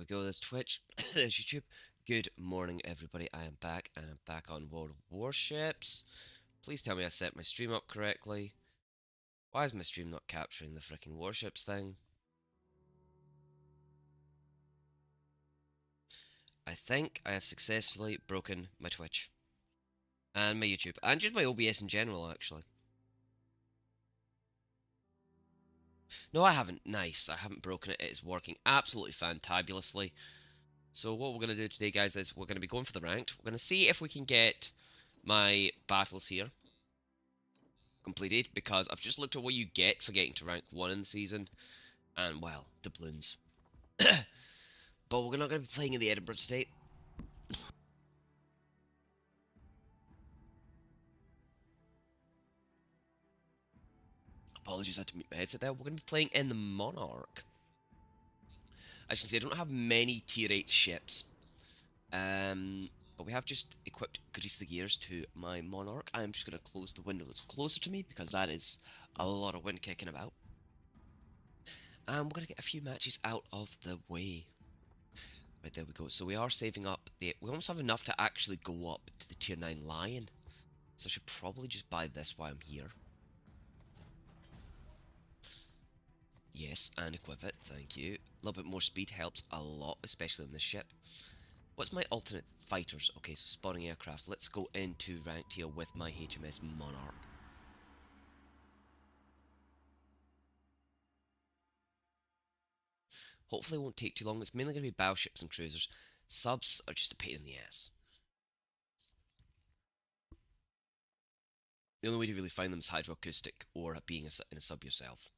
go. There's Twitch, there's YouTube. Good morning, everybody. I am back, and I'm back on World Warships. Please tell me I set my stream up correctly. Why is my stream not capturing the freaking Warships thing? I think I have successfully broken my Twitch. And my YouTube. And just my OBS in general, actually. No, I haven't. Nice. I haven't broken it. It is working absolutely fantabulously. So what we're going to do today, guys, is we're going to be going for the ranked. We're going to see if we can get my battles here completed, because I've just looked at what you get for getting to rank 1 in the season, and, well, doubloons. But we're not going to be playing in the Edinburgh today. Apologies, I had to mute my headset there. We're going to be playing in the Monarch. As you can see, I don't have many tier 8 ships. But we have just equipped Grease the Gears to my Monarch. I'm just going to close the window that's closer to me, because that is a lot of wind kicking about. And we're going to get a few matches out of the way. Right, there we go. So we are saving up. We almost have enough to actually go up to the tier 9 Lion. So I should probably just buy this while I'm here. Yes, and equip it. Thank you. A little bit more speed helps a lot, especially on this ship. What's my alternate fighters? Okay, so spawning aircraft. Let's go into ranked here with my HMS Monarch. Hopefully it won't take too long. It's mainly going to be battleships and cruisers. Subs are just a pain in the ass. The only way to really find them is hydroacoustic or being in a sub yourself.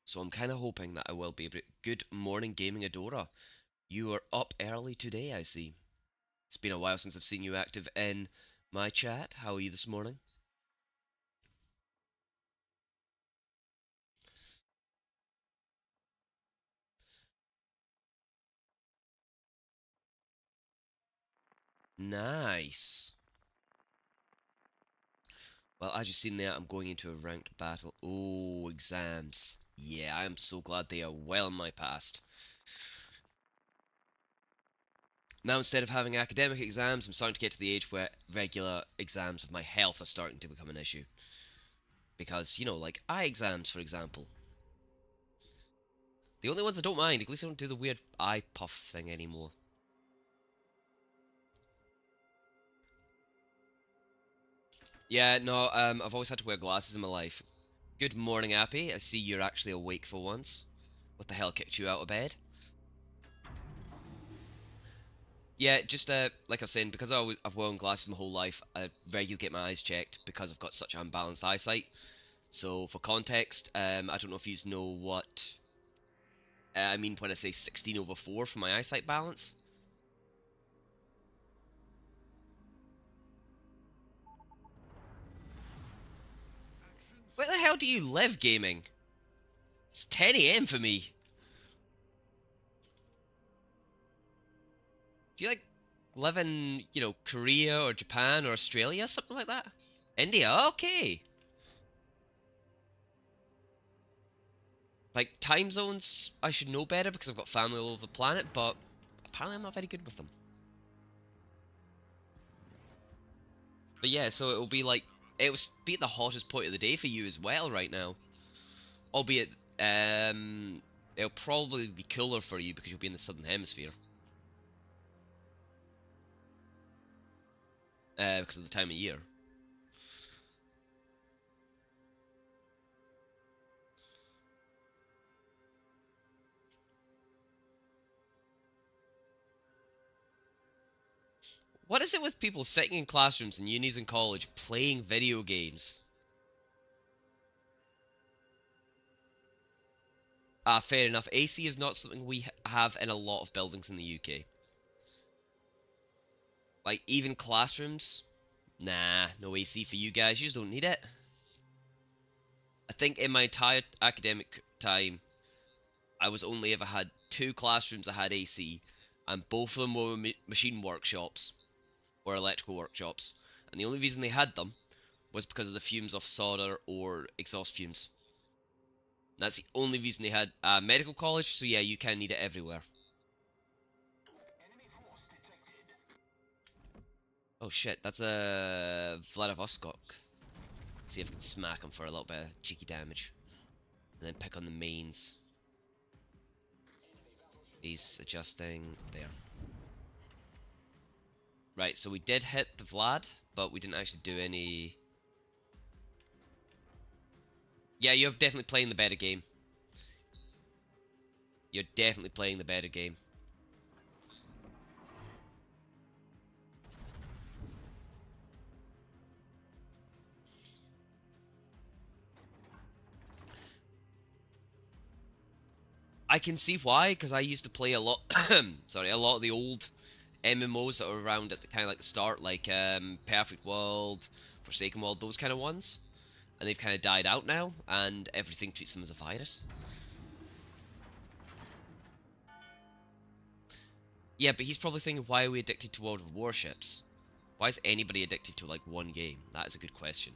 So I'm kind of hoping that I will be able to... Good morning, Gaming Adora. You are up early today, I see. It's been a while since I've seen you active in my chat. How are you this morning? Nice. Well, as you've seen there, I'm going into a ranked battle. Oh, exams. Yeah, I am so glad they are well in my past. Now, instead of having academic exams, I'm starting to get to the age where regular exams of my health are starting to become an issue. Because, you know, like eye exams, for example. The only ones I don't mind, at least I don't do the weird eye puff thing anymore. Yeah, no, I've always had to wear glasses in my life. Good morning, Appy. I see you're actually awake for once. What the hell kicked you out of bed? Yeah, just like I was saying, because I've worn glasses my whole life, I regularly get my eyes checked because I've got such unbalanced eyesight. So, for context, I don't know if you know what I mean when I say 16/4 for my eyesight balance. Where the hell do you live, gaming? It's 10 AM for me. Do you like live in, you know, Korea or Japan or Australia, something like that? India, okay. Like, time zones, I should know better because I've got family all over the planet, but apparently I'm not very good with them. But yeah, so it'll be like, it'll be the hottest point of the day for you as well right now. Albeit, it'll probably be cooler for you because you'll be in the southern hemisphere. Because of the time of year. What is it with people sitting in classrooms in unis and college playing video games? Fair enough. AC is not something we have in a lot of buildings in the UK. Like, even classrooms? Nah, no AC for you guys. You just don't need it. I think in my entire academic time, I was only ever had 2 classrooms that had AC, and both of them were machine workshops or electrical workshops, And the only reason they had them was because of the fumes of solder or exhaust fumes. That's the only reason they had a medical college, so yeah, you can need it everywhere. Oh shit, that's a Vladivostok. Let's see if I can smack him for a little bit of cheeky damage. And then pick on the mains. He's adjusting there. Right, so we did hit the Vlad, but we didn't actually do any... Yeah, you're definitely playing the better game. You're definitely playing the better game. I can see why, because I used to play a lot, sorry, a lot of the old MMOs that were around at the kind of like the start, like Perfect World, Forsaken World, those kind of ones, and they've kind of died out now, and everything treats them as a virus. Yeah, but he's probably thinking, why are we addicted to World of Warships? Why is anybody addicted to like one game? That is a good question.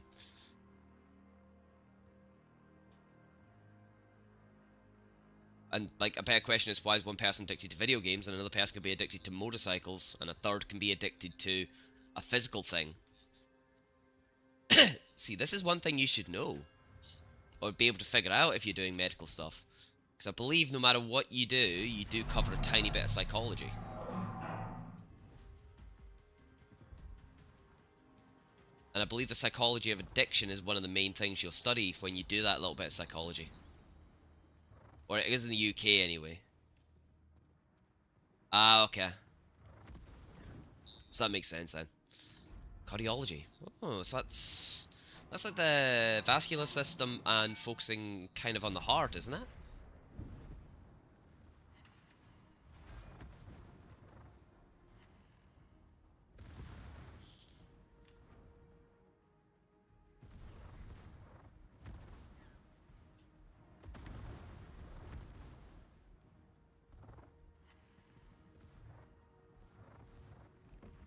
And, like, a better question is, why is one person addicted to video games and another person can be addicted to motorcycles and a third can be addicted to a physical thing? See, this is one thing you should know, or be able to figure out if you're doing medical stuff. Because I believe no matter what you do cover a tiny bit of psychology. And I believe the psychology of addiction is one of the main things you'll study when you do that little bit of psychology. Or it is in the UK anyway. Ah, okay. So that makes sense then. Cardiology. Oh, so that's like the vascular system and focusing kind of on the heart, isn't it?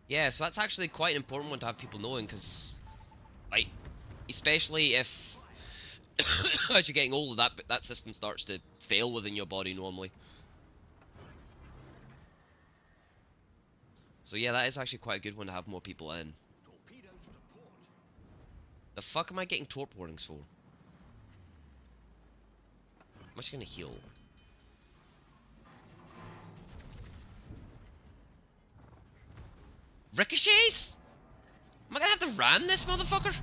Yeah, so that's actually quite an important one to have people knowing, because, like, especially if as you're getting older, that system starts to fail within your body normally. So yeah, that is actually quite a good one to have more people in. The fuck am I getting torp warnings for? I'm actually gonna heal. Ricochets? Am I gonna have to ram this motherfucker?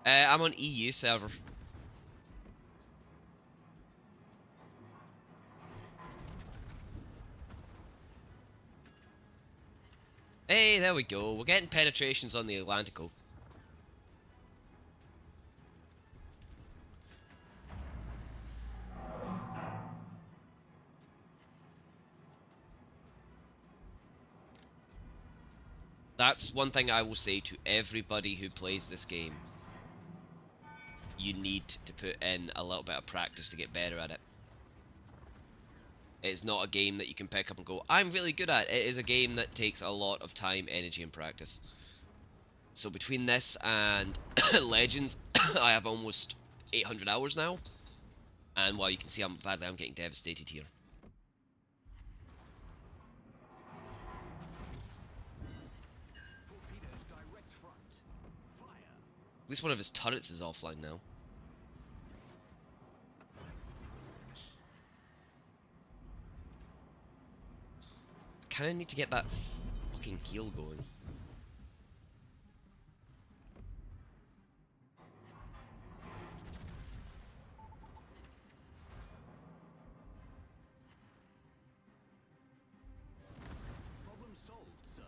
I'm on EU server. Hey, there we go. We're getting penetrations on the Atlantico. That's one thing I will say to everybody who plays this game. You need to put in a little bit of practice to get better at it. It's not a game that you can pick up and go, I'm really good at. It is a game that takes a lot of time, energy, and practice. So between this and Legends, I have almost 800 hours now. And well, you can see how badly I'm getting devastated here. At least one of his turrets is offline now. I kinda need to get that fucking heal going. Problem solved, sir.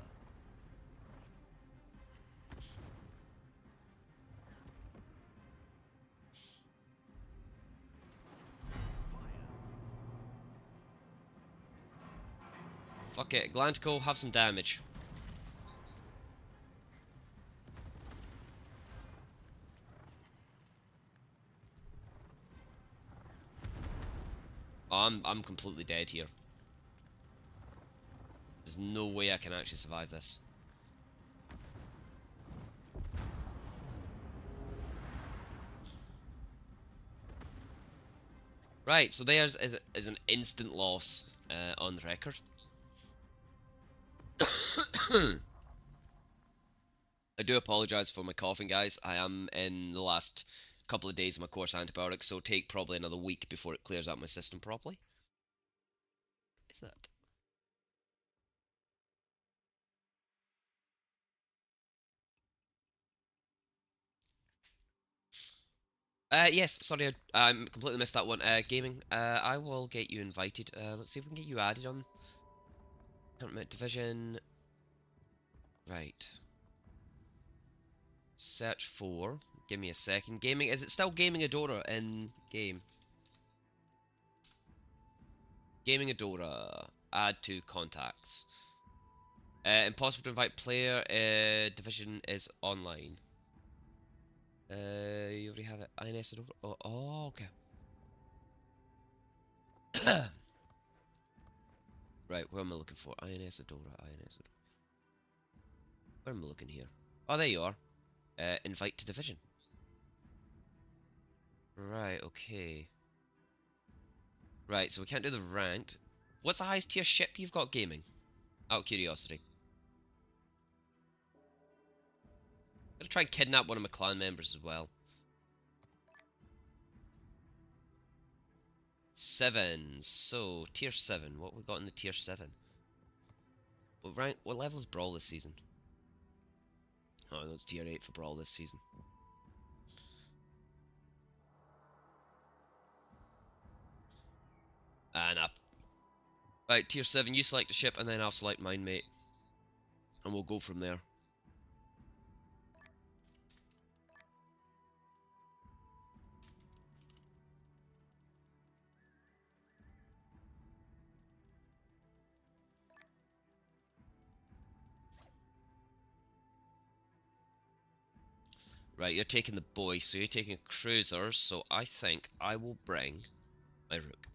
Fuck it, Atlantico, have some damage. Oh, I'm completely dead here. There's no way I can actually survive this. Right, so there's is an instant loss on the record. I do apologise for my coughing, guys. I am in the last couple of days of my course antibiotics, so take probably another week before it clears out my system properly. Is that? Yes, sorry, I completely missed that one. Gaming, I will get you invited. Let's see if we can get you added on Tournament Division. Right. Search for. Give me a second. Gaming, is it still Gaming Adora in game? Gaming Adora. Add to contacts. Impossible to invite player. Division is online. You already have it. INS Adora. Oh, okay. Right, where am I looking for? INS Adora. INS Adora. Where am I looking here? Oh, there you are. Invite to division. Right, okay. Right, so we can't do the ranked. What's the highest tier ship you've got gaming? Out of curiosity. I'm gonna try and kidnap one of my clan members as well. 7. So, tier 7. What we got in the tier 7? What rank? What level is Brawl this season? Oh, that's tier 8 for Brawl this season. And up. Right, tier 7, you select a ship and then I'll select mine, mate. And we'll go from there. Right, you're taking the boy, so you're taking cruisers, so I think I will bring my rook.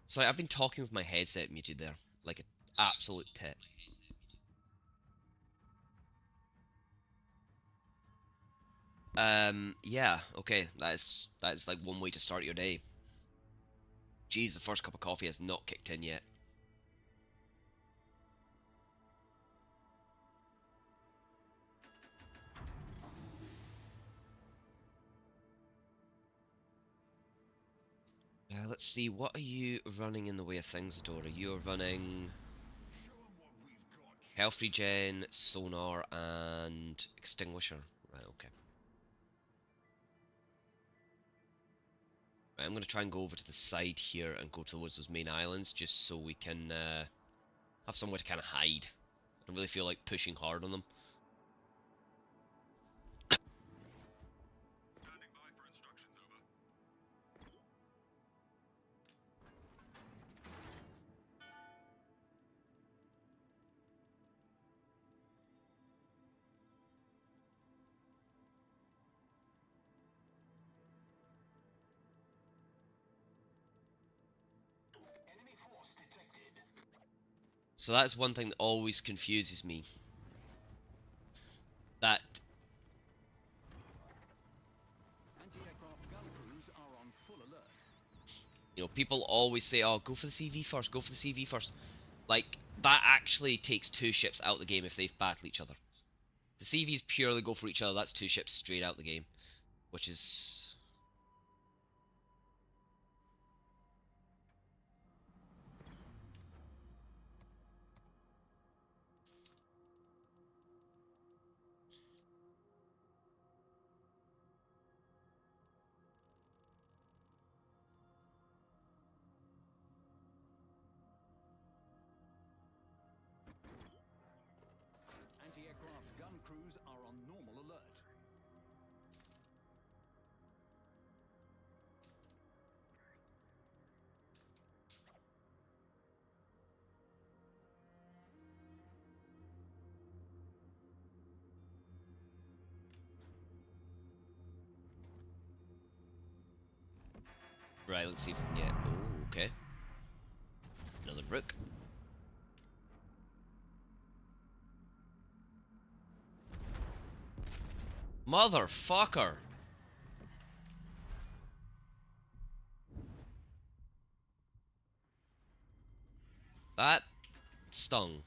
Sorry, I've been talking with my headset muted there. Like an absolute tit. Yeah, okay. That's like one way to start your day. Geez, the first cup of coffee has not kicked in yet. Let's see, what are you running in the way of things, Adora? You're running health regen, sonar, and extinguisher. Right, okay. Right, I'm going to try and go over to the side here and go towards those main islands just so we can have somewhere to kind of hide. I don't really feel like pushing hard on them. So that's one thing that always confuses me. That, Anti-aircraft gun crews are on full alert. you know, people always say, oh, go for the CV first, go for the CV first. Like, that actually takes two ships out of the game if they've battled each other. The CVs purely go for each other, that's two ships straight out the game. Which is... Anti-aircraft gun crews are on normal alert. Right, let's see if we can get... Oh, okay. Another rook. Motherfucker! That stung.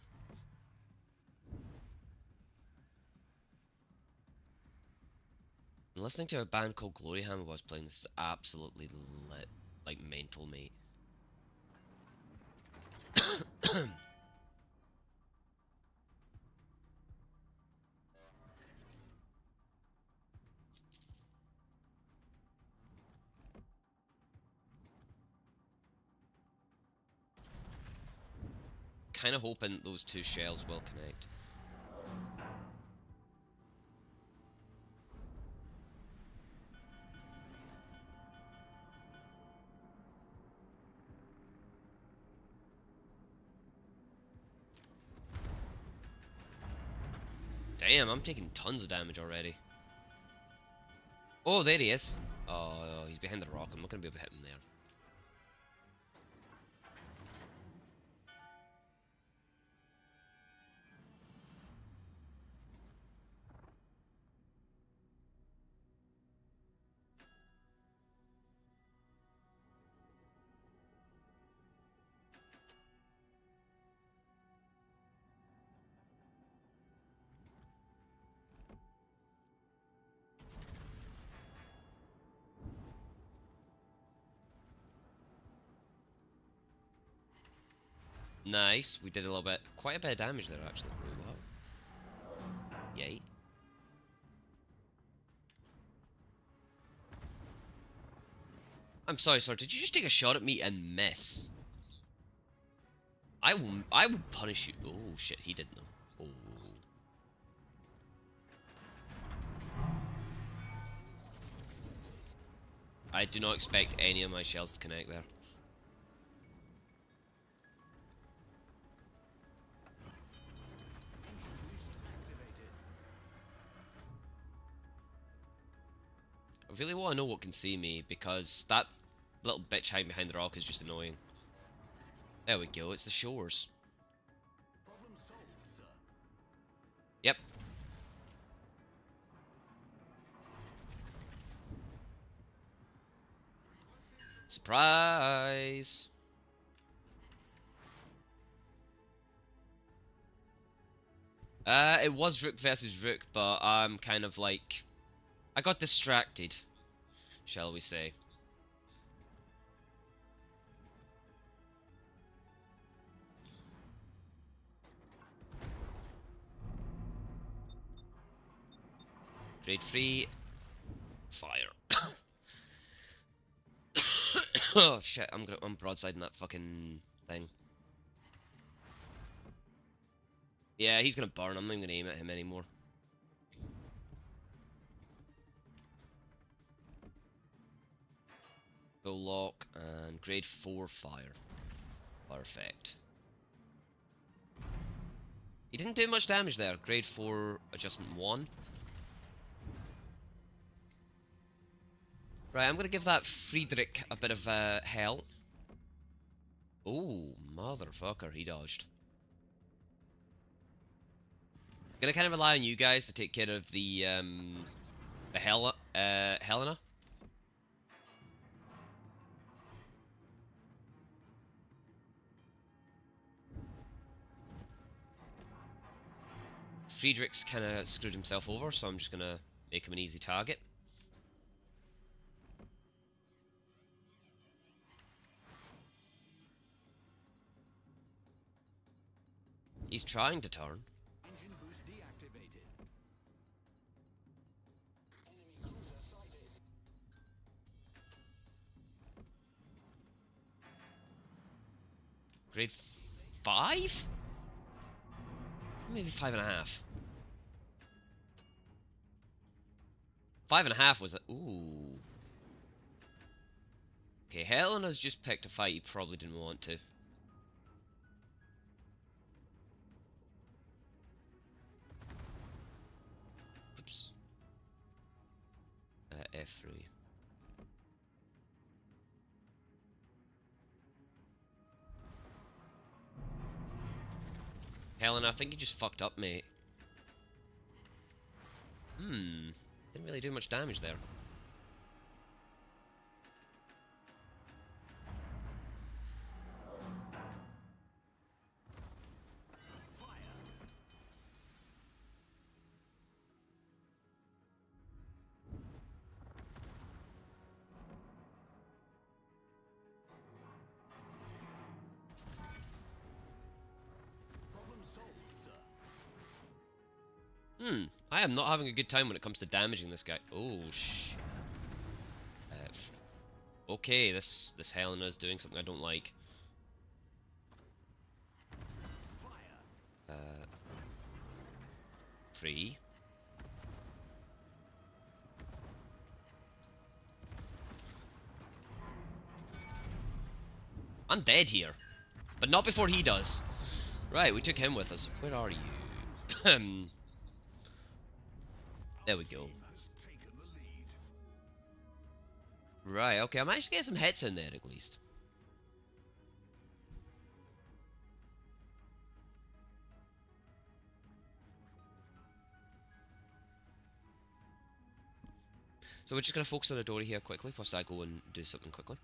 Listening to a band called Glory Hammer while I was playing this is absolutely lit. Like, mental, mate. Kind of hoping those two shells will connect. Damn, I'm taking tons of damage already. Oh, there he is. Oh, he's behind the rock. I'm not going to be able to hit him there. Nice. We did a little bit, quite a bit of damage there, actually. Wow. Yay. I'm sorry, sir. Did you just take a shot at me and miss? I will punish you. Oh, shit. He didn't know. Oh. I do not expect any of my shells to connect there. Engine boost activated. I really want to know what can see me, because that little bitch hiding behind the rock is just annoying. There we go, it's the shores. Problem solved, sir. Yep. Surprise! It was Rook versus Rook, but I'm kind of like... I got distracted, shall we say. Grade 3. Fire. Oh shit, I'm broadsiding that fucking thing. Yeah, he's gonna burn. I'm not even gonna aim at him anymore. Full lock and grade 4 fire. Perfect. He didn't do much damage there. Grade 4 adjustment 1. Right, I'm gonna give that Friedrich a bit of hell. Oh, motherfucker, he dodged. Gonna kind of rely on you guys to take care of the Helena. Friedrich's kind of screwed himself over, so I'm just gonna make him an easy target. He's trying to turn. Engine boost deactivated. Grade 5? Maybe 5.5. 5.5 was a... Ooh. Okay, Helena's just picked a fight he probably didn't want to. Oops. F3. Helena, I think you just fucked up, mate. Didn't really do much damage there. Problem solved, sir. I am not having a good time when it comes to damaging this guy. Oh, okay, this Helena is doing something I don't like. Fire. 3. I'm dead here. But not before he does. Right, we took him with us. Where are you? There we go. Right, okay, I managed to get some hits in there at least. So we're just going to focus on Adori here quickly, whilst I go and do something quickly.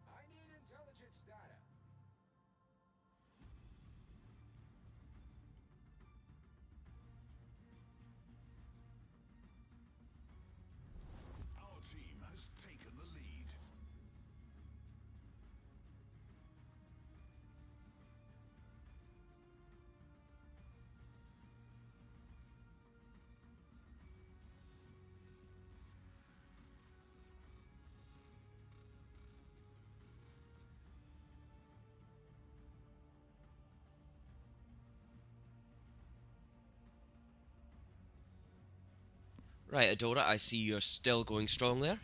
I need intelligence data. Our team has taken the lead. Right, Adora, I see you're still going strong there.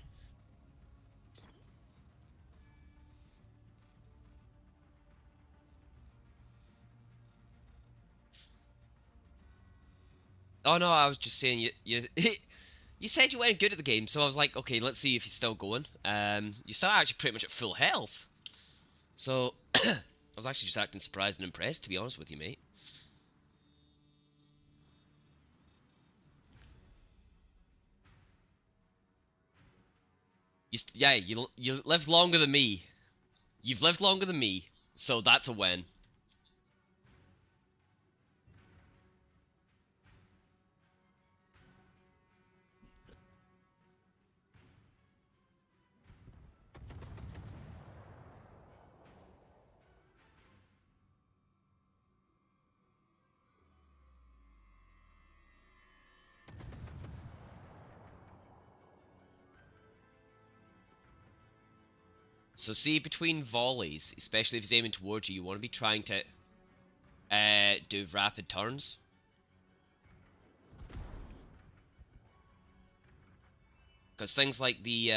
Oh no, I was just saying you you said you weren't good at the game, so I was like, okay, let's see if he's still going. You still actually pretty much at full health. So I was actually just acting surprised and impressed, to be honest with you, mate. Yeah, you lived longer than me. You've lived longer than me, so that's a win. So see, between volleys, especially if he's aiming towards you, you want to be trying to do rapid turns. Because things like the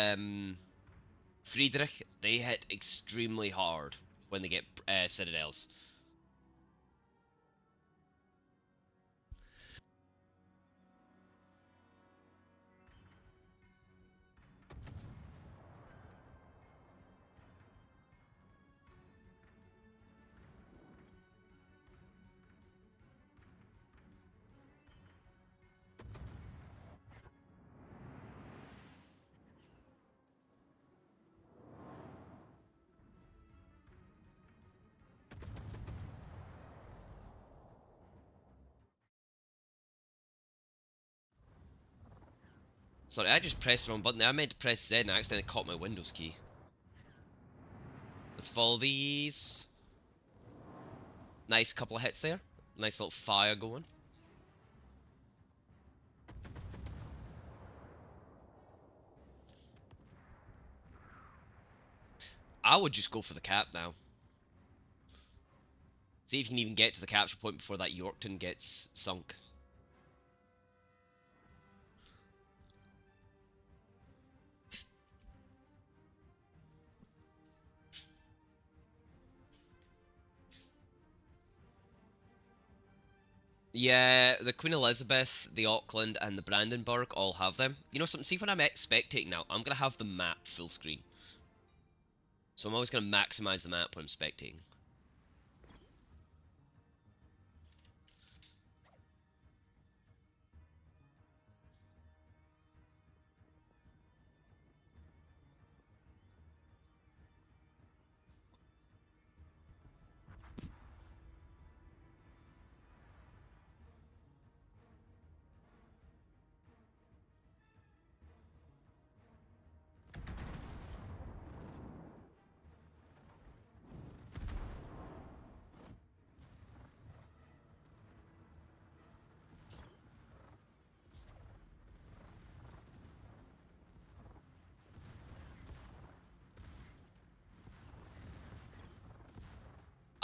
Friedrich, they hit extremely hard when they get citadels. Sorry, I just pressed the wrong button. I meant to press Z and I accidentally caught my Windows key. Let's follow these. Nice couple of hits there. Nice little fire going. I would just go for the cap now. See if you can even get to the capture point before that Yorkton gets sunk. Yeah, the Queen Elizabeth, the Auckland, and the Brandenburg all have them. You know something? See, when I'm spectating now, I'm going to have the map full screen. So I'm always going to maximize the map when I'm spectating.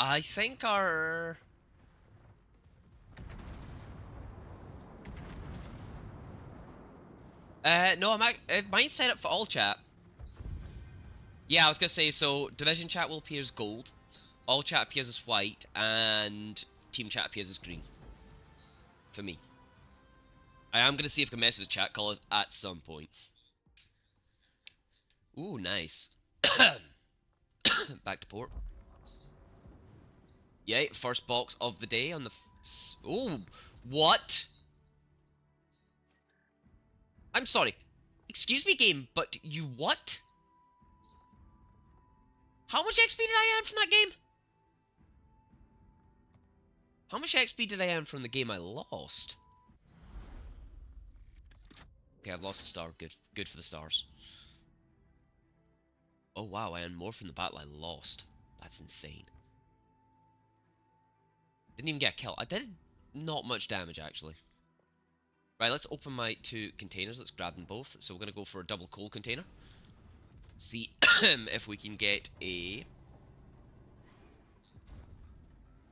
I think our... no, mine's set up for all chat. Yeah, I was gonna say, so division chat will appear as gold, all chat appears as white, and team chat appears as green. For me. I am gonna see if I can mess with the chat colors at some point. Ooh, nice. Back to port. Yay, first box of the day on the... Ooh, what? I'm sorry. Excuse me, game, but you what? How much XP did I earn from that game? How much XP did I earn from the game I lost? Okay, I've lost a star. Good for the stars. Oh wow, I earned more from the battle I lost. That's insane. Didn't even get a kill. I did not much damage, actually. Right, let's open my two containers. Let's grab them both. So we're going to go for a double coal container. See if we can get a...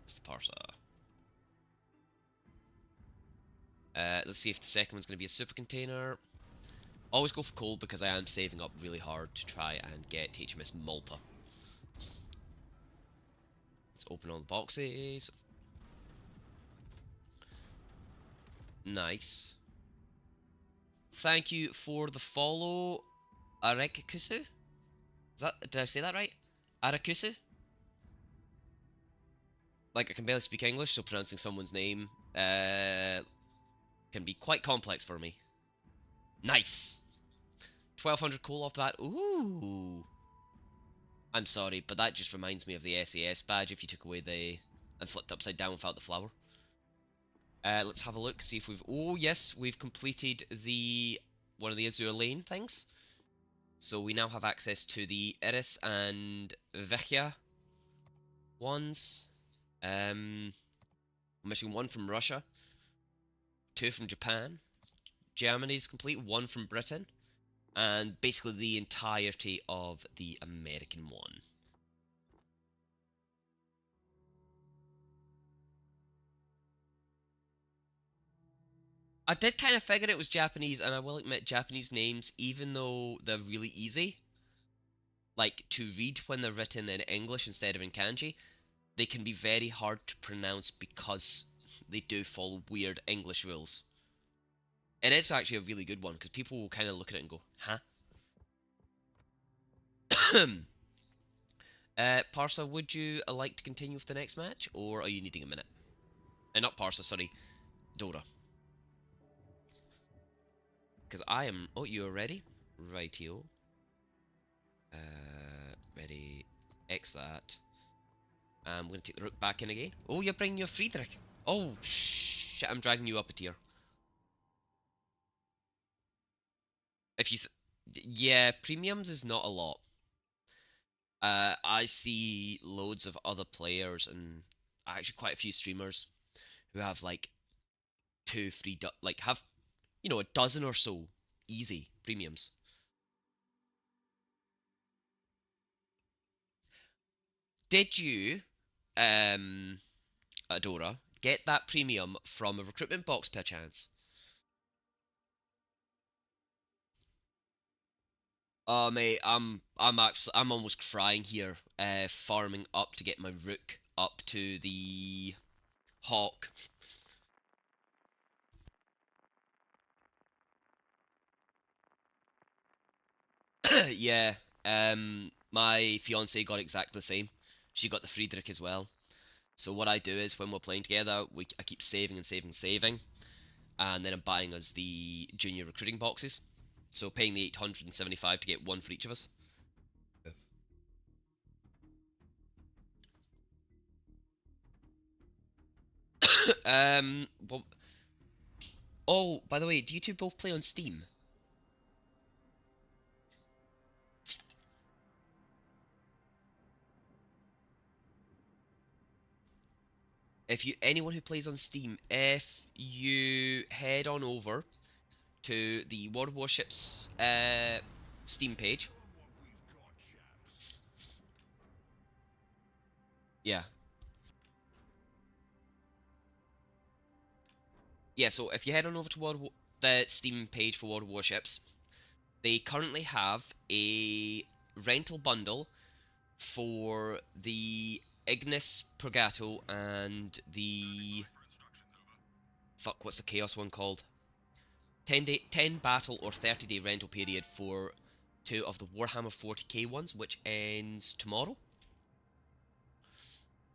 Mr. Parsa. Let's see if the second one's going to be a super container. Always go for coal because I am saving up really hard to try and get HMS Malta. Let's open all the boxes. Nice. Thank you for the follow, Arekusu. Did I say that right? Arekusu? Like, I can barely speak English, so pronouncing someone's name can be quite complex for me. Nice! 1200 coal off that. Ooh! I'm sorry, but that just reminds me of the SAS badge if you took away the... and flipped upside down without the flower. Let's have a look, see if we've... Oh, yes, we've completed the... one of the Azure Lane things. So we now have access to the Iris and Vechia ones. I'm missing one from Russia, two from Japan. Germany's complete, one from Britain, and basically the entirety of the American one. I did kind of figure it was Japanese, and I will admit Japanese names, even though they're really easy, like to read when they're written in English instead of in kanji, they can be very hard to pronounce because they do follow weird English rules. And it's actually a really good one, because people will kind of look at it and go, huh? Parsa, would you like to continue with the next match, or are you needing a minute? Not Parsa, sorry, Dora. Because I am... Oh, you're ready? Rightio. Ready. X that. I'm going to take the rook back in again. Oh, you're bringing your Friedrich. Oh, shit, I'm dragging you up a tier. If you... Yeah, premiums is not a lot. I see loads of other players and actually quite a few streamers who have like 2, 3, like have, you know, a dozen or so easy premiums. Did you, Adora, get that premium from a recruitment box per chance? Oh mate, I'm almost crying here, farming up to get my rook up to the hawk. Yeah, my fiance got exactly the same. She got the Friedrich as well. So what I do is when we're playing together, I keep saving and saving and saving, and then I'm buying us the junior recruiting boxes. So paying the 875 to get one for each of us. Well, oh, by the way, do you two both play on Steam? If you anyone who plays on Steam, if you head on over to the World of Warships Steam page, yeah, yeah. So if you head on over to the Steam page for World of Warships, they currently have a rental bundle for the Ignis Purgato and the fuck, what's the Chaos one called? 10 battle or 30-day rental period for two of the Warhammer 40k ones, which ends tomorrow.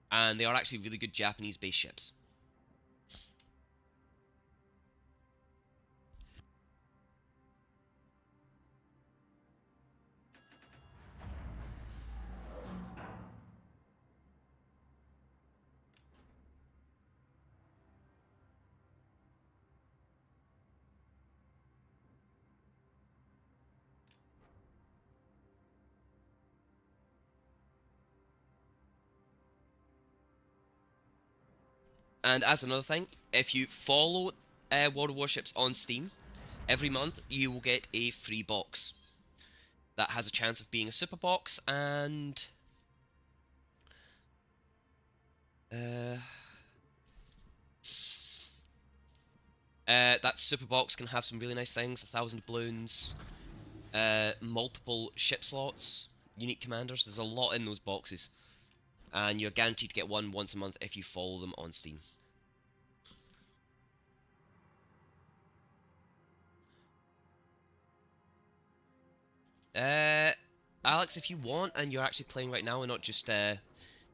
And they are actually really good Japanese-based ships. And as another thing, if you follow World of Warships on Steam, every month you will get a free box that has a chance of being a super box, and uh, that super box can have some really nice things: 1,000 balloons, multiple ship slots, unique commanders. There's a lot in those boxes, and you're guaranteed to get one once a month if you follow them on Steam. Alex, if you want, and you're actually playing right now and not just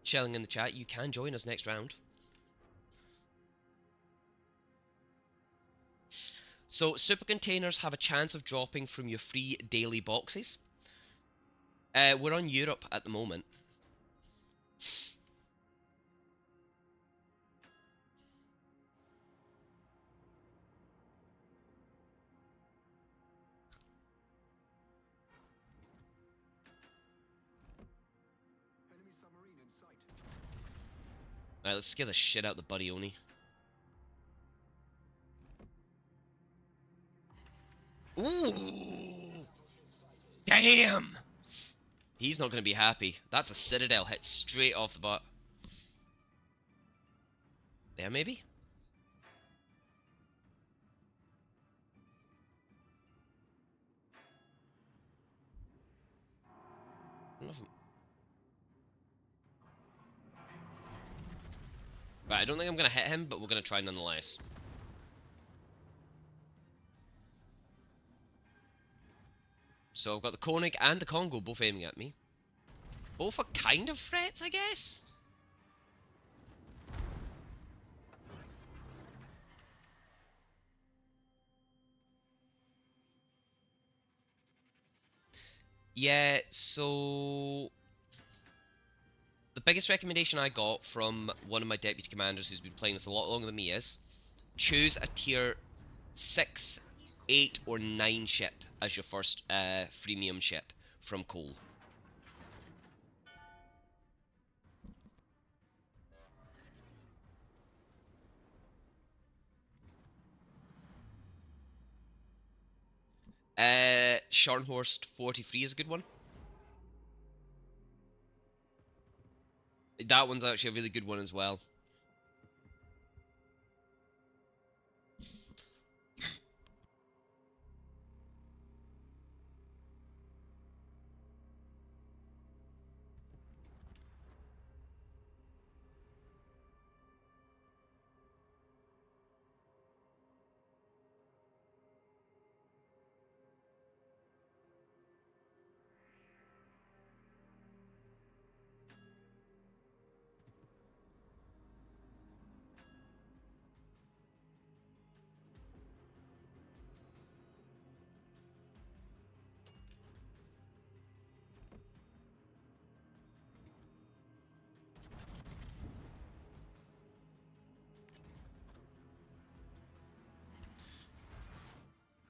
chilling in the chat, you can join us next round. So, super containers have a chance of dropping from your free daily boxes. We're on Europe at the moment. Enemy submarine in sight. Alright, let's scare the shit out of the buddy Oni. Ooh! Damn! He's not going to be happy. That's a Citadel hit straight off the butt. There, maybe? I don't know if Right, I don't think I'm going to hit him, but we're going to try nonetheless. So I've got the Koenig and the Congo both aiming at me. Both are kind of threats, I guess? Yeah, so... The biggest recommendation I got from one of my deputy commanders who's been playing this a lot longer than me is choose a tier 6, 8, or 9 ship as your first freemium ship from Cole. Scharnhorst 43 is a good one. That one's actually a really good one as well.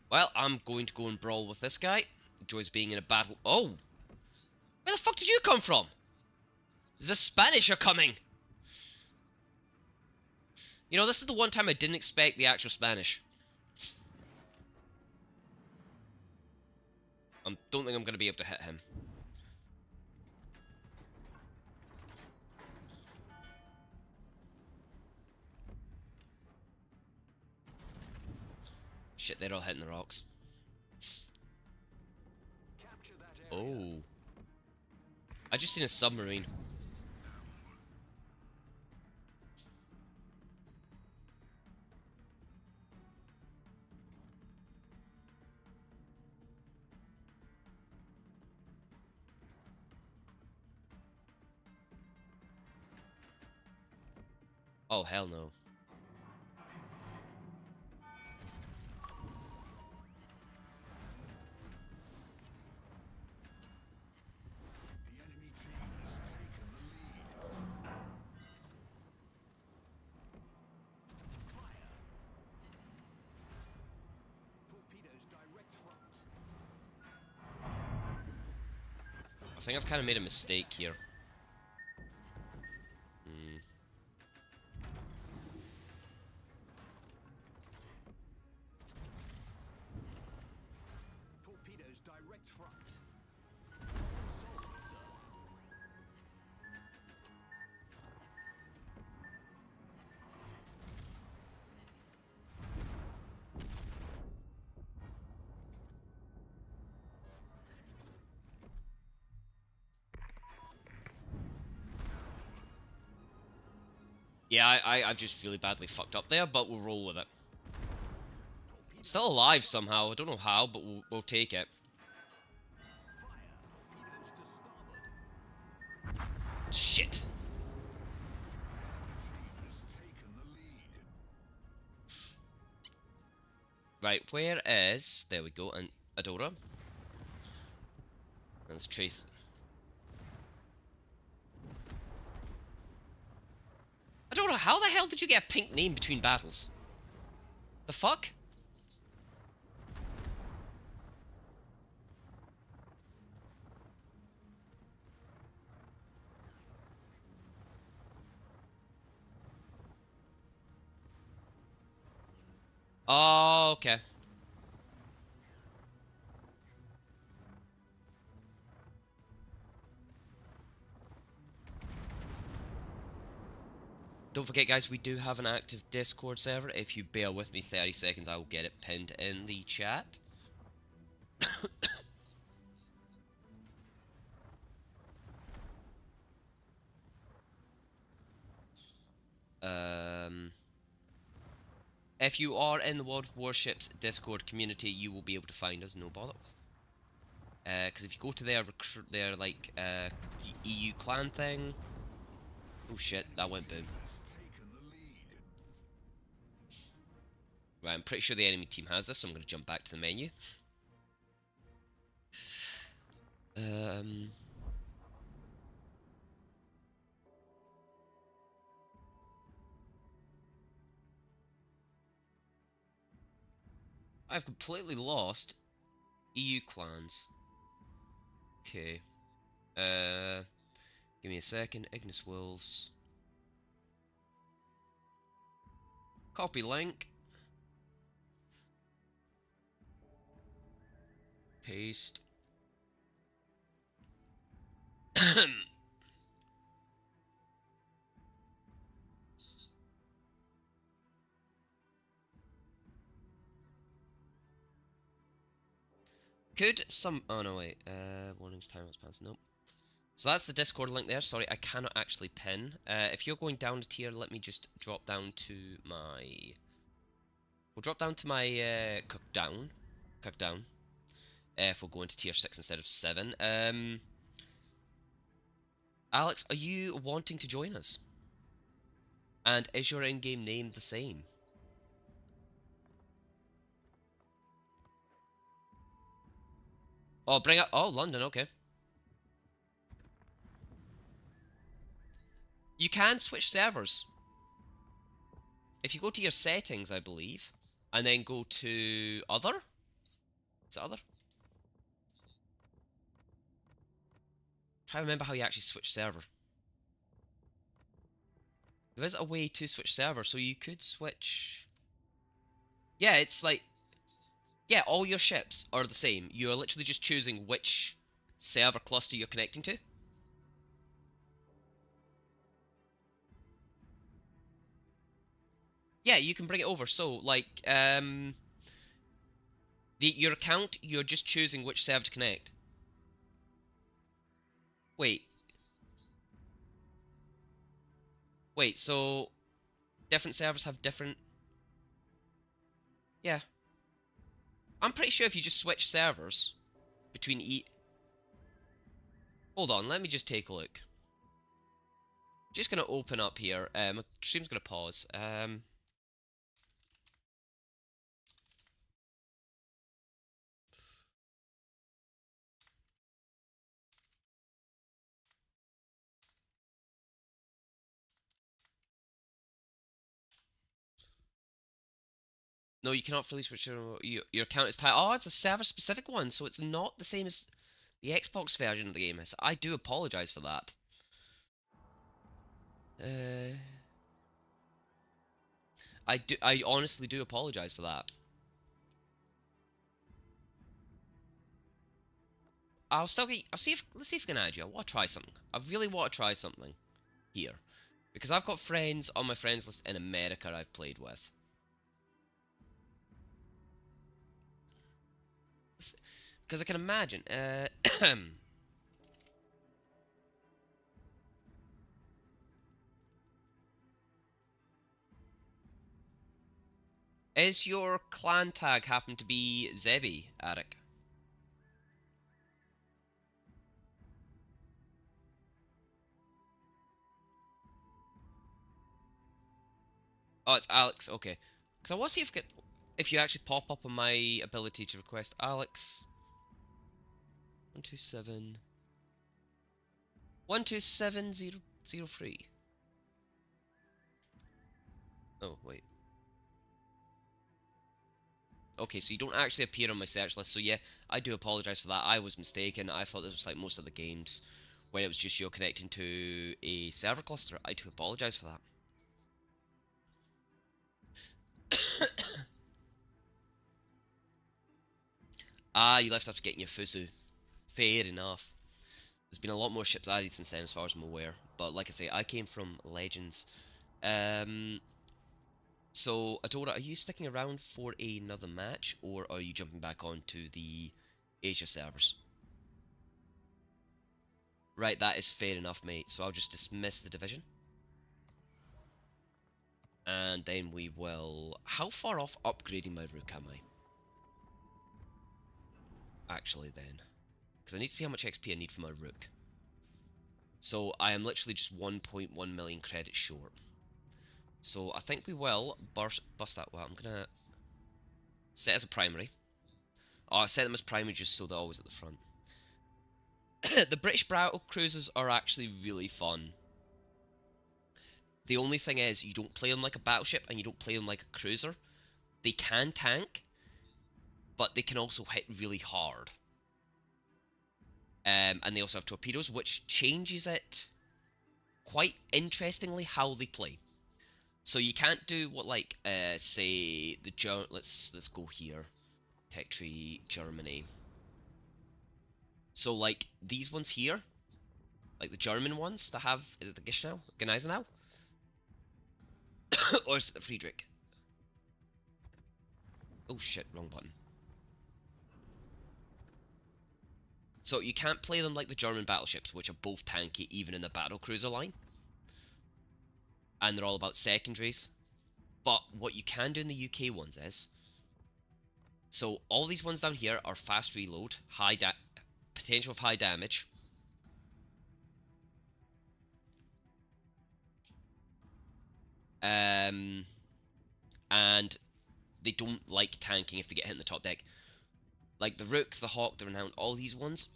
Well, I'm going to go and brawl with this guy. Enjoys being in a battle. Oh! Where the fuck did you come from? The Spanish are coming! You know, this is the one time I didn't expect the actual Spanish. I don't think I'm going to be able to hit him. Shit, they're all hitting the rocks. Capture that area. Oh. I just seen a submarine. Oh, hell no. The enemy team has taken the lead. Fire. Torpedoes direct front. I think I've kind of made a mistake here. Torpedoes direct front. Solid, sir. Yeah, I've just really badly fucked up there, but we'll roll with it. Still alive somehow. I don't know how, but we'll take it. Fire. Torpedoes to starboard. Shit. Team has taken the lead. Right, where is... There we go, and Adora. Let's trace... did you get a pink name between battles? The fuck? Oh, okay. Don't forget, guys, we do have an active Discord server. If you bear with me 30 seconds, I will get it pinned in the chat. If you are in the World of Warships Discord community, you will be able to find us, no bother. Because if you go to their like EU clan thing, oh shit, that went boom. Right, I'm pretty sure the enemy team has this, so I'm going to jump back to the menu. I've completely lost EU clans. Okay. Give me a second. Ignis Wolves. Copy link. Paste. Could some... Oh, no, wait. Warnings, time was passed. Nope. So that's the Discord link there. Sorry, I cannot actually pin. If you're going down a tier, let me just drop down to my... We'll drop down to my cook down. If we're going to tier 6 instead of 7. Alex, are you wanting to join us? And is your in-game name the same? Oh, bring up... Oh, London, okay. You can switch servers. If you go to your settings, I believe, and then go to other? Is it other? Try to remember how you actually switch server. There is a way to switch server, so you could switch... Yeah, it's like... Yeah, all your ships are the same. You're literally just choosing which server cluster you're connecting to. Yeah, you can bring it over. So, like, your account, you're just choosing which server to connect. Wait. Wait, so different servers have different... Yeah. I'm pretty sure if you just switch servers between Hold on, let me just take a look. Just gonna open up here. My stream's gonna pause. No, you cannot fully switch your account is tied. Oh, it's a server-specific one, so it's not the same as the Xbox version of the game is. I do apologize for that. I honestly do apologize for that. I'll see if, let's see if we can add you. I want to try something. I really want to try something here. Because I've got friends on my friends list in America I've played with. Because I can imagine, is your clan tag happen to be Zebi, Arik? Oh, it's Alex. Okay. Because I want to see if you actually pop up on my ability to request Alex. 127 127 003. Oh, wait. Okay, so you don't actually appear on my search list, so yeah, I do apologise for that. I was mistaken. I thought this was like most of the games, when it was just you're connecting to a server cluster. I do apologise for that. Ah, you left after getting your Fusu. Fair enough. There's been a lot more ships added since then, as far as I'm aware. But like I say, I came from Legends. Um, so, Adora, are you sticking around for another match, or are you jumping back onto the Asia servers? Right, that is fair enough, mate. So I'll just dismiss the division. And then we will... How far off upgrading my Rook am I? Actually, then. Because I need to see how much XP I need for my Rook. So I am literally just 1.1 million credits short. So I think we will bust that. Well, I'm going to set as a primary. Oh, I set them as primary just so they're always at the front. The British battle cruisers are actually really fun. The only thing is, you don't play them like a battleship and you don't play them like a cruiser. They can tank, but they can also hit really hard. And they also have torpedoes, which changes it quite interestingly how they play. So you can't do what, like, say the let's go here, Tech Tree Germany. So like these ones here, like the German ones that have, is it the Gneisenau, or is it the Friedrich? Oh shit, wrong button. So you can't play them like the German battleships, which are both tanky even in the battle cruiser line, and they're all about secondaries. But what you can do in the UK ones is, so all these ones down here are fast reload, potential of high damage. And they don't like tanking if they get hit in the top deck. Like the Rook, the Hawk, the Renowned, all these ones.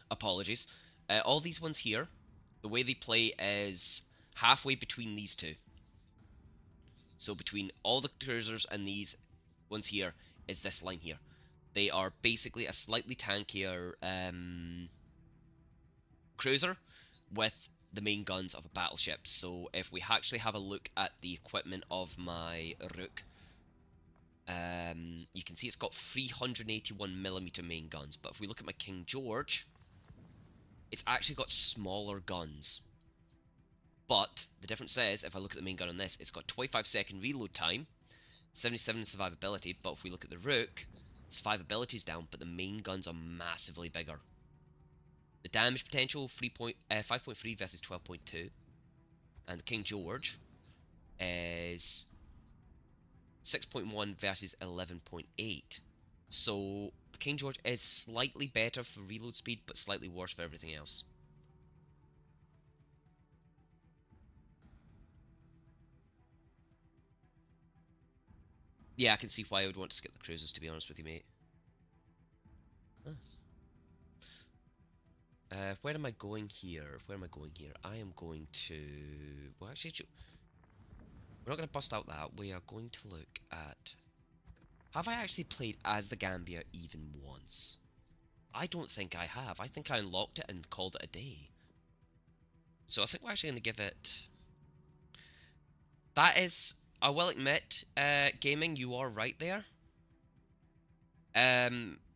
Apologies. All these ones here, the way they play is halfway between these two. So between all the cruisers and these ones here is this line here. They are basically a slightly tankier cruiser with the main guns of a battleship. So if we actually have a look at the equipment of my Rook, you can see it's got 381mm main guns, but if we look at my King George, it's actually got smaller guns. But the difference is, if I look at the main gun on this, it's got 25-second reload time, 77 survivability, but if we look at the Rook, survivability's down, but the main guns are massively bigger. The damage potential, 5.3 versus 12.2, and the King George is 6.1 versus 11.8. So the King George is slightly better for reload speed, but slightly worse for everything else. Yeah, I can see why I would want to skip the cruisers, to be honest with you, mate. Huh. Where am I going here? Where am I going here? I am going to... Well, actually, we're not going to bust out that. We are going to look at... Have I actually played as the Gambia even once? I don't think I have. I think I unlocked it and called it a day. So I think we're actually going to give it... That is... I will admit, gaming, you are right there.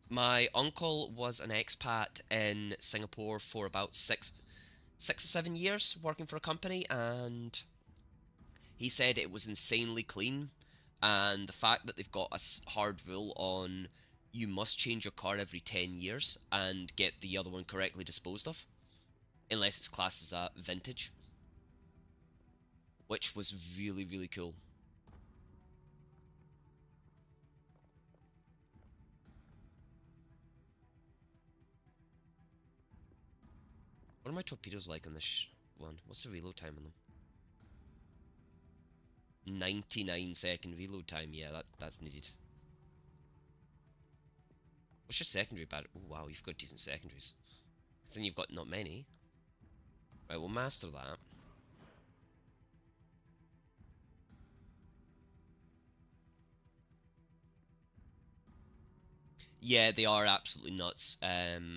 My uncle was an expat in Singapore for about 6 or 7 years working for a company, and he said it was insanely clean, and the fact that they've got a hard rule on you must change your car every 10 years and get the other one correctly disposed of, unless it's classed as a vintage, which was really, really cool. What are my torpedoes like on this one? What's the reload time on them? 99-second reload time. Yeah, that's needed. What's your secondary battery? Oh wow, you've got decent secondaries. Then you've got not many. Right, we'll master that. Yeah, they are absolutely nuts.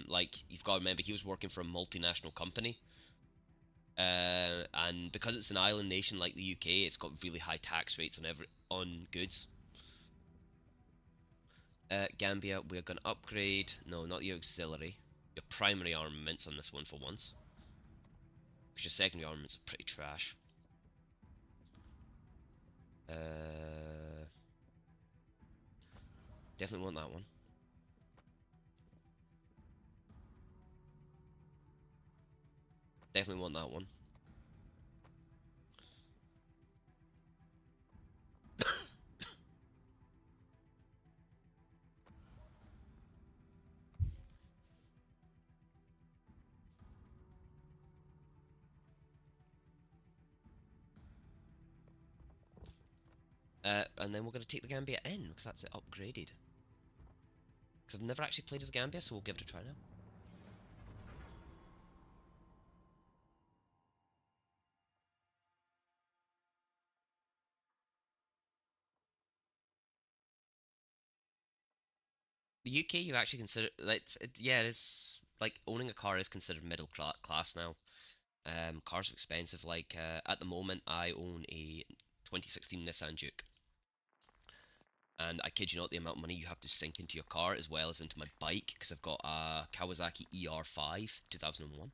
Like, you've got to remember, he was working for a multinational company. And because it's an island nation like the UK, it's got really high tax rates on goods. Gambia, we're going to upgrade. No, not your auxiliary. Your primary armaments on this one for once. Because your secondary armaments are pretty trash. Definitely want that one. Definitely want that one. And then we're going to take the Gambia in, because that's it upgraded. Because I've never actually played as Gambia, so we'll give it a try now. The UK, you actually consider yeah, it's like owning a car is considered middle class now. Cars are expensive. Like at the moment, I own a 2016 Nissan Juke, and I kid you not, the amount of money you have to sink into your car as well as into my bike because I've got a Kawasaki ER5 2001.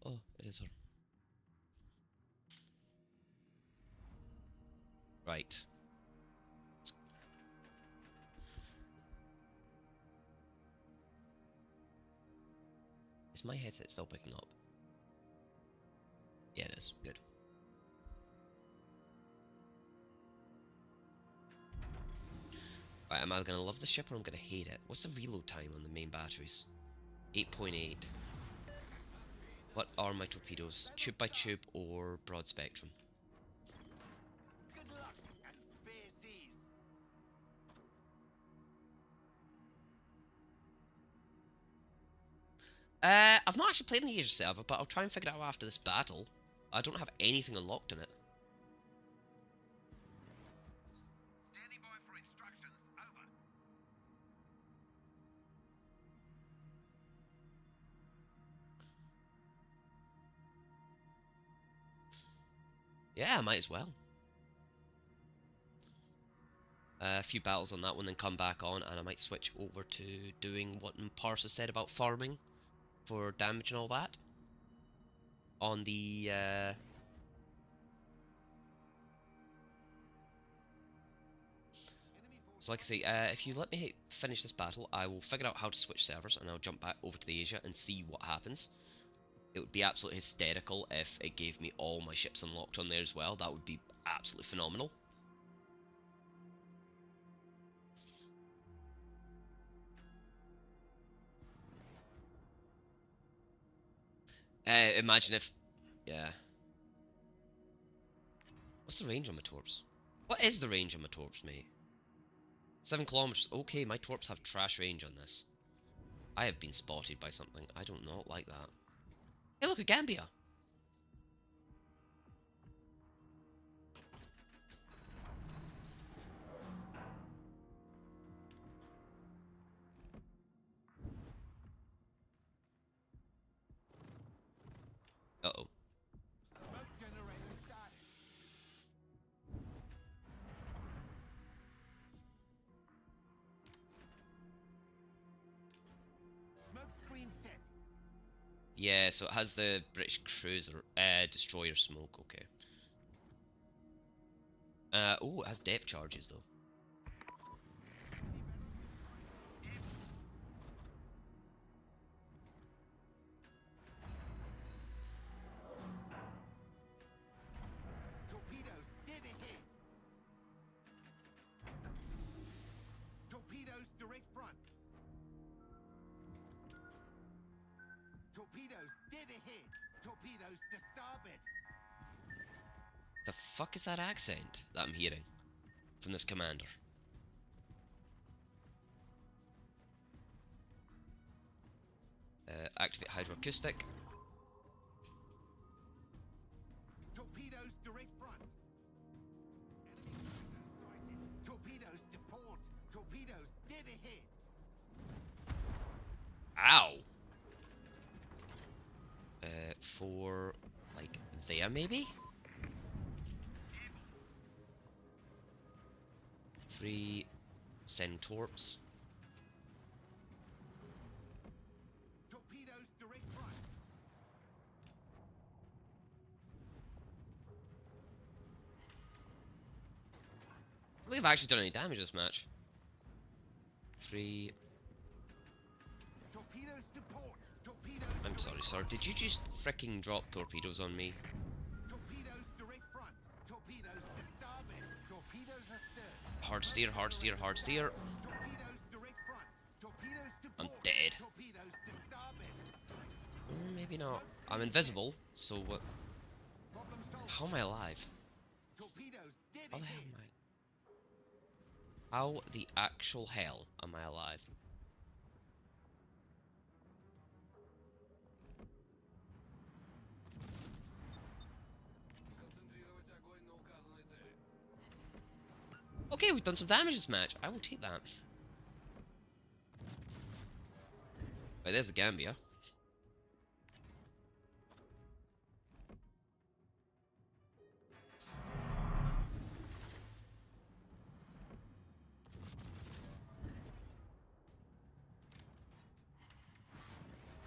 Oh, it is her. Right. Is my headset still picking up? Yeah, it is. Good. Right, am I going to love the ship or I'm going to hate it? What's the reload time on the main batteries? 8.8. What are my torpedoes? Tube by tube or broad spectrum? Good luck and fair seas. I've not actually played in the Asia server, but I'll try and figure it out after this battle. I don't have anything unlocked in it. Standing by for instructions. Over. Yeah, I might as well. A few battles on that one, then come back on, and I might switch over to doing what Parsa said about farming for damage and all that. On the, So like I say, if you let me finish this battle, I will figure out how to switch servers, and I'll jump back over to the Asia and see what happens. It would be absolutely hysterical if it gave me all my ships unlocked on there as well. That would be absolutely phenomenal. Imagine if... Yeah. What's the range on my torps? What is the range on my torps, mate? 7 kilometers. Okay, my torps have trash range on this. I have been spotted by something. I do not like that. Hey, look, a Gambia! Uh-oh. Smoke generator started. Smoke screen set. Yeah, so it has the British cruiser, destroyer smoke, okay. Oh, it has depth charges, though. Torpedoes dead ahead. Torpedoes direct front. Torpedoes dead ahead. Torpedoes to starboard. The fuck is that accent that I'm hearing from this commander? Activate hydroacoustic. Torpedoes direct front. Enemy sighted. Torpedoes to port. Torpedoes dead ahead. Ow! For like there maybe? 3 send torps. Torpedoes direct front. I don't think I've actually done any damage this match. 3. Torpedoes to port. Torpedoes. I'm sorry, sir. Did you just fricking drop torpedoes on me? Torpedoes direct front. Torpedoes to starboard. Torpedoes astern. Hard steer, hard steer, hard steer. Torpedoes direct front. Torpedoes to I'm port. dead. Torpedoes to starboard. Maybe not. I'm invisible, so what? Problem solved. How am I alive? Torpedoes dead How the hell ahead. am I? How the actual hell am I alive? Okay, we've done some damage this match. I will take that. Right, there's the Gambia.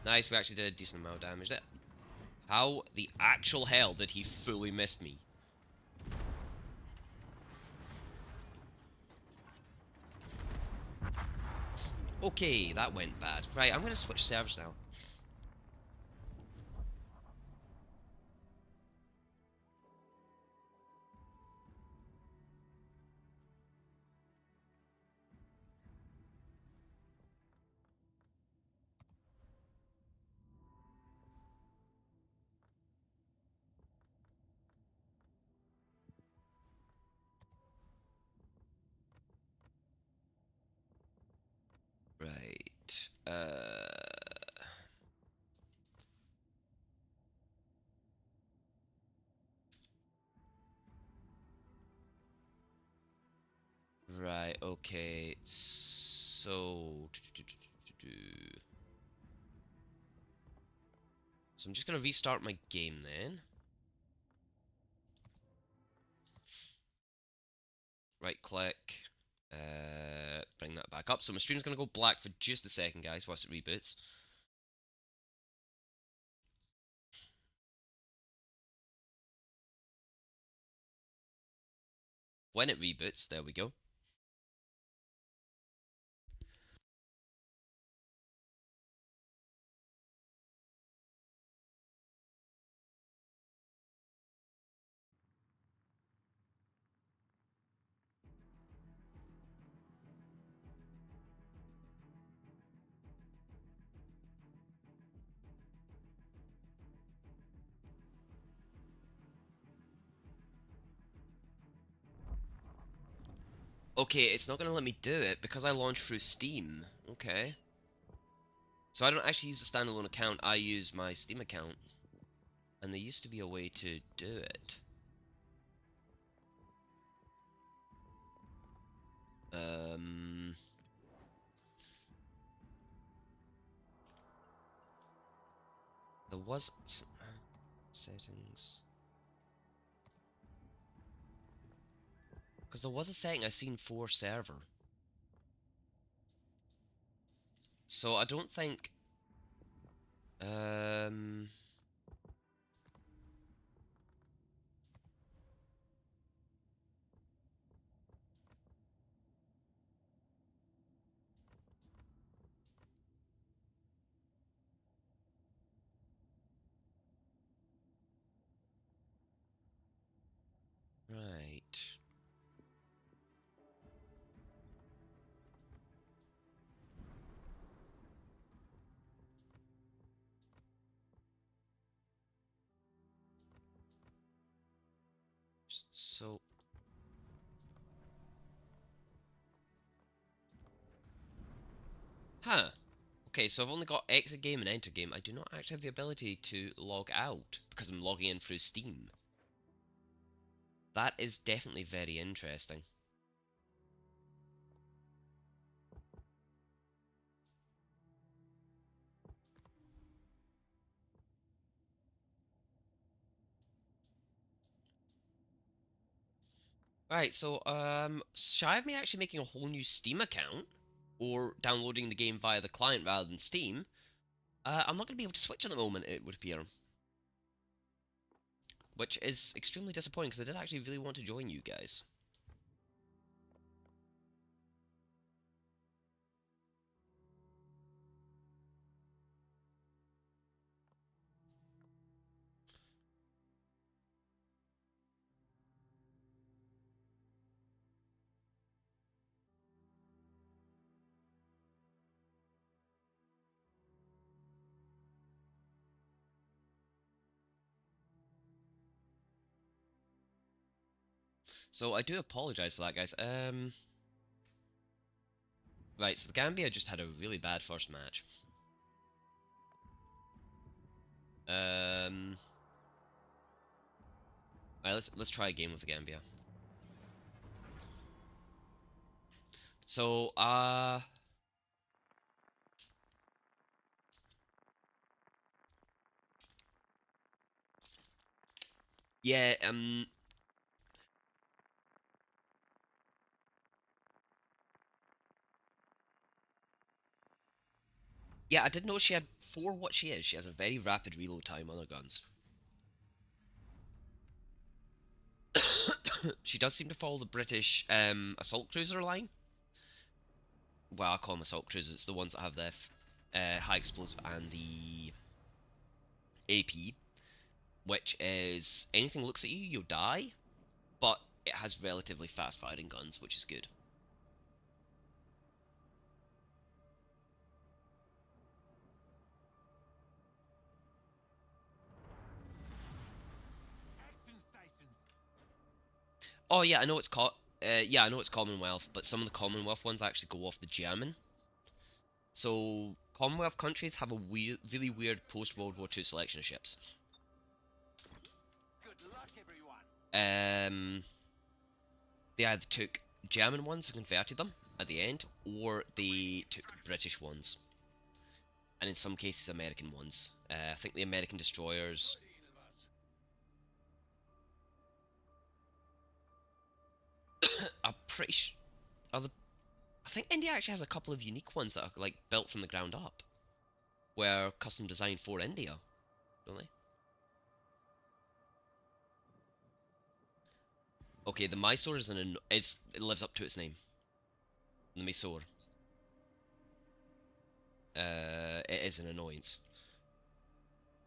Nice, we actually did a decent amount of damage there. How the actual hell did he fully miss me? Okay, that went bad. Right, I'm gonna switch servers now. Right. Right, okay. So I'm just gonna restart my game then. Right click. Bring that back up. So my stream's gonna go black for just a second, guys, whilst it reboots. When it reboots, there we go. Okay, it's not gonna let me do it because I launched through Steam. Okay. So I don't actually use a standalone account, I use my Steam account. And there used to be a way to do it. There was some settings. Because there was a setting I seen for server. So I don't think... Right. So... Huh. Okay, so I've only got exit game and enter game. I do not actually have the ability to log out because I'm logging in through Steam. That is definitely very interesting. Right, so, shy of me actually making a whole new Steam account, or downloading the game via the client rather than Steam, I'm not going to be able to switch at the moment, it would appear. Which is extremely disappointing, because I did actually really want to join you guys. So I do apologise for that, guys. Right, so the Gambia just had a really bad first match. Um... Right, let's try a game with the Gambia. So, yeah, yeah, I did know she had, for what she is, she has a very rapid reload time on her guns. She does seem to follow the British assault cruiser line. Well, I call them assault cruisers. It's the ones that have the high explosive and the AP, which is anything looks at you, you'll die, but it has relatively fast firing guns, which is good. Action stations. Oh yeah, I know it's called. Yeah, I know it's Commonwealth, but some of the Commonwealth ones actually go off the German. So Commonwealth countries have a weird, really weird post-World War II selection of ships. Good luck, everyone. They either took German ones and converted them at the end, or they took British ones, and in some cases American ones. I think the American destroyers. I'm pretty sure. I think India actually has a couple of unique ones that are like built from the ground up, were custom designed for India, don't they? Okay, the Mysore it lives up to its name. The Mysore. It is an annoyance.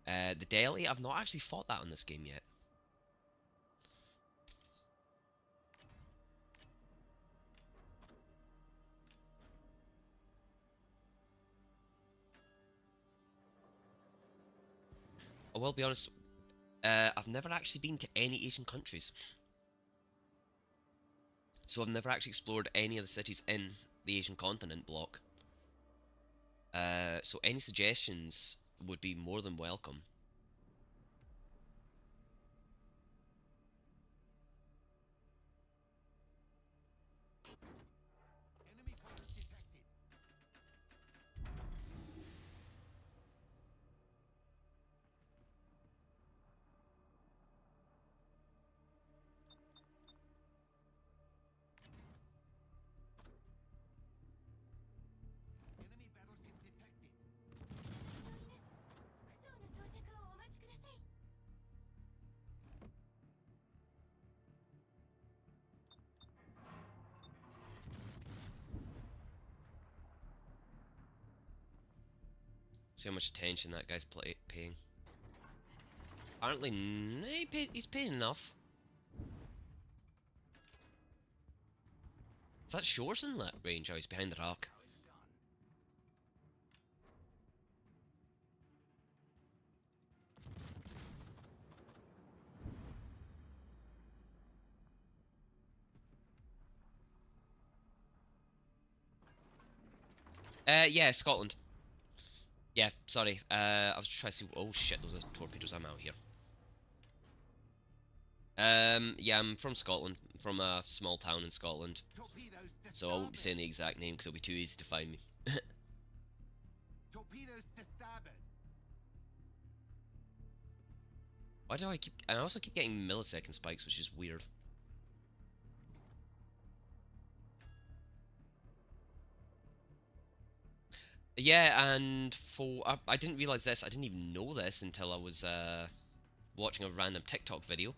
The Delhi, I've not actually fought that on this game yet. I will be honest, I've never actually been to any Asian countries. So I've never actually explored any of the cities in the Asian continent block. So any suggestions would be more than welcome. Enemy fire detected. Enemy battleship detected. See how much attention that guy's paying. Apparently, he's paying enough. Is that shores in that range? Oh, he's behind the rock. Yeah, Scotland. Yeah, sorry. I was trying to see. Oh shit, those are torpedoes. I'm out here. Yeah, I'm from Scotland. I'm from a small town in Scotland. Torpedoes to So I won't be starboard. saying the exact name because it'll be too easy to find me. Torpedoes to starboard. Why do I keep... I also keep getting millisecond spikes, which is weird. Yeah, and for... I didn't realise this. I didn't even know this until I was watching a random TikTok video.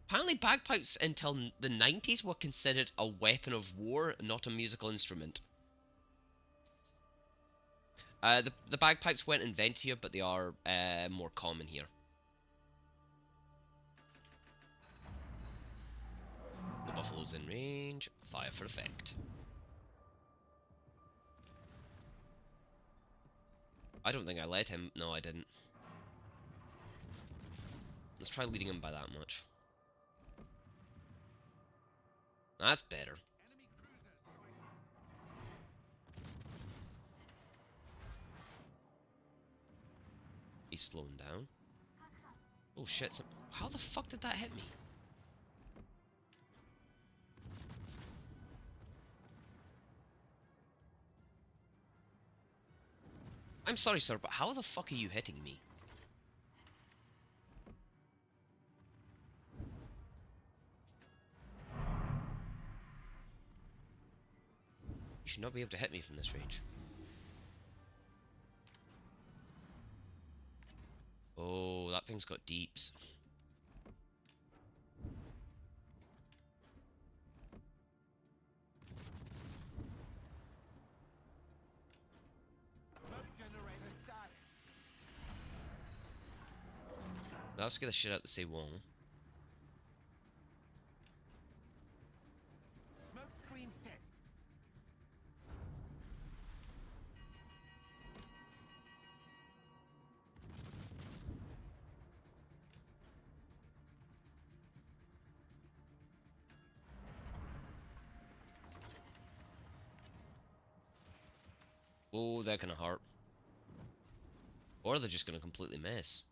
Apparently bagpipes until the 90s were considered a weapon of war, not a musical instrument. The bagpipes weren't invented here, but they are more common here. The buffalo's in range. Fire for effect. I don't think I led him. No, I didn't. Let's try leading him by that much. That's better. Enemy cruisers sighted. He's slowing down. Oh shit, how the fuck did that hit me? I'm sorry, sir, but how the fuck are you hitting me? You should not be able to hit me from this range. Oh, that thing's got deeps. Smoke generator started. That'll scare the shit out the sea wall. Smoke screen set. Oh, they're gonna hurt. Or they're just gonna completely miss.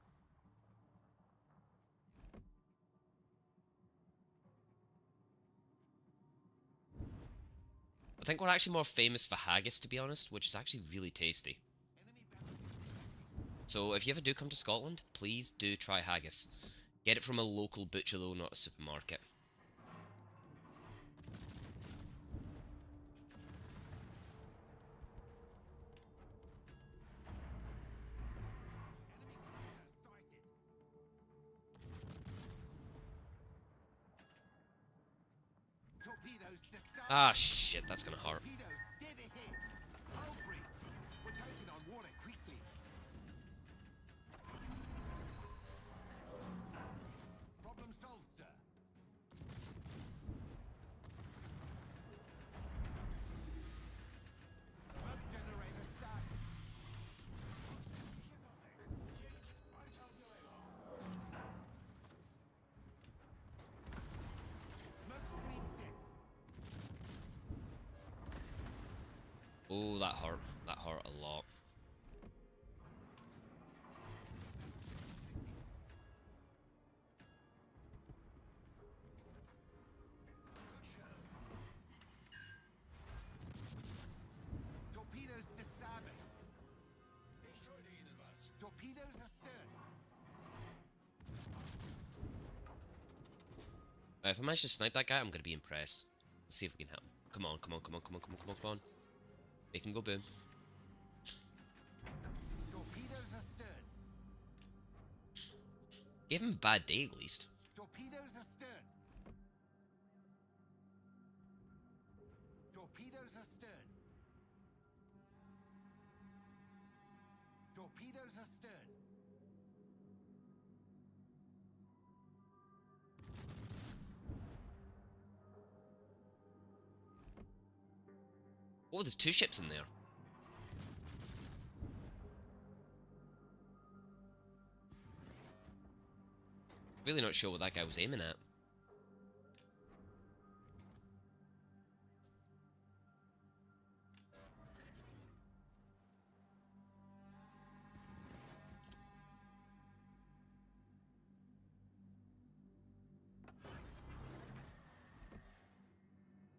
I think we're actually more famous for haggis, to be honest, which is actually really tasty. Enemy battle. So if you ever do come to Scotland, please do try haggis. Get it from a local butcher though, not a supermarket. Enemy cruiser sighted. Torpedoes to starboard. Ah shit, that's gonna hurt. Torpedoes dead ahead. Hull breach. We're taking on water quickly. Problem solved, sir. Smoke generator started. Smoke screen set. Oh, that hurt. That hurt a lot. Torpedoes to starboard. Ich schulde Ihnen was. Torpedoes astern. If I manage to snipe that guy, I'm gonna be impressed. Let's see if we can help. Come on, come on, come on, come on, come on, come on, come on. Make him go boom. Torpedoes astern. Give him a bad day at least. Torpedoes astern. Torpedoes astern. Torpedoes astern. Oh, there's two ships in there. Really not sure what that guy was aiming at.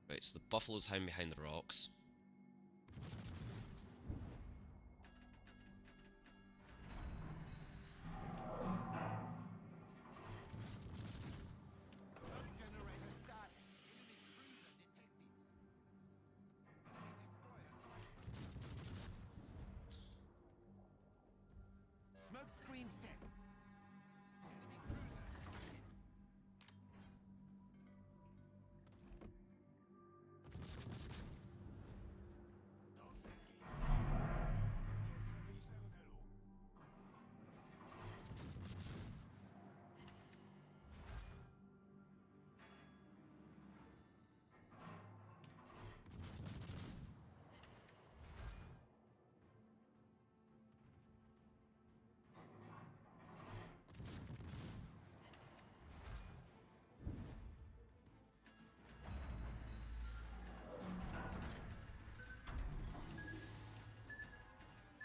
Right, so the buffalo's hiding behind the rocks. Smoke generator started. Enemy cruiser detected. Enemy destroyer sighted. Smoke screen set. Enemy cruiser spotted.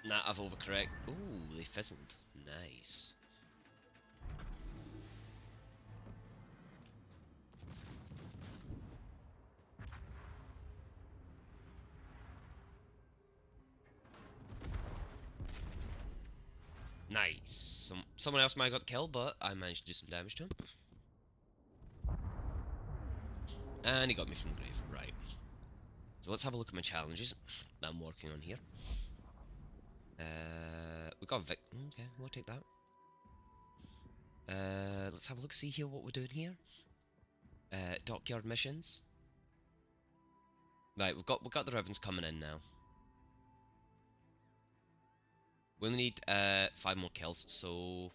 Nah, I've overcorrect. Ooh, they fizzled. Nice. Nice. Someone else might have got the kill, but I managed to do some damage to him. And he got me from the grave. Right. So let's have a look at my challenges that I'm working on here. We got Vic. Okay, we'll take that. Let's have a look, see here what we're doing here. Dockyard missions. Right, we've got the ribbons coming in now. We only need 5 more kills, so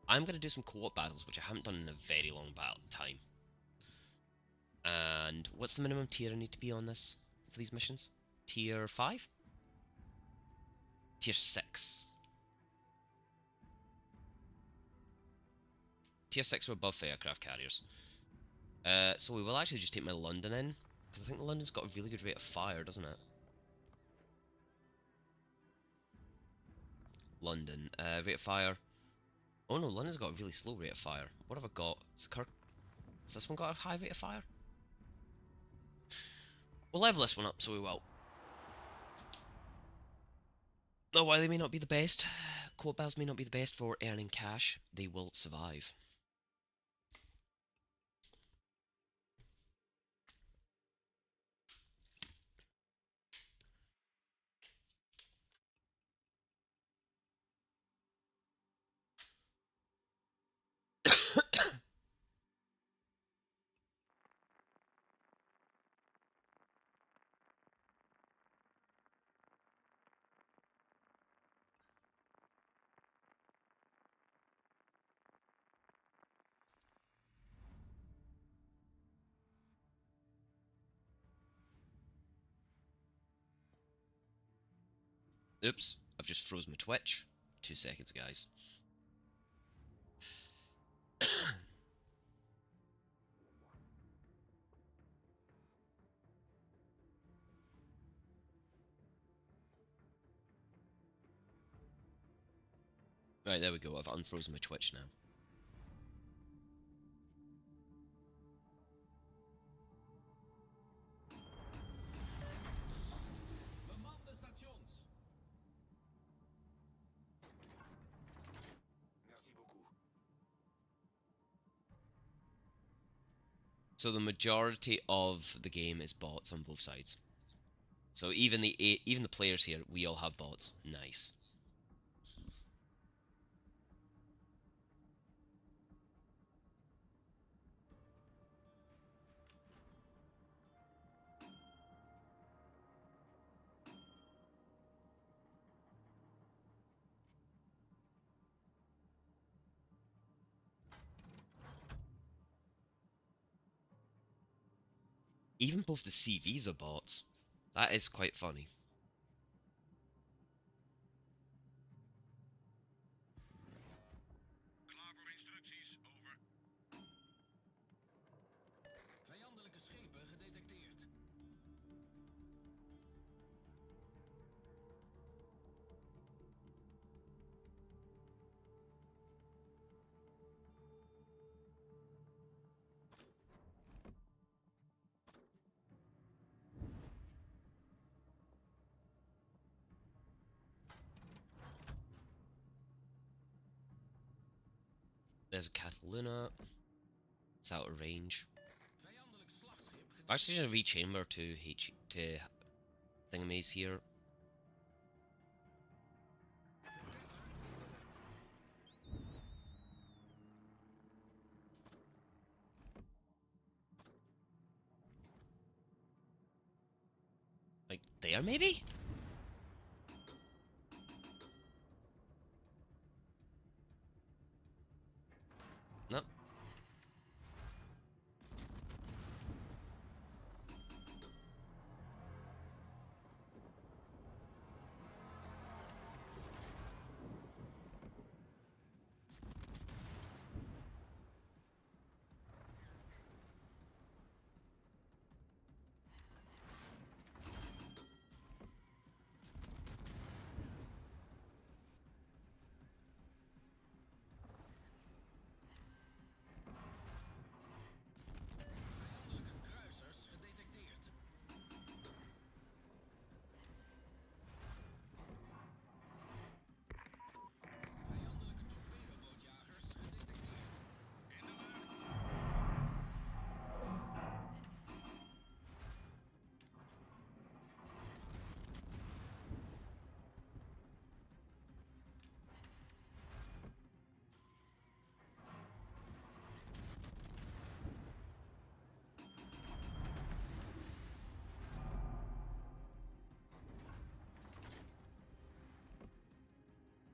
I'm gonna do some co-op battles, which I haven't done in a very long time. And what's the minimum tier I need to be on this for these missions? Tier 5? Tier 6. Tier 6 or above for aircraft carriers. So we will actually just take my London in, because I think the London's got a really good rate of fire, doesn't it? London, rate of fire. Oh no, London's got a really slow rate of fire. What have I got? Has this one got a high rate of fire? We'll level this one up so we will. Though while they may not be the best, co-op battles may not be the best for earning cash, they will survive. Oops, I've just froze my Twitch. 2 seconds, guys. Right, there we go. I've unfrozen my Twitch now. Beman de stations. Merci beaucoup. So the majority of the game is bots on both sides. So even the players here, we all have bots. Nice. Even both the CVs are bots. That is quite funny. Klaar voor instructies, over. Vijandelijke schepen gedetecteerd. There's a Cataluna. It's out of range. Vijandelijk slagschip I'm actually gonna rechamber to thingamies here. Like there, maybe? Nope. vijandelijke kruisers gedetecteerd. Vijandelijke torpedobootjagers gedetecteerd. In de lucht.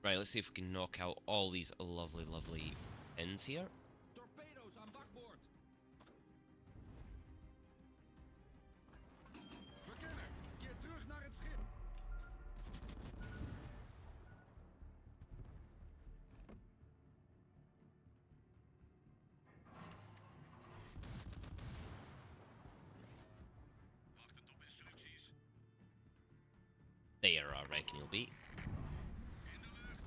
Right, let's see if we can knock out all these lovely, lovely pins here. Torpedo's aan bakboord. Verkenner, keer terug naar het schip. Wachtend op instructies. There, I reckon he'll be. In de lucht.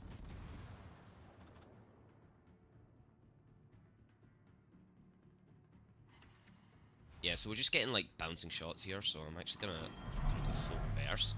Yeah, so we're just getting like bouncing shots here, so I'm actually gonna go to full reverse.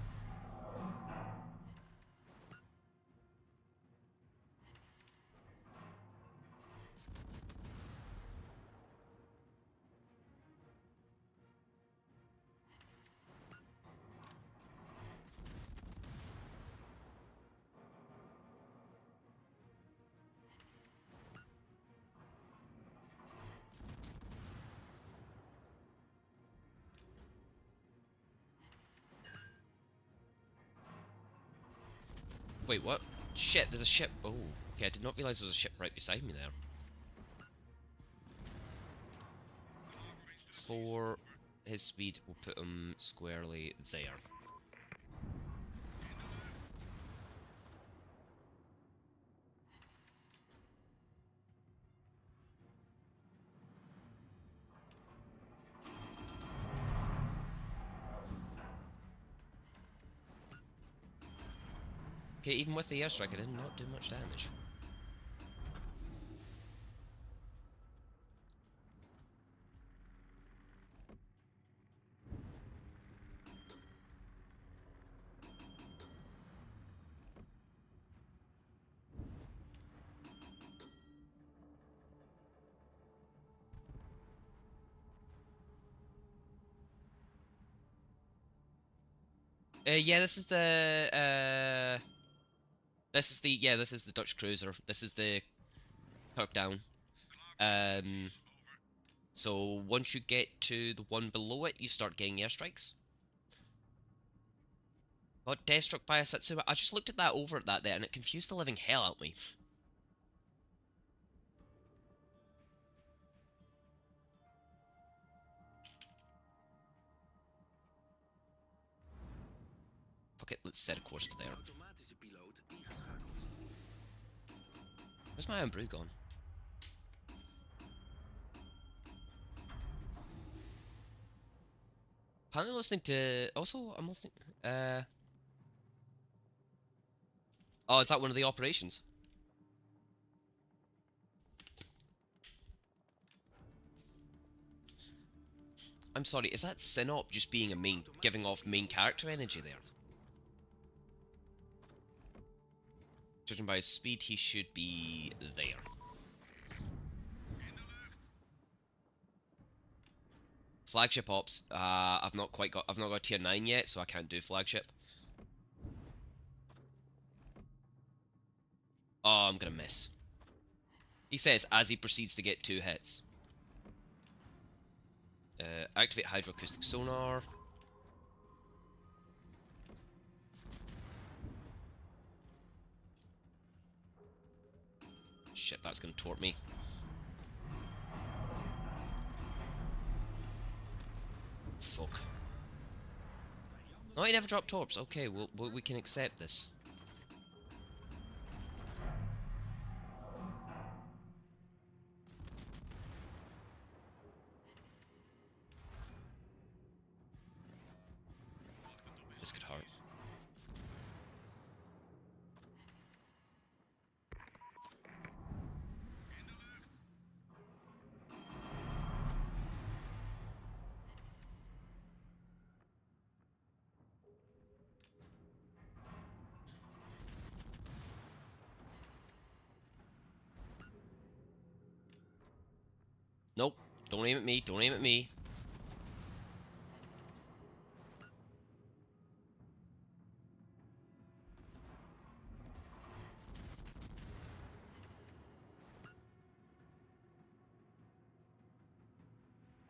Wait, what? Shit, there's a ship. Oh, okay, I did not realize there was a ship right beside me there. For his speed, we'll put him squarely there. Okay, even with the airstrike, I did not do much damage. Yeah, this is the this is the Dutch cruiser. This is the Kirk down. So once you get to the one below it, you start getting airstrikes. Got death struck by a Satsuma. I just looked at that over at that there, and it confused the living hell out of me. Fuck it, let's set a course for there. Automatische piloot ingeschakeld. Where's my own brew gone? Apparently listening to... Also, I'm listening... Oh, is that one of the operations? I'm sorry, is that Synop just being a main... giving off main character energy there? Judging by his speed, he should be there. Flagship ops. I've not got tier 9 yet, so I can't do flagship. Oh, I'm gonna miss. He says as he proceeds to get 2 hits. Activate hydroacoustic sonar. Shit, that's gonna tort me. Fuck. Oh, he never dropped torps. Okay, we can accept this. This could hurt. Nope. Don't aim at me. Don't aim at me.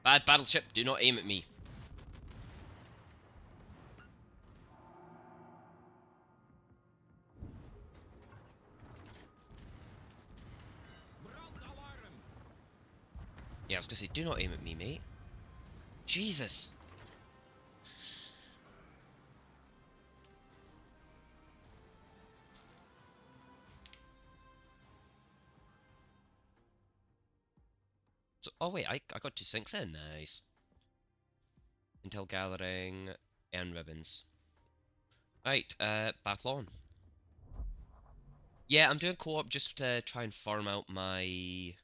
Bad battleship, do not aim at me. Brandalarm! Yeah, I was gonna say, do not aim at me, mate. Jesus. So, oh wait, I got 2 syncs in. Nice. Intel gathering, earn ribbons. Right, battle on. Yeah, I'm doing co-op just to try and farm out my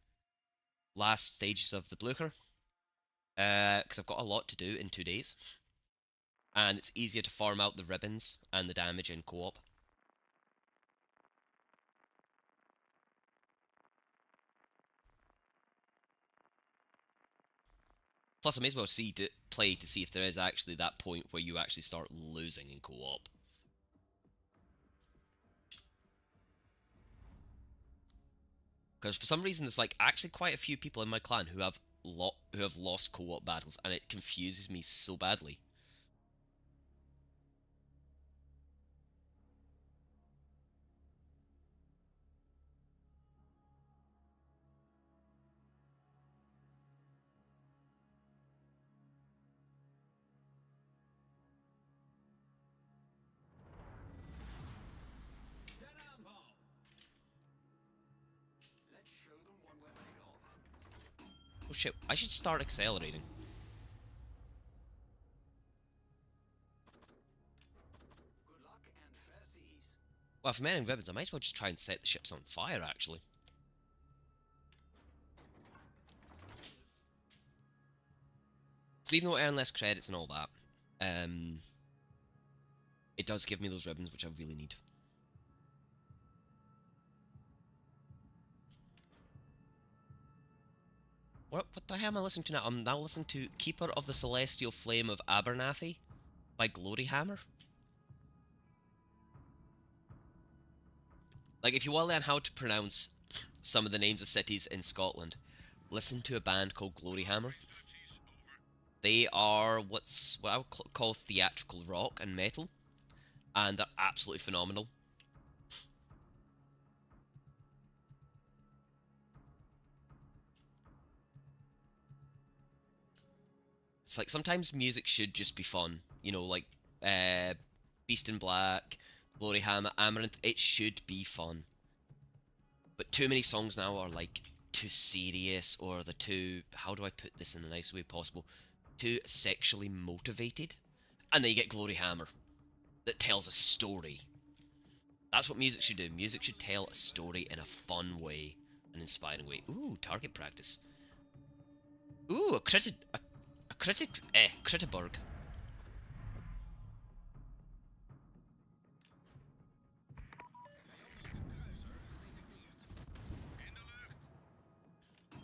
last stages of the Blucher. Because I've got a lot to do in 2 days. And it's easier to farm out the ribbons and the damage in co-op. Plus, I may as well play to see if there is actually that point where you actually start losing in co-op. Because for some reason, there's like actually quite a few people in my clan who have lost co-op battles, and it confuses me so badly. Ten aanval! Let's show them what we're made of. Oh shit! I should start accelerating. Good luck and fair seas. Well, if I'm adding ribbons, I might as well just try and set the ships on fire. Actually. So even though I earn less credits and all that, it does give me those ribbons, which I really need. What the hell am I listening to now? I'm now listening to Keeper of the Celestial Flame of Abernathy by Gloryhammer. Like, if you want to learn how to pronounce some of the names of cities in Scotland, listen to a band called Gloryhammer. They are what I would call theatrical rock and metal, and they're absolutely phenomenal. It's like sometimes music should just be fun, you know, like Beast in Black, Gloryhammer, Amaranth. It should be fun, but too many songs now are like too serious, or the too, how do I put this in the nicest way possible, too sexually motivated, and then you get Gloryhammer that tells a story. That's what music should do. Music should tell a story in a fun way, an inspiring way. Ooh, target practice. Ooh, a Critterburg.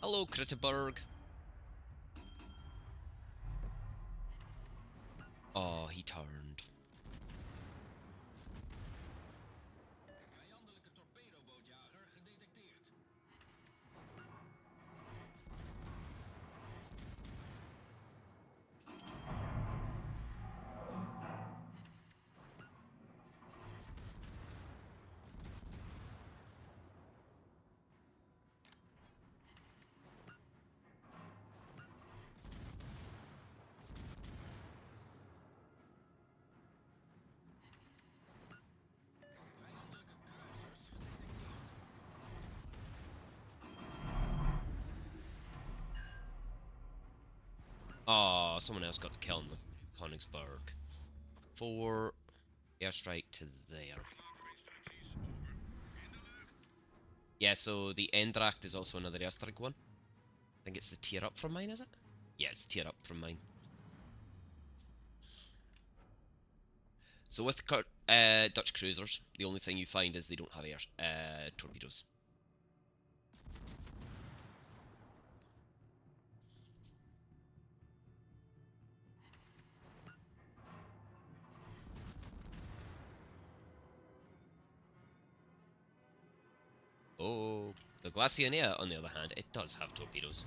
Hello, Critterburg. Oh, someone else got the kill on the Königsberg. 4 airstrike to there. Yeah, so the Endracht is also another airstrike one. I think it's the tier up from mine, is it? Yeah, it's tier up from mine. So with Dutch cruisers, the only thing you find is they don't have air torpedoes. Oh, the Glacianea, on the other hand, it does have torpedoes.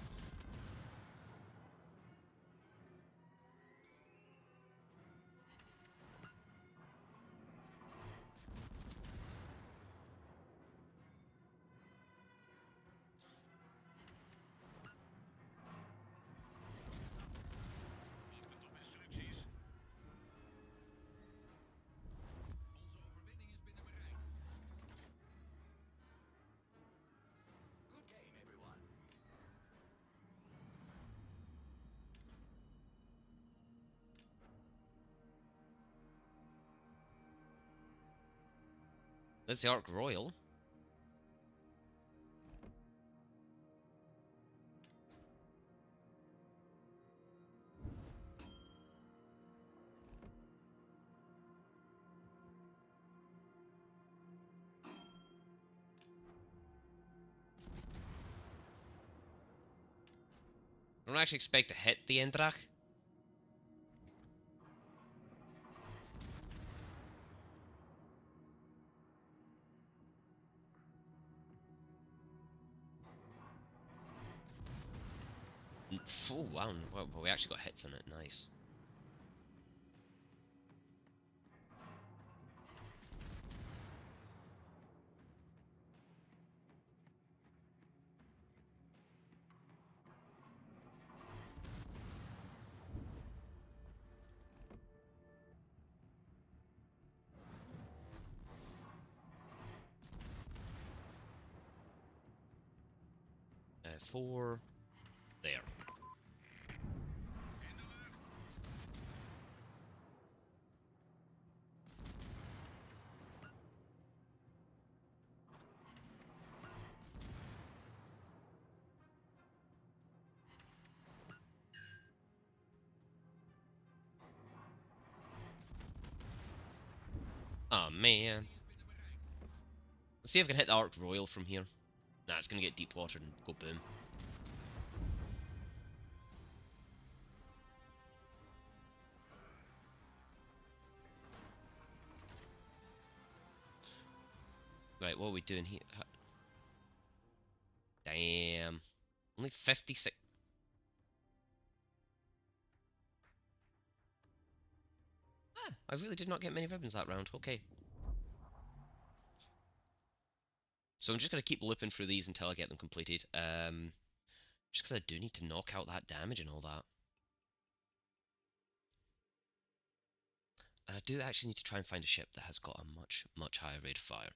Instructies. Onze overwinning is binnen bereik. Good game, everyone. That's the Ark Royal. I don't actually expect to hit the Endrach. Oh, wow. Well, we actually got hits on it. Nice. Four. There. Oh, man. Let's see if I can hit the Ark Royal from here. Nah, it's going to get deep watered and go boom. Right, what are we doing here? Damn. Only 56. Ah, I really did not get many ribbons that round. Okay. So I'm just going to keep looping through these until I get them completed. Just because I do need to knock out that damage and all that. And I do actually need to try and find a ship that has got a much, much higher rate of fire.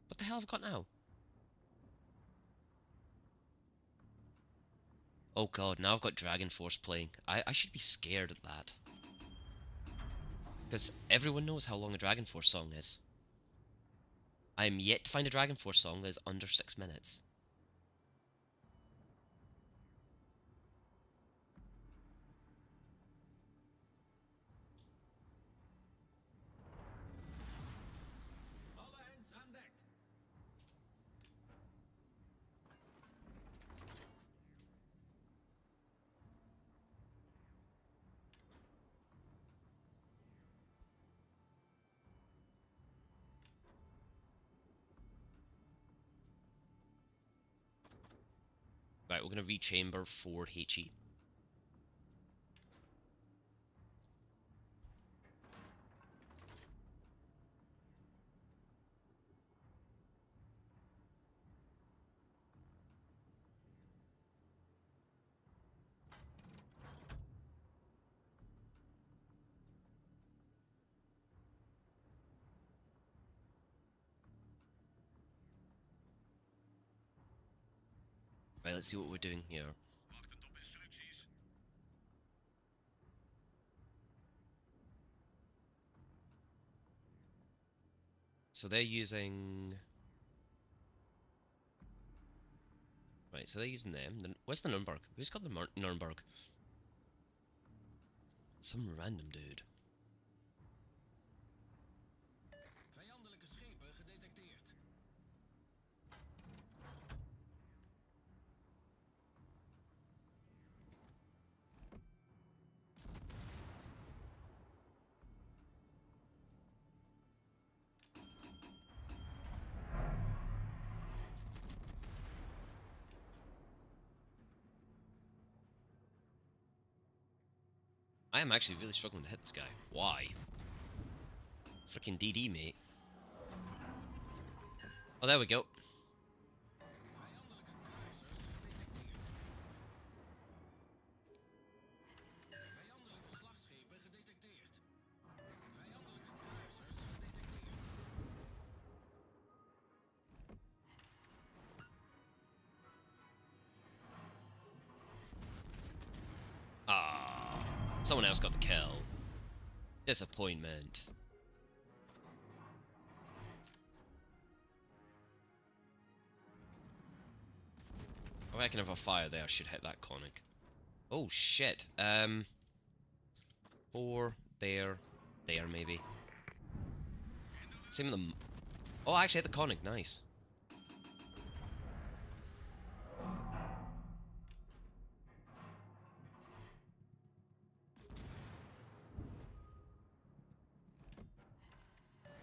What the hell have I got now? Oh god, now I've got Dragon Force playing. I should be scared at that. Because everyone knows how long a Dragon Force song is. I am yet to find a Dragon Force song that is under 6 minutes. Alle hands aan dek. Right, we're going to rechamber 4 HE. Right, let's see what we're doing here. Wachten op instructies. So they're using... Right, so they're using them. Where's the Nuremberg? Who's got the Nuremberg? Some random dude. Vijandelijke schepen gedetecteerd. I am actually really struggling to hit this guy. Why? Freaking DD, mate. Oh, there we go. Vijandelijke kruisers gedetecteerd. Vijandelijke slagschepen gedetecteerd. Vijandelijke kruisers gedetecteerd. Ah, someone else got the kill. Disappointment. I reckon if I fire there, I should hit that conic. Oh shit. 4 there, maybe. Same with them. Oh, I actually hit the conic. Nice.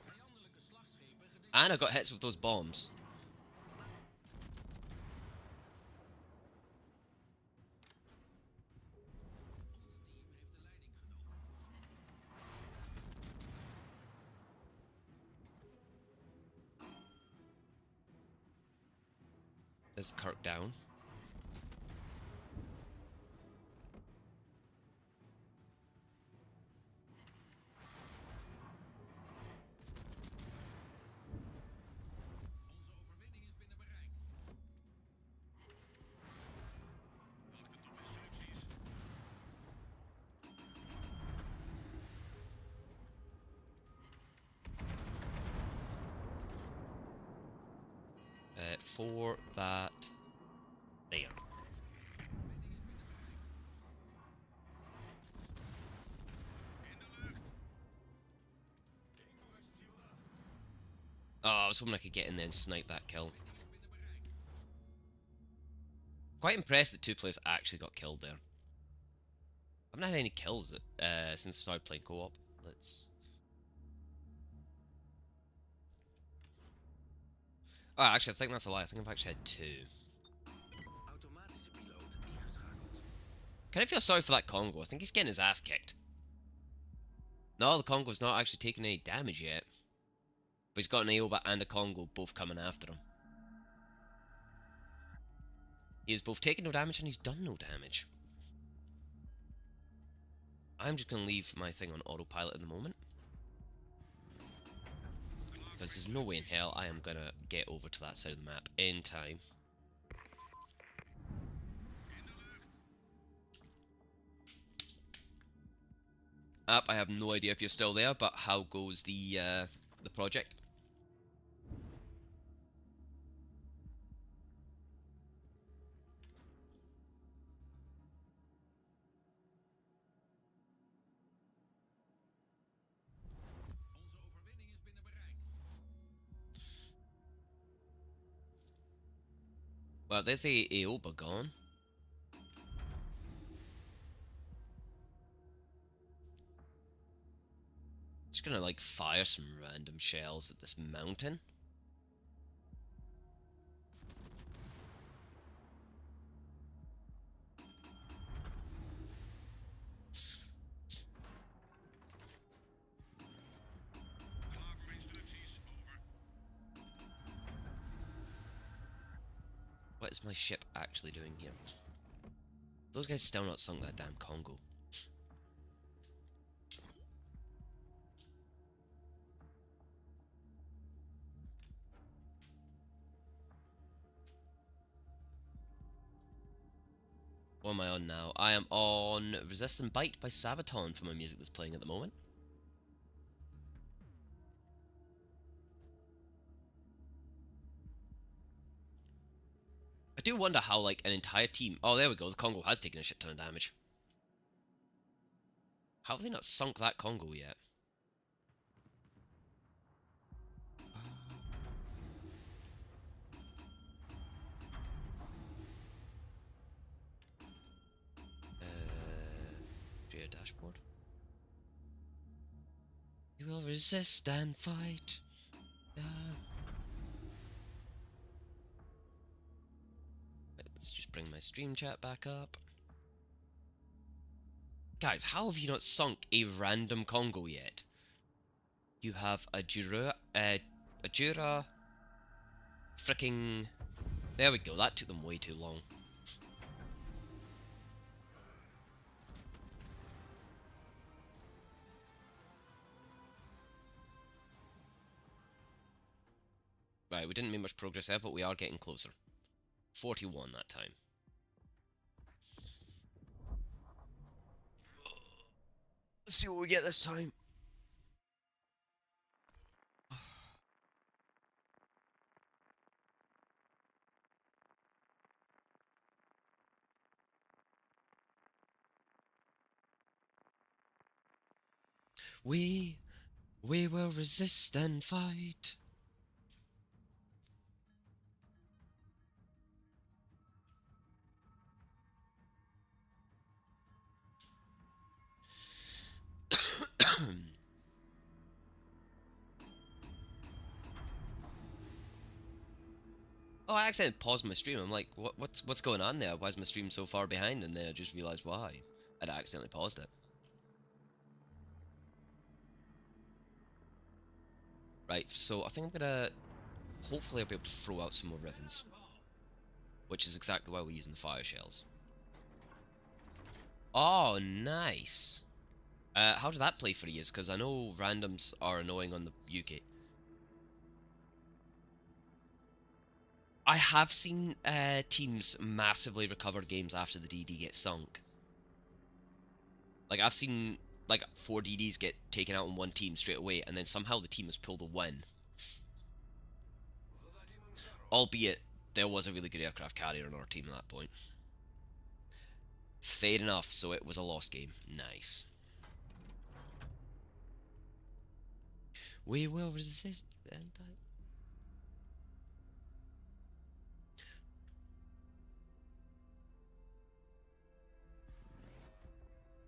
Vijandelijke slagschepen gedetecteerd. And I got hits with those bombs. There's Kirk down. Onze overwinning is binnen bereik. Wachten op instructies. For that there. Overwinning is binnen bereik. In de lucht. Oh, I was hoping I could get in there and snipe that kill. Overwinning is binnen bereik. Quite impressed that 2 players actually got killed there. I haven't had any kills since I started playing co-op. Let's... Oh, actually, I think that's a lie. I think I've actually had 2. Automatische piloot ingeschakeld. Kind of feel sorry for that Congo. I think he's getting his ass kicked. No, the Congo's not actually taking any damage yet. But he's got an Aoba and a Congo both coming after him. He has both taken no damage and he's done no damage. I'm just going to leave my thing on autopilot at the moment. Because there's no way in hell I am going to get over to that side of the map in time. App, I have no idea if you're still there, but how goes the project? Onze overwinning is binnen bereik. Well, there's the Aoba gone. Just gonna like fire some random shells at this mountain. Klaar voor instructies. Over. What is my ship actually doing here? Those guys still not sunk that damn Congo. What am I on now? I am on Resistant Bite by Sabaton for my music that's playing at the moment. I do wonder how, like, an entire team... Oh, there we go. The Congo has taken a shit ton of damage. How have they not sunk that Congo yet? Rear dashboard. You will resist and fight. Let's just bring my stream chat back up. Guys, how have you not sunk a random Congo yet? You have a Jura... a Jura... Fricking... There we go, that took them way too long. Right, we didn't make much progress there, but we are getting closer. 41 that time. Let's see what we get this time. We will resist and fight. Oh, I accidentally paused my stream. I'm like, what's going on there? Why is my stream so far behind? And then I just realized why. I'd accidentally paused it. Right, so I think I'm gonna... Hopefully I'll be able to throw out some more ribbons. Which is exactly why we're using the fire shells. Oh, nice. How did that play for you? Because I know randoms are annoying on the UK. I have seen teams massively recover games after the DD gets sunk. Like, I've seen, like, 4 DDs get taken out in one team straight away, and then somehow the team has pulled a win. Albeit, there was a really good aircraft carrier on our team at that point. Fair enough, so it was a lost game. Nice. We will resist and die.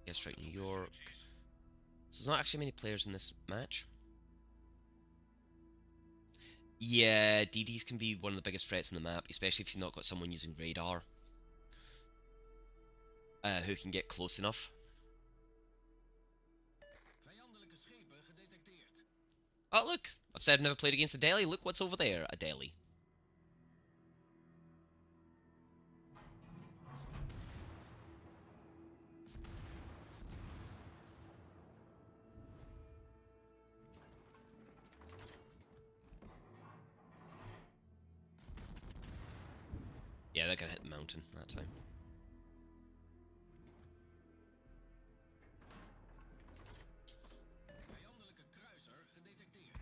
Yes, right, New York. So there's not actually many players in this match. Yeah, DDs can be one of the biggest threats in the map, especially if you've not got someone using radar. Who can get close enough. Vijandelijke schepen gedetecteerd. Oh, look! I've said I've never played against a deli. Look what's over there, a deli. Yeah, they're gonna hit the mountain that time. Vijandelijke kruiser gedetecteerd.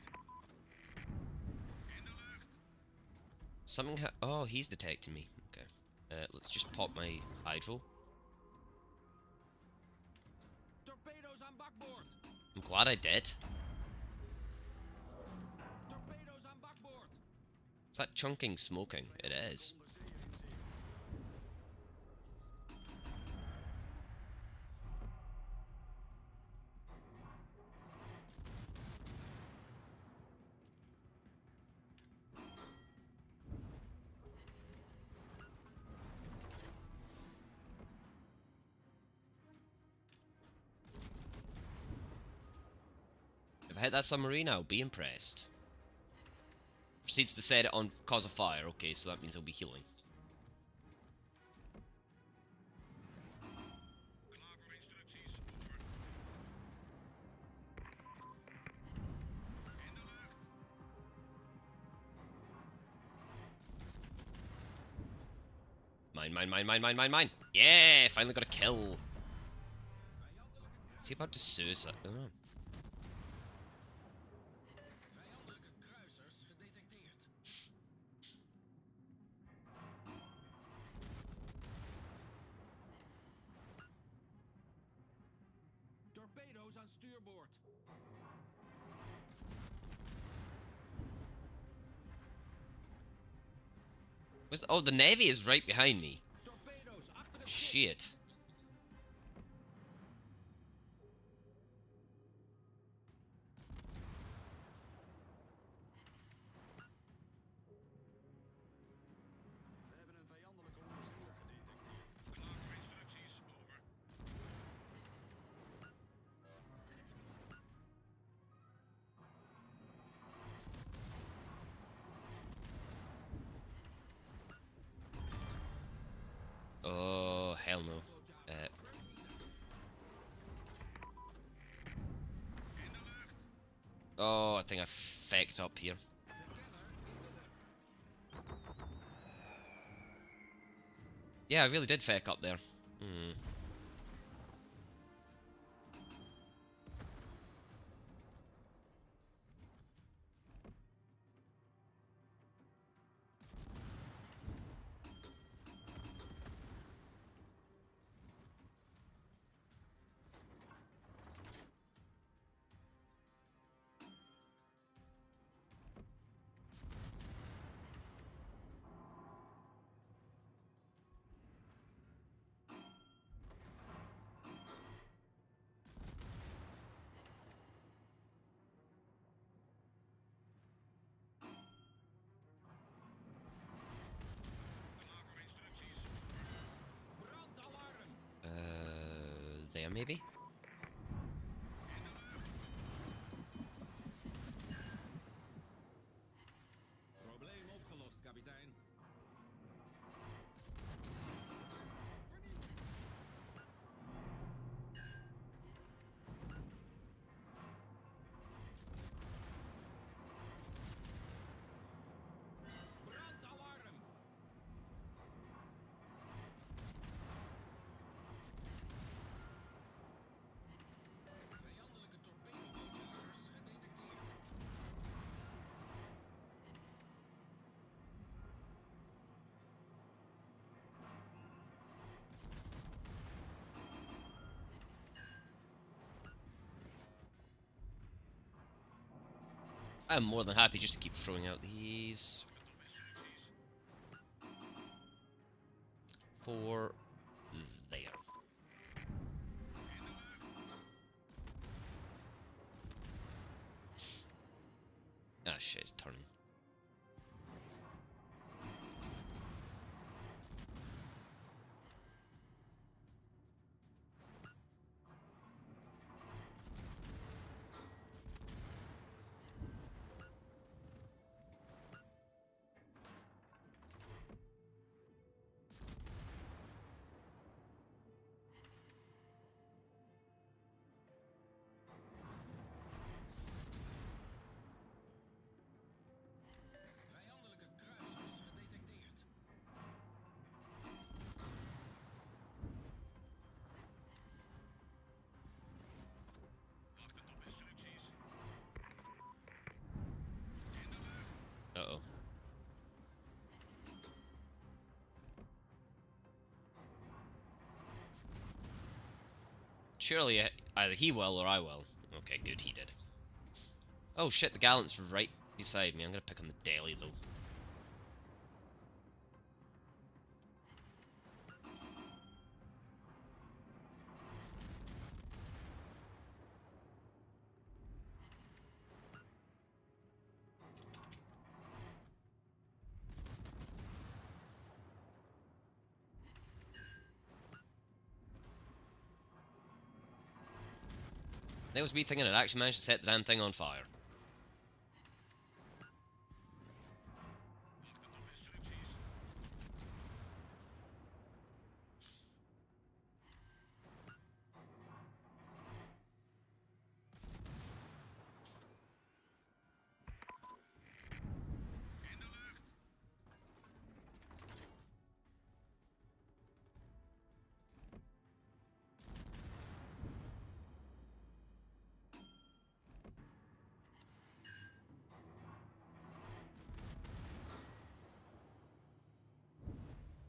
Something oh, he's detecting me. Okay. Let's just pop my hydro. Torpedo's aan bakboord. I'm glad I did. Torpedo's aan bakboord. Is that chunking smoking? It is. If I hit that submarine, I'll be impressed. Proceeds to set it on cause of fire. Okay, so that means I'll be healing. Klaar voor instructies. Over. In de lucht. Mine, mine, mine, mine, mine, mine, mine. Yeah, finally got a kill. Is he about to suicide? Oh. Vijandelijke kruisers gedetecteerd. Torpedo's aan stuurboord. Oh, the Navy is right behind me. Torpedo's achter het schip. Shit. We hebben een vijandelijke onderzeeër gedetecteerd. Klaar voor instructies, over. Oh, hell no. Oh, I think I fecked up here. Yeah, I really did feck up there. Hmm. Klaar voor instructies. Brandalarm. There maybe? Probleem opgelost, kapitein. Brandalarm. Vijandelijke torpedobootjagers gedetecteerd. I'm more than happy just to keep throwing out these. For there. Ah shit, it's turning. Vijandelijke kruisers gedetecteerd. Wachtend op instructies. Uh-oh. Surely either he will or I will. Okay, good, he did. Oh shit, the Gallant's right beside me. I'm gonna pick on the Daily though. That was me thinking it actually managed to set the damn thing on fire. Wachtend op instructies. In de lucht.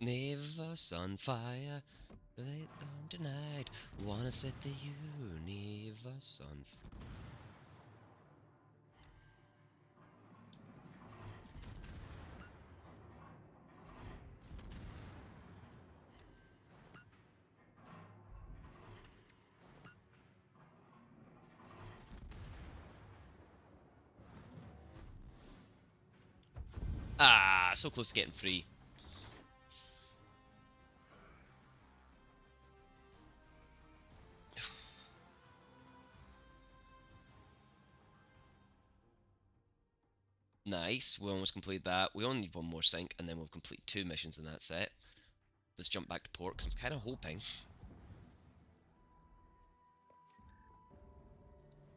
Leave us on fire, late on tonight. Wanna set the universe on fire. Ah, so close to getting free. Nice, we almost completed that. We only need one more sink, and then we'll complete 2 missions in that set. Let's jump back to port, because I'm kind of hoping...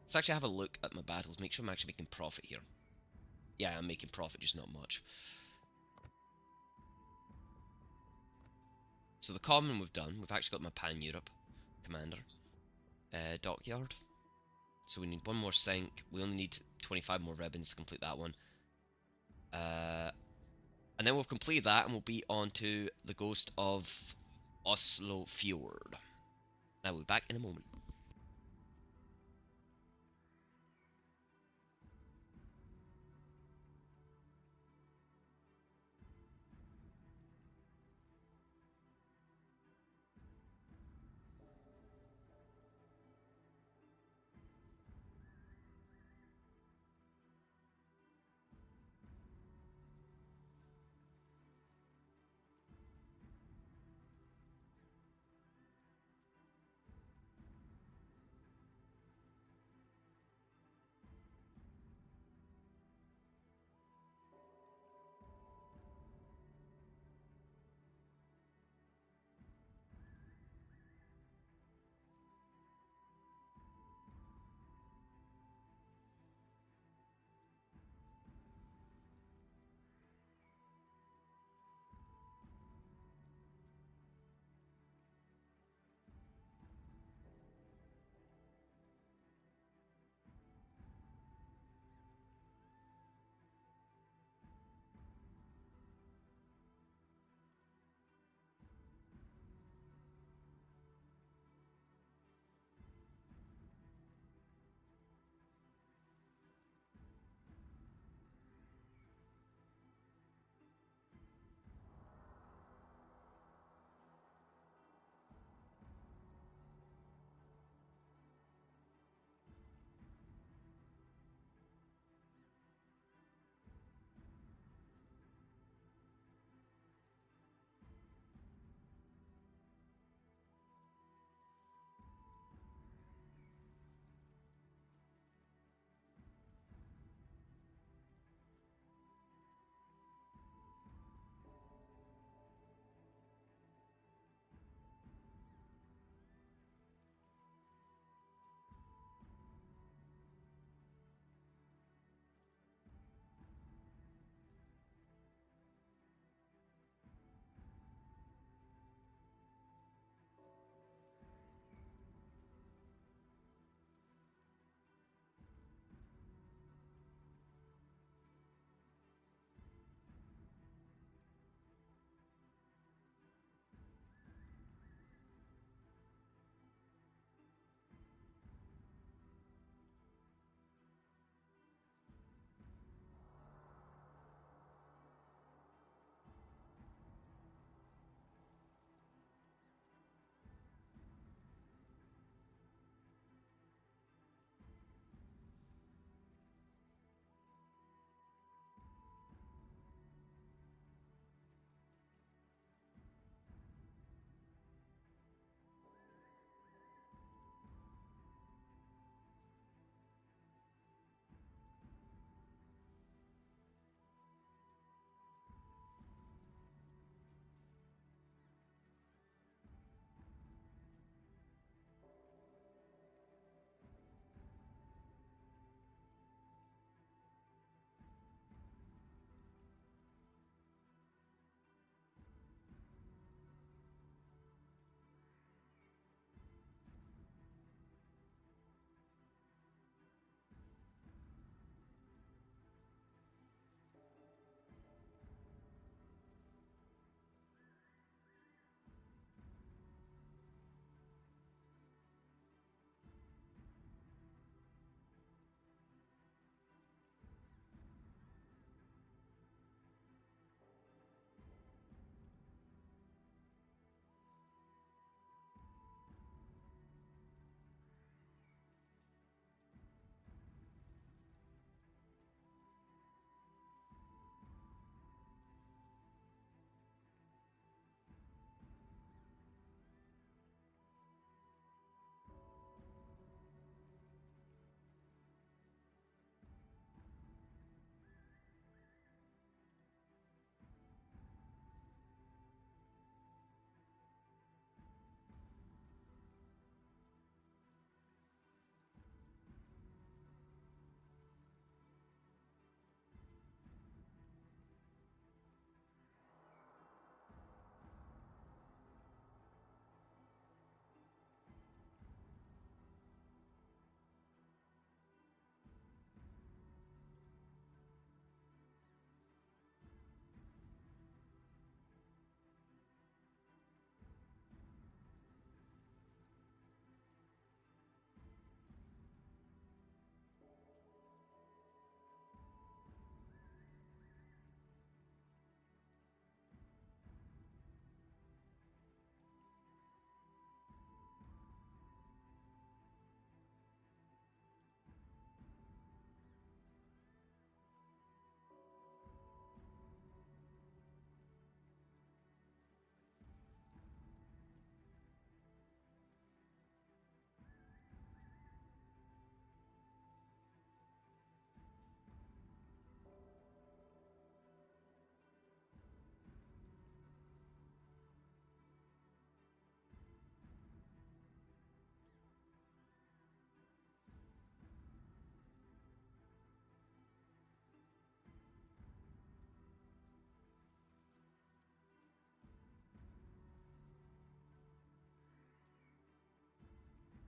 Let's actually have a look at my battles, make sure I'm actually making profit here. Yeah, I'm making profit, just not much. So the common we've done, we've actually got my Pan-Europe commander. Dockyard. So we need one more sink, we only need 25 more ribbons to complete that one. And then we'll complete that and we'll be on to the Ghost of Oslo Fjord. Now we'll be back in a moment.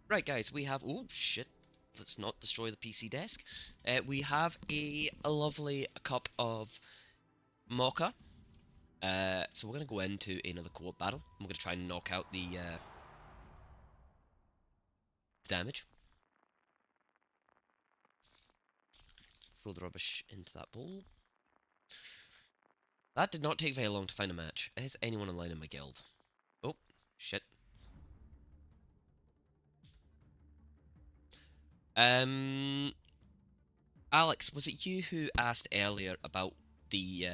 Right, guys, we have. Oh, shit. Let's not destroy the PC desk. We have a lovely cup of mocha. So we're going to go into another co-op battle. I'm going to try and knock out the damage. Throw the rubbish into that bowl. That did not take very long to find a match. Is anyone online in my guild? Oh, shit. Alex, was it you who asked earlier about the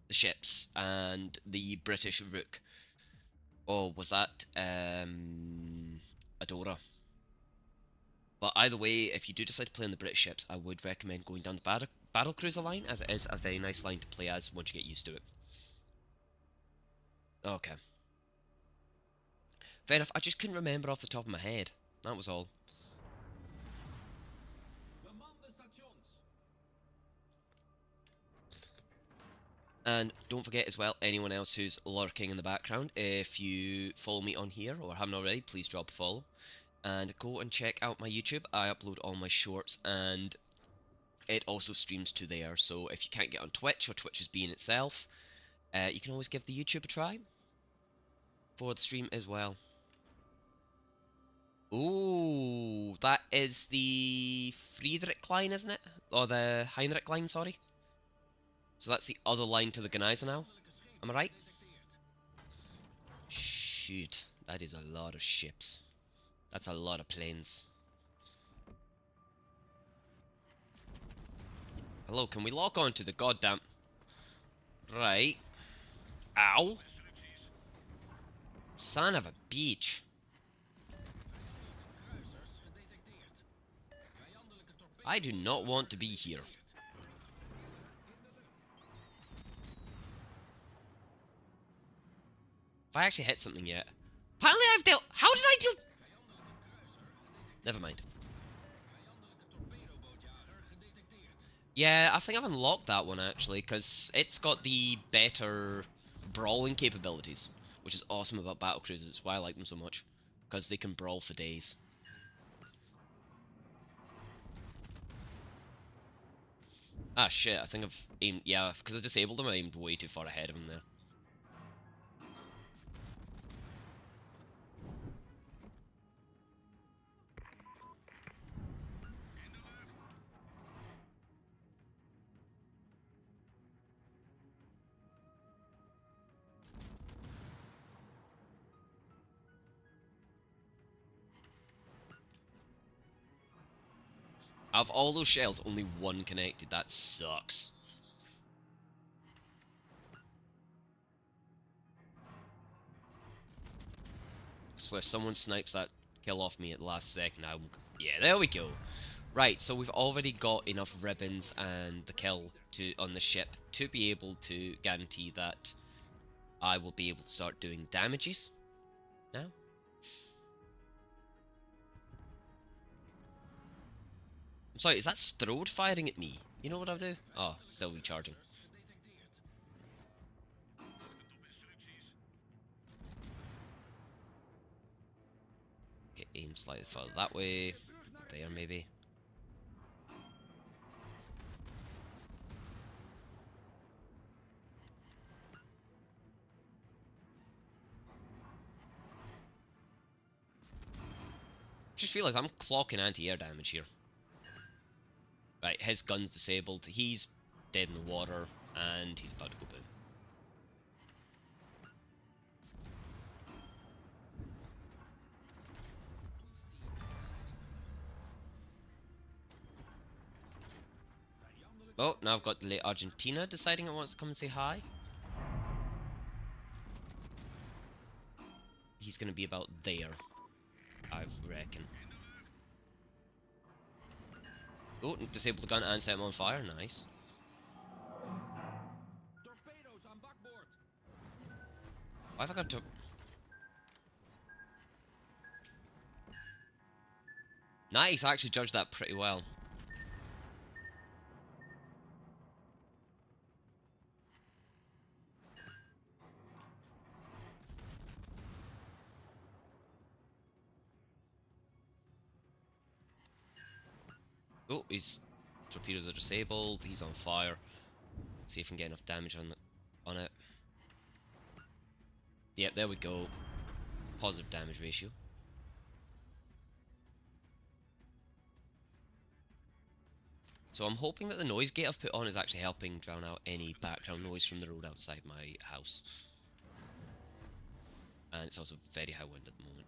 ships and the British Rook? Or was that Adora? But either way, if you do decide to play on the British ships, I would recommend going down the battle cruiser line, as it is a very nice line to play as once you get used to it. Okay. Fair enough, I just couldn't remember off the top of my head. That was all. Beman de stations. And don't forget as well, anyone else who's lurking in the background, if you follow me on here or haven't already, please drop a follow. And go and check out my YouTube. I upload all my shorts and it also streams to there. So if you can't get on Twitch or Twitch is being itself, you can always give the YouTube a try for the stream as well. Ooh, that is the Friedrich line, isn't it? Or the Heinrich line, sorry. So that's the other line to the Genizer now. Am I right? Shoot, that is a lot of ships. That's a lot of planes. Hello, can we lock on to the goddamn... Right. Ow! Son of a beach. Kruisers gedetecteerd. Vijandelijke torpedo's. I do not want to be here. If I actually hit something yet... Apparently I've dealt... How did I deal... Never mind. Vijandelijke torpedobootjager gedetecteerd. Yeah, I think I've unlocked that one actually, because it's got the better brawling capabilities, which is awesome about battle cruisers. It's why I like them so much, because they can brawl for days. Ah shit, I think I've aimed... Yeah, because I disabled them, I aimed way too far ahead of him there. Out of all those shells, only one connected. That sucks. I swear, if someone snipes that kill off me at the last second, yeah, there we go. Right, so we've already got enough ribbons and the kill on the ship to be able to guarantee that I will be able to start doing damages now. I'm sorry, is that Strode firing at me? You know what I'll do? Oh, it's still recharging. Okay, aim slightly further that way. There, maybe. Just realised I'm clocking anti-air damage here. Right, his gun's disabled, he's dead in the water, and he's about to go boom. Oh, now I've got the Argentina deciding it wants to come and say hi. He's going to be about there, I reckon. Oh, disabled the gun and set him on fire, nice. Torpedo's aan bakboord. Why have I got to... Nice, I actually judged that pretty well. Oh, his torpedoes are disabled. He's on fire. Let's see if we can get enough damage on it. Yep, there we go. Positive damage ratio. So I'm hoping that the noise gate I've put on is actually helping drown out any background noise from the road outside my house. And it's also very high wind at the moment.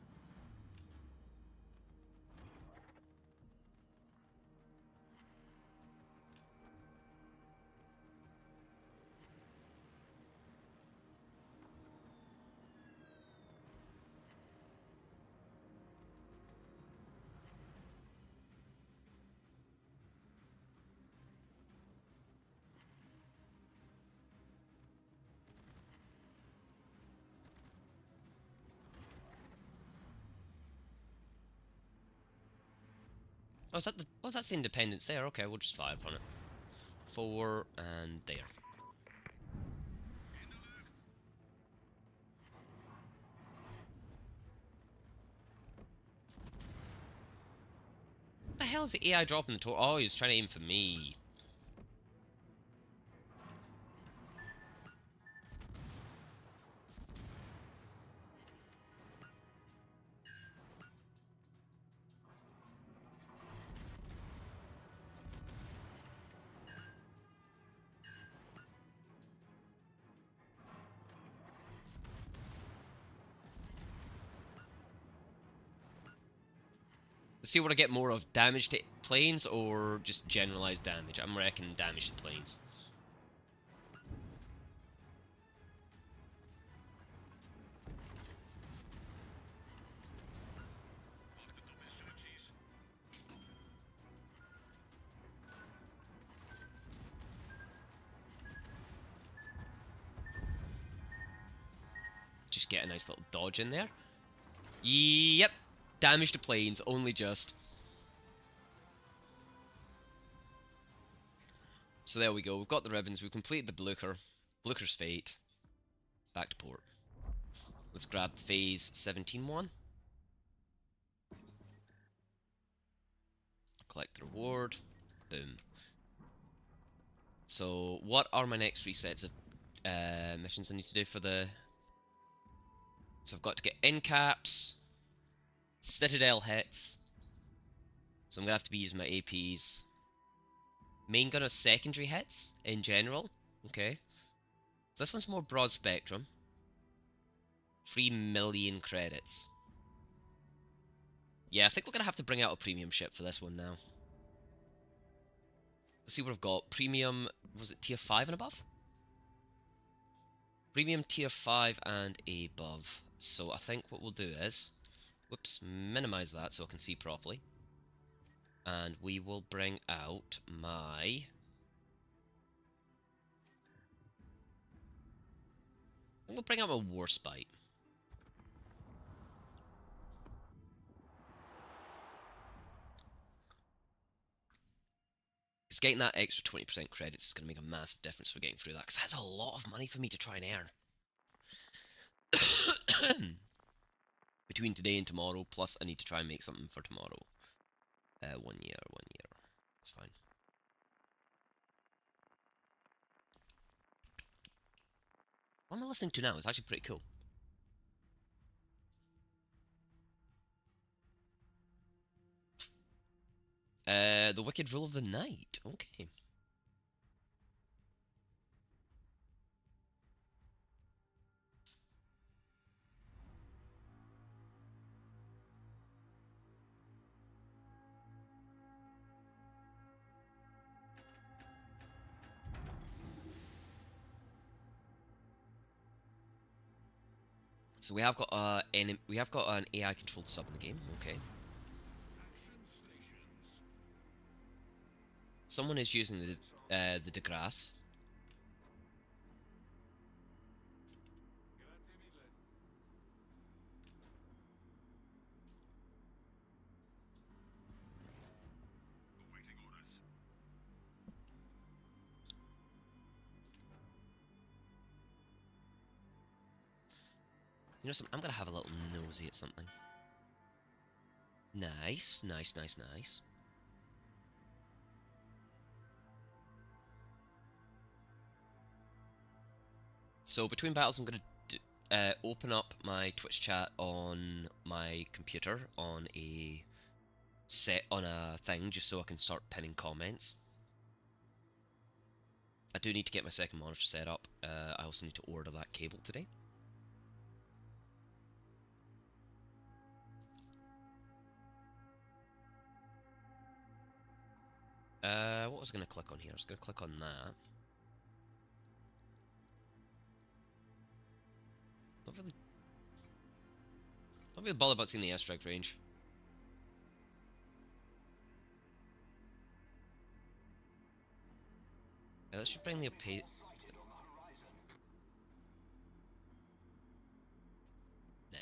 Oh, is that the... Oh, that's the Independence there. Okay, we'll just fire upon it. 4, and there. What the hell is the AI dropping the torp? Oh, he's trying to aim for me. Let's see what I get more of. Damage to planes or just generalized damage? I'm reckoning damage to planes. Mark the dummies to the cheese. Just get a nice little dodge in there. Yep. Damage to planes, only just. So there we go. We've got the ribbons. We've completed the Blucher. Blucher's fate. Back to port. Let's grab the phase 17 one. Collect the reward. Boom. So what are my next 3 sets of missions I need to do for the... So I've got to get in caps, Citadel hits. So I'm going to have to be using my APs. Main gunner secondary hits in general. Okay. So this one's more broad spectrum. 3 million credits. Yeah, I think we're going to have to bring out a premium ship for this one now. Let's see what I've got. Premium, was it tier 5 and above? Premium tier 5 and above. So I think what we'll do is... Whoops, minimize that so I can see properly. And we will bring out my... I'm going to bring out my Warspite. Because getting that extra 20% credits is going to make a massive difference for getting through that. Because that's a lot of money for me to try and earn. Between today and tomorrow, plus I need to try and make something for tomorrow. 1 year. That's fine. What am I listening to now? It's actually pretty cool. The Wicked Rule of the Night. Okay. So we have got an AI controlled sub in the game. Okay. Action stations. Someone is using the DeGrasse. Grazie mille. Awaiting orders. You know something? I'm gonna have a little nosy at something. Nice. So between battles, I'm gonna open up my Twitch chat on my computer on a thing just so I can start pinning comments. I do need to get my second monitor set up. I also need to order that cable today. What was I going to click on here? I was going to click on that. Not really bothered about seeing the airstrike range. That should bring the pace. Nah.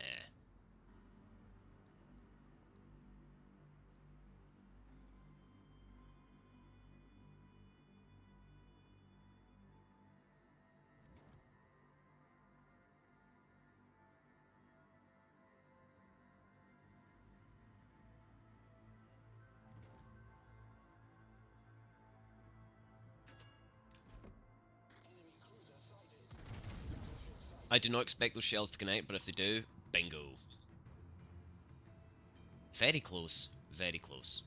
I do not expect those shells to connect, but if they do, bingo. Very close. Very close.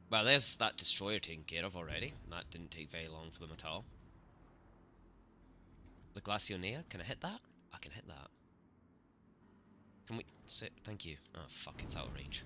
Well, there's that destroyer taken care of already. That didn't take very long for them at all. The Glacionier, can I hit that? I can hit that. Can we sit? Thank you. Oh, fuck, it's out of range.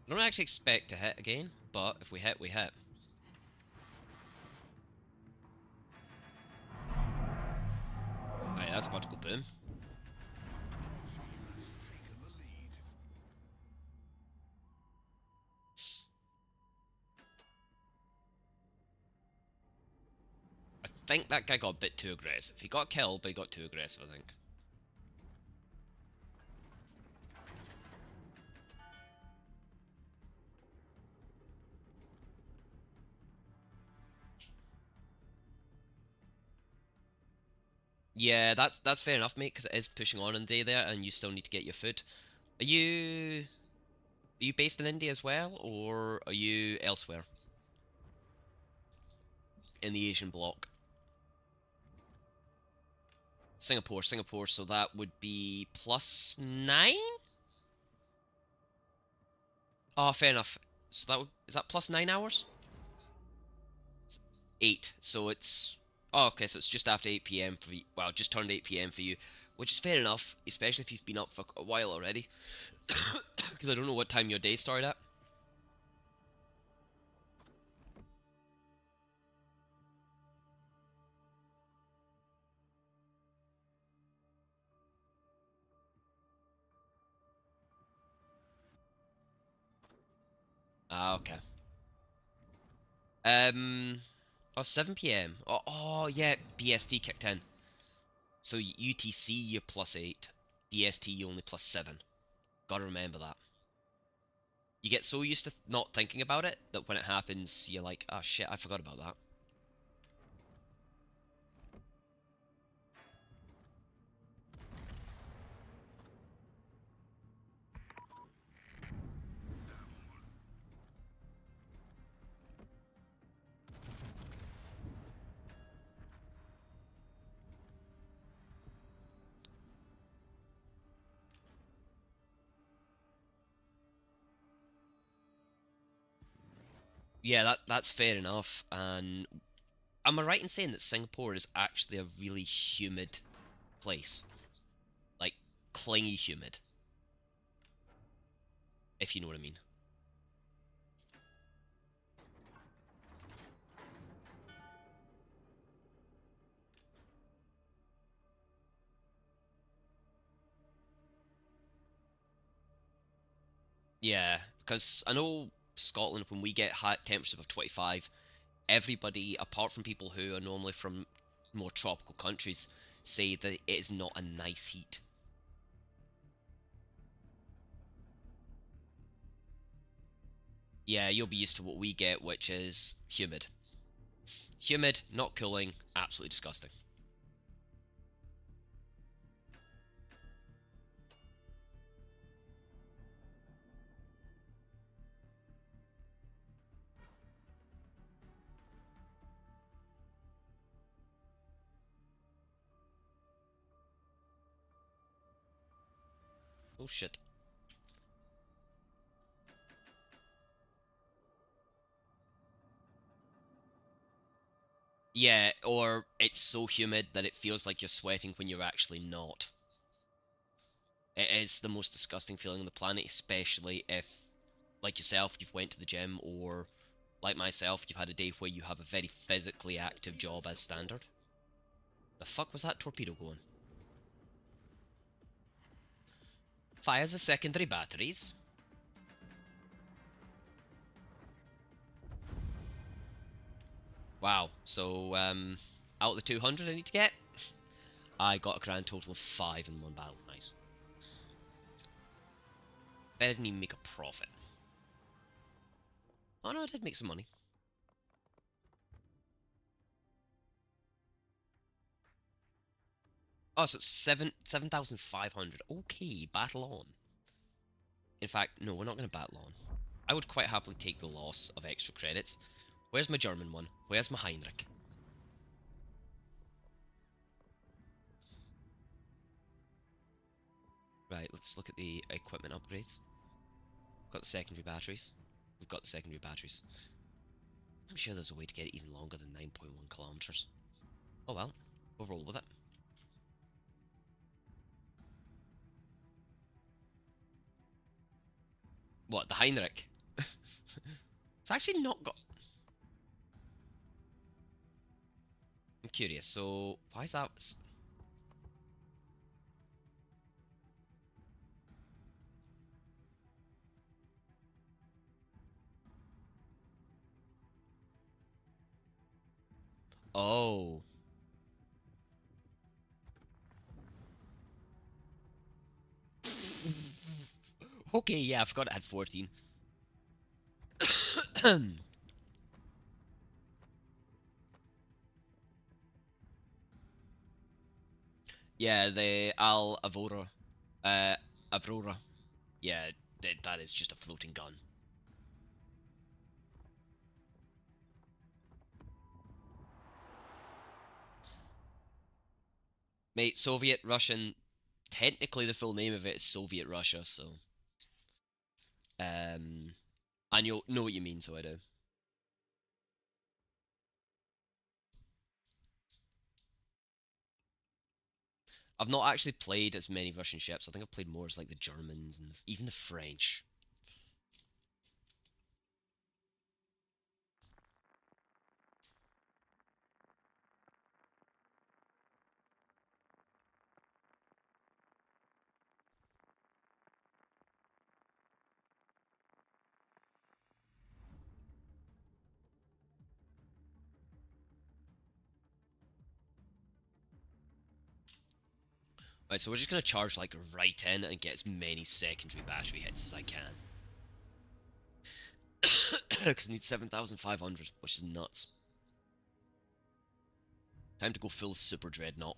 I don't actually expect to hit again, but if we hit, we hit. Right, that's about to go boom. I think that guy got a bit too aggressive. He got killed, but he got too aggressive, I think. Yeah, that's fair enough, mate, because it is pushing on in day there, and you still need to get your food. Are you based in India as well, or are you elsewhere in the Asian bloc? Singapore, Singapore. So that would be +9. Oh, fair enough. So is that +9 hours? 8. So it's okay. So it's just after 8 p.m. for you. Well, just turned 8 p.m. for you, which is fair enough, especially if you've been up for a while already. Because I don't know what time your day started at. Ah, okay. Oh, 7 p.m. Oh, yeah, BST kicked in. So UTC, you're +8. BST, you only +7. Gotta remember that. You get so used to not thinking about it that when it happens, you're like, oh shit, I forgot about that. Yeah, that's fair enough. And am I right in saying that Singapore is actually a really humid place? Like, clingy humid, if you know what I mean. Yeah, because I know Scotland, when we get hot temperatures of 25, everybody, apart from people who are normally from more tropical countries, say that it is not a nice heat. Yeah, you'll be used to what we get, which is humid. Humid, not cooling, absolutely disgusting. Oh shit. Yeah, or it's so humid that it feels like you're sweating when you're actually not. It is the most disgusting feeling on the planet, especially if, like yourself, you've went to the gym, or like myself, you've had a day where you have a very physically active job as standard. The fuck was that torpedo going? Fires the secondary batteries. Wow, so, out of the 200 I need to get, I got a grand total of 5 in one battle. Nice. Bet I didn't even make a profit. Oh no, I did make some money. Oh, so it's 7,500. Okay, battle on. In fact, no, we're not going to battle on. I would quite happily take the loss of extra credits. Where's my German one? Where's my Heinrich? Right, let's look at the equipment upgrades. We've got the secondary batteries. We've got the secondary batteries. I'm sure there's a way to get it even longer than 9.1 kilometers. Oh well, we'll roll with it. What, the Heinrich? It's actually not got... I'm curious, so why is that... Oh. Okay, yeah, I forgot it had 14. Yeah, the Al Avora. Avrora. Yeah, that is just a floating gun. Mate, Soviet Russian. Technically, the full name of it is Soviet Russia, so. Um, and you'll know what you mean, so I do. I've not actually played as many Russian ships. I think I've played more as like the Germans and even the French. Right, so we're just gonna charge like right in and get as many secondary battery hits as I can. Because I need 7,500, which is nuts. Time to go full super dreadnought.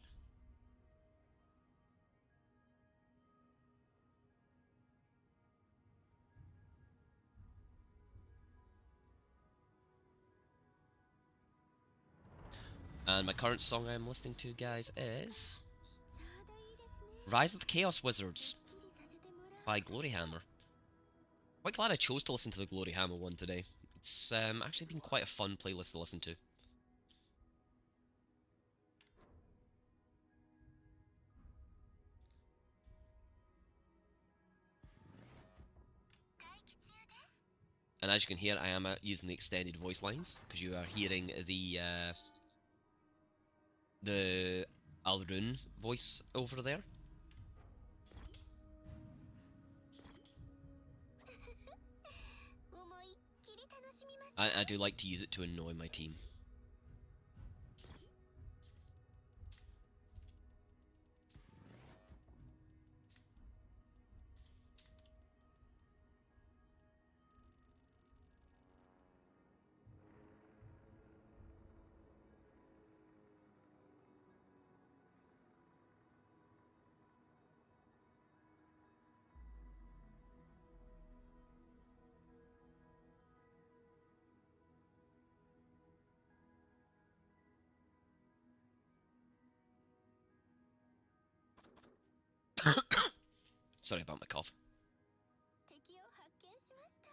And my current song I'm listening to, guys, is Rise of the Chaos Wizards by Glory Hammer. Quite glad I chose to listen to the Glory Hammer one today. It's actually been quite a fun playlist to listen to. And as you can hear, I am using the extended voice lines because you are hearing the Alrune voice over there. I do like to use it to annoy my team. Sorry about my cough. 敵を発見しました。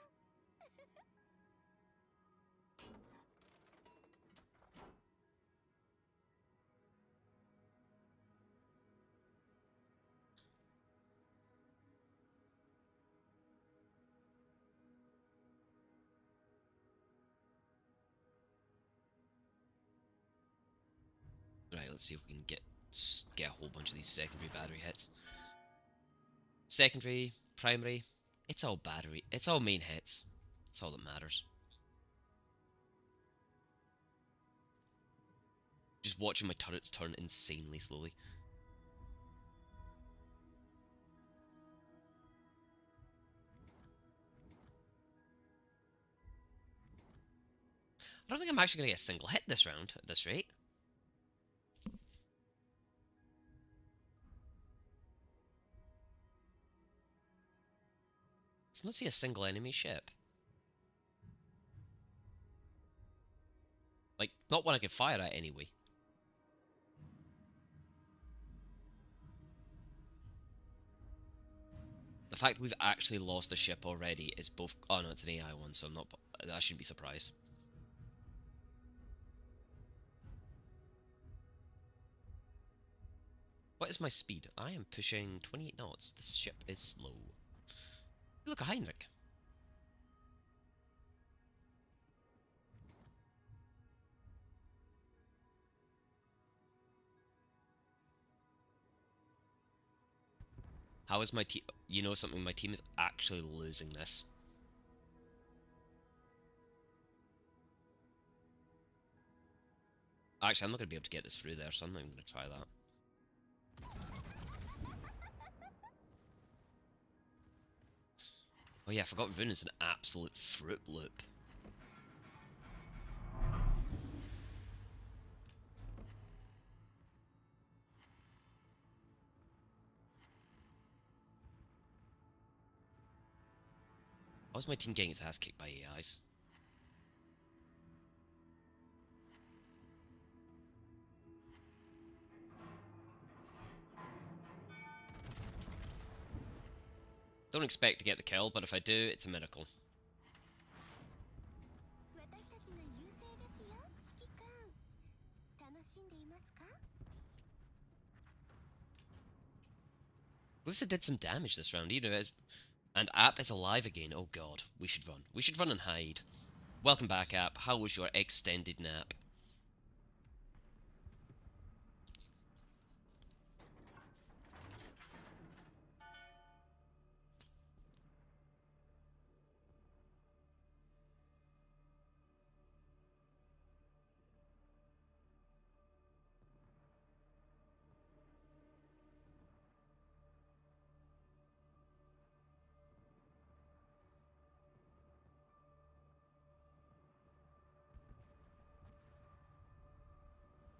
Right, let's see if we can get a whole bunch of these secondary battery hits. Secondary, primary, it's all battery. It's all main hits. That's all that matters. Just watching my turrets turn insanely slowly. I don't think I'm actually going to get a single hit this round at this rate. Let's not see a single enemy ship. Like, not one I could fire at anyway. The fact that we've actually lost a ship already is both... Oh no, it's an AI one, so I'm not... I shouldn't be surprised. What is my speed? I am pushing 28 knots. This ship is slow. Look, a Heinrich. How is my team? You know something? My team is actually losing this. Actually, I'm not going to be able to get this through there, so I'm not even going to try that. Oh yeah, I forgot Rune is an absolute Fruit Loop. How's my team getting its ass kicked by AIs? Don't expect to get the kill, but if I do, it's a miracle. 私たちの優勢ですよ、指揮官。楽しんでいますか？ At least it did some damage this round, you know, and App is alive again. Oh god, we should run. We should run and hide. Welcome back, App. How was your extended nap?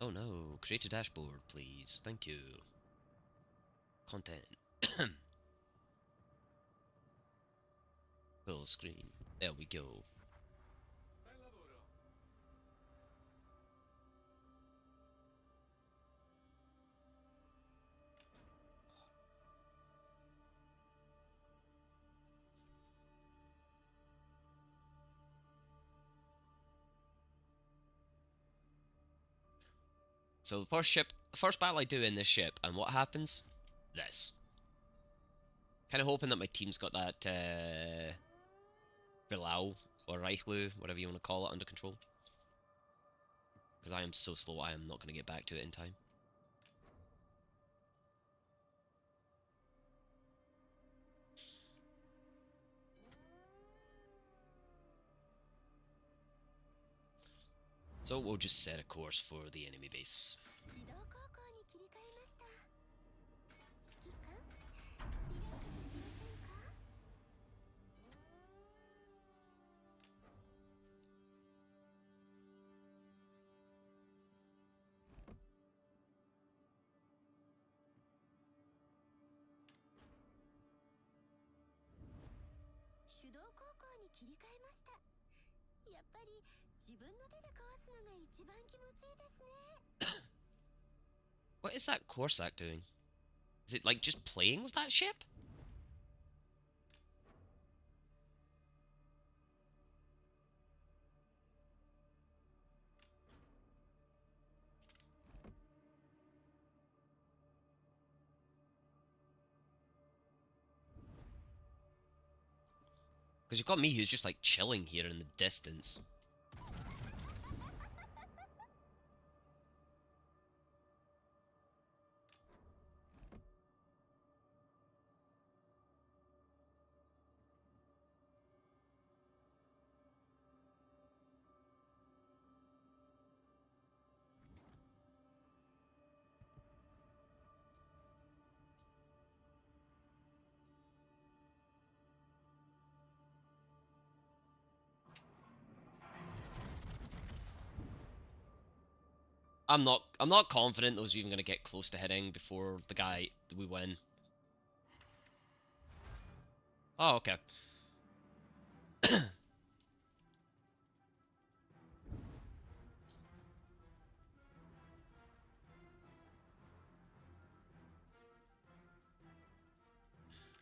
Oh no, create a dashboard, please. Thank you. Content. Full screen. There we go. Bel lavoro. So the first battle I do in this ship, and what happens? This. Kind of hoping that my team's got that, Bilal, or Reichlu, whatever you want to call it, under control. Because I am so slow, I am not going to get back to it in time. So we'll just set a course for the enemy base. 自動航行に切り替えました。指揮官、リラックスしませんか？ 手動航行に切り替えました。やっぱり自分の手で壊すのが一番気持ちいいですね。 What is that Corsac doing? Is it like just playing with that ship? Because you've got me who's just like chilling here in the distance. I'm not confident those are even going to get close to hitting before the guy we win. Oh, okay.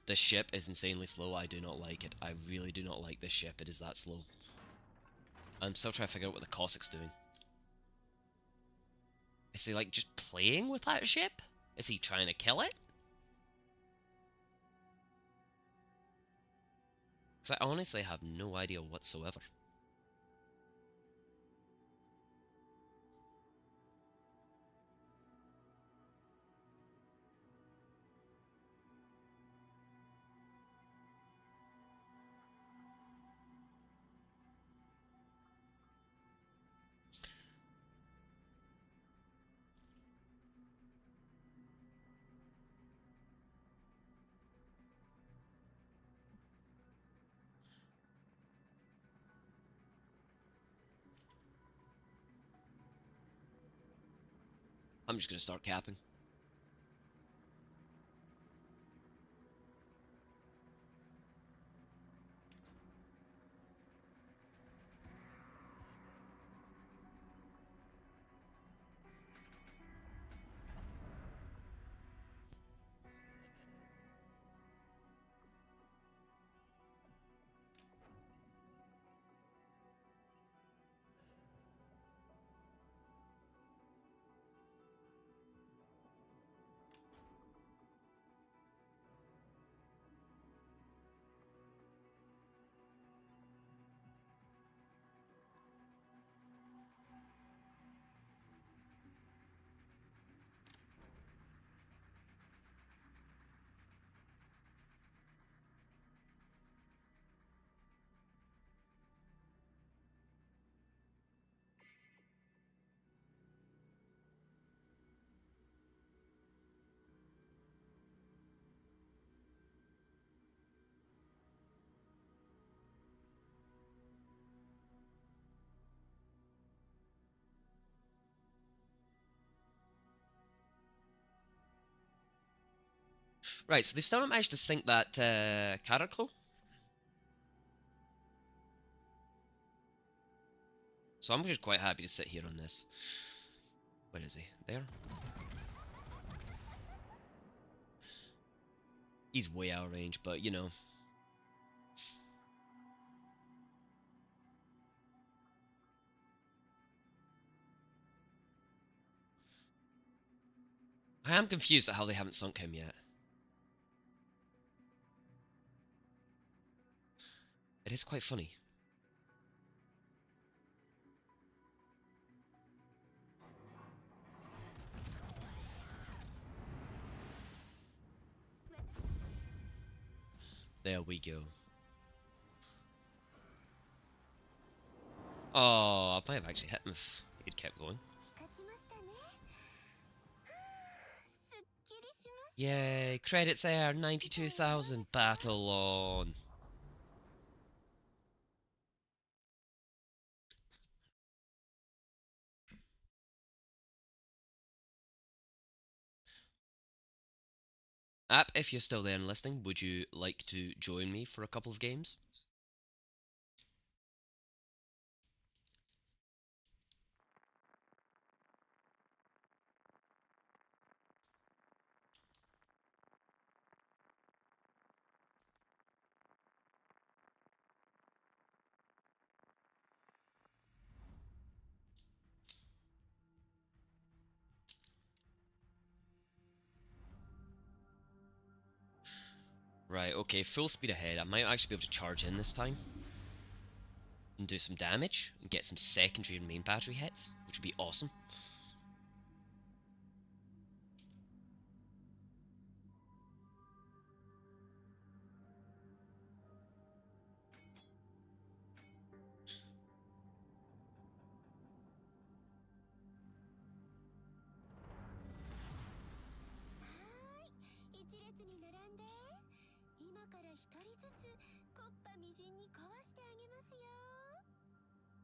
This ship is insanely slow. I do not like it. I really do not like this ship. It is that slow. I'm still trying to figure out what the Cossack's doing. Is he like just playing with that ship? Is he trying to kill it? Because I honestly have no idea whatsoever. I'm just going to start capping. Right, so they still haven't managed to sink that Caraclo. So I'm just quite happy to sit here on this. Where is he? There? He's way out of range, but you know. I am confused at how they haven't sunk him yet. It is quite funny. There we go. Oh, I might have actually hit him if he'd kept going. 勝ちましたね。はあ、すっきりしました。 Yay, credits air, 92,000, battle on. App, if you're still there and listening, would you like to join me for a couple of games? Right, okay, full speed ahead. I might actually be able to charge in this time and do some damage and get some secondary and main battery hits, which would be awesome.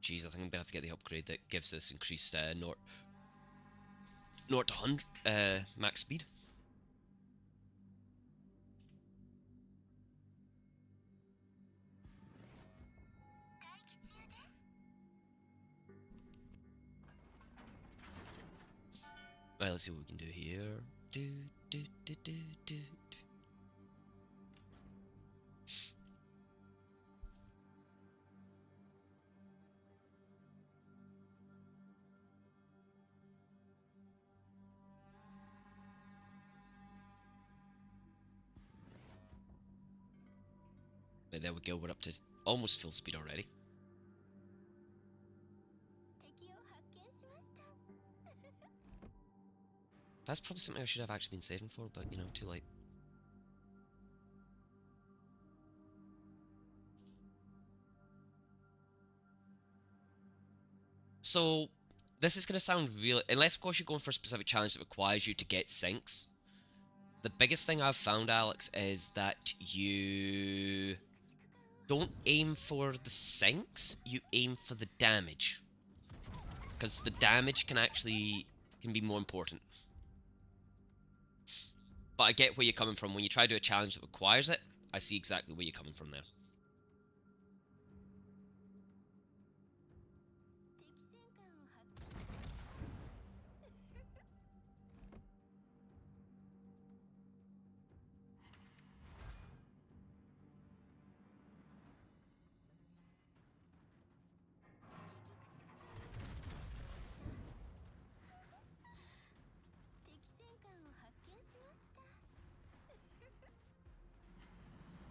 Jeez, I think I'm gonna have to get the upgrade that gives this increased naught to 100 max speed. Right, let's see what we can do here. Do, do, do, do, do, do. Right, there we go, we're up to almost full speed already. That's probably something I should have actually been saving for, but you know, too late. So, this is going to sound real, unless of course you're going for a specific challenge that requires you to get sinks. The biggest thing I've found, Alex, is that you don't aim for the sinks, you aim for the damage. Because the damage can be more important. But I get where you're coming from. When you try to do a challenge that requires it, I see exactly where you're coming from there.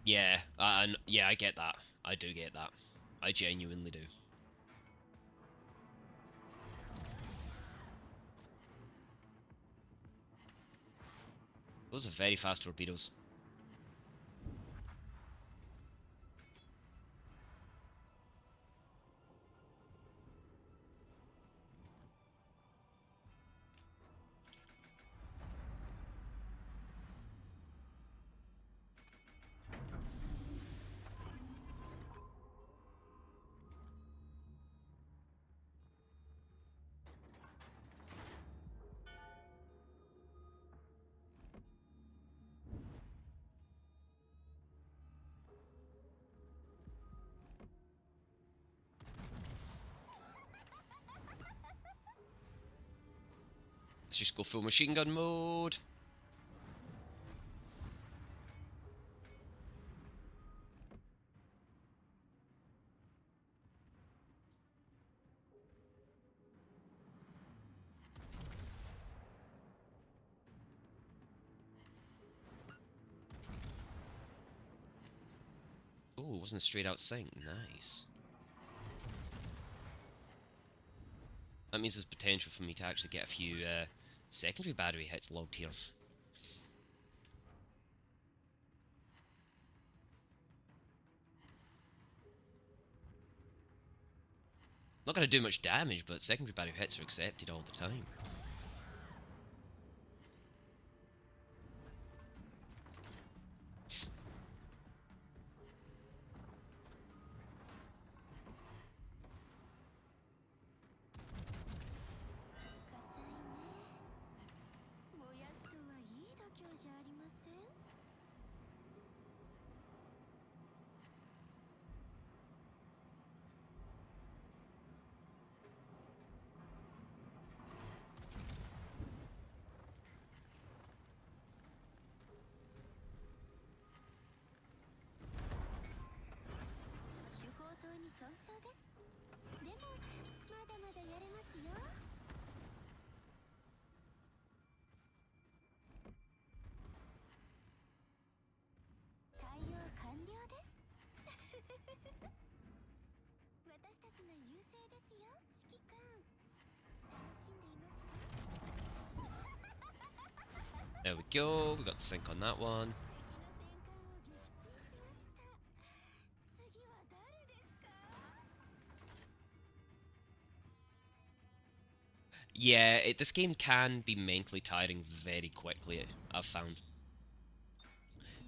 Yeah, yeah, I get that. I do get that. I genuinely do. Those are very fast torpedoes. Let's just go full machine gun mode. Oh, it wasn't a straight out sink. Nice. That means there's potential for me to actually get a few secondary battery hits logged here. Not going to do much damage, but secondary battery hits are accepted all the time. 私たちの優勢ですよ、指揮官。楽しんでいますか？ There we go. We got the sync on that one. 敵の戦艦を撃沈しました。次は誰ですか？ Yeah, this game can be mentally tiring very quickly, I've found.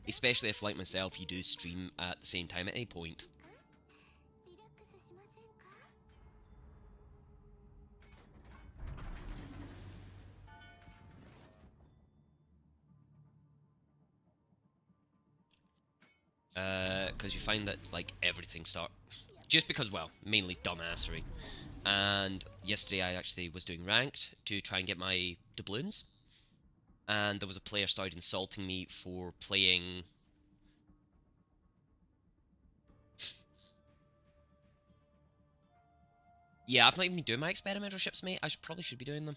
Especially if, like myself, you do stream at the same time at any point. リラックスしませんか？ Because you find that, like, everything starts... Just because, well, mainly dumbassery. And yesterday I actually was doing ranked to try and get my doubloons. And there was a player started insulting me for playing... Yeah, I've not even been doing my experimental ships, mate. I probably should be doing them.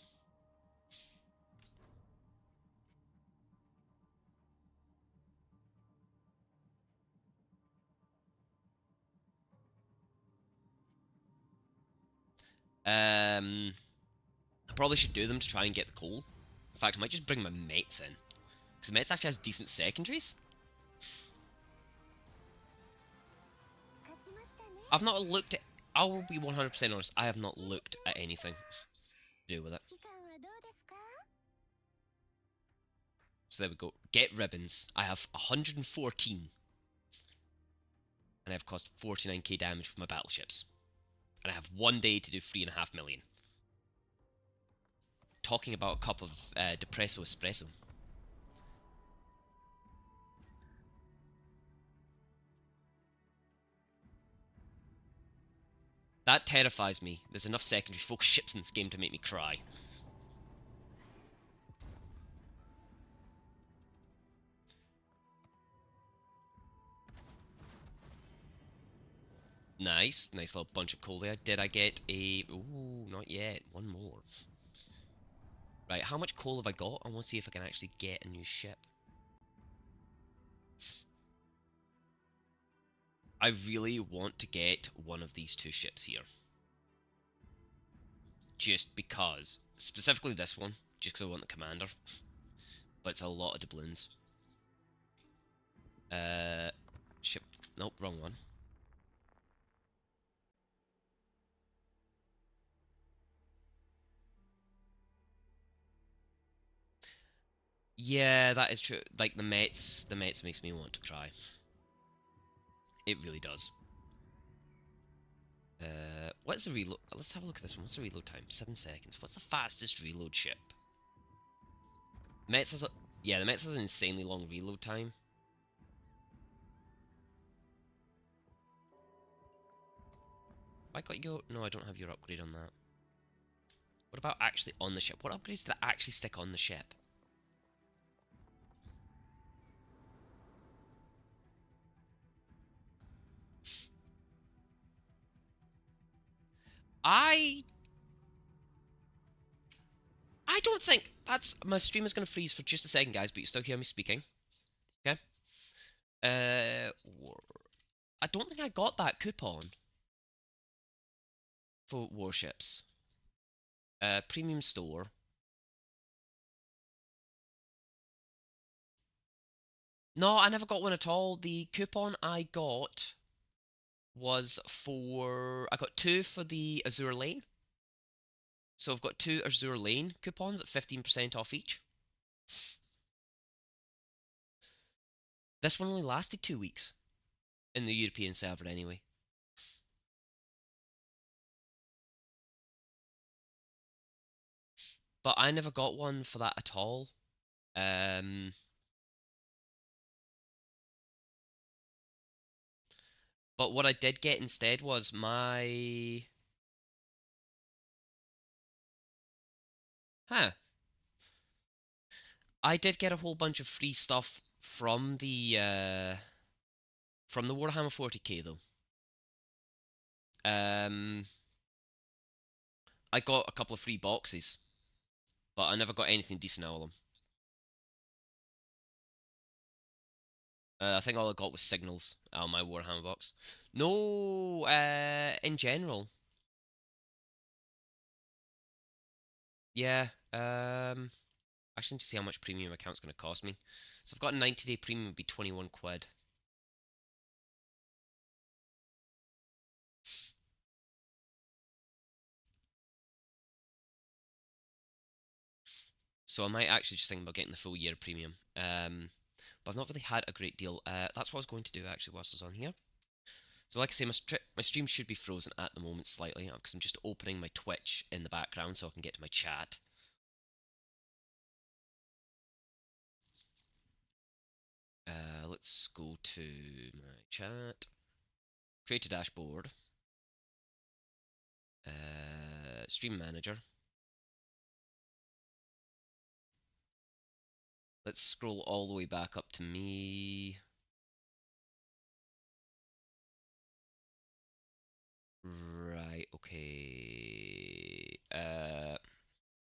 I probably should do them to try and get the coal. In fact, I might just bring my mates in. Because the mates actually has decent secondaries. 勝ちましたね。 I've not looked at... I will be 100% honest, I have not looked at anything to do with it. 指揮官はどうですか？ So there we go. Get ribbons. I have 114. And I've cost 49k damage for my battleships. And I have 1 day to do 3.5 million. Talking about a cup of Depresso Espresso. That terrifies me. There's enough secondary focus ships in this game to make me cry. Nice. Nice little bunch of coal there. Did I get a... Ooh, not yet. One more. Right, how much coal have I got? I want to see if I can actually get a new ship. I really want to get one of these two ships here. Just because. Specifically this one. Just because I want the commander. But it's a lot of doubloons. Ship... Nope, wrong one. Yeah, that is true. Like, the Mets makes me want to cry. It really does. What's the reload? Let's have a look at this one. What's the reload time? 7 seconds. What's the fastest reload ship? Mets has a... Yeah, the Mets has an insanely long reload time. Have I got your... No, I don't have your upgrade on that. What about actually on the ship? What upgrades did I actually stick on the ship? I don't think that's... My stream is going to freeze for just a second, guys, but you still hear me speaking. Okay? I don't think I got that coupon for Warships. Premium store. No, I never got one at all. The coupon I got was for... I got 2 for the Azure Lane. So I've got 2 Azure Lane coupons at 15% off each. This one only lasted 2 weeks. In the European server anyway. But I never got one for that at all. But what I did get instead was my... Huh. I did get a whole bunch of free stuff from the Warhammer 40k though. I got a couple of free boxes, but I never got anything decent out of them. I think all I got was signals on my Warhammer box. No, in general. Yeah, I actually need to see how much premium account's going to cost me. So I've got a 90-day premium, would be 21 quid. So I might actually just think about getting the full year premium. But I've not really had a great deal. That's what I was going to do actually whilst I was on here. So like I say, my stream should be frozen at the moment slightly because I'm just opening my Twitch in the background so I can get to my chat. Let's go to my chat. Create a dashboard. Stream manager. Let's scroll all the way back up to me. Right, okay.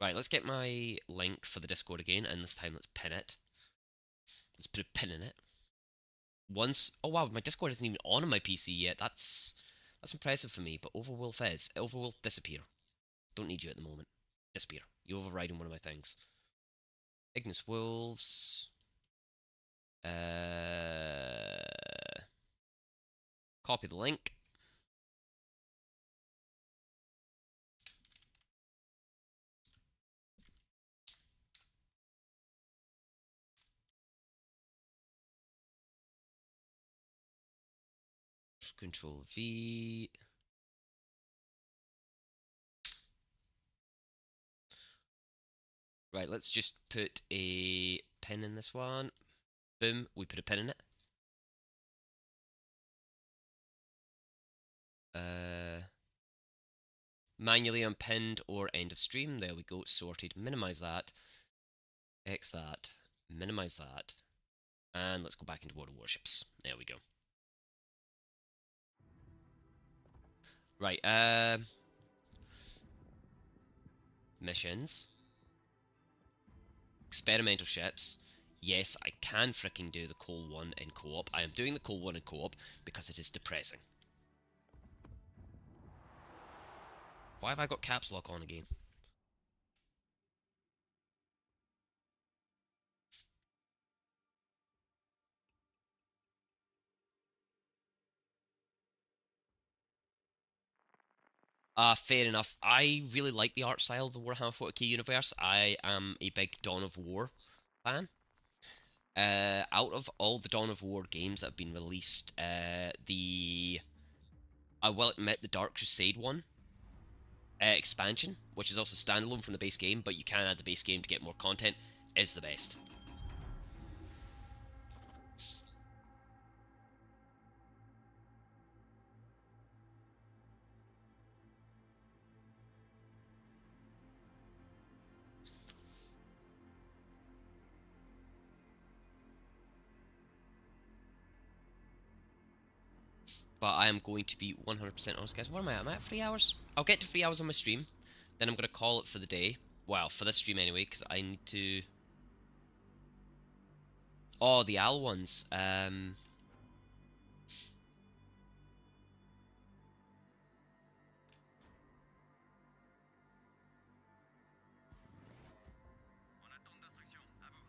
Right, let's get my link for the Discord again, and this time let's pin it. Let's put a pin in it. Once, oh wow, my Discord isn't even on my PC yet. That's impressive for me. But Overwolf is. Overwolf, disappear. Don't need you at the moment. Disappear. You're overriding one of my things. Ignis Wolves. Copy the link. Control V. Right, let's just put a pin in this one. Boom, we put a pin in it. Manually unpinned or end of stream. There we go, sorted. Minimize that. X that. Minimize that. And let's go back into World of Warships. There we go. Right, missions. Experimental ships. Yes, I can fricking do the Coal one in co-op. I am doing the Coal one in co-op because it is depressing. Why have I got caps lock on again? Fair enough. I really like the art style of the Warhammer 40k universe. I am a big Dawn of War fan. Out of all the Dawn of War games that have been released, I will admit the Dark Crusade one, expansion, which is also standalone from the base game, but you can add the base game to get more content, is the best. But I am going to be 100% honest, guys. What am I at? Am I at 3 hours? I'll get to 3 hours on my stream, then I'm going to call it for the day. Well, for this stream anyway, because I need to... Oh, the Al ones. On attend d'instruction. À vous.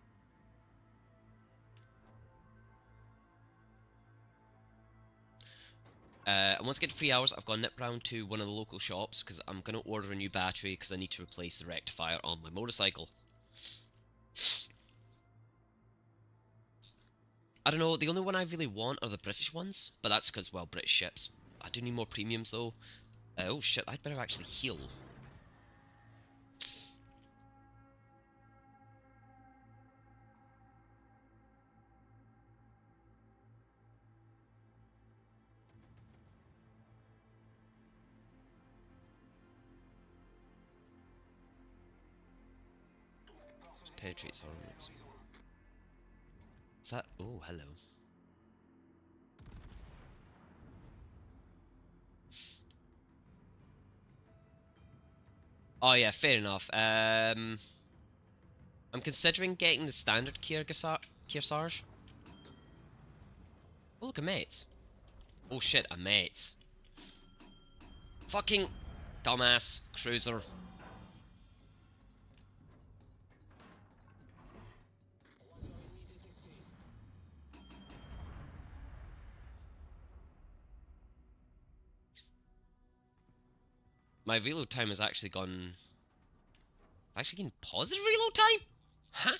Once I get to 3 hours, I've got to nip round to one of the local shops because I'm going to order a new battery because I need to replace the rectifier on my motorcycle. I don't know, the only one I really want are the British ones, but that's because, well, British ships. I do need more premiums though. Oh shit, I'd better actually heal. Penetrates armors. Is that? Oh, hello. Oh yeah, fair enough. I'm considering getting the standard Kearsarge. Oh, look, a mate. Oh shit, a mate. Fucking dumbass cruiser. My reload time has actually gone... I've actually gained positive reload time? Huh?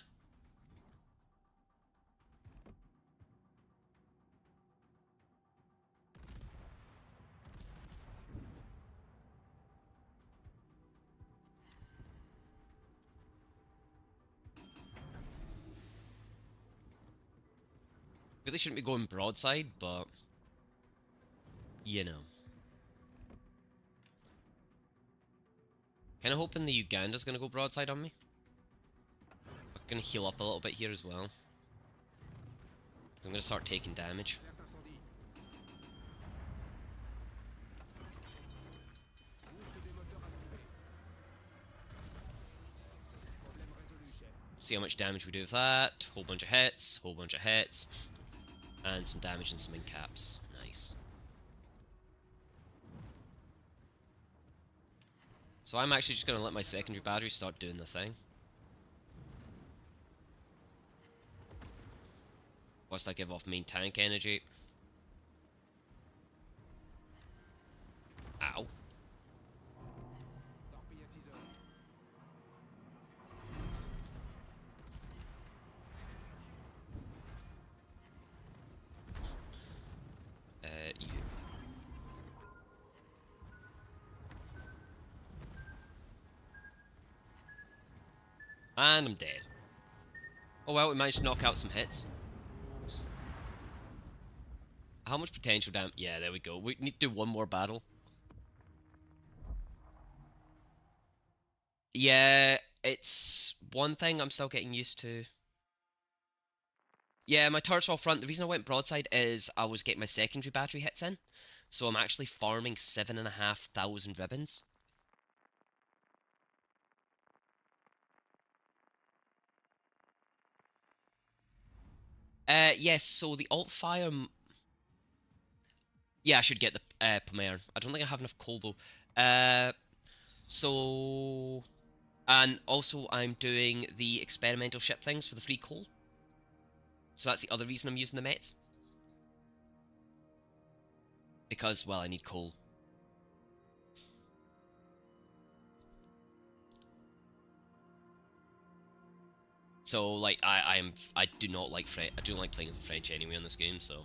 Really shouldn't be going broadside, but... You know. Kinda hoping the Uganda's gonna go broadside on me. I'm gonna heal up a little bit here as well. I'm gonna start taking damage. Alerte incendie. Boost des moteurs activé. Problème résolu, chef. See how much damage we do with that. Whole bunch of hits, whole bunch of hits. And some damage and some incaps. Nice. So I'm actually just gonna let my secondary battery start doing the thing. Whilst I give off main tank energy. Ow. Torpille à 6 heures. You. And I'm dead. Oh well, we managed to knock out some hits. How much potential damage? Yeah, there we go. We need to do one more battle. Yeah, it's one thing I'm still getting used to. Yeah, my turret's all front. The reason I went broadside is I was getting my secondary battery hits in. So I'm actually farming 7,500 ribbons. Yes, so the alt fire... Yeah, I should get the Pomare. I don't think I have enough coal though. So... And also I'm doing the experimental ship things for the free coal. So that's the other reason I'm using the Mets. Because, well, I need coal. So, like, I do not like I don't like playing as a French anyway on this game, so...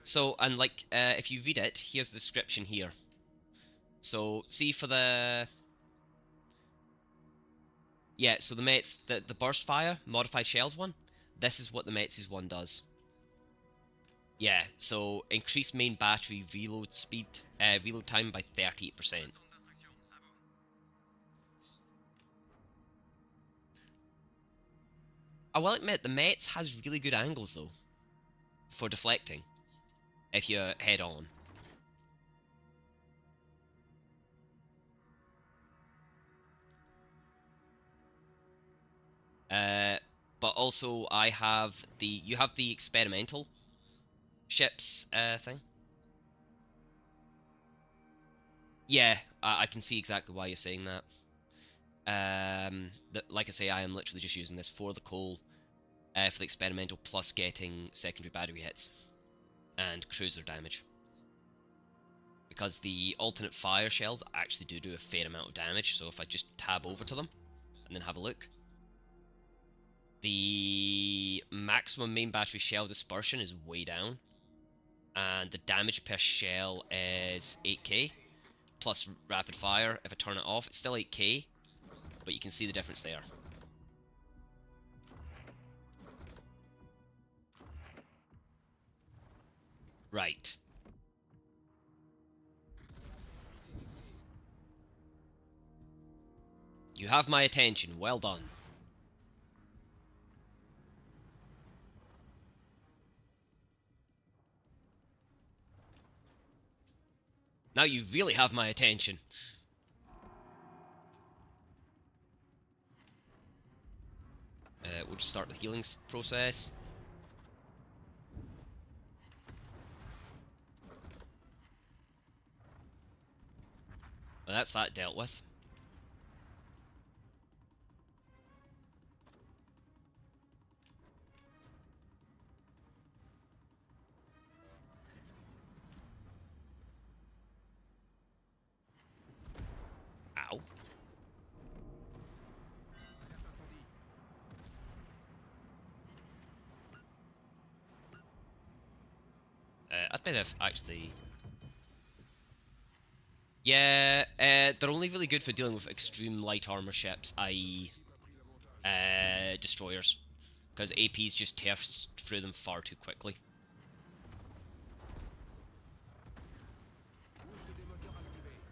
So, and like, if you read it, here's the description here. So, see for the... Yeah, so the Mets, the burst fire, modified shells one, this is what the Mets' one does. Yeah, so increase main battery reload speed, reload time by 38%. I will admit, the Mets has really good angles though, for deflecting, if you head on. But also I have you have the experimental ships thing. Yeah, I can see exactly why you're saying that. Like I say, I am literally just using this for the coal, for the experimental, plus getting secondary battery hits and cruiser damage. Because the alternate fire shells actually do a fair amount of damage, so if I just tab over to them and then have a look, the maximum main battery shell dispersion is way down, and the damage per shell is 8k, plus rapid fire. If I turn it off, it's still 8k, but you can see the difference there. Right. You have my attention, well done. Now you really have my attention. We'll just start the healing process. Well, that's that dealt with. Ow. I'd bet if actually... Yeah, they're only really good for dealing with extreme light armor ships, i.e. Destroyers. Because APs just tear through them far too quickly. Boost des moteurs activés.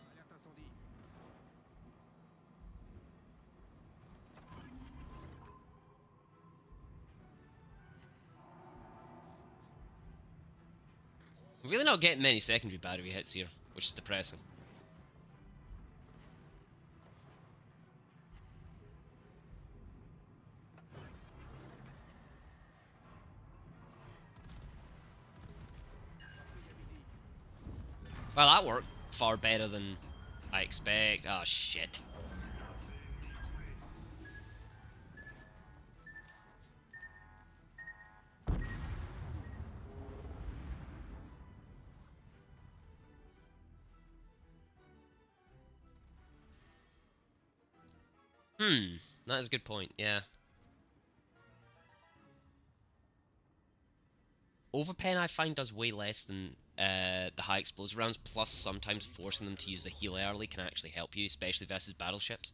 Alerte incendie. We're really not getting many secondary battery hits here, which is depressing. Well, that worked far better than I expect. Oh, shit. That is a good point, yeah. Overpen, I find, does way less than the high explosive rounds, plus sometimes forcing them to use the heal early can actually help you, especially versus battleships.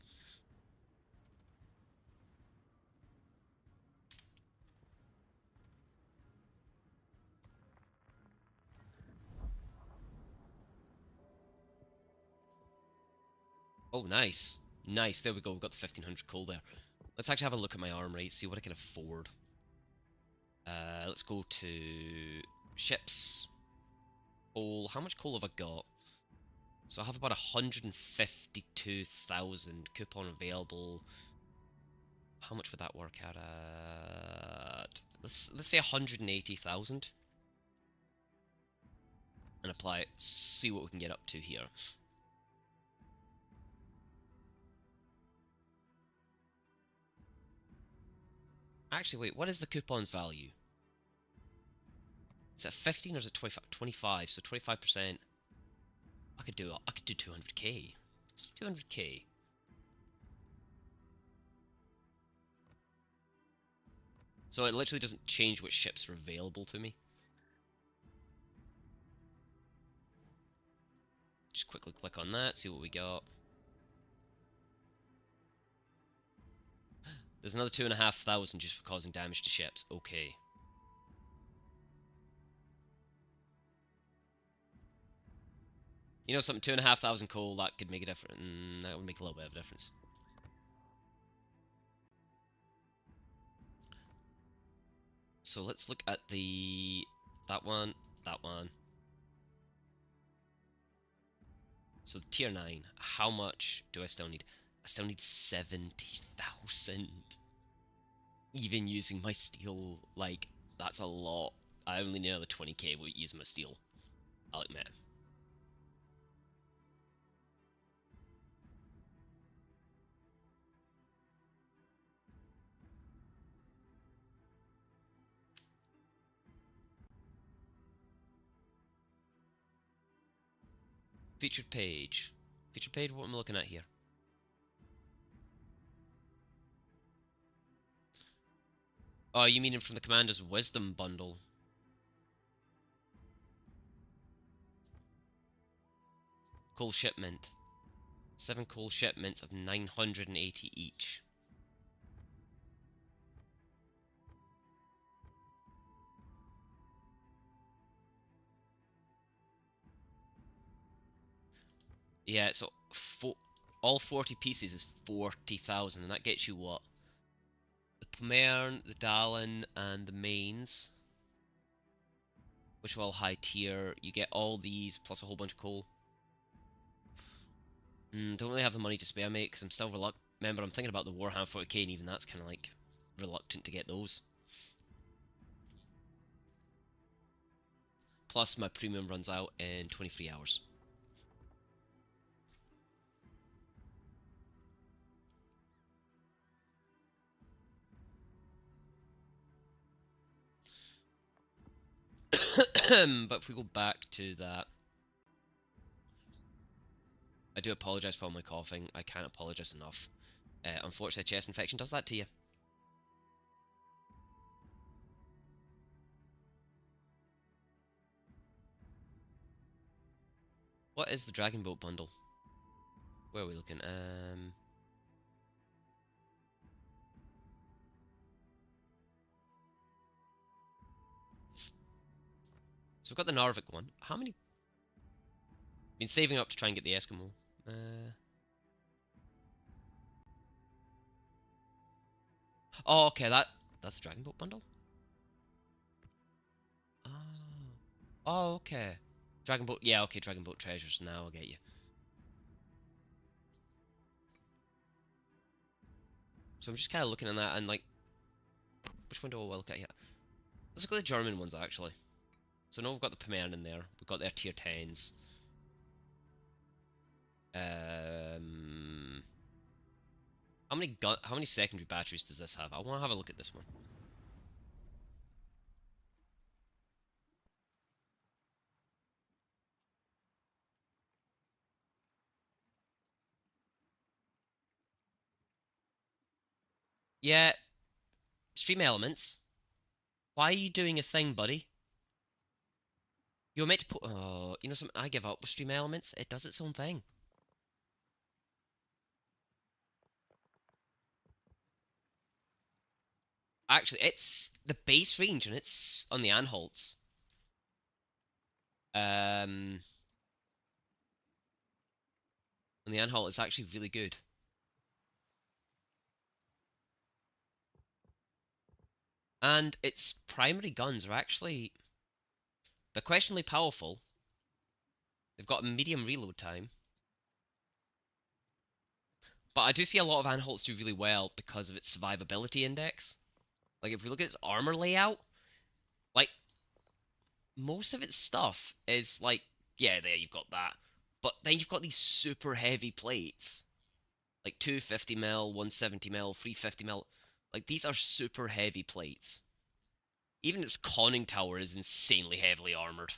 Oh, nice. Nice, there we go, we've got the 1500 coal there. Let's actually have a look at my arm rate, see what I can afford. Let's go to ships. Coal, how much coal have I got? So I have about 152,000 coupon available. How much would that work out at? Let's say 180,000. And apply it, see what we can get up to here. Actually, wait, what is the coupon's value? Is it 15 or is it 25? 25, so 25%. I could do 200k. Let's do 200k. So it literally doesn't change which ships are available to me. Just quickly click on that, see what we got. There's another 2,500 just for causing damage to ships. Okay. You know something, 2,500 coal, that could make a difference. That would make a little bit of a difference. So let's look at that one. So the tier 9, how much do I still need? I still need 70,000. Even using my steel, like, that's a lot. I only need another 20k with using my steel, I'll admit. Featured page. Featured page, what am I looking at here? Oh, you mean from the Commander's Wisdom bundle? Coal shipment. 7 coal shipments of 980 each. Yeah, so all 40 pieces is 40,000, and that gets you what? The Pomern, the Dallin, and the mains. which are all high tier. You get all these plus a whole bunch of coal. Don't really have the money to spare, mate, because I'm still reluctant. Remember, I'm thinking about the Warhammer 40k, and even that's kind of like reluctant to get those. Plus, my premium runs out in 23 hours. But if we go back to that, I do apologise for all my coughing. I can't apologise enough. Unfortunately, chest infection does that to you. What is the Dragon Boat bundle? Where are we looking? So we've got the Narvik one. How many? Been saving up to try and get the Eskimo. Oh, okay, that's the Dragon Boat bundle. Oh. Oh, okay. Dragon Boat, yeah, okay, Dragon Boat treasures. Now I'll get you. So I'm just kind of looking at that and like, which one do I look at here? Let's look at the German ones actually. So now we've got the Pomeranian in there. We've got their tier 10s. How many secondary batteries does this have? I want to have a look at this one. Yeah, Stream Elements. Why are you doing a thing, buddy? You were meant to put. Oh, you know something? I give up with Stream Elements. It does its own thing. Actually, it's the base range and it's on the Anhalts. On the Anhalt, it's actually really good. And its primary guns are actually. They're questionably powerful. They've got a medium reload time. But I do see a lot of Anhalts do really well because of its survivability index. Like, if we look at its armor layout, like, most of its stuff is like, yeah, there you've got that. But then you've got these super heavy plates. Like 250 mil, 170 mil, 350 mil. Like, these are super heavy plates. Even its conning tower is insanely heavily armored.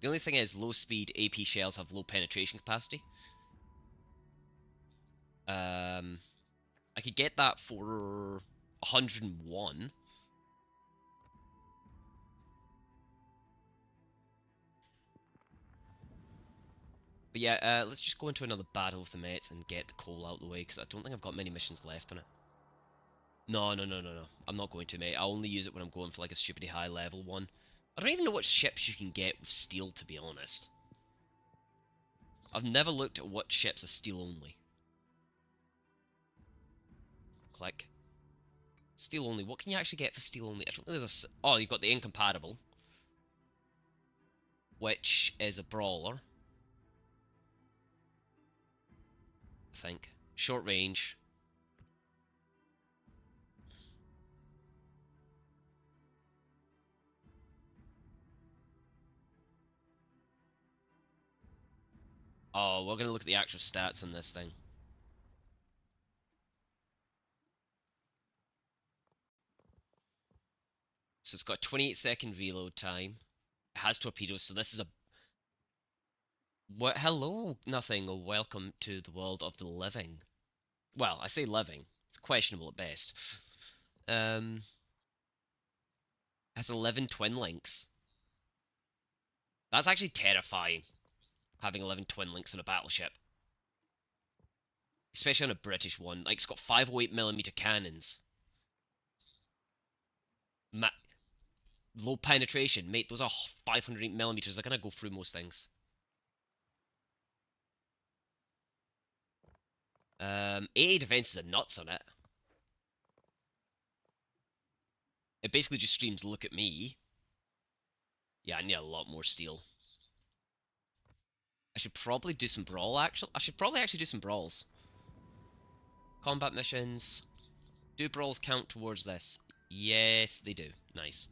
The only thing is, low speed AP shells have low penetration capacity. I could get that for 101. But yeah, let's just go into another battle with the mates and get the coal out of the way, because I don't think I've got many missions left on it. No, no, no, no, no. I'm not going to, mate. I only use it when I'm going for like a stupidly high level one. I don't even know what ships you can get with steel, to be honest. I've never looked at what ships are steel only. Click. Steel only. What can you actually get for steel only? I don't think there's a... Oh, you've got the incompatible, which is a brawler, I think. Short range. Oh, we're going to look at the actual stats on this thing. So it's got 28-second reload time. It has torpedoes, so this is a... What? Hello, nothing. Welcome to the world of the living. Well, I say living. It's questionable at best. Has 11 twin links. That's actually terrifying, having 11 twin links in a battleship. Especially on a British one. Like, it's got 508mm cannons. Low penetration. Mate, those are 508mm. They're gonna go through most things. AA defenses are nuts on it. It basically just screams, look at me. Yeah, I need a lot more steel. I should probably do some brawl, actually. I should probably actually do some brawls. Combat missions. Do brawls count towards this? Yes, they do. Nice.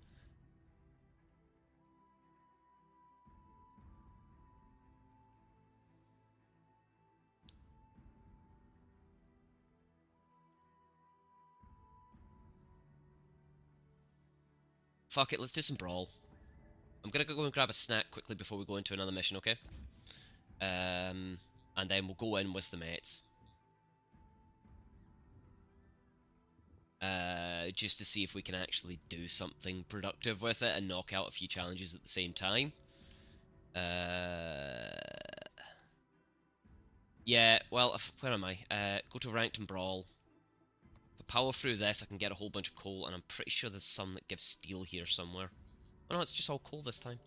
Fuck it, let's do some brawl. I'm gonna go and grab a snack quickly before we go into another mission, okay? And then we'll go in with the mates. Just to see if we can actually do something productive with it and knock out a few challenges at the same time. Yeah, well, where am I? Go to ranked and brawl. If I power through this, I can get a whole bunch of coal, and I'm pretty sure there's some that gives steel here somewhere. Oh no, it's just all coal this time.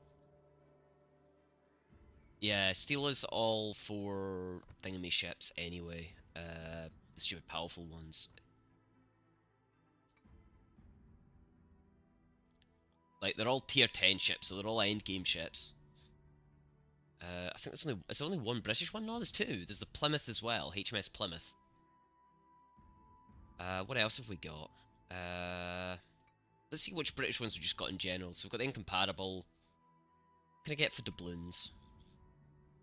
Yeah, steel is all for thingamy ships anyway. The stupid powerful ones. Like, they're all tier 10 ships, so they're all endgame ships. I think there's only one British one? No, there's two. There's the Plymouth as well, HMS Plymouth. What else have we got? Let's see which British ones we just got in general. So we've got the Incompatible. What can I get for doubloons?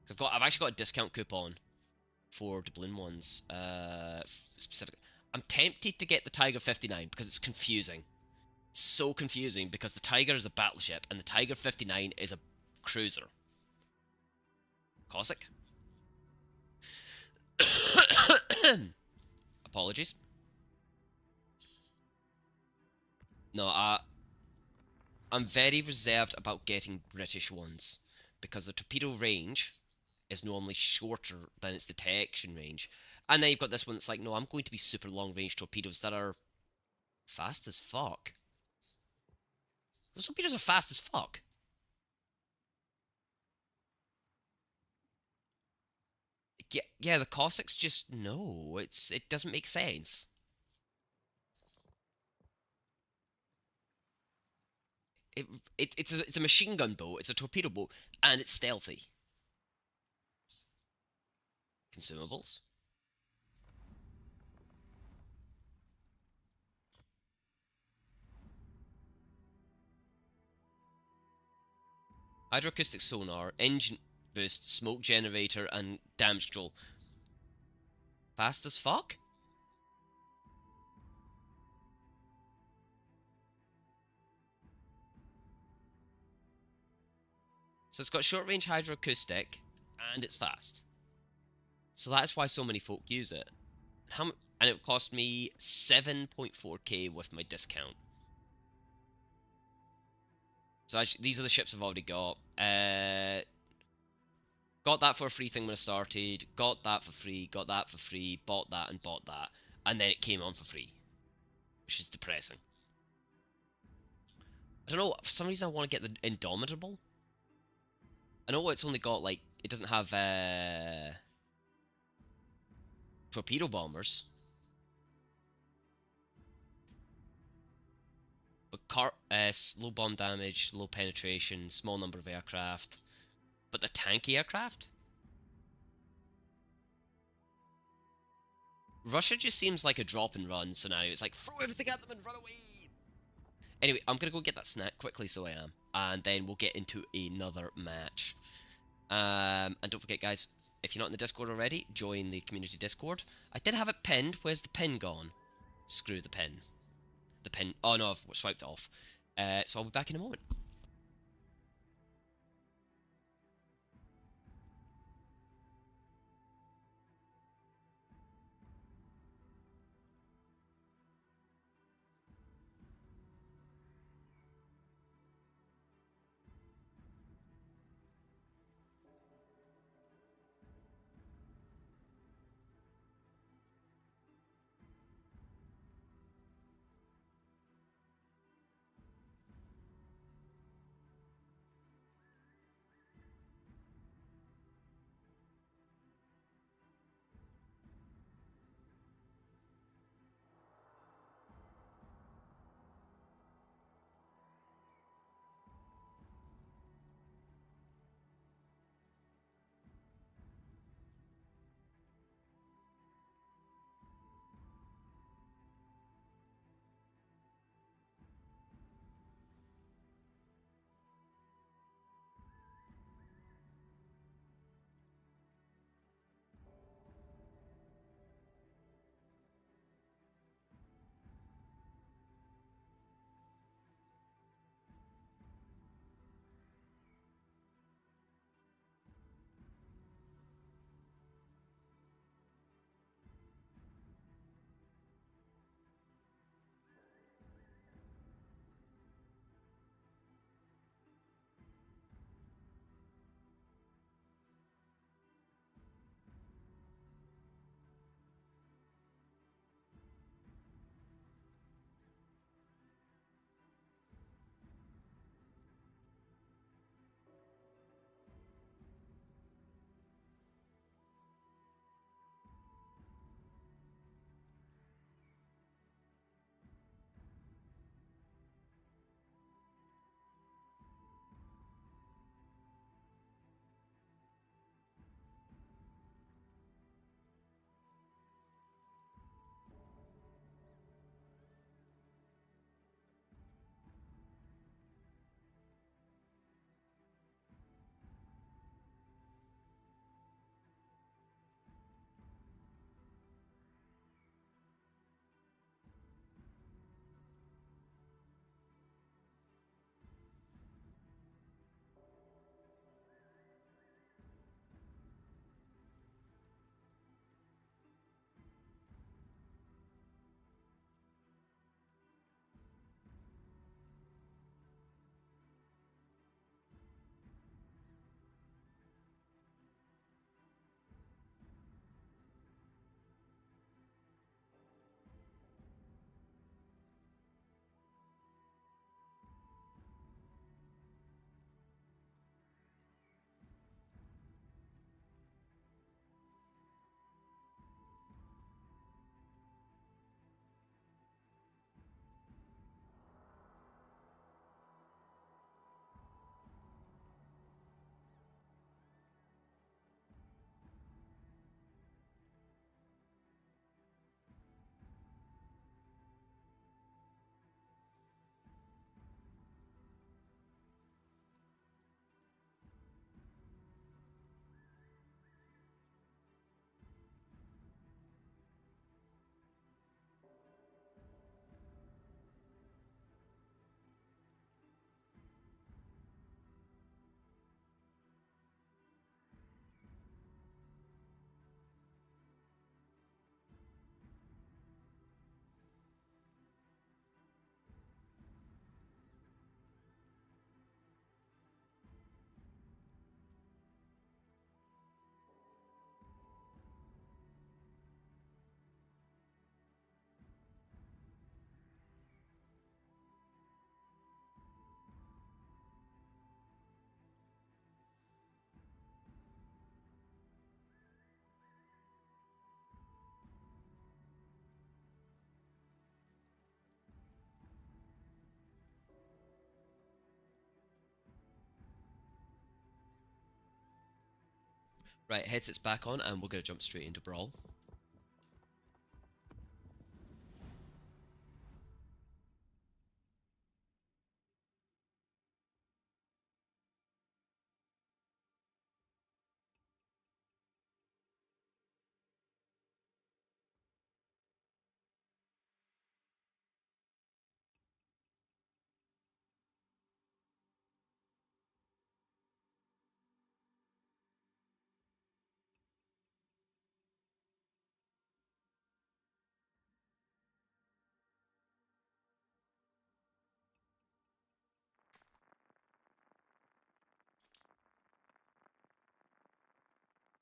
I've actually got a discount coupon for doubloon ones. Specifically, I'm tempted to get the Tiger 59 because it's confusing. It's so confusing because the Tiger is a battleship and the Tiger 59 is a cruiser. Cossack? Apologies. No, I'm very reserved about getting British ones because the torpedo range is normally shorter than its detection range. And then you've got this one that's like, no, I'm going to be super long range torpedoes that are fast as fuck. Those torpedoes are fast as fuck. Yeah, the Cossacks just no. It doesn't make sense. It's a machine gun boat. It's a torpedo boat, and it's stealthy. Consumables. Hydroacoustic sonar, engine boost, smoke generator, and damage control. Fast as fuck? So it's got short range hydroacoustic, and it's fast. So that's why so many folk use it. And it cost me 7.4k with my discount. So actually, these are the ships I've already got. Got that for a free thing when I started, got that for free, got that for free, bought that and bought that. And then it came on for free. Which is depressing. I don't know, for some reason I want to get the Indomitable. I know it's only got, like, it doesn't have, torpedo bombers. But low bomb damage, low penetration, small number of aircraft. But the tanky aircraft? Russia just seems like a drop and run scenario. It's like, throw everything at them and run away! Anyway, I'm gonna go get that snack quickly, so I am. And then we'll get into another match. And don't forget, guys, if you're not in the Discord already, join the community Discord. I did have it pinned. Where's the pin gone? Screw the pin. The pin. Oh no, I've swiped it off. So I'll be back in a moment. Right, headsets back on, and we're gonna jump straight into Brawl.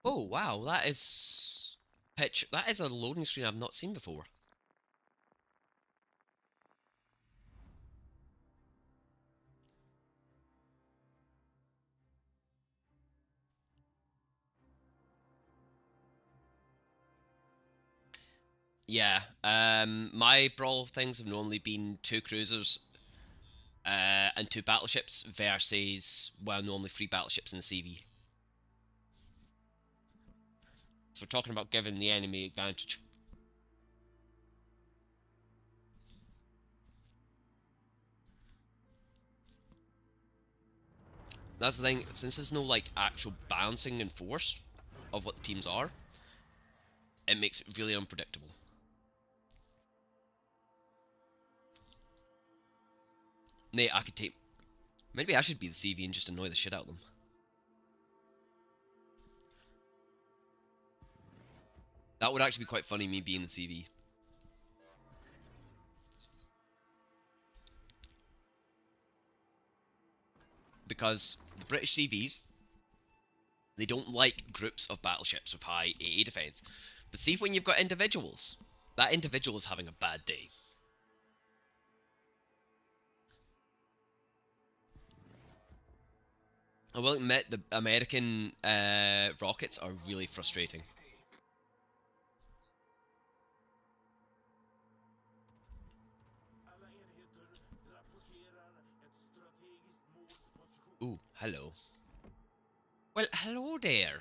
Oh wow, that is pitch. That is a loading screen I've not seen before. Yeah, my Brawl things have normally been 2 cruisers and 2 battleships versus, well, normally 3 battleships in the CV. So we're talking about giving the enemy advantage. That's the thing, since there's no like actual balancing enforced of what the teams are, it makes it really unpredictable. Nate, I could take. Maybe I should be the CV and just annoy the shit out of them. That would actually be quite funny, me being the CV. Because the British CVs, they don't like groups of battleships with high AA defense. But see, when you've got individuals, that individual is having a bad day. I will admit, the American rockets are really frustrating. Alla enheter rapporterar ett strategiskt målsposition. Ooh, hello. Well, hello there.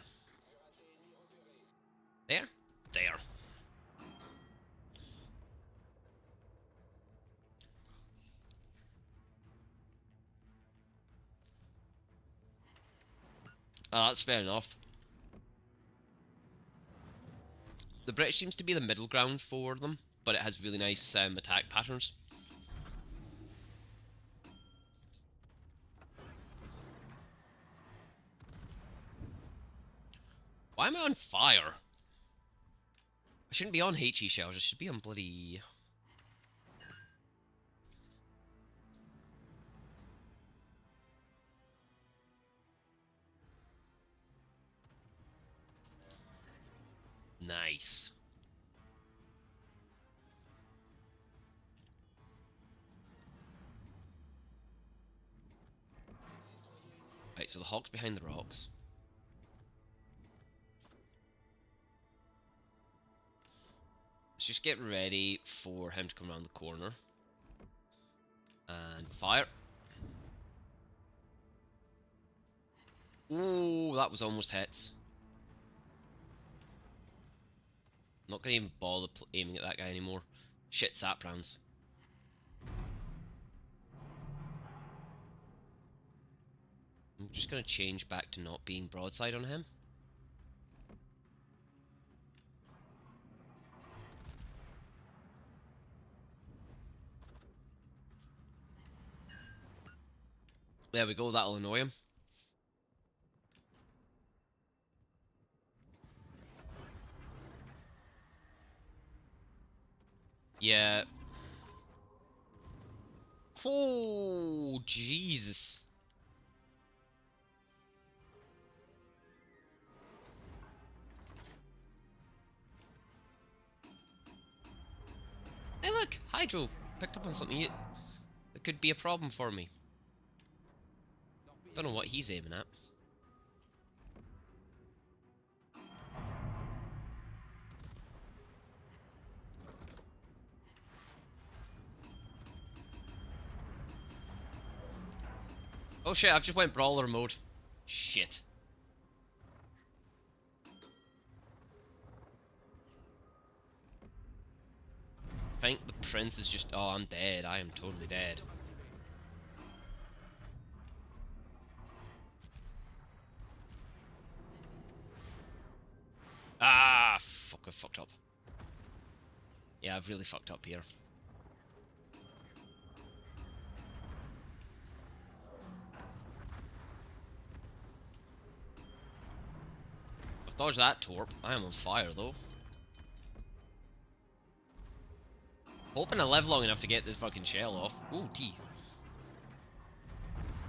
There? There. That's fair enough. The British seems to be the middle ground for them, but it has really nice attack patterns. Why am I on fire? I shouldn't be on HE shells, I should be on bloody... Nice. Right, so the Hawk's behind the rocks. Let's just get ready for him to come around the corner. And fire. Ooh, that was almost hits. I'm not gonna even bother aiming at that guy anymore. Shit, sap rounds. I'm just gonna change back to not being broadside on him. There we go, that'll annoy him. Yeah. Oh, Jesus. Hey look, Hydro picked up on something that could be a problem for me. Don't know what he's aiming at. Oh shit, I've just went brawler mode. Shit. think the prince is just... Oh, I'm dead. I am totally dead. Ah, fuck, I fucked up. Yeah, I've really fucked up here. I've dodged that torp. I am on fire, though. Hoping I live long enough to get this fucking shell off. Ooh, tea.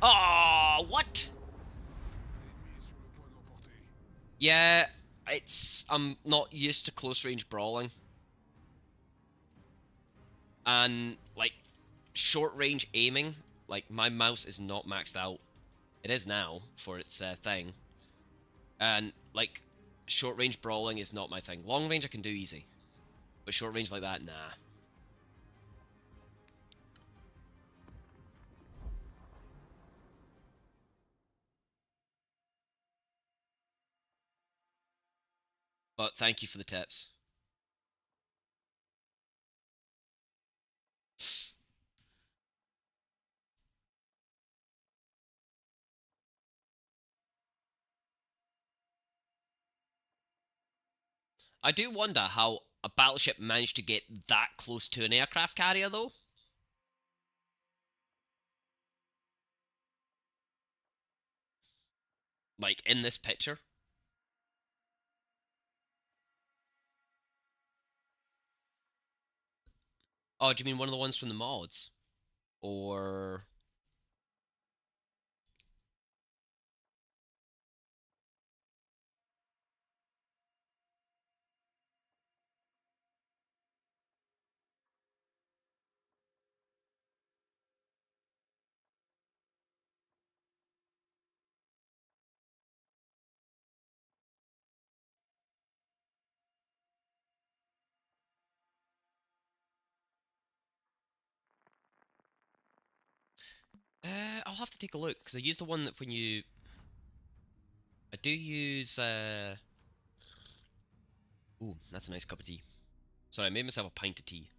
Oh, what? Yeah, I'm not used to close range brawling. And, like, short range aiming, like, my mouse is not maxed out. It is now, for its thing. And, like, short range brawling is not my thing. Long range I can do easy. But short range like that, nah. But thank you for the tips. I do wonder how a battleship managed to get that close to an aircraft carrier, though. Like, in this picture. Oh, do you mean one of the ones from the mods? Or... I'll have to take a look, because I use the one that when you... I do use, Ooh, that's a nice cup of tea. Sorry, I made myself a pint of tea.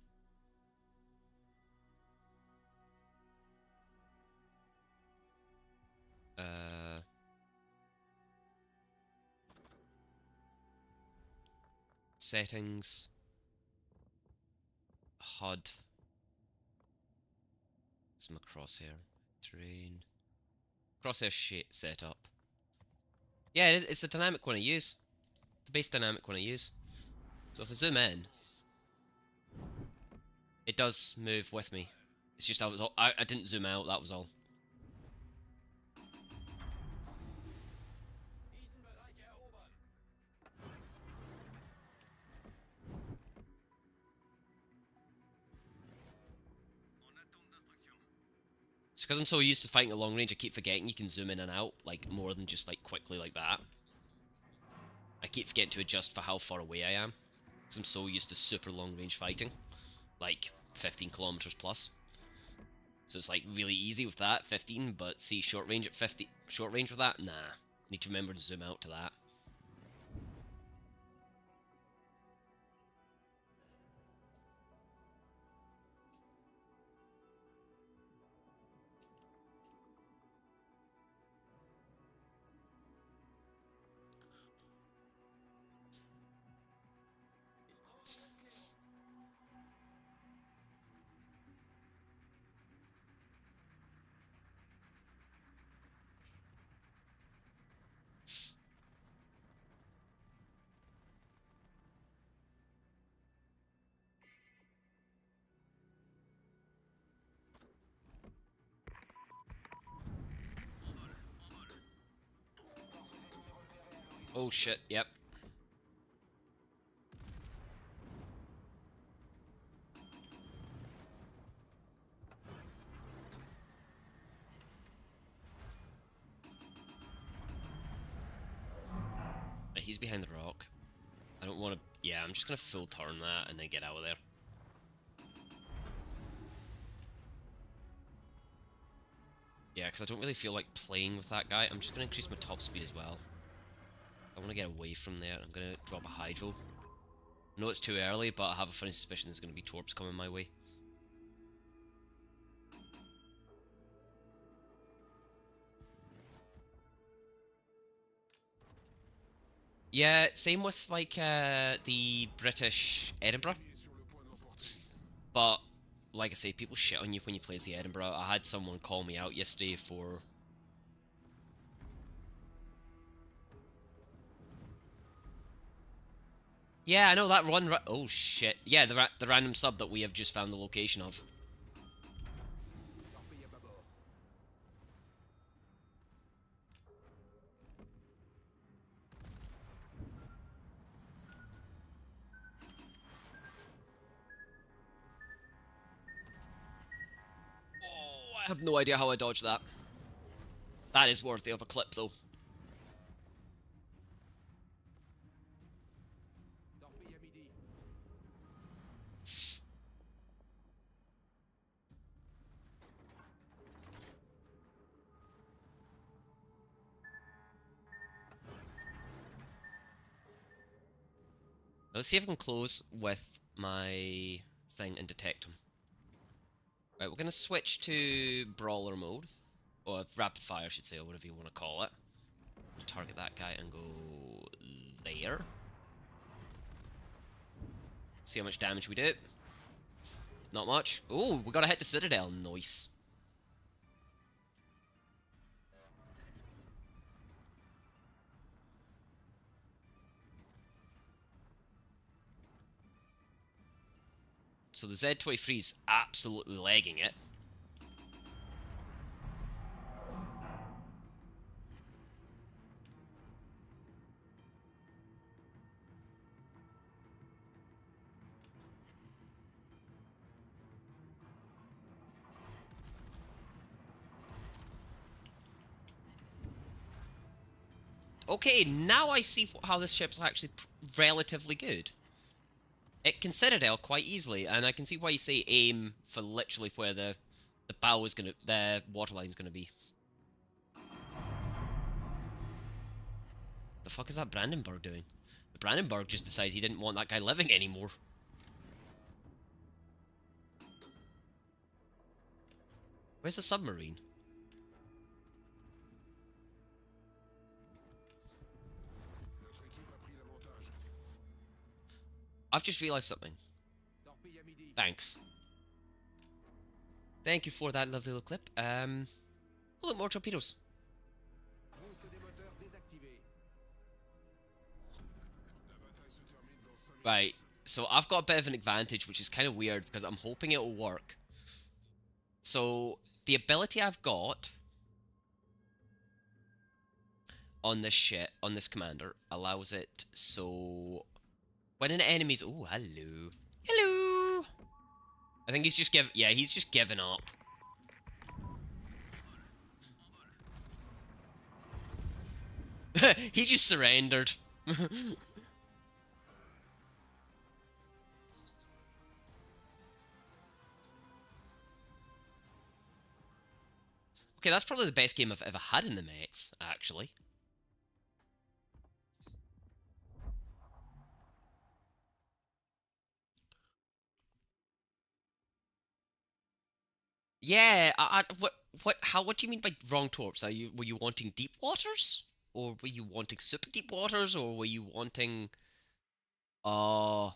Settings. HUD. What's my crosshair? Terrain. Crosshair shit setup. Yeah, it's the dynamic one I use. The base dynamic one I use. So if I zoom in, it does move with me. It's just I didn't zoom out, that was all. It's because I'm so used to fighting at long range, I keep forgetting you can zoom in and out, like, more than just, like, quickly like that. I keep forgetting to adjust for how far away I am. Because I'm so used to super long range fighting. Like, 15 kilometers plus. So it's, like, really easy with that, 15, but see, short range at 50... Short range with that? Nah. Need to remember to zoom out to that. Oh shit, yep. He's behind the rock. I don't want to... Yeah, I'm just going to full turn that and then get out of there. Yeah, because I don't really feel like playing with that guy. I'm just going to increase my top speed as well. I want to get away from there. I'm going to drop a hydro. I know it's too early, but I have a funny suspicion there's going to be torps coming my way. Yeah, same with like the British Edinburgh. But like I say, people shit on you when you play as the Edinburgh. I had someone call me out yesterday for. Yeah, I know that one. Oh shit! Yeah, the random sub that we have just found the location of. Torpille à bâbord. Oh, I have no idea how I dodged that. That is worthy of a clip, though. Torpille à midi. Let's see if I can close with my thing and detect him. Right, we're gonna switch to brawler mode, or rapid fire, I should say, or whatever you want to call it. Target that guy and go there. See how much damage we do. Not much. Oh, we got to hit the citadel. Nice. So the Z23 is absolutely legging it. Okay, now I see how this ship's actually relatively good. It can citadel quite easily, and I can see why you say aim for literally where the bow is gonna, the waterline's gonna be. The fuck is that Brandenburg doing? The Brandenburg just decided he didn't want that guy living anymore. Where's the submarine? Notre équipe a pris l'avantage. I've just realised something. Torpille à midi. Thanks. Thank you for that lovely little clip. Look, more torpedoes. Boost des moteurs désactivé. La bataille se termine dans 5 minutes. Right, so I've got a bit of an advantage, which is kind of weird because I'm hoping it'll work. So, the ability I've got on this shit, on this commander, allows it so when an enemy's... Oh, hello. Hello! I think he's just yeah, he's just given up. He just surrendered. Okay, that's probably the best game I've ever had in the Mets, actually. Yeah, what do you mean by wrong torps? Were you wanting deep waters? Or were you wanting super deep waters? Or were you wanting... Oh,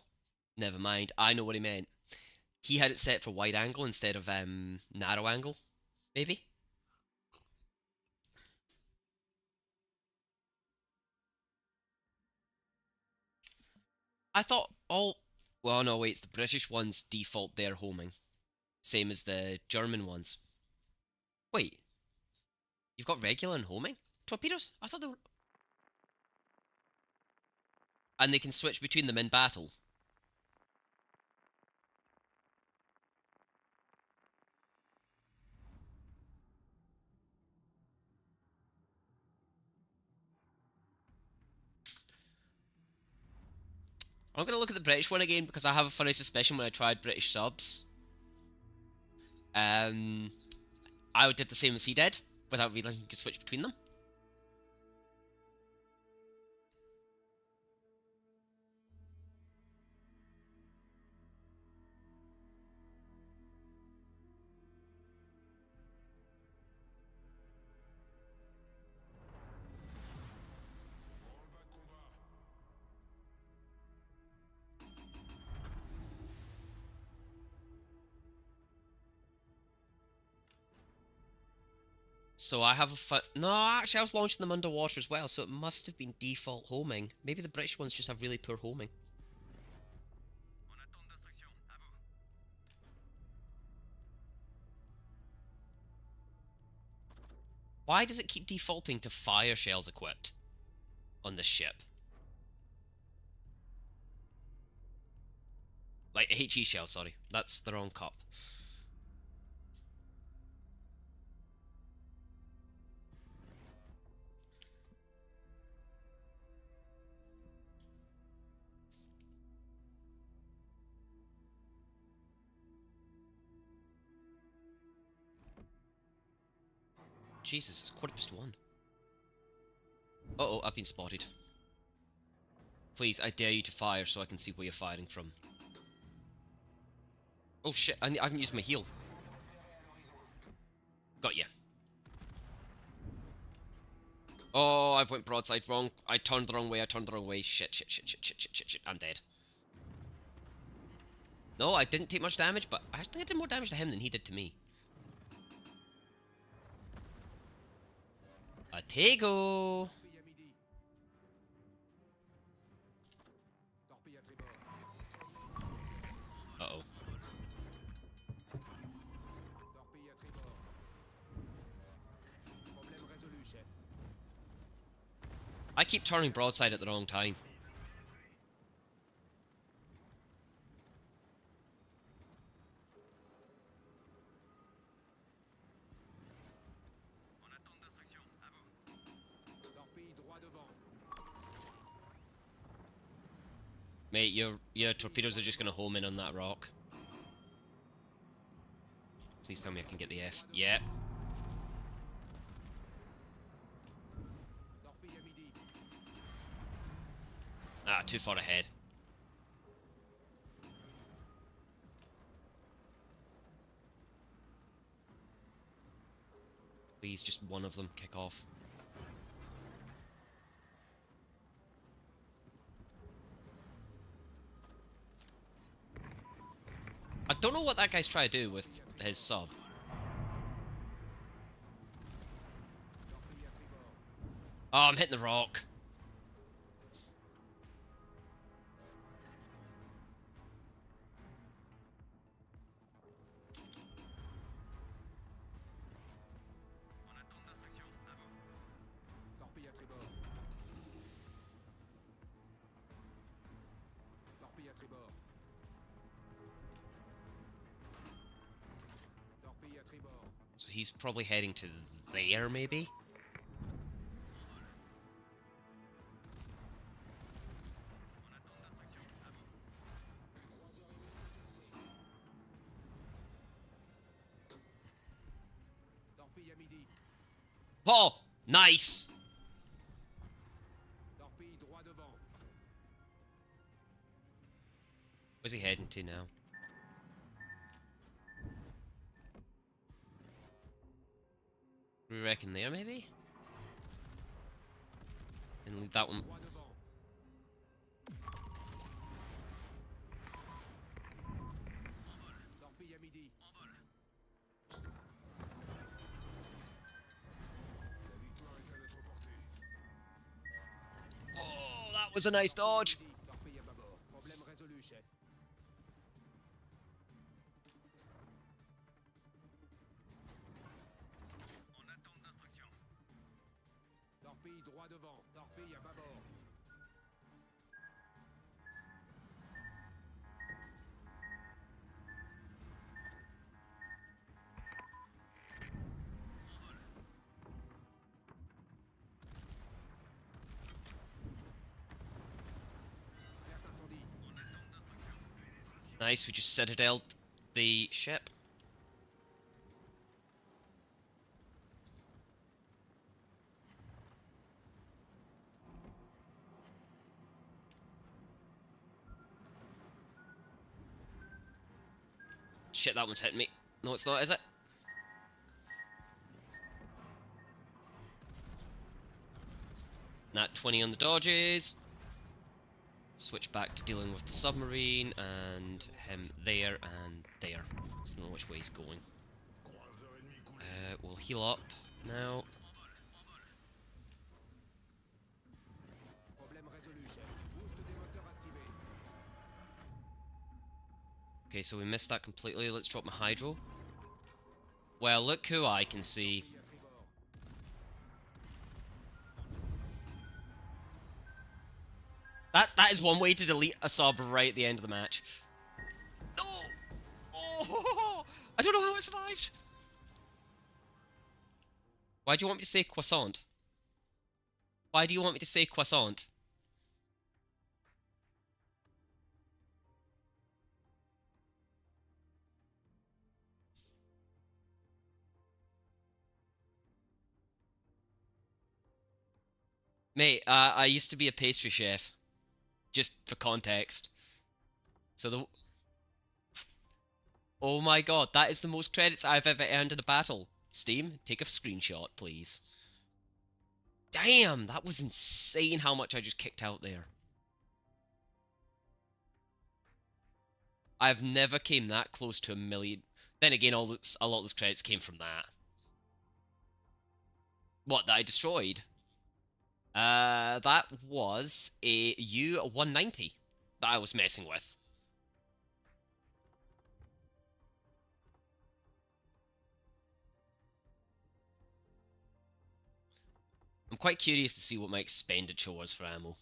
never mind. I know what he meant. He had it set for wide angle instead of narrow angle, maybe? I thought all... Well, no, wait, it's the British ones default their homing. Same as the German ones. Wait, you've got regular and homing? Torpedoes? I thought they were... And they can switch between them in battle. I'm going to look at the British one again because I have a funny suspicion when I tried British subs. I did the same as he did without realizing you could switch between them. So I have a no, actually I was launching them underwater as well, so it must have been default homing. Maybe the British ones just have really poor homing. En attente d'instruction. À vous. Why does it keep defaulting to fire shells equipped on this ship? Like, HE shell, sorry. That's the wrong cup. Jesus, it's 1:15. Uh-oh, I've been spotted. Please, I dare you to fire so I can see where you're firing from. Oh shit, I haven't used my heal. Got you. Oh, I've went broadside wrong. I turned the wrong way, Shit, shit, shit, shit, shit, shit, shit, shit. I'm dead. No, I didn't take much damage, but I think I did more damage to him than he did to me. Atego! Torpille à midi. Torpille à tribord. Uh-oh. Torpille à tribord. Problème résolu, chef. I keep turning broadside at the wrong time. En attente d'instruction. À vous. Torpille droit devant. Mate, your torpedoes are just gonna home in on that rock. Please tell me I can get the F. Yeah. Torpille à midi. Ah, too far ahead. Please, just one of them kick off. I don't know what that guy's trying to do with his sub. Torpille à tribord. Oh, I'm hitting the rock. En attente d'instruction. À vous. Torpille à tribord. Torpille à tribord. Torpille à tribord. So he's probably heading to there, maybe? En attente d'instruction. À vous. Torpille à midi. Oh! Nice! Torpille droit devant. Where's he heading to now? We reckon there, maybe? And leave that one. Droit devant. Torpille à midi. En vol. La victoire est à notre portée. Oh, that was a nice dodge! Torpille à bâbord. Problème résolu, chef. En attente d'instruction. Torpille droit devant. Torpille à bâbord. Alerte incendie. En attente d'instruction. Nice, we just citadeled the ship. Shit, that one's hitting me. No, it's not, is it? Nat 20 on the dodges. Switch back to dealing with the submarine, and him there and there. I don't know which way he's going. We'll heal up. Now. Problème résolu, chef. Boost des moteurs activé. Okay, so we missed that completely. Let's drop my hydro. Well, look who I can see. That is one way to delete a sub right at the end of the match. No! Oh! I don't know how it survived. Why do you want me to say croissant? Why do you want me to say croissant? Mate, I used to be a pastry chef. Just for context. So the... Oh my god, that is the most credits I've ever earned in a battle. Steam, take a screenshot, please. Damn, that was insane how much I just kicked out there. I've never came that close to 1,000,000. Then again, a lot of those credits came from that. What, that I destroyed? That was a U-190 that I was messing with. I'm quite curious to see what my expenditure was for ammo.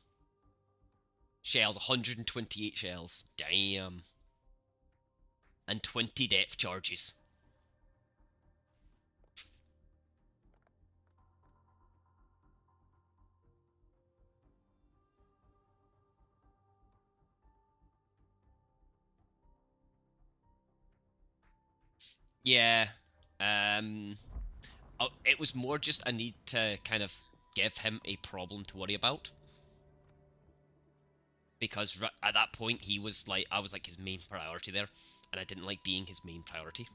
Shells, 128 shells. Damn. And 20 depth charges. Yeah. It was more just a need to kind of give him a problem to worry about. Because at that point, he was like, I was like his main priority there. And I didn't like being his main priority.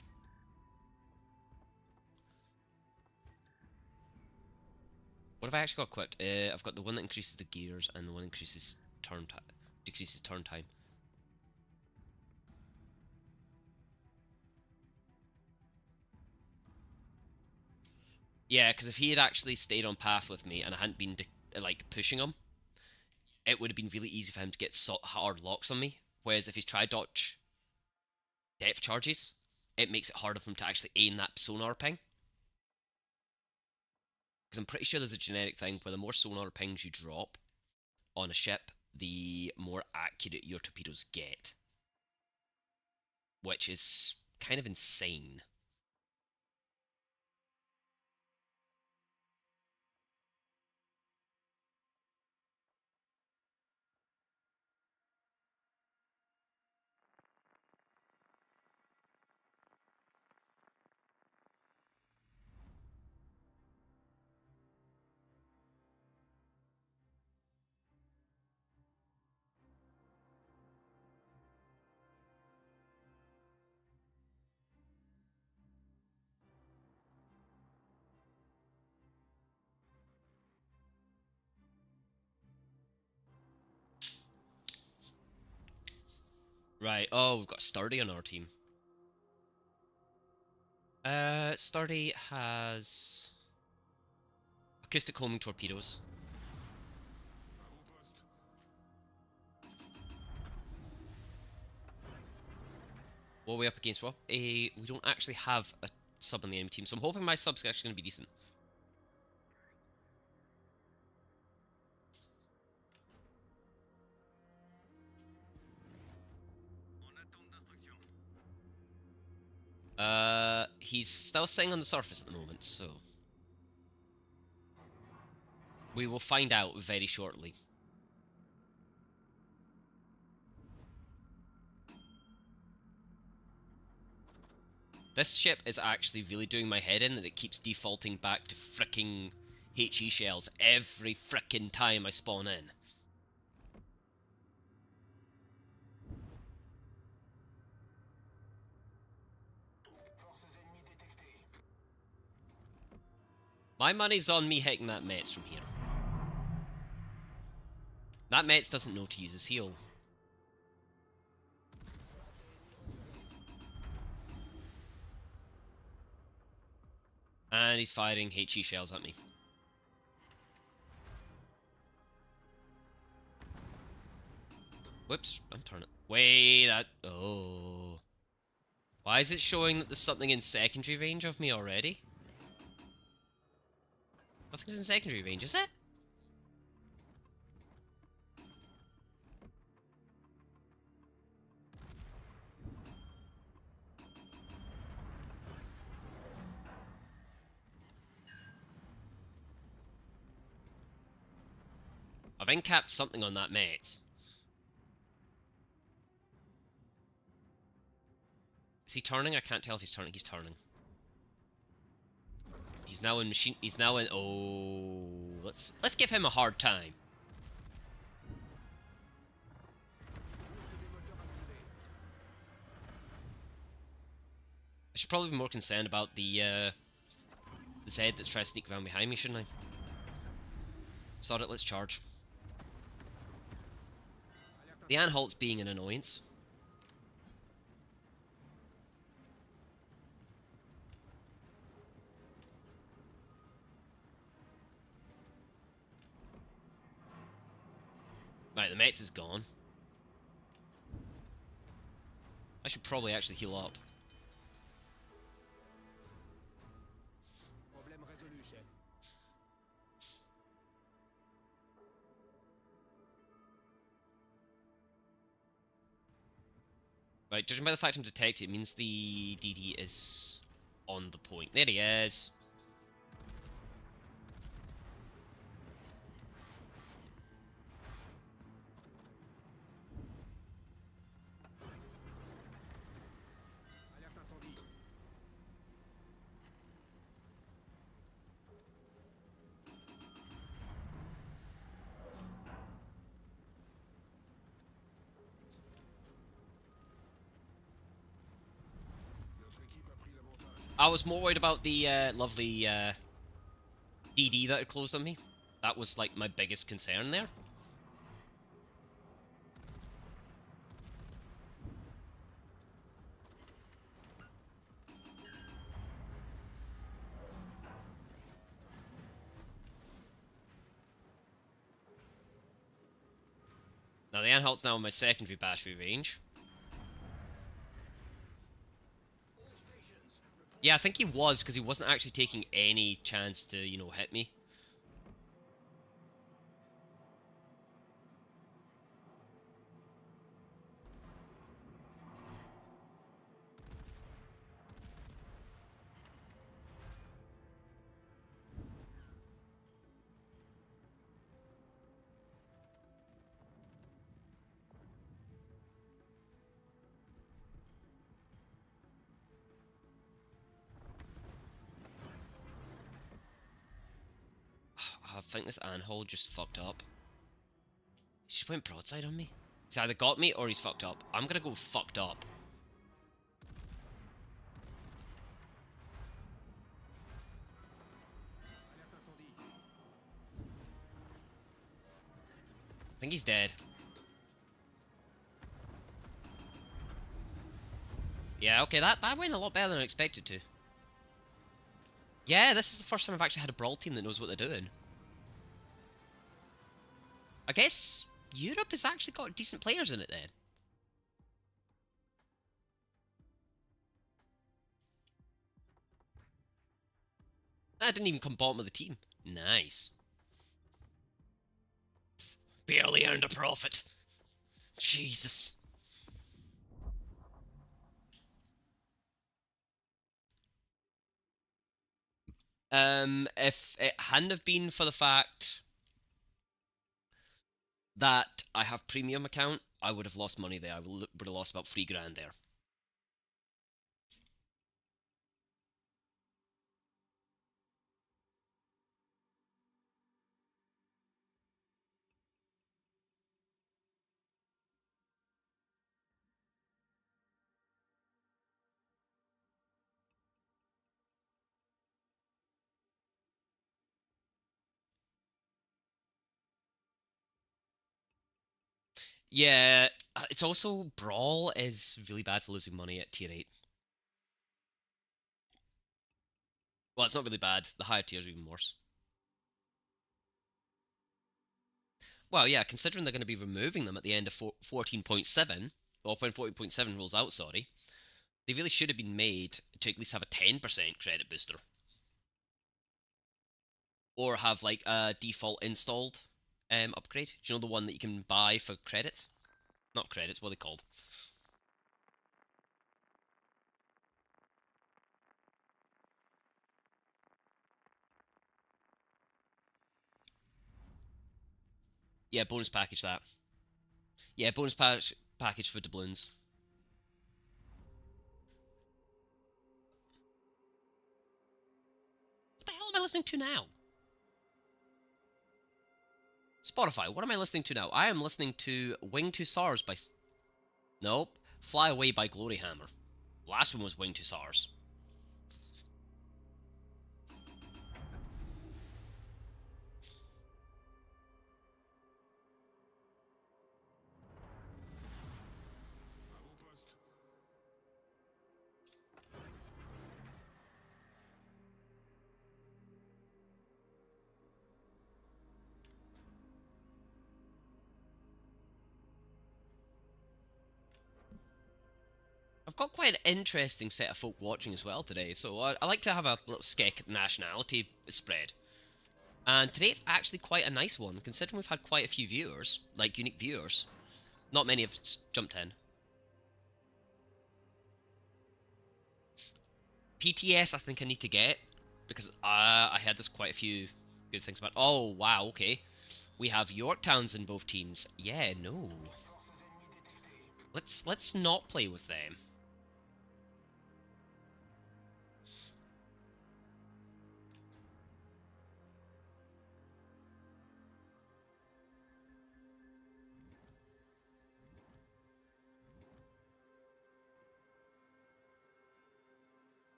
What have I actually got equipped? I've got the one that increases the gears and the one that increases decreases turn time. Yeah, because if he had actually stayed on path with me and I hadn't been like pushing him, it would have been really easy for him to get hard locks on me. Whereas if he's tried dodge depth charges, it makes it harder for him to actually aim that sonar ping. Because I'm pretty sure there's a genetic thing where the more sonar pings you drop on a ship, the more accurate your torpedoes get. Which is kind of insane. Right, oh, we've got Sturdy on our team. Sturdy has acoustic homing torpedoes. What are we up against, Rob? We don't actually have a sub on the enemy team, so I'm hoping my sub's actually going to be decent. He's still sitting on the surface at the moment, so we will find out very shortly. This ship is actually really doing my head in that it keeps defaulting back to fricking HE shells every fricking time I spawn in. My money's on me hitting that Mets from here. That Mets doesn't know to use his heal. And he's firing HE shells at me. Whoops, I'm turning. Wait, oh. Why is it showing that there's something in secondary range of me already? Nothing's in secondary range, is it? I've encapped something on that mate. Is he turning? I can't tell if he's turning. He's turning. He's now in machine. He's now in. Oh, let's give him a hard time. I should probably be more concerned about the Zed that's trying to sneak around behind me, shouldn't I? Sod it, let's charge. The Anhalt's being an annoyance. Right, the Mets is gone. I should probably actually heal up. Problème résolu, chef. Right, judging by the fact I'm detected, it means the DD is on the point. There he is. Alerte incendie. Notre équipe a pris l'avantage. I was more worried about the lovely DD that had closed on me. That was like my biggest concern there. Now the Anhalt's now in my secondary battery range. Yeah, I think he was, because he wasn't actually taking any chance to, you know, hit me. I think this Anhalt just fucked up. He just went broadside on me. He's either got me or he's fucked up. I'm gonna go fucked up. Alerte incendie. I think he's dead. Yeah, okay, that went a lot better than I expected to. Yeah, this is the first time I've actually had a brawl team that knows what they're doing. I guess Europe has actually got decent players in it then. I didn't even come bottom of the team. Nice. Barely earned a profit. Jesus. If it hadn't have been for the fact that I have premium account, I would have lost money there. I would have lost about 3 grand there. Yeah, it's also Brawl is really bad for losing money at tier 8. Well, it's not really bad. The higher tiers are even worse. Well, yeah, considering they're going to be removing them at the end of 14.7, or when 14.7 rolls out, sorry, they really should have been made to at least have a 10% credit booster. Or have, like, a default installed upgrade. Do you know the one that you can buy for credits? Not credits, what are they called? Yeah, bonus package that. Yeah, bonus package for doubloons. What the hell am I listening to now? Spotify, what am I listening to now? I am listening to Wing to SARS by... Nope. Fly Away by Gloryhammer. Last one was Wing to SARS. Avant-poste. I've got quite an interesting set of folk watching as well today, so I like to have a little skek nationality spread. And today it's actually quite a nice one, considering we've had quite a few viewers, like unique viewers. Not many have jumped in. PTS I think I need to get, because I had this quite a few good things about. Oh, wow, okay. We have Yorktowns in both teams. Yeah, no. Let's not play with them.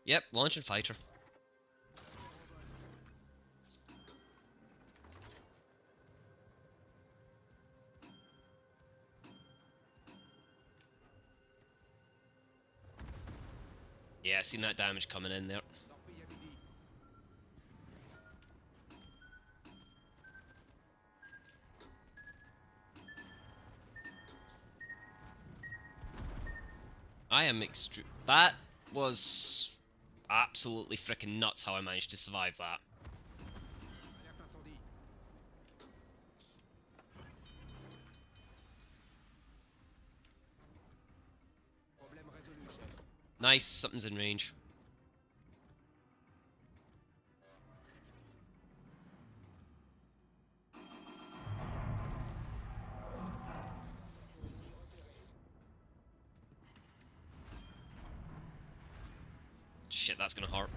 Yep, launching fighter. Yeah, seen that damage coming in there. Torpille à midi. I am That was absolutely freaking nuts how I managed to survive that. Alerte incendie. Problème résolu, chef. Nice, something's in range. Shit, that's gonna hurt.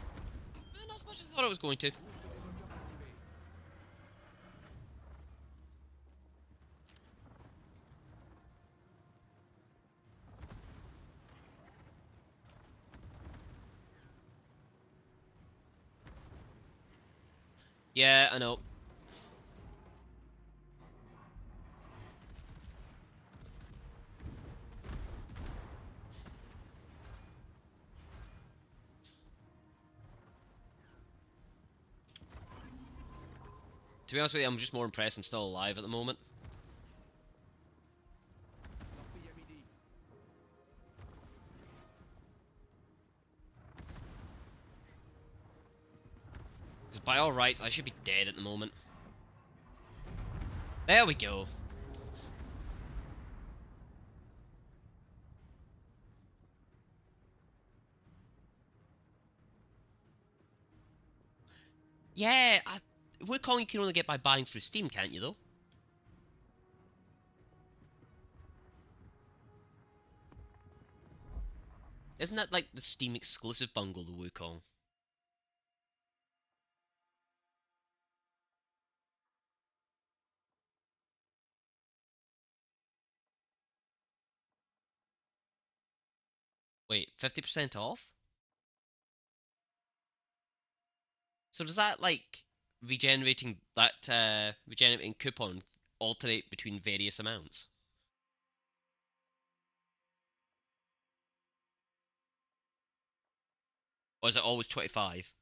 Not as much as I thought it was going to. Boost des moteurs activé. Yeah, I know. To be honest with you, I'm just more impressed I'm still alive at the moment. Torpille à midi. Because by all rights, I should be dead at the moment. There we go. Yeah, Wukong you can only get by buying through Steam, can't you, though? Isn't that like the Steam exclusive bundle, the Wukong? Wait, 50% off? So does that, like, regenerating coupon alternate between various amounts? Or is it always 25?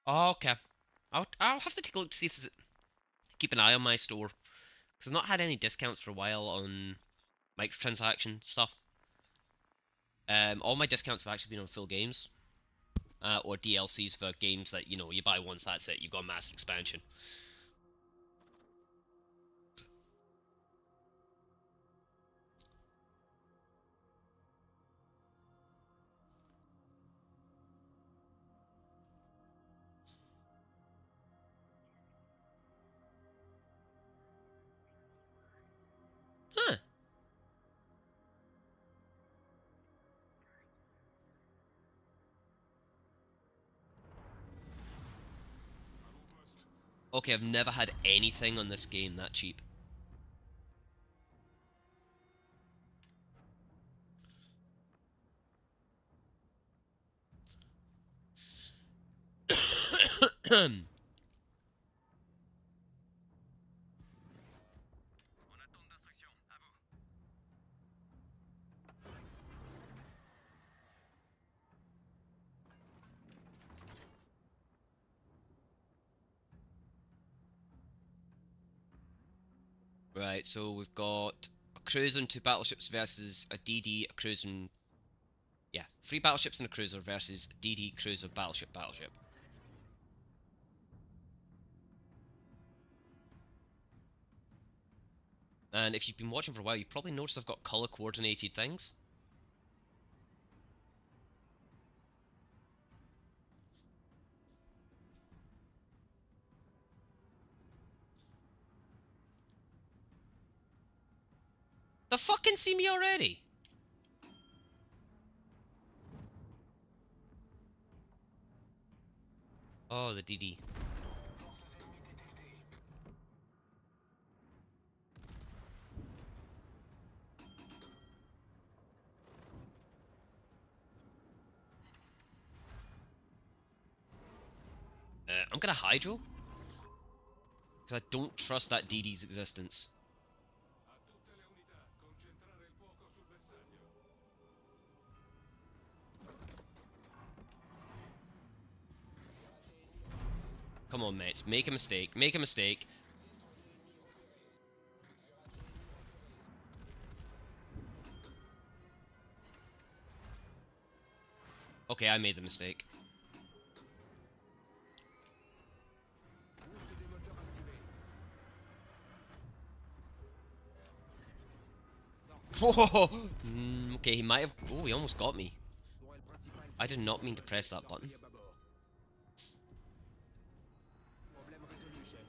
Oh, okay. I'll have to take a look to see if there's, keep an eye on my store. Because I've not had any discounts for a while on microtransaction stuff. All my discounts have actually been on full games. Or DLCs for games that, you know, you buy once, that's it. You've got a massive expansion. Huh. Okay, I've never had anything on this game that cheap. En attente d'instruction, à vous. Right, so we've got a cruiser and 2 battleships versus a DD, a cruiser and... Yeah, 3 battleships and a cruiser versus DD, cruiser, battleship, battleship. And if you've been watching for a while, you probably noticed I've got color-coordinated things. They fucking see me already! Oh, the DD. I'm gonna hydro. Because I don't trust that DD's existence. A tutte le unità, concentrare il fuoco sul bersaglio. Come on, mates. Make a mistake. Make a mistake. Okay, I made the mistake. Boost des moteurs activés. Whoa! Okay, he might have... Oh, he almost got me. Tourelle principale. I did not mean to press that button. Torpille à bâbord. Problème résolu, chef.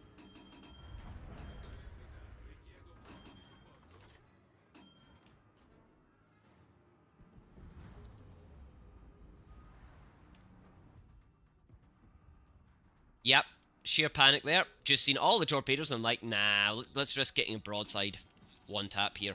Richiedo un po' di supporto. Yep, sheer panic there. Just seen all the torpedoes and I'm like, nah, let's risk getting a broadside one tap here.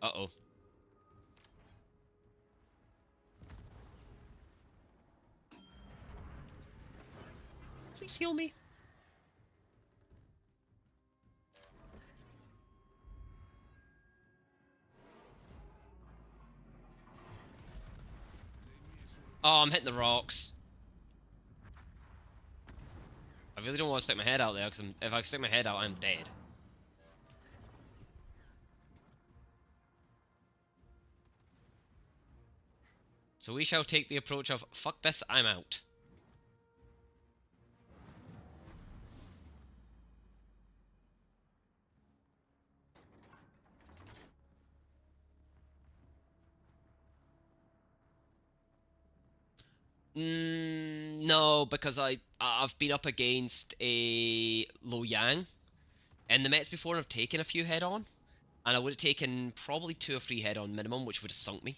Uh-oh. Please heal me. Oh, I'm hitting the rocks. I really don't want to stick my head out there, because if I stick my head out, I'm dead. So we shall take the approach of, fuck this, I'm out. No, because I've been up against a Lo Yang in the Mets before and I've taken a few head on. And I would have taken probably 2 or 3 head on minimum, which would have sunk me.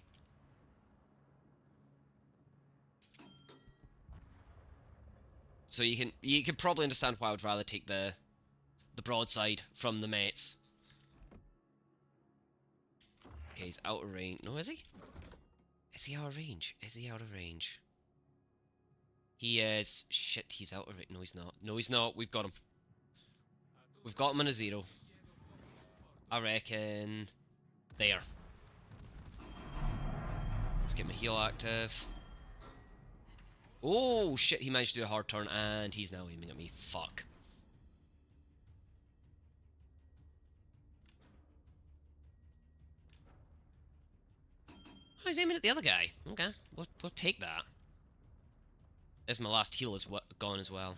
So you can probably understand why I would rather take the the broadside from the Mets. Okay, he's out of range. No, is he? Is he out of range? Is he out of range? He is. Shit, he's out of range. No, he's not. No, he's not. We've got him. We've got him on a 0. I reckon. There. Let's get my heal active. Oh, shit, he managed to do a hard turn, and he's now aiming at me. Fuck. Oh, he's aiming at the other guy. Okay, we'll take that. There's my last heal is gone as well.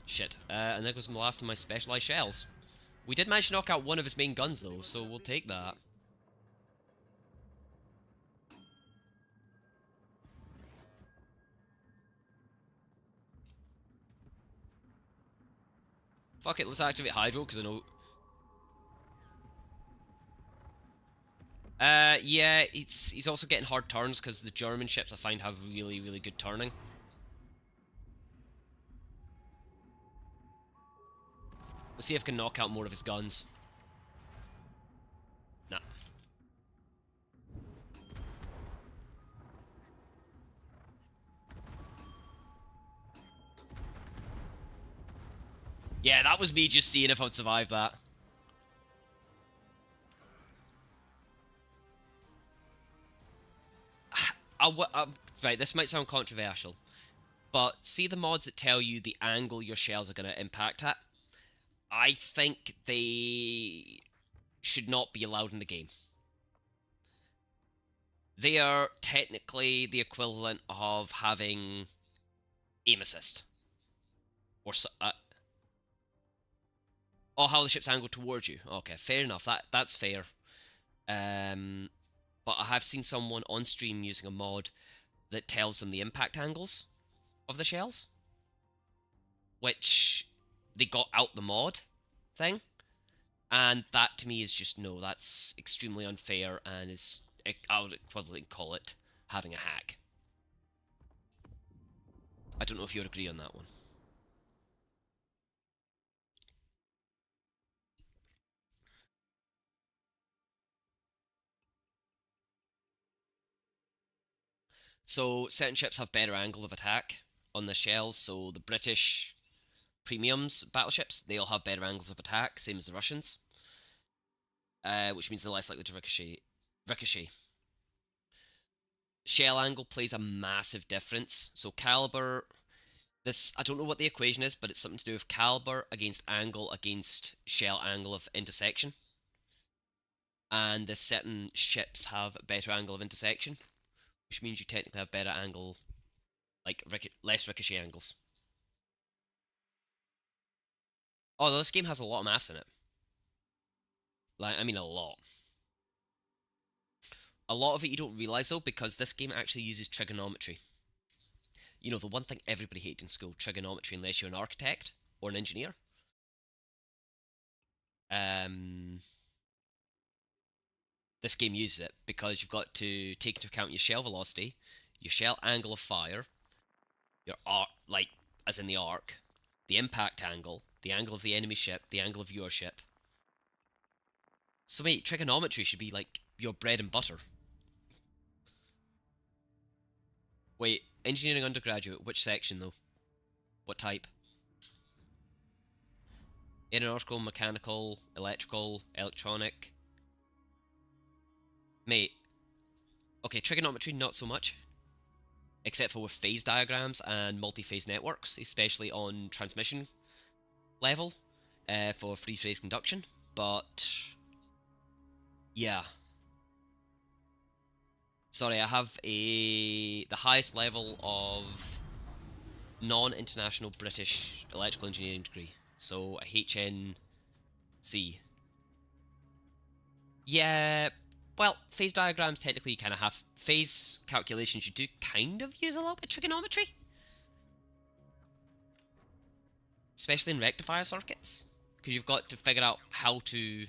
Shit. And there goes my last of my specialized shells. We did manage to knock out one of his main guns, though, so we'll take that. Fuck it, let's activate Hydro, because I know... yeah, he's also getting hard turns, because the German ships I find have really, really good turning. Let's see if I can knock out more of his guns. Nah. Yeah, that was me just seeing if I'd survive that. Right, this might sound controversial, but see the mods that tell you the angle your shells are going to impact at? I think they should not be allowed in the game. They are technically the equivalent of having aim assist. Or oh, how the ship's angled towards you. Okay, fair enough. That's fair. But I have seen someone on stream using a mod that tells them the impact angles of the shells, which they got out the mod thing, and that to me is just no. That's extremely unfair, and is I would equivalently call it having a hack. I don't know if you would agree on that one. So certain ships have better angle of attack on the shells. So the British premiums battleships, they all have better angles of attack, same as the Russians, which means they're less likely to ricochet. Shell angle plays a massive difference. So caliber, this I don't know what the equation is, but it's something to do with caliber against angle against shell angle of intersection. And the certain ships have a better angle of intersection, which means you technically have better angle, like less ricochet angles. Oh, this game has a lot of maths in it. Like, I mean a lot. A lot of it you don't realise though, because this game actually uses trigonometry. You know, the one thing everybody hated in school, trigonometry, unless you're an architect or an engineer. This game uses it because you've got to take into account your shell velocity, your shell angle of fire, your arc, like as in the arc, the impact angle, the angle of the enemy ship, the angle of your ship. So mate, trigonometry should be like your bread and butter. Wait, engineering undergraduate, which section though? What type? Aeronautical, mechanical, electrical, electronic. Mate, okay, trigonometry not so much, except for with phase diagrams and multi-phase networks, especially on transmission level for free-phase conduction, but yeah. Sorry, I have the highest level of non-international British electrical engineering degree, so a HNC. Yeah, well, phase diagrams technically kind of have phase calculations. You do kind of use a lot of trigonometry, especially in rectifier circuits, because you've got to figure out how to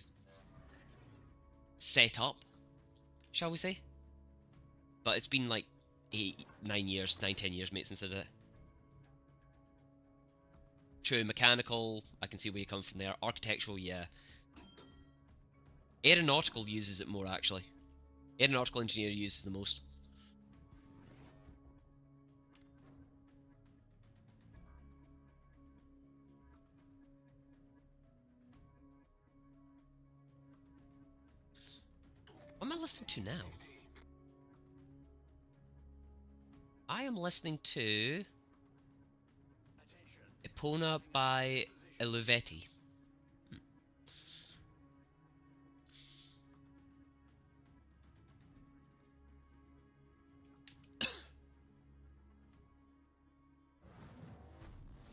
set up, shall we say. But it's been like 10 years, mate, since I did it. True, mechanical, I can see where you come from there. Architectural, yeah. Aeronautical uses it more, actually. Aeronautical engineer uses the most. What am I listening to now? I am listening to Epona by Eluvetti.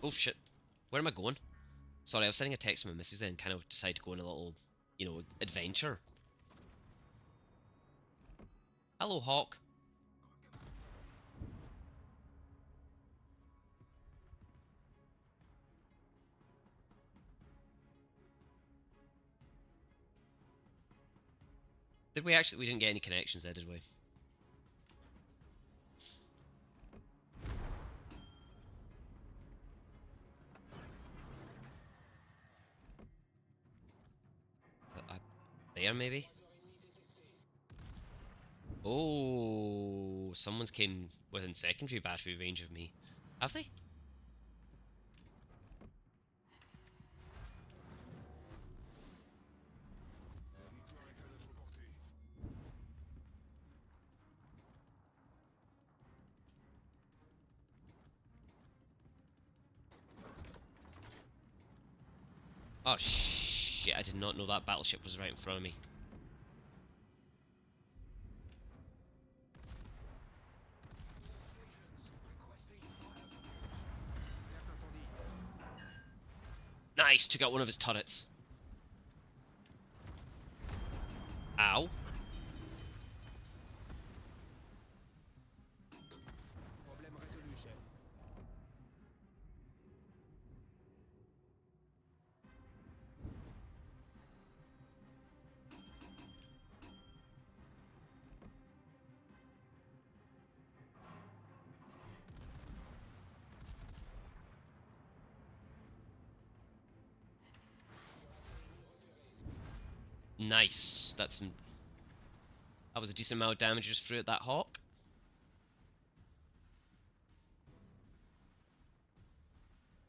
Oh shit. Where am I going? Sorry, I was sending a text to my missus then, kind of decided to go on a little, adventure. Hello, Hawk. We didn't get any connections there, did we? There, maybe? Oh, someone's came within secondary battery range of me. Have they? Oh shit, I did not know that battleship was right in front of me. Nice, took out one of his turrets. Ow. Problème résolu, chef. Nice. That was a decent amount of damage just through at that Hawk.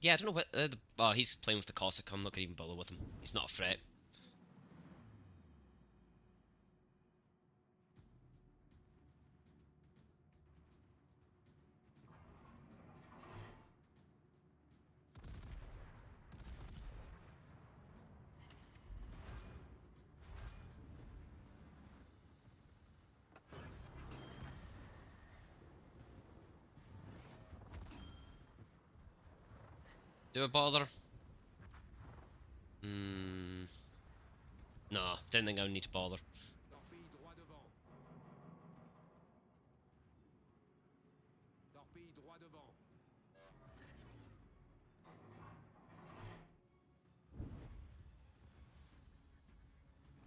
Yeah, I don't know what... oh, he's playing with the Cossack. I'm not going to even bother with him. He's not a threat. Do I bother? No, didn't think I would need to bother. Torpille droit devant. Torpille droit devant.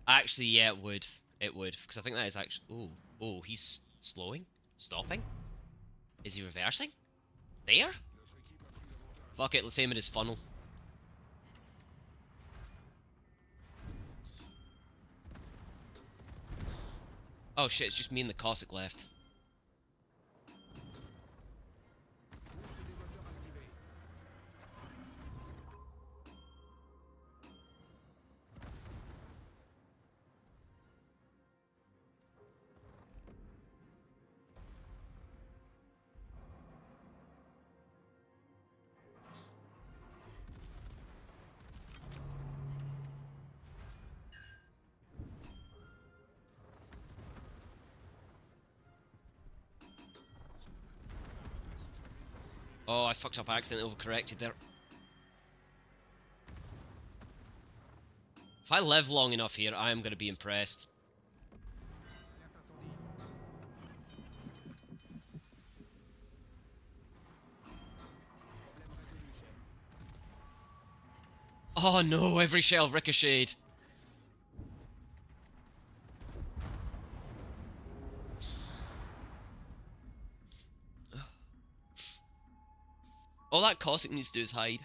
Actually, yeah, it would. It would, because I think that is actually... Oh, he's slowing? Stopping? Is he reversing? There? Fuck it, let's aim at his funnel. Oh shit, it's just me and the Cossack left. Oh, I fucked up. I accidentally overcorrected there. If I live long enough here, I am going to be impressed. Alerte incendie. Problème résolu, chef. Oh no, every shell ricocheted. All that Cossack needs to do is hide.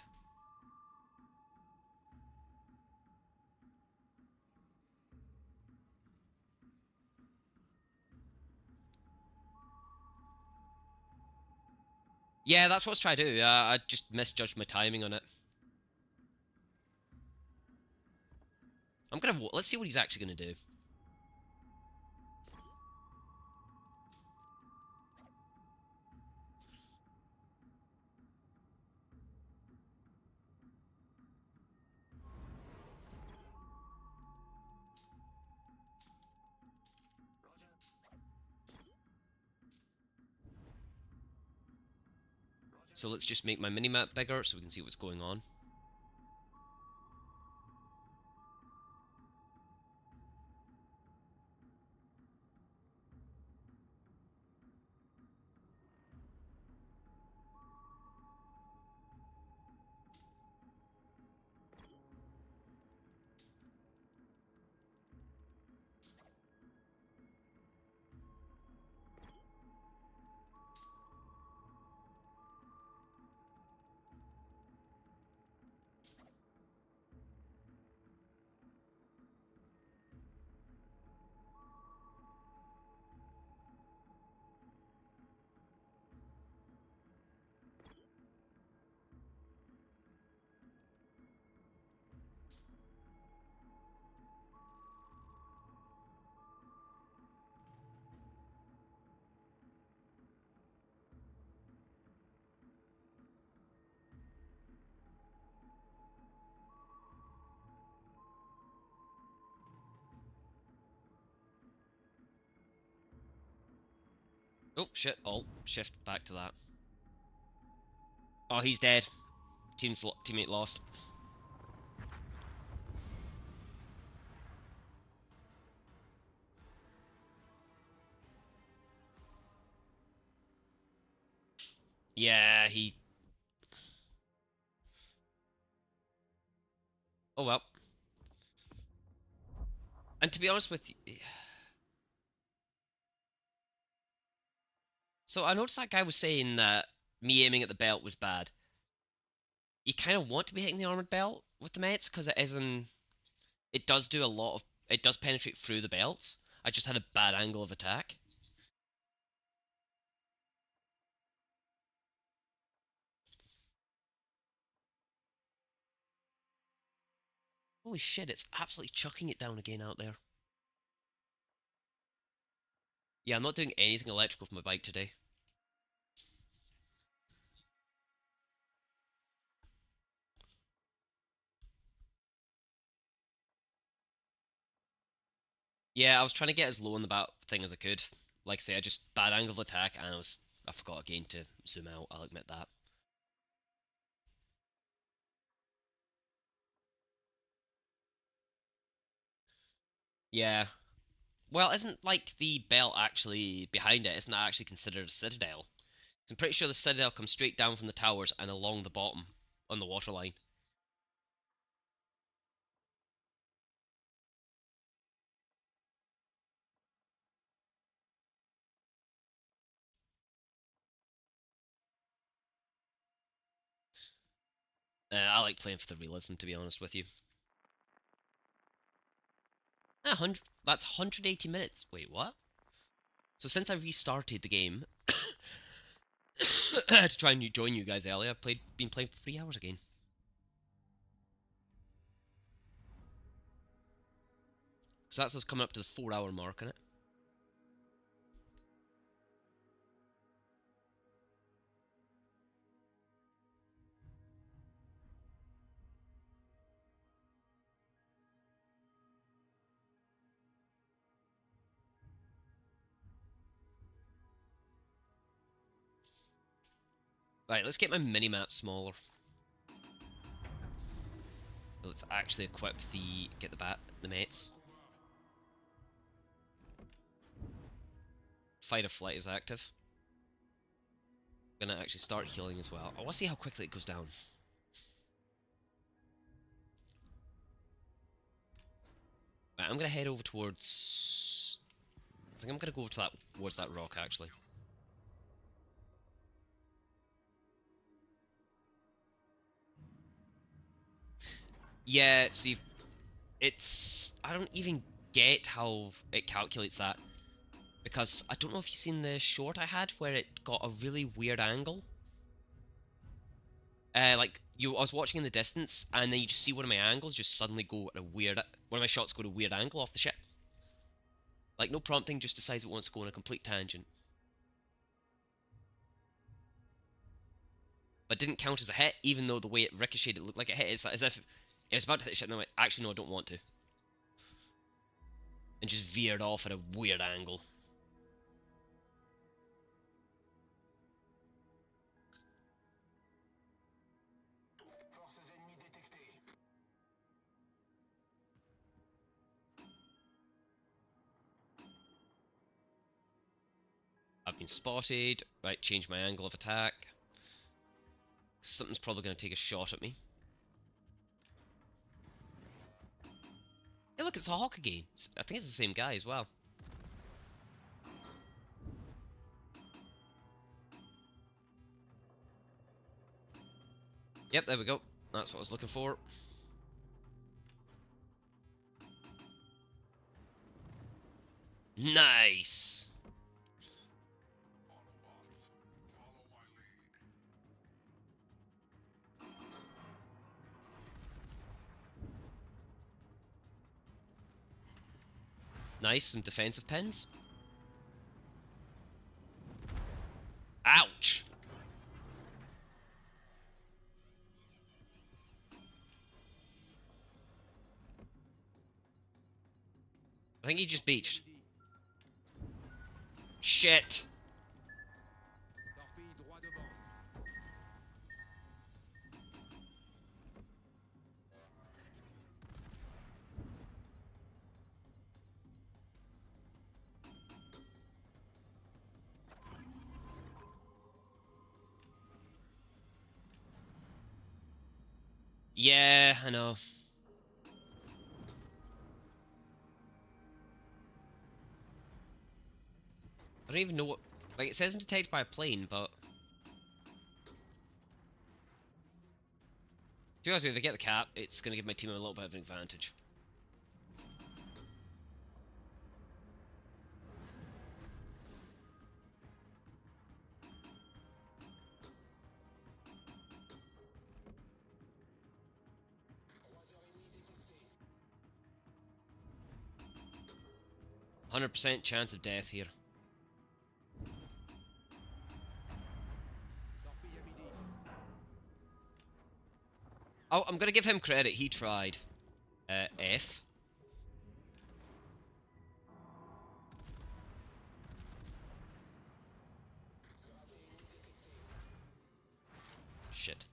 Yeah, that's what I was trying to do. I just misjudged my timing on it. Let's see what he's actually gonna do. So let's just make my minimap bigger so we can see what's going on. Oh shit, alt, shift back to that. Oh, he's dead. Teammate lost. Yeah, he... Oh well. And to be honest with you... So I noticed that guy was saying that me aiming at the belt was bad. You kind of want to be hitting the armored belt with the Mets, because it does do a lot of... It does penetrate through the belts. I just had a bad angle of attack. Holy shit, it's absolutely chucking it down again out there. Yeah, I'm not doing anything electrical with my bike today. Yeah, I was trying to get as low on the bat thing as I could. Like I say, I just bad angle of attack, and I forgot again to zoom out, I'll admit that. Yeah. Well, isn't like the belt actually behind it? Isn't that actually considered a citadel? 'Cause I'm pretty sure the citadel comes straight down from the towers and along the bottom on the waterline. I like playing for the realism, to be honest with you. 100, that's 180 minutes. Wait, what? So since I restarted the game to try and join you guys earlier, I've been playing for 3 hours again. So that's us coming up to the 4 hour mark on it. Right, let's get my mini-map smaller. Let's actually equip get the mates. Fight or flight is active. I'm gonna actually start healing as well. I want to see how quickly it goes down. Right, I'm gonna head over towards... I think I'm gonna go over to towards that rock, actually. Yeah, so you've, it's... I don't even get how it calculates that. Because I don't know if you've seen the short I had where it got a really weird angle. Like, I was watching in the distance, and then you just see one of my angles just suddenly go at a weird... One of my shots go at a weird angle off the ship. Like, no prompting, just decides it wants to go on a complete tangent. But didn't count as a hit, even though the way it ricocheted, it looked like it hit. It's as if it was about to hit the ship, and I went, actually, no, I don't want to. And just veered off at a weird angle. I've been spotted. Right, change my angle of attack. Something's probably going to take a shot at me. Hey, look, it's a hawk again. I think it's the same guy as well. Yep, there we go. That's what I was looking for. Nice! Nice, some defensive pins. Ouch! I think he just beached. Shit! Torpille droit devant. Yeah, I know. I don't even know what... Like, it says I'm detected by a plane, but... To be honest, if I get the cap, it's going to give my team a little bit of an advantage. %100% chance of death here. Torpille à midi. Oh, I'm going to give him credit. He tried. F. Shit.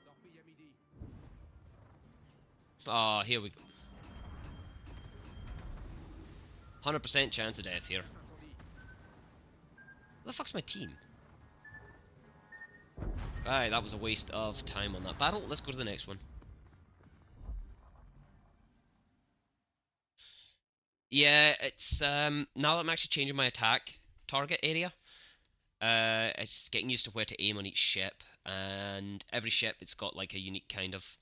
Torpille à midi. Oh, here we go. 100% chance of death here. Incendie. Where the fuck's my team? Right, that was a waste of time on that battle. Let's go to the next one. Yeah, it's now that I'm actually changing my attack target area, it's getting used to where to aim on each ship, and every ship it's got like a unique kind of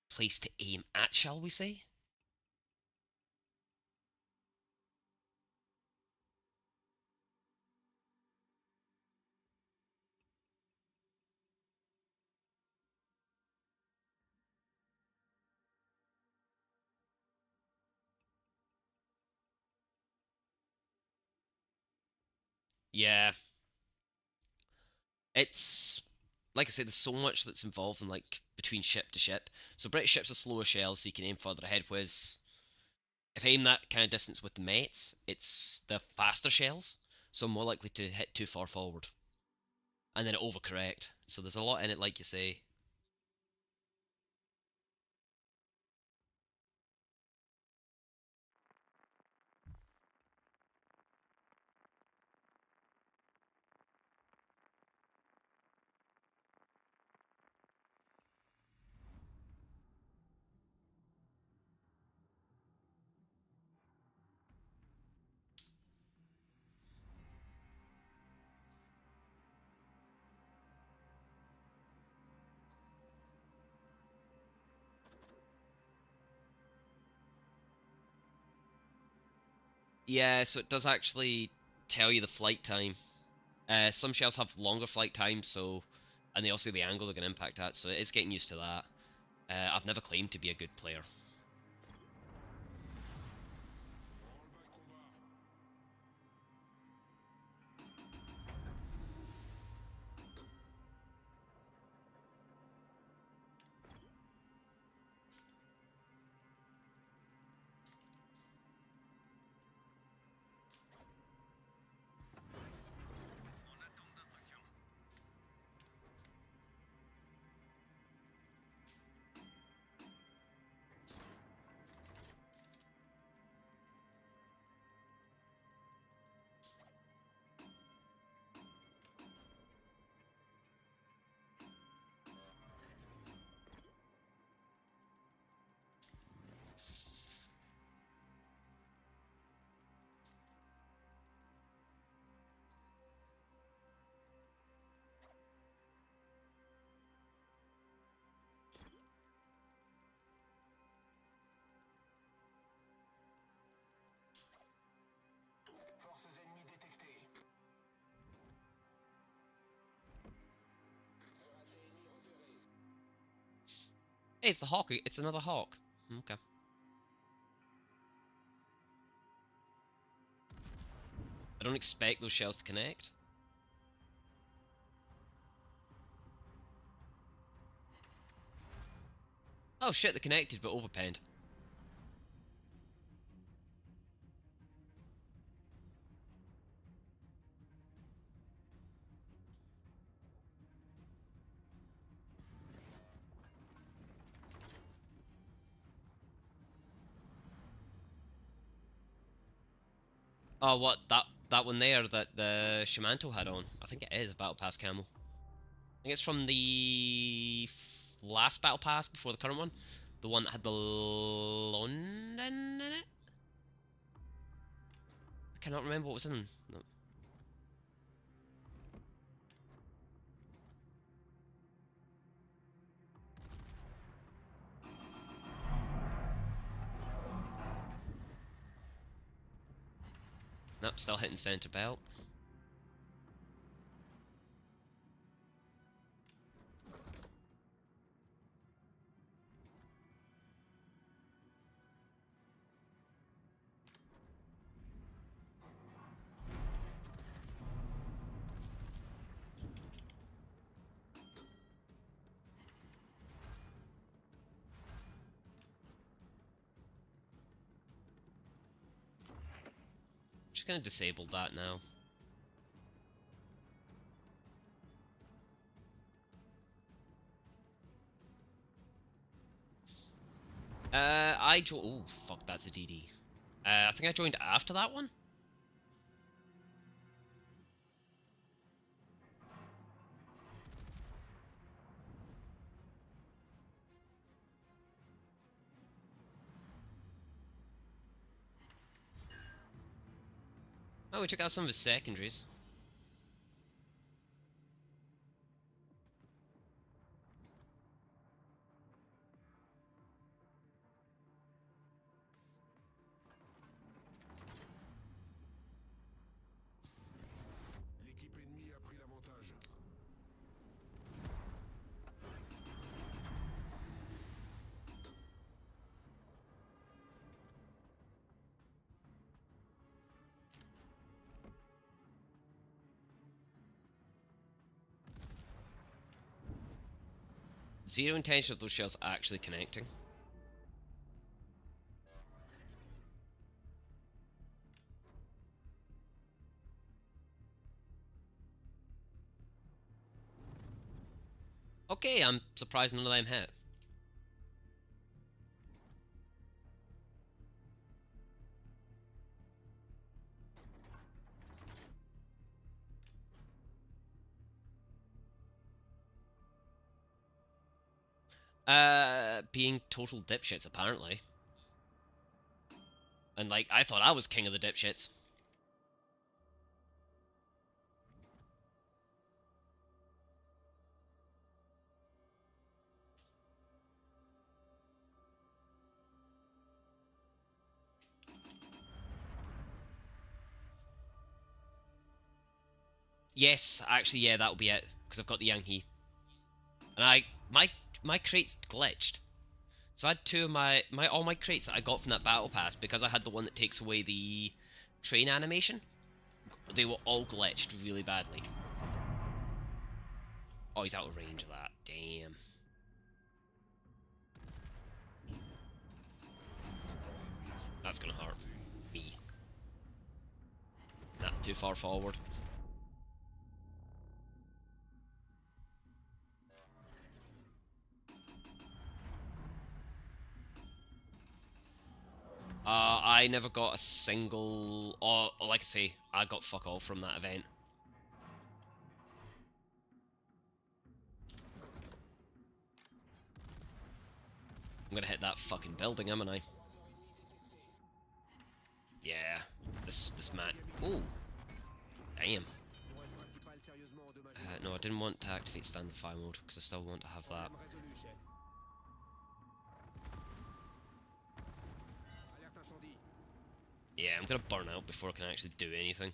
place to aim at, shall we say? Yeah, it's like I said, there's so much that's involved in like between ship to ship. So British ships are slower shells, so you can aim further ahead. Whereas if I aim that kind of distance with the mates, it's the faster shells, so I'm more likely to hit too far forward, and then it overcorrect. So there's a lot in it, like you say. Yeah, so it does actually tell you the flight time. Some shells have longer flight times, so and they also the angle they're going to impact at, so it is getting used to that. I've never claimed to be a good player. En attente d'instruction. Forces ennemies détectées. Hey, it's the hawk. It's another hawk. Okay. I don't expect those shells to connect. Oh shit, they're connected but overpenned. Oh, what that one there that the Shamanto had on? I think it is a battle pass camel. I think it's from the last battle pass before the current one, the one that had the London in it. I cannot remember what was in. No. Nope, still hitting center belt. Just gonna disable that now. I joined. Oh fuck, that's a DD. I think I joined after that one. Oh, we took out some of his secondaries. L'équipe ennemie a pris l'avantage. Zero intention of those shells actually connecting. Okay, I'm surprised none of them hit. Being total dipshits, apparently. And, like, I thought I was king of the dipshits. Yes, actually, yeah, that'll be it because I've got the Yankee, and my crates glitched. So I had two of my all my crates that I got from that battle pass because I had the one that takes away the train animation. They were all glitched really badly. Oh, he's out of range of that. Damn. That's gonna hurt me. Not too far forward. I never got a single... Or, like I say, I got fuck all from that event. I'm gonna hit that fucking building, am I? Yeah. This man... Ooh. Damn. No, I didn't want to activate standard fire mode, because I still want to have that. Yeah, I'm gonna burn out before I can actually do anything.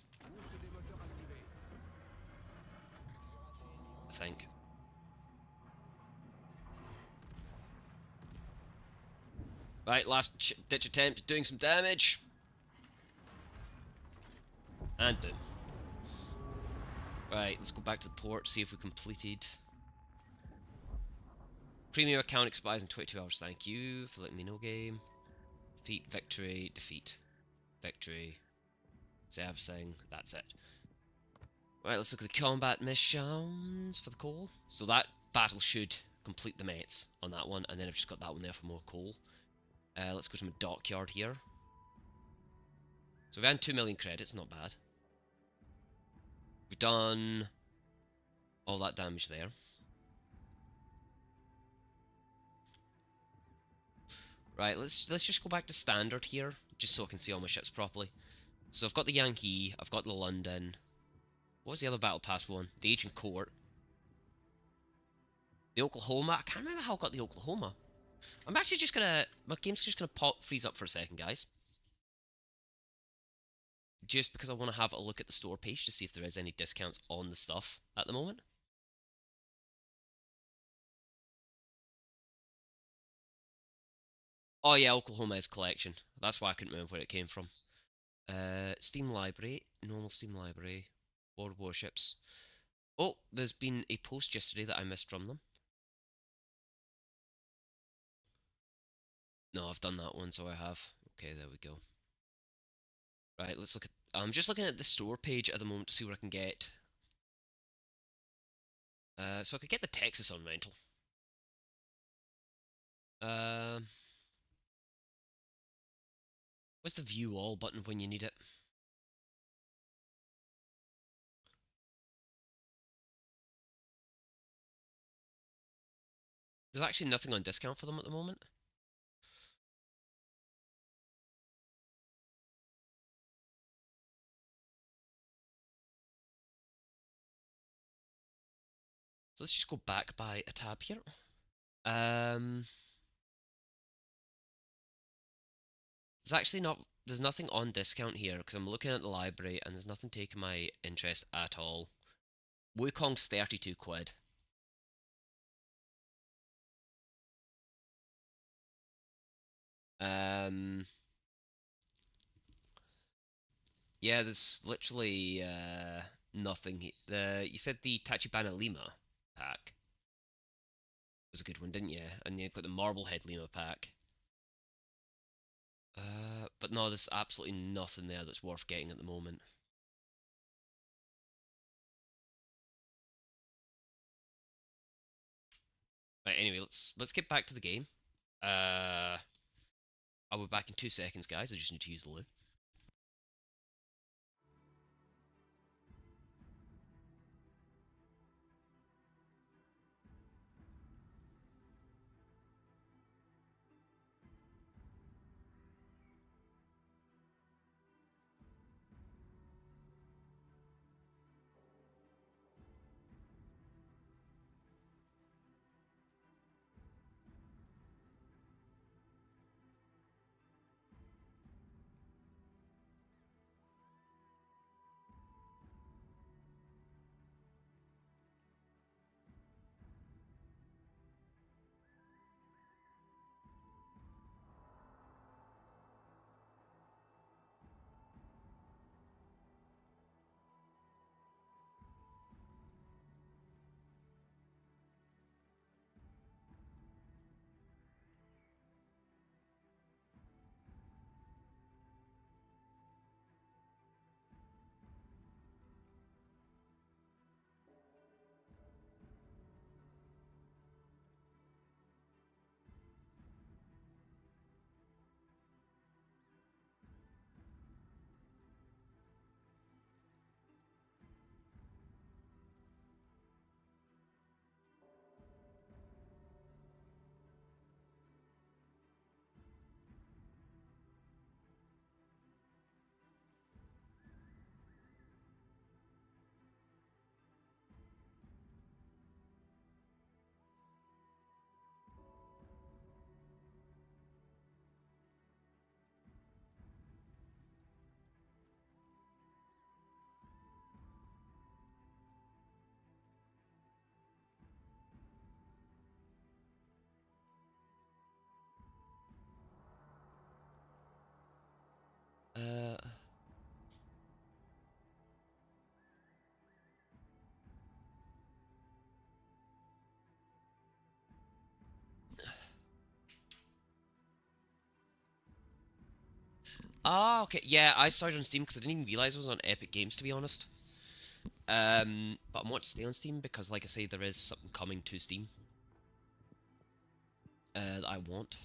I think. Right, last ditch attempt, doing some damage. And boom. Right, let's go back to the port, see if we completed. Premium account expires in 22 hours, thank you for letting me know, game. Defeat, victory, defeat, victory. Servicing, that's it. Right, let's look at the combat missions for the coal. So that battle should complete the Mets on that one, and then I've just got that one there for more coal. Let's go to my dockyard here. So we've had 2 million credits, not bad. We've done all that damage there. Right, let's just go back to standard here, just so I can see all my ships properly. So I've got the Yankee, I've got the London. What was the other battle pass one? The Ancient Court. The Oklahoma. I can't remember how I got the Oklahoma. I'm actually just gonna... My game's just gonna freeze up for a second, guys. Just because I want to have a look at the store page to see if there is any discounts on the stuff at the moment. Oh yeah, Oklahoma is collection. That's why I couldn't remember where it came from. Steam library, normal Steam library, World Warships. Oh, there's been a post yesterday that I missed from them. No, I've done that one, so I have. Okay, there we go. Right, let's look at... I'm just looking at the store page at the moment to see what I can get. So I could get the Texas on rental. Where's the view all button when you need it? There's actually nothing on discount for them at the moment. So let's just go back by a tab here. There's actually not... There's nothing on discount here, because I'm looking at the library, and there's nothing taking my interest at all. Wukong's 32 quid. Yeah, there's literally nothing. You said the Tachibana Lima pack was a good one, didn't you? And you've got the Marblehead Lima pack. But no, there's absolutely nothing there that's worth getting at the moment. Right, anyway, let's get back to the game. I'll be back in 2 seconds, guys. I just need to use the loo. Ah, okay. Yeah, I saw it on Steam because I didn't even realize it was on Epic Games, to be honest. But I want to stay on Steam because, like I say, there is something coming to Steam that I want.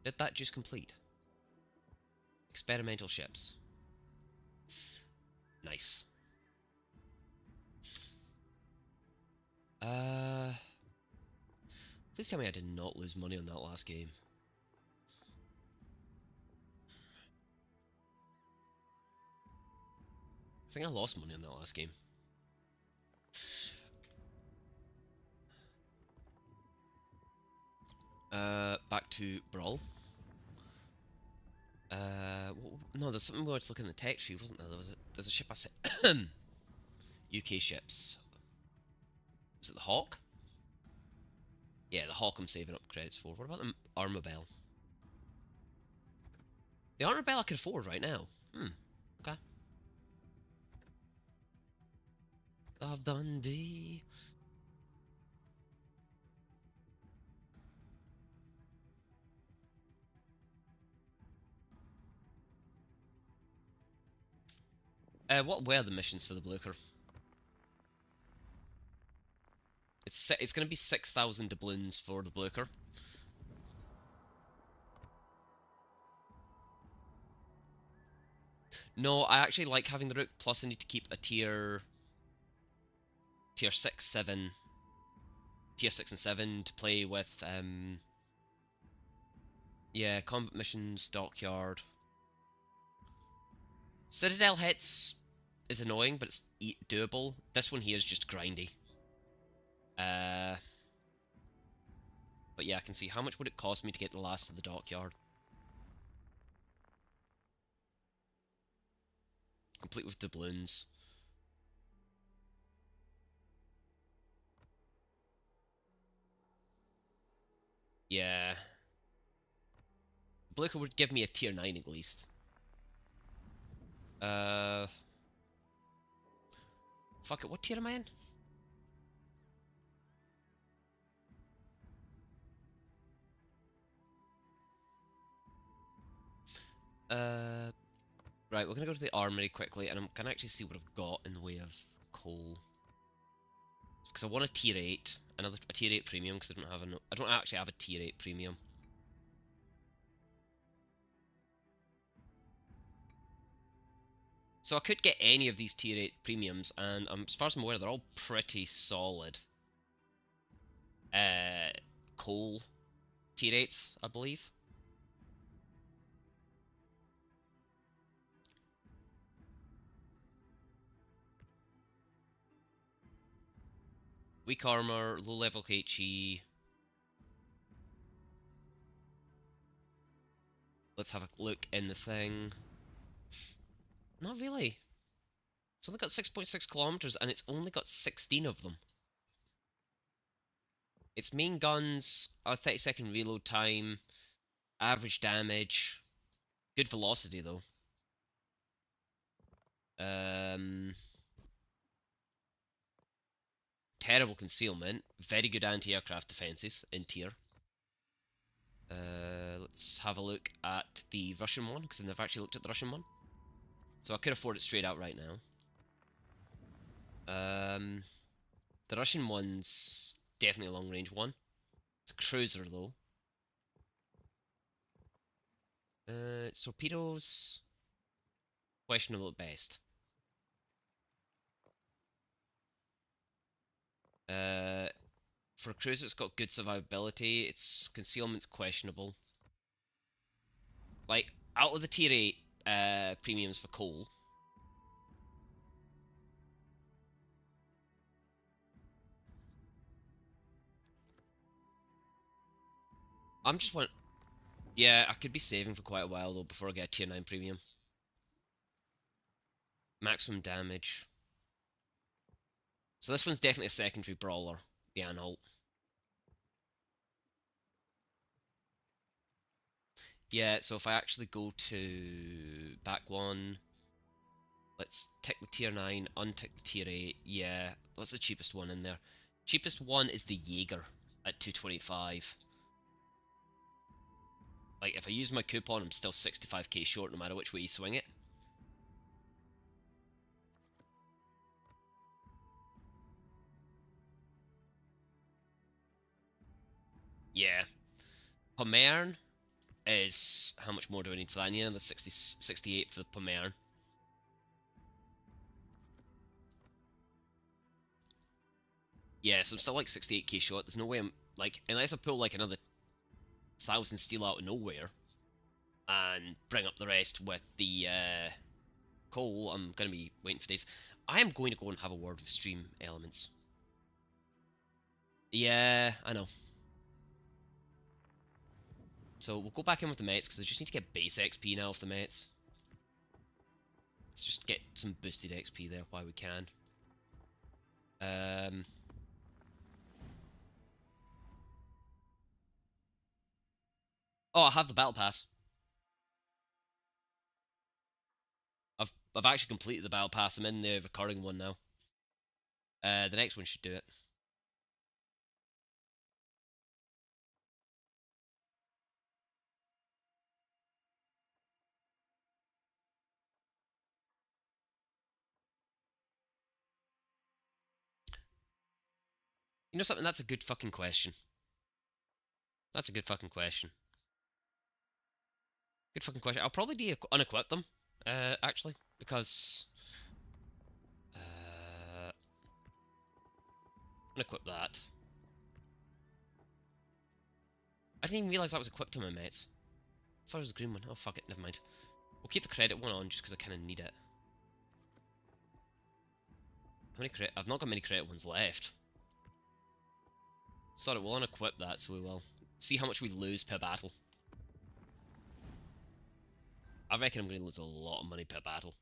Did that just complete? Experimental ships. Nice. Please tell me I did not lose money on that last game. I think I lost money on that last game. Back to Brawl. No, there's something we were to look in the tech tree, wasn't there? There's a ship I said. UK ships. Was it the Hawk? Yeah, the Hawk I'm saving up credits for. What about the Armabelle? The Armabelle I could afford right now. Okay. Of Dundee. What were the missions for the Blucher? It's going to be 6,000 doubloons for the Blucher. No, I actually like having the Rook, plus I need to keep a tier 6, 7, tier 6 and 7 to play with, yeah, combat missions, dockyard. Citadel hits is annoying, but it's doable. This one here is just grindy. But yeah, I can see how much would it cost me to get the last of the dockyard. Complete with doubloons. Yeah. Blucher would give me a tier 9 at least. Fuck it, what tier am I in? Right, we're gonna go to the armory quickly, and I'm gonna actually see what I've got in the way of coal. Because I want a tier 8, a tier 8 premium, because I don't actually have a tier 8 premium. So I could get any of these tier 8 premiums, and as far as I'm aware, they're all pretty solid. Coal tier 8s, I believe. Weak armor, low level HE. Let's have a look in the thing. Not really. It's only got 6.6 kilometers, and it's only got 16 of them. Its main guns are 30-second reload time, average damage, good velocity though. Terrible concealment, very good anti-aircraft defenses in tier. Let's have a look at the Russian one, because I've never actually looked at the Russian one. So I could afford it straight out right now. The Russian one's definitely a long-range one. It's a cruiser though. Torpedoes, questionable at best. For a cruiser, it's got good survivability. Its concealment's questionable. Like, out of the tier 8 premiums for coal, I'm just one. Yeah, I could be saving for quite a while though before I get a tier 9 premium. Maximum damage. So this one's definitely a secondary brawler, the Anhalt. Yeah, so if I actually go to back one, let's tick the tier 9, untick the tier 8. Yeah, what's the cheapest one in there? Cheapest one is the Jaeger at 225. Like, if I use my coupon, I'm still 65k short no matter which way you swing it. Yeah. Pommern is... How much more do I need for that? I need another 68 for the Pommern. Yeah, so I'm still like 68k short. There's no way I'm... Like, unless I pull like another 1,000 steel out of nowhere and bring up the rest with the coal, I'm going to be waiting for days. I am going to go and have a word with Stream Elements. Yeah, I know. So we'll go back in with the mates, because I just need to get base XP now off the mates. Let's just get some boosted XP there while we can. Oh, I have the battle pass. I've actually completed the battle pass. I'm in the recurring one now. The next one should do it. You know something? That's a good fucking question. That's a good fucking question. Good fucking question. I'll probably unequip them, actually, because unequip that. I didn't even realise that was equipped to my mates. I thought it was a green one. Oh fuck it, never mind. We'll keep the credit one on just because I kind of need it. How many credit? I've not got many credit ones left. Sorry, we'll unequip that, so we will see how much we lose per battle. I reckon I'm going to lose a lot of money per battle.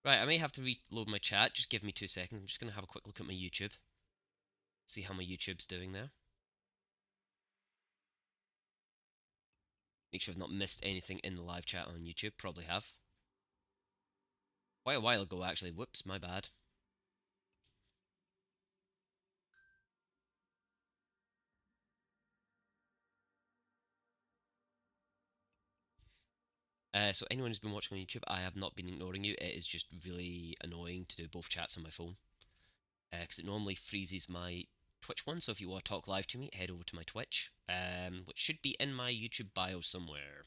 Right, I may have to reload my chat. Just give me 2 seconds. I'm just going to have a quick look at my YouTube. See how my YouTube's doing there. Make sure I've not missed anything in the live chat on YouTube. Probably have. Quite a while ago, actually. Whoops, my bad. So anyone who's been watching on YouTube, I have not been ignoring you. It is just really annoying to do both chats on my phone. Because it normally freezes my Twitch one, so if you want to talk live to me, head over to my Twitch, which should be in my YouTube bio somewhere.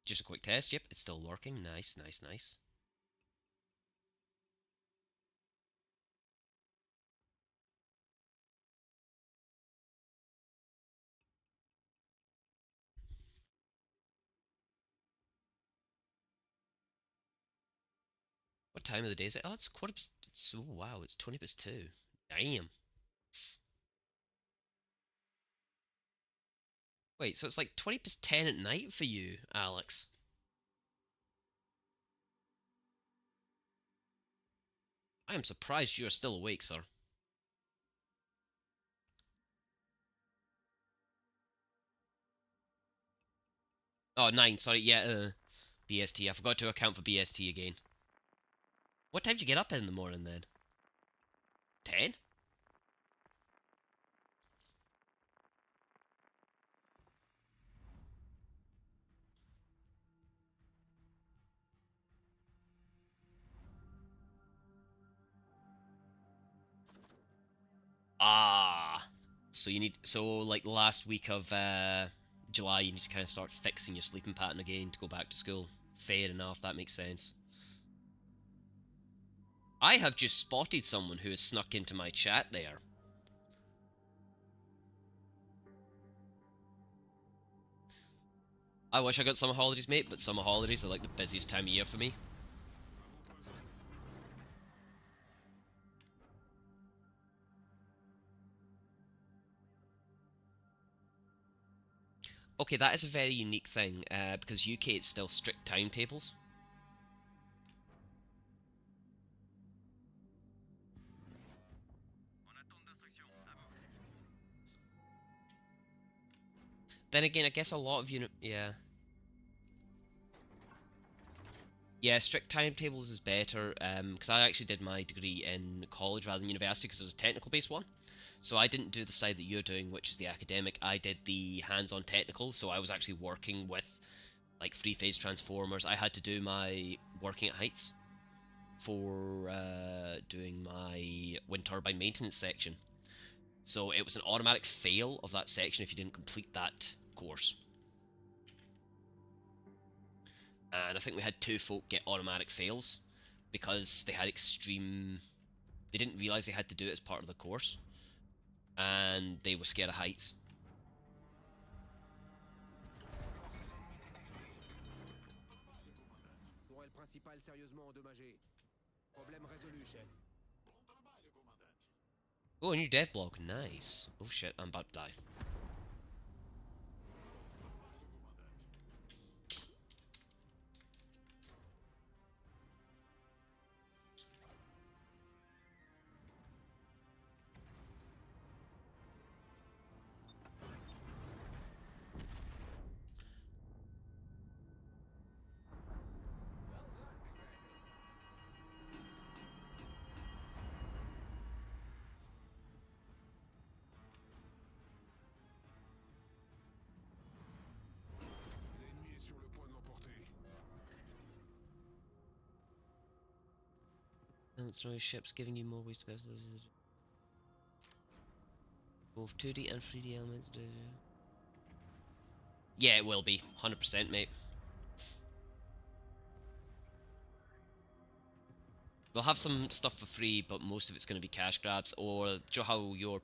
Just a quick test. Yep, it's still working. Nice, nice, nice. What time of the day is it? Oh, it's quarter past... oh, wow, it's 20 past 2. Damn. Wait, so it's like 20 past 10 at night for you, Alex? I am surprised you are still awake, sir. Oh, 9, sorry, yeah, BST. I forgot to account for BST again. What time did you get up in the morning, then? 10? Ah. So you need... So, like, last week of, July, you need to kind of start fixing your sleeping pattern again to go back to school. Fair enough, that makes sense. I have just spotted someone who has snuck into my chat there. I wish I got summer holidays, mate, but summer holidays are like the busiest time of year for me. Okay, that is a very unique thing, because UK it's still strict timetables. Then again, I guess a lot of yeah. Yeah, strict timetables is better, because I actually did my degree in college rather than university because it was a technical based one. So I didn't do the side that you're doing, which is the academic. I did the hands-on technical, so I was actually working with like three-phase transformers. I had to do my working at heights for doing my wind turbine maintenance section. So it was an automatic fail of that section if you didn't complete that course. And I think we had 2 folk get automatic fails because they had extreme... They didn't realise they had to do it as part of the course. And they were scared of heights. Tourelle principale sérieusement endommagée. Problème résolu, chef. Oh, a new death block. Nice. Oh shit, I'm about to die. L'ennemi est sur le point de l'emporter. Destroy ships, giving you more ways to... Both 2D and 3D elements. Yeah, it will be. 100%, mate. They'll have some stuff for free, but most of it's going to be cash grabs. Or, do you know how your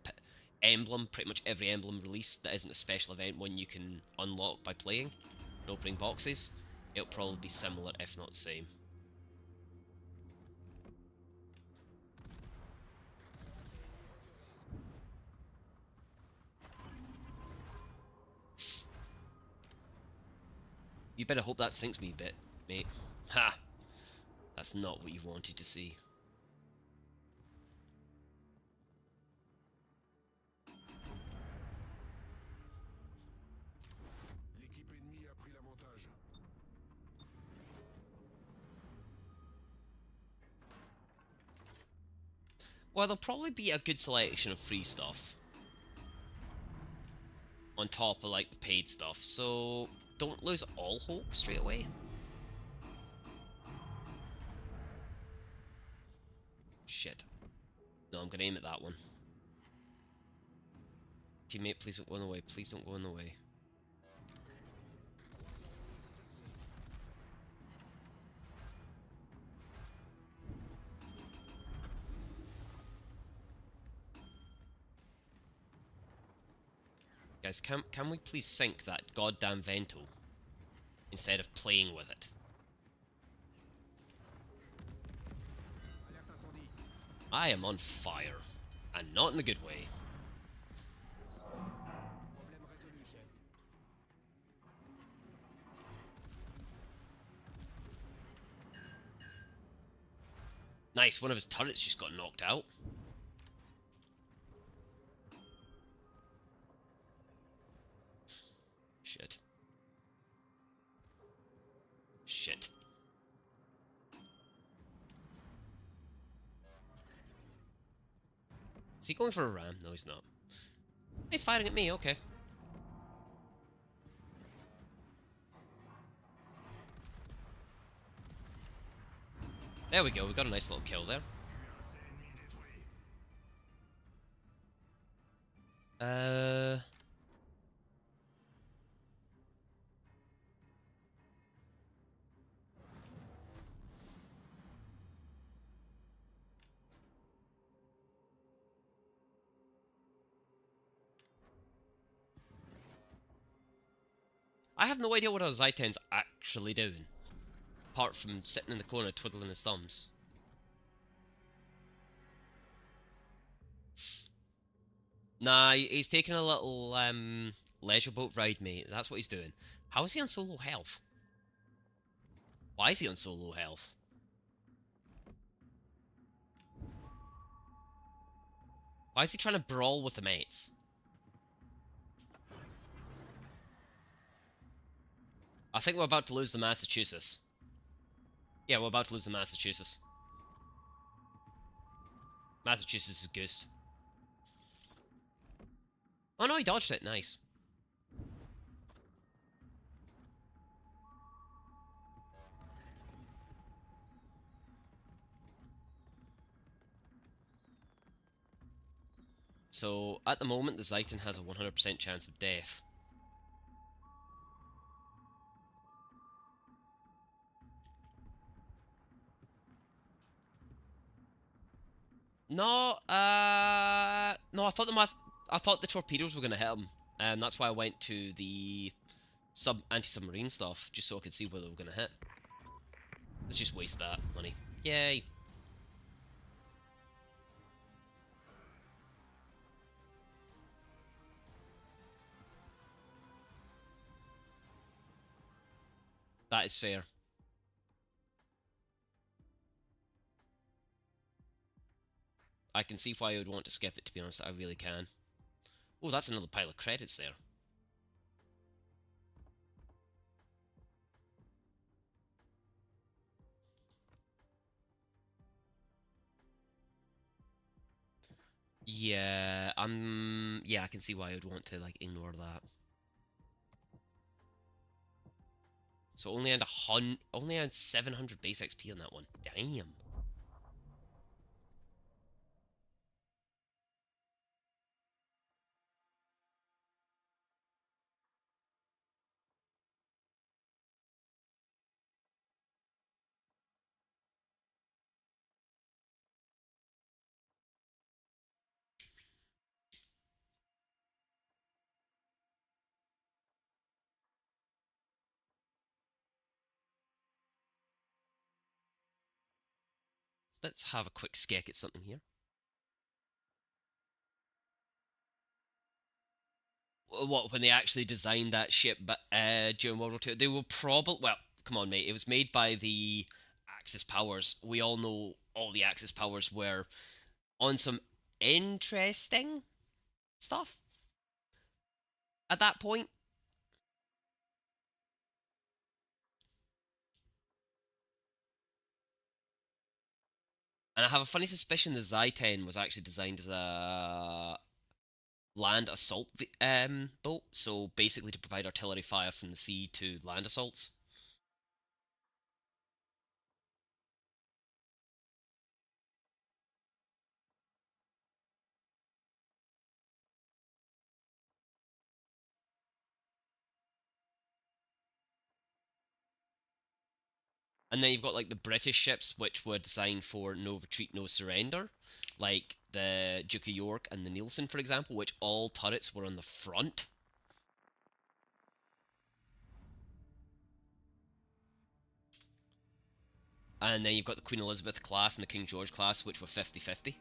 emblem, pretty much every emblem release that isn't a special event one you can unlock by playing and opening boxes? It'll probably be similar, if not the same. You better hope that sinks me a bit, mate. Ha! That's not what you wanted to see. L'équipe ennemie a pris l'avantage. Well, there'll probably be a good selection of free stuff on top of, like, the paid stuff, so don't lose all hope straight away. Shit. No, I'm gonna aim at that one. Teammate, please don't go in the way. Please don't go in the way. Guys, can we please sink that goddamn Vento instead of playing with it? Alerte incendie. I am on fire, and not in the good way. Problème résolu, chef. Nice, one of his turrets just got knocked out. Shit. Shit. Is he going for a ram? No, he's not. He's firing at me, okay. There we go, we got a nice little kill there. I have no idea what our Zaiten's actually doing. Apart from sitting in the corner twiddling his thumbs. Nah, he's taking a little leisure boat ride, mate. That's what he's doing. How is he on solo health? Why is he on solo health? Why is he trying to brawl with the mates? I think we're about to lose the Massachusetts. Yeah, we're about to lose the Massachusetts. Massachusetts is goosed. Oh no, he dodged it. Nice. So, at the moment, the Zeiton has a 100% chance of death. No, no, I thought the torpedoes were going to hit him. That's why I went to the anti-submarine stuff, just so I could see where they were going to hit. Let's just waste that money. Yay. That is fair. I can see why I would want to skip it, to be honest. I really can. Oh, that's another pile of credits there. Yeah, yeah, I can see why I would want to, like, ignore that. So only had 700 base XP on that one. Damn. Let's have a quick skek at something here. What, when they actually designed that ship during World War II? They will probably... Well, come on, mate. It was made by the Axis powers. We all know all the Axis powers were on some interesting stuff at that point. And I have a funny suspicion the Zy-10 was actually designed as a land assault boat, so basically to provide artillery fire from the sea to land assaults. And then you've got like the British ships, which were designed for no retreat, no surrender, like the Duke of York and the Nielsen, for example, which all turrets were on the front. And then you've got the Queen Elizabeth class and the King George class, which were 50-50.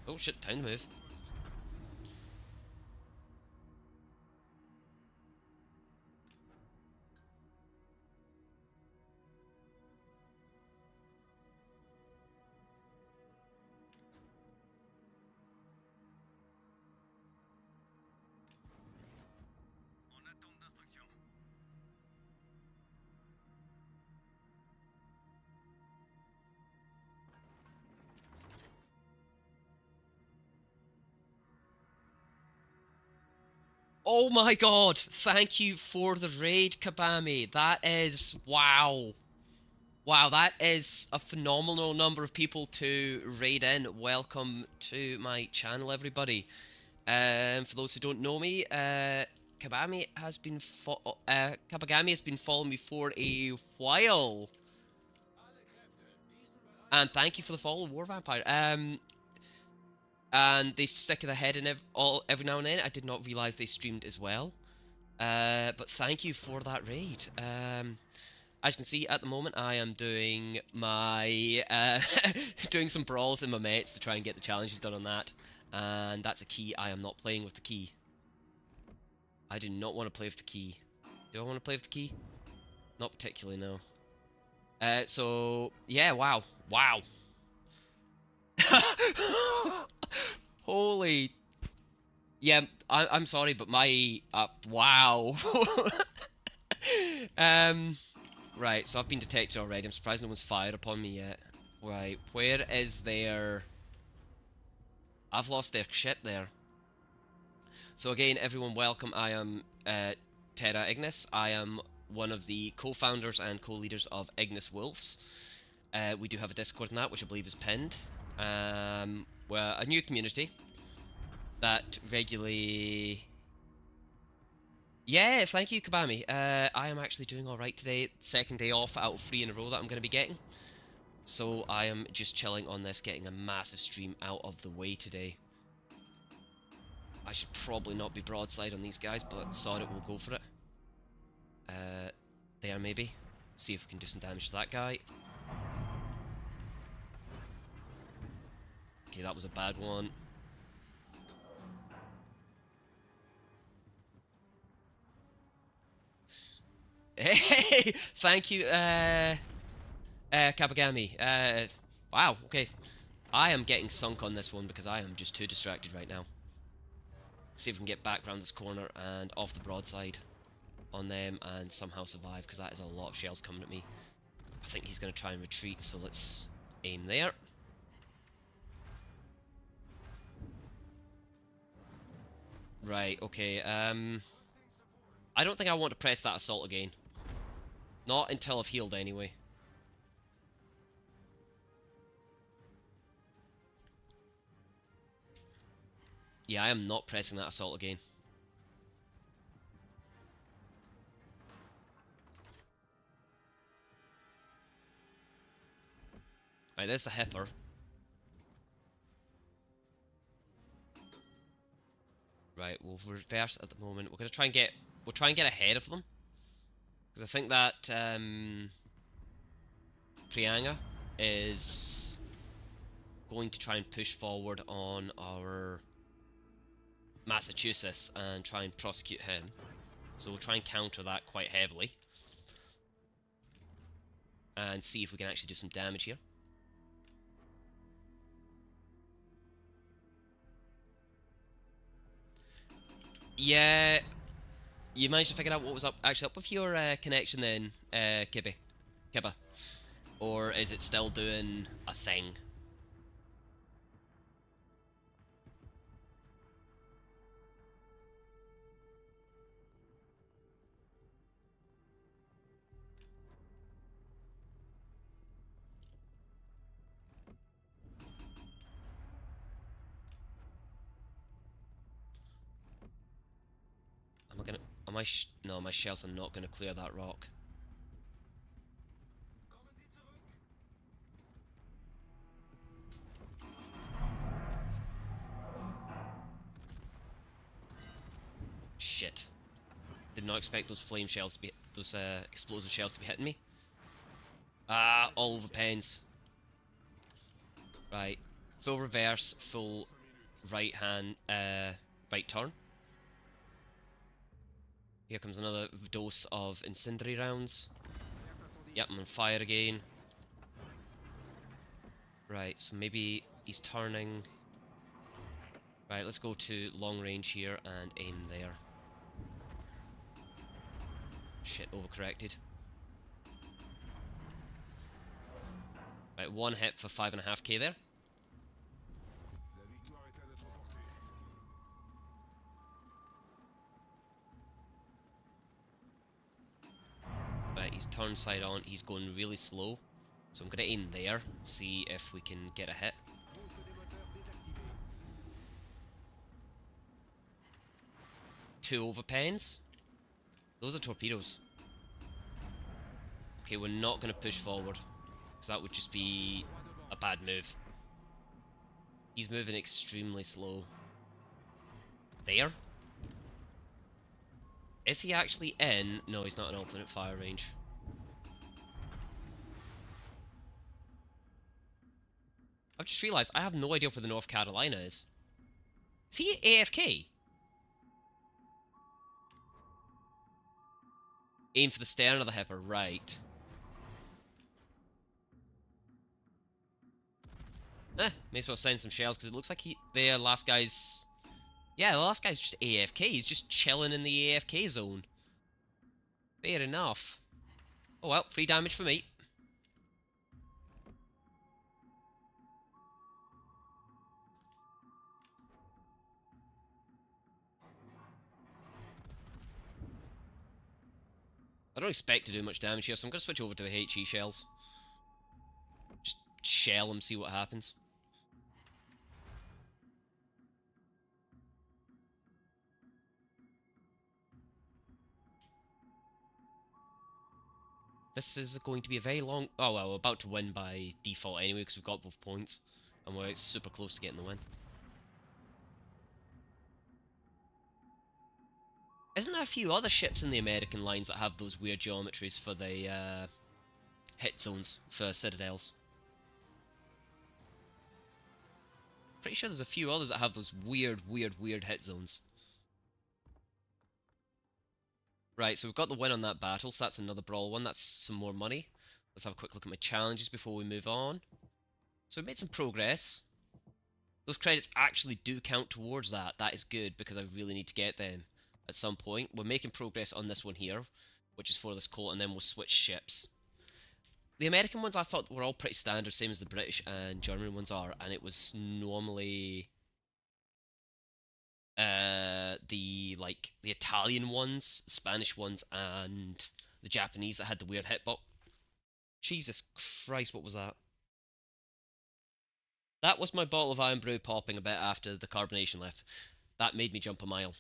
Oh shit, time to move. En attente d'instruction. Oh my god! Thank you for the raid, Kabami. That is... wow. Wow, that is a phenomenal number of people to raid in. Welcome to my channel, everybody. For those who don't know me, Kabami has been Kabagami has been following me for a while. And thank you for the follow, War Vampire. And they stick their head in every now and then. I did not realise they streamed as well. But thank you for that raid. As you can see, at the moment, I am doing my doing some brawls in my mates to try and get the challenges done on that. And that's a key. I am not playing with the key. I do not want to play with the key. Do I want to play with the key? Not particularly, no. So yeah, wow, wow. Holy. Yeah, I'm sorry, but my wow. Right, so I've been detected already. I'm surprised no one's fired upon me yet. Right, where is their... I've lost their ship there. So again, everyone welcome. I am Terra Ignis. I am one of the co-founders and co-leaders of Ignis Wolves. We do have a Discord in that, which I believe is pinned. We're a new community that regularly... Yeah, thank you, Kabami. I am actually doing alright today. Second day off out of 3 in a row that I'm going to be getting. So I am just chilling on this, getting a massive stream out of the way today. I should probably not be broadside on these guys, but sod it, we'll go for it. There maybe. See if we can do some damage to that guy. Okay, that was a bad one. Hey, thank you, Kabagami. Wow, okay. I am getting sunk on this one because I am just too distracted right now. Let's see if we can get back around this corner and off the broadside on them and somehow survive, because that is a lot of shells coming at me. I think he's going to try and retreat, so let's aim there. Right, okay, I don't think I want to press that assault again. Not until I've healed, anyway. Yeah, I am not pressing that assault again. Right, there's the hipper. Right, we'll reverse at the moment. We're gonna try and get... We'll try and get ahead of them. Because I think that Prianga is going to try and push forward on our Massachusetts and try and prosecute him. So we'll try and counter that quite heavily. And see if we can actually do some damage here. Yeah, you managed to figure out what was actually up with your connection then, Kibba? Or is it still doing a thing? Am I gonna... no, my shells are not gonna clear that rock. Shit. Did not expect those flame shells to be... those explosive shells to be hitting me. Ah, all over pens. Right. Full reverse, full right hand, right turn. Here comes another dose of incendiary rounds. Yep, I'm on fire again. Right, so maybe he's turning. Right, let's go to long range here and aim there. Shit, overcorrected. Right, one hit for 5.5k there. Right, he's turned side on, he's going really slow. So I'm going to aim there, see if we can get a hit. Two overpens. Those are torpedoes. Okay, we're not going to push forward, because that would just be a bad move. He's moving extremely slow. There? Is he actually in? No, he's not in alternate fire range. I've just realised I have no idea where the North Carolina is. Is he AFK? Aim for the stern of the hipper, right. May as well send some shells, because it looks like the last guy's... Yeah, the last guy's just AFK. He's just chilling in the AFK zone. Fair enough. Oh well, free damage for me. I don't expect to do much damage here, so I'm going to switch over to the HE shells. Just shell them, see what happens. This is going to be a very long... Oh well, we're about to win by default anyway, because we've got both points. And we're super close to getting the win. Isn't there a few other ships in the American lines that have those weird geometries for the hit zones for citadels? Pretty sure there's a few others that have those weird hit zones. Right, so we've got the win on that battle, so that's another brawl one. That's some more money. Let's have a quick look at my challenges before we move on. So we made some progress. Those credits actually do count towards that. That is good, because I really need to get them at some point. We're making progress on this one here, which is for this Colt, and then we'll switch ships. The American ones I thought were all pretty standard, same as the British and German ones are, and it was normally the Italian ones, the Spanish ones, and the Japanese that had the weird hitbox. Jesus Christ, what was that? That was my bottle of Iron Brew popping a bit after the carbonation left. That made me jump a mile.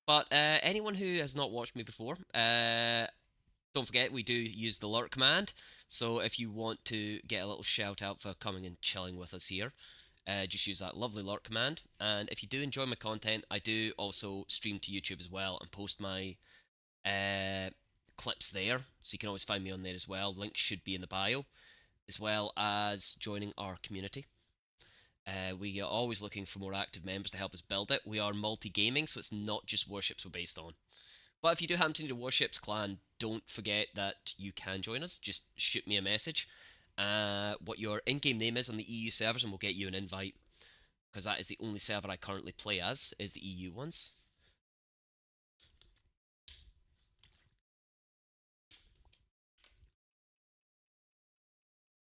But anyone who has not watched me before, don't forget we do use the lurk command. So if you want to get a little shout out for coming and chilling with us here, just use that lovely lurk command. And if you do enjoy my content, I do also stream to YouTube as well and post my clips there. So you can always find me on there as well. Link should be in the bio, as well as joining our community. We are always looking for more active members to help us build it. We are multi-gaming, so it's not just Warships we're based on. But if you do happen to need a Warships clan, don't forget that you can join us. Just shoot me a message. What your in-game name is on the EU servers, and we'll get you an invite. Because that is the only server I currently play as, is the EU ones.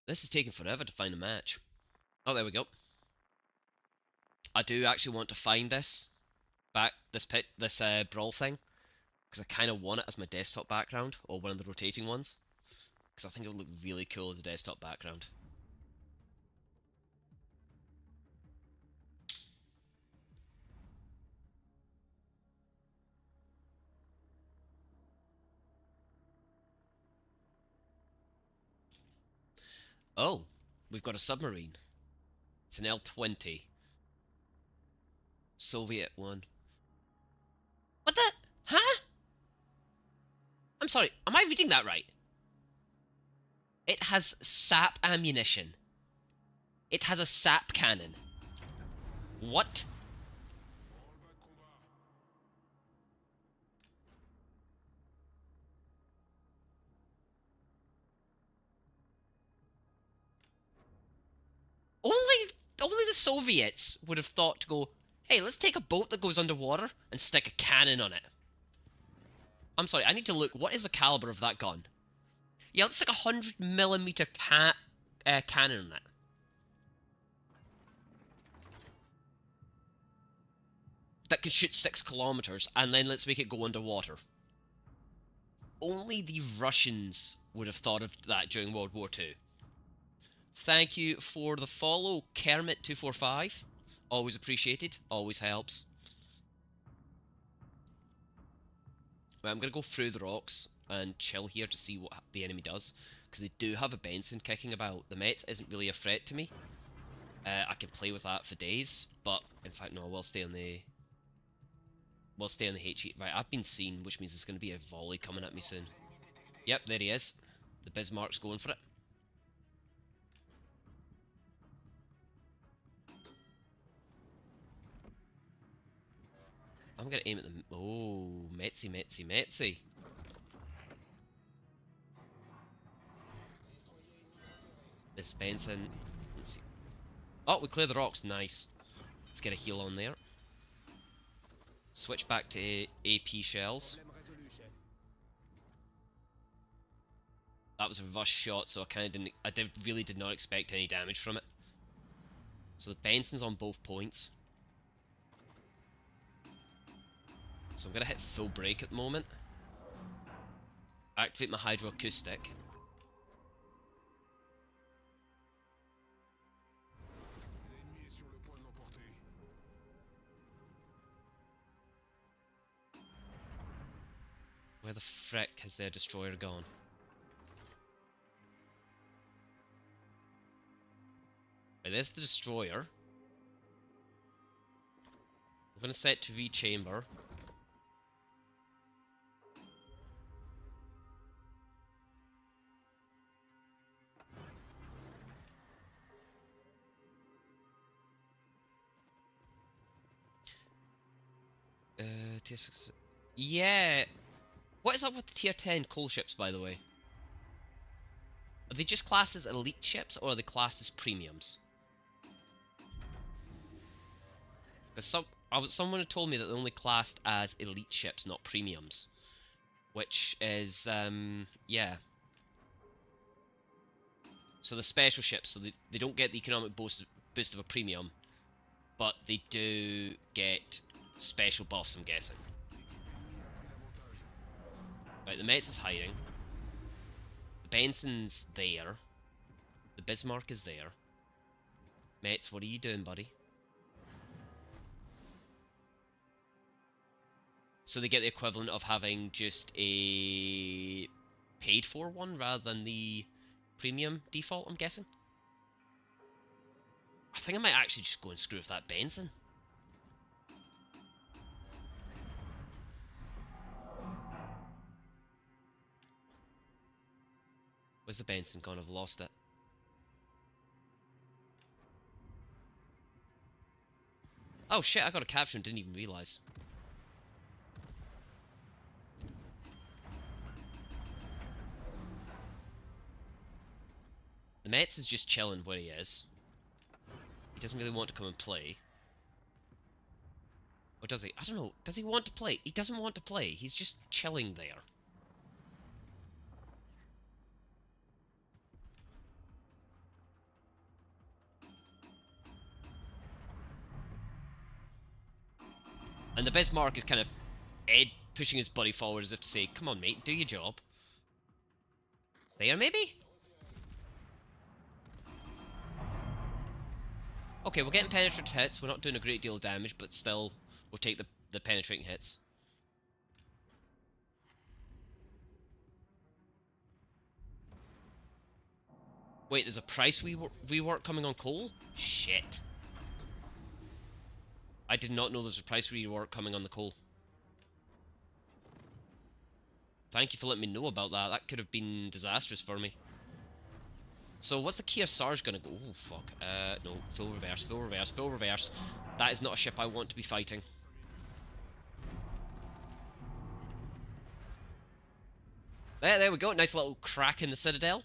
This is taking forever to find a match. Oh, there we go. I do actually want to find this brawl thing, because I kind of want it as my desktop background, or one of the rotating ones, because I think it would look really cool as a desktop background. Oh, we've got a submarine. It's an L-20. Soviet one. What the? Huh? I'm sorry, am I reading that right? It has sap ammunition. It has a sap cannon. What? Only the Soviets would have thought to go, hey, let's take a boat that goes underwater and stick a cannon on it. I'm sorry, I need to look. What is the caliber of that gun? Yeah, it's like 100mm cannon on it. That can shoot 6 kilometers, and then let's make it go underwater. Only the Russians would have thought of that during World War II. Thank you for the follow, Kermit245. Always appreciated, always helps. Right, I'm going to go through the rocks and chill here to see what the enemy does, because they do have a Benson kicking about. The Mets isn't really a threat to me. I can play with that for days, but in fact no, we'll stay on the... We'll stay on the HE. Right, I've been seen, which means there's going to be a volley coming at me soon. Yep, there he is. The Bismarck's going for it. I'm gonna aim at the... Oh, Metzi, Metzi, Metzi. This Benson. Let's see. Oh, we clear the rocks. Nice. Let's get a heal on there. Switch back to AP shells. That was a reverse shot, so I kind of didn't... really did not expect any damage from it. So the Benson's on both points. So I'm gonna hit full break at the moment. Activate my hydroacoustic. L'ennemi est sur le point de l'emporter. Where the frick has their destroyer gone? Right, there's the destroyer. I'm gonna set to V-chamber. Tier 6... Yeah! What is up with the tier 10 coal ships, by the way? Are they just classed as elite ships, or are they classed as premiums? Because someone had told me that they're only classed as elite ships, not premiums. Which is, yeah. So the special ships, so they don't get the economic boost of a premium, but they do get special buffs, I'm guessing. Right, the Metz is hiding. The Benson's there. The Bismarck is there. Metz, what are you doing, buddy? So they get the equivalent of having just a paid for one rather than the premium default, I'm guessing. I think I might actually just go and screw with that Benson. Where's the Benson gone? I've lost it. Oh shit, I got a capture and didn't even realise. The Metz is just chilling where he is. He doesn't really want to come and play. Or does he? I don't know. Does he want to play? He doesn't want to play. He's just chilling there. And the Bismarck is kind of pushing his buddy forward as if to say, come on mate, do your job. There maybe? Okay, we're getting penetrative hits, we're not doing a great deal of damage, but still, we'll take the penetrating hits. Wait, there's a price rework coming on coal? Shit. I did not know there's a price rework coming on the coal. Thank you for letting me know about that. That could have been disastrous for me. So what's the Kia Sarge gonna go? Oh fuck. No. Full reverse, full reverse, full reverse. That is not a ship I want to be fighting. There we go. Nice little crack in the Citadel.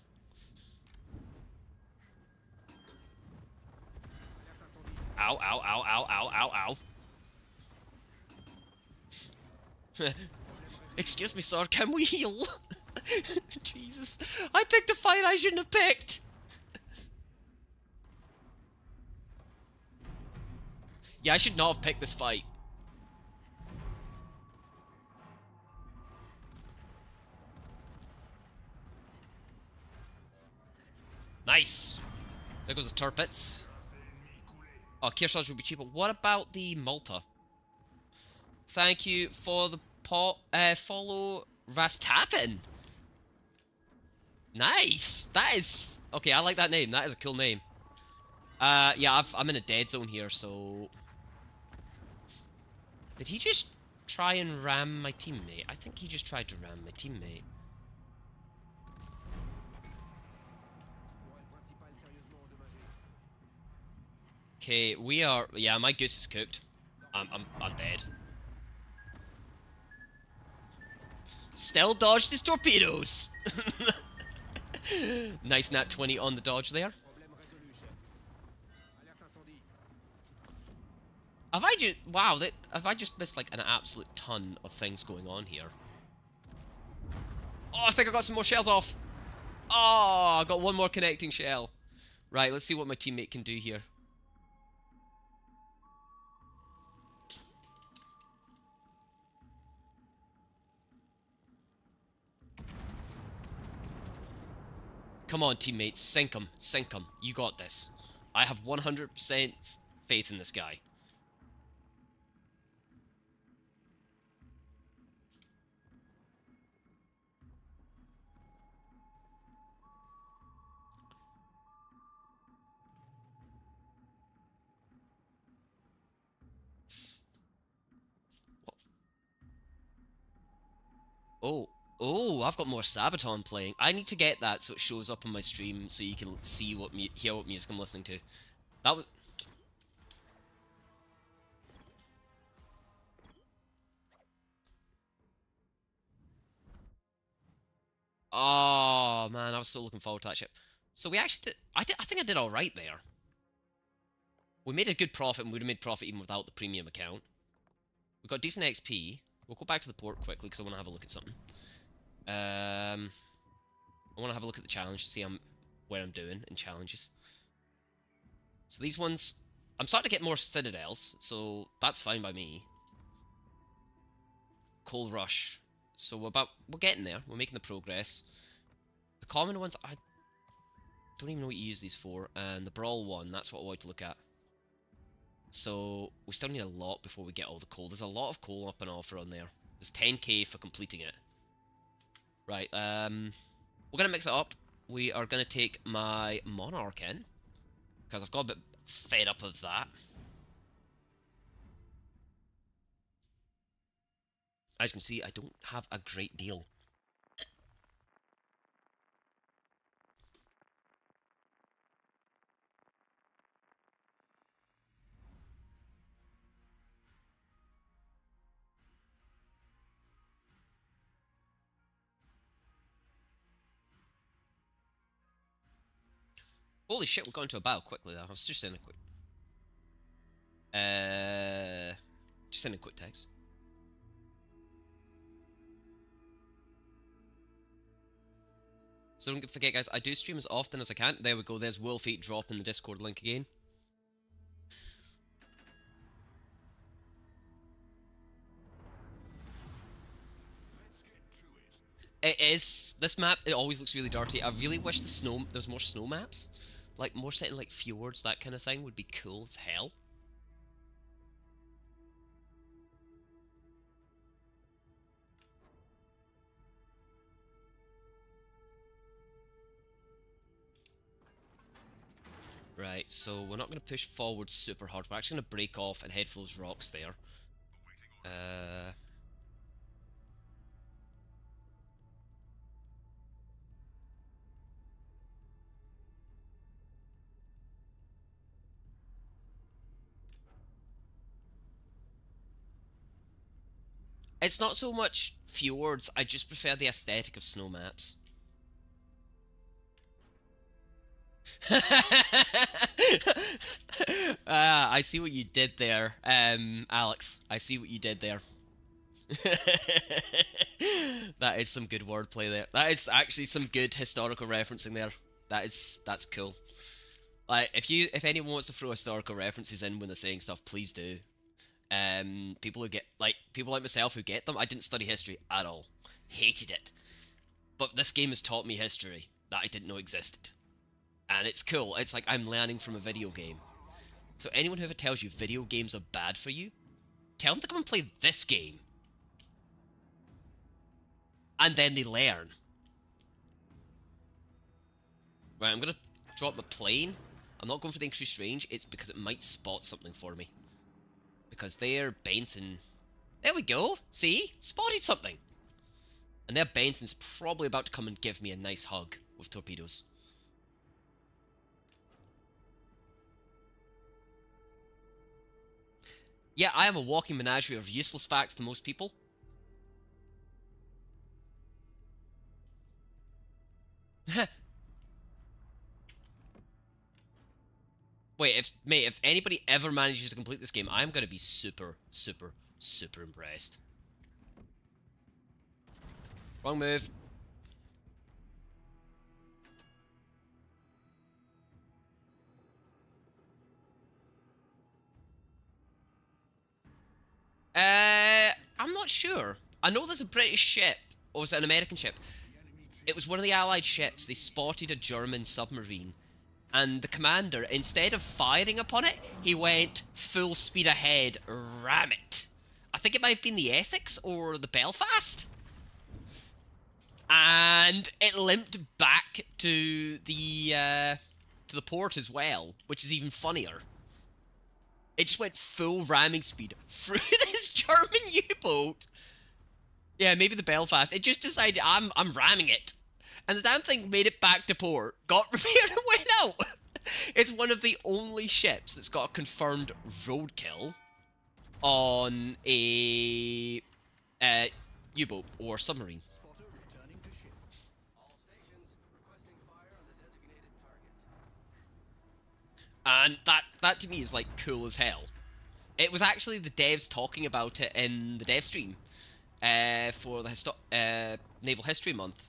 Ow, ow, ow, ow, ow, ow, ow. Excuse me, sir, can we heal? Jesus. I picked a fight I shouldn't have picked! Yeah, I should not have picked this fight. Nice! There goes the Turpits. Oh, Kearsarge would be cheaper. What about the Malta? Thank you for the follow, Rastapin. Nice. That is okay. I like that name. That is a cool name. Yeah, I'm in a dead zone here. So, did he just try and ram my teammate? I think he just tried to ram my teammate. Okay, we are. Yeah, my goose is cooked. I'm dead. Still dodged his torpedoes. Nice nat 20 on the dodge there. Problème résolu, chef. Alerte incendie. Have I just wow? Have I just missed like an absolute ton of things going on here? Oh, I think I got some more shells off. Oh, I got one more connecting shell. Right, let's see what my teammate can do here. Come on, teammates, sink him, sink him. You got this. I have 100% faith in this guy. Oh, I've got more Sabaton playing. I need to get that so it shows up on my stream so you can see hear what music I'm listening to. That was... Oh, man, I was so looking forward to that ship. So we actually did... I think I did alright there. We made a good profit, and we would have made profit even without the premium account. We got decent XP. We'll go back to the port quickly because I want to have a look at something. I want to have a look at the challenge to see where I'm doing in challenges. So these ones... I'm starting to get more citadels, so that's fine by me. Coal Rush. So we're getting there. We're making the progress. The common ones, I don't even know what you use these for. And the Brawl one, that's what I want to look at. So we still need a lot before we get all the coal. There's a lot of coal up on offer on there. There's 10k for completing it. Right, we're going to mix it up. We are going to take my Monarch in, because I've got a bit fed up of that. As you can see, I don't have a great deal. Holy shit, we got into a battle quickly there. I was just sending a quick... just sending a quick text. So don't forget, guys, I do stream as often as I can. There we go, there's Wolfeat dropping the Discord link again. It is. This map, it always looks really dirty. I really wish there's more snow maps. Like, more set in, like, fjords, that kind of thing would be cool as hell. Right, so we're not going to push forward super hard. We're actually going to break off and head for those rocks there. It's not so much fjords, I just prefer the aesthetic of snow maps. I see what you did there, Alex. I see what you did there. That is some good wordplay there. That is actually some good historical referencing there. That's cool. Like, if anyone wants to throw historical references in when they're saying stuff, please do. People like myself who get them, I didn't study history at all. Hated it. But this game has taught me history that I didn't know existed. And it's cool. It's like I'm learning from a video game. So anyone who ever tells you video games are bad for you, tell them to come and play this game. And then they learn. Right, I'm gonna drop my plane. I'm not going for the increased range, it's because it might spot something for me. Because their Benson... There we go! See? Spotted something! And their Benson's probably about to come and give me a nice hug with torpedoes. Yeah, I am a walking menagerie of useless facts to most people. Wait, if anybody ever manages to complete this game, I'm gonna be super, super, super impressed. Wrong move. I'm not sure. I know there's a British ship, or was it an American ship? It was one of the Allied ships. They spotted a German submarine, and the commander, instead of firing upon it, he went full speed ahead, ram it. I think it might have been the Essex or the Belfast, and it limped back to the port as well, which is even funnier. It just went full ramming speed through this German U-boat. Yeah, maybe the Belfast. It just decided I'm ramming it, and the damn thing made it back to port, got repaired, and went out. It's one of the only ships that's got a confirmed roadkill on a U-boat or submarine. Spotter returning to ship. All stations requesting fire on the designated target. And that to me is like cool as hell. It was actually the devs talking about it in the dev stream for the Naval History Month.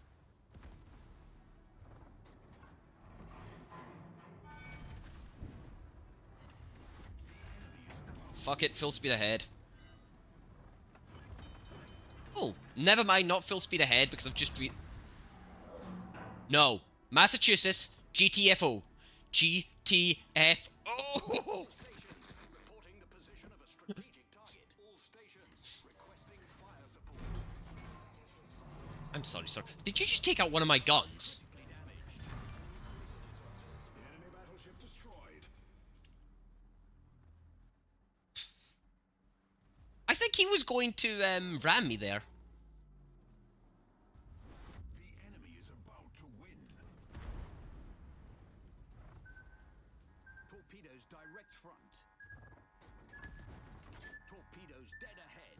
Fuck it, full speed ahead. Oh, never mind, not full speed ahead because I've just No, Massachusetts, GTFO. GTFO. Stations reporting the position of a strategic target. All stations requesting fire support. I'm sorry, sir. Did you just take out one of my guns? Enemy battleship destroyed. I think he was going to ram me there. The enemy is about to win. Torpedoes direct front. Torpedoes dead ahead.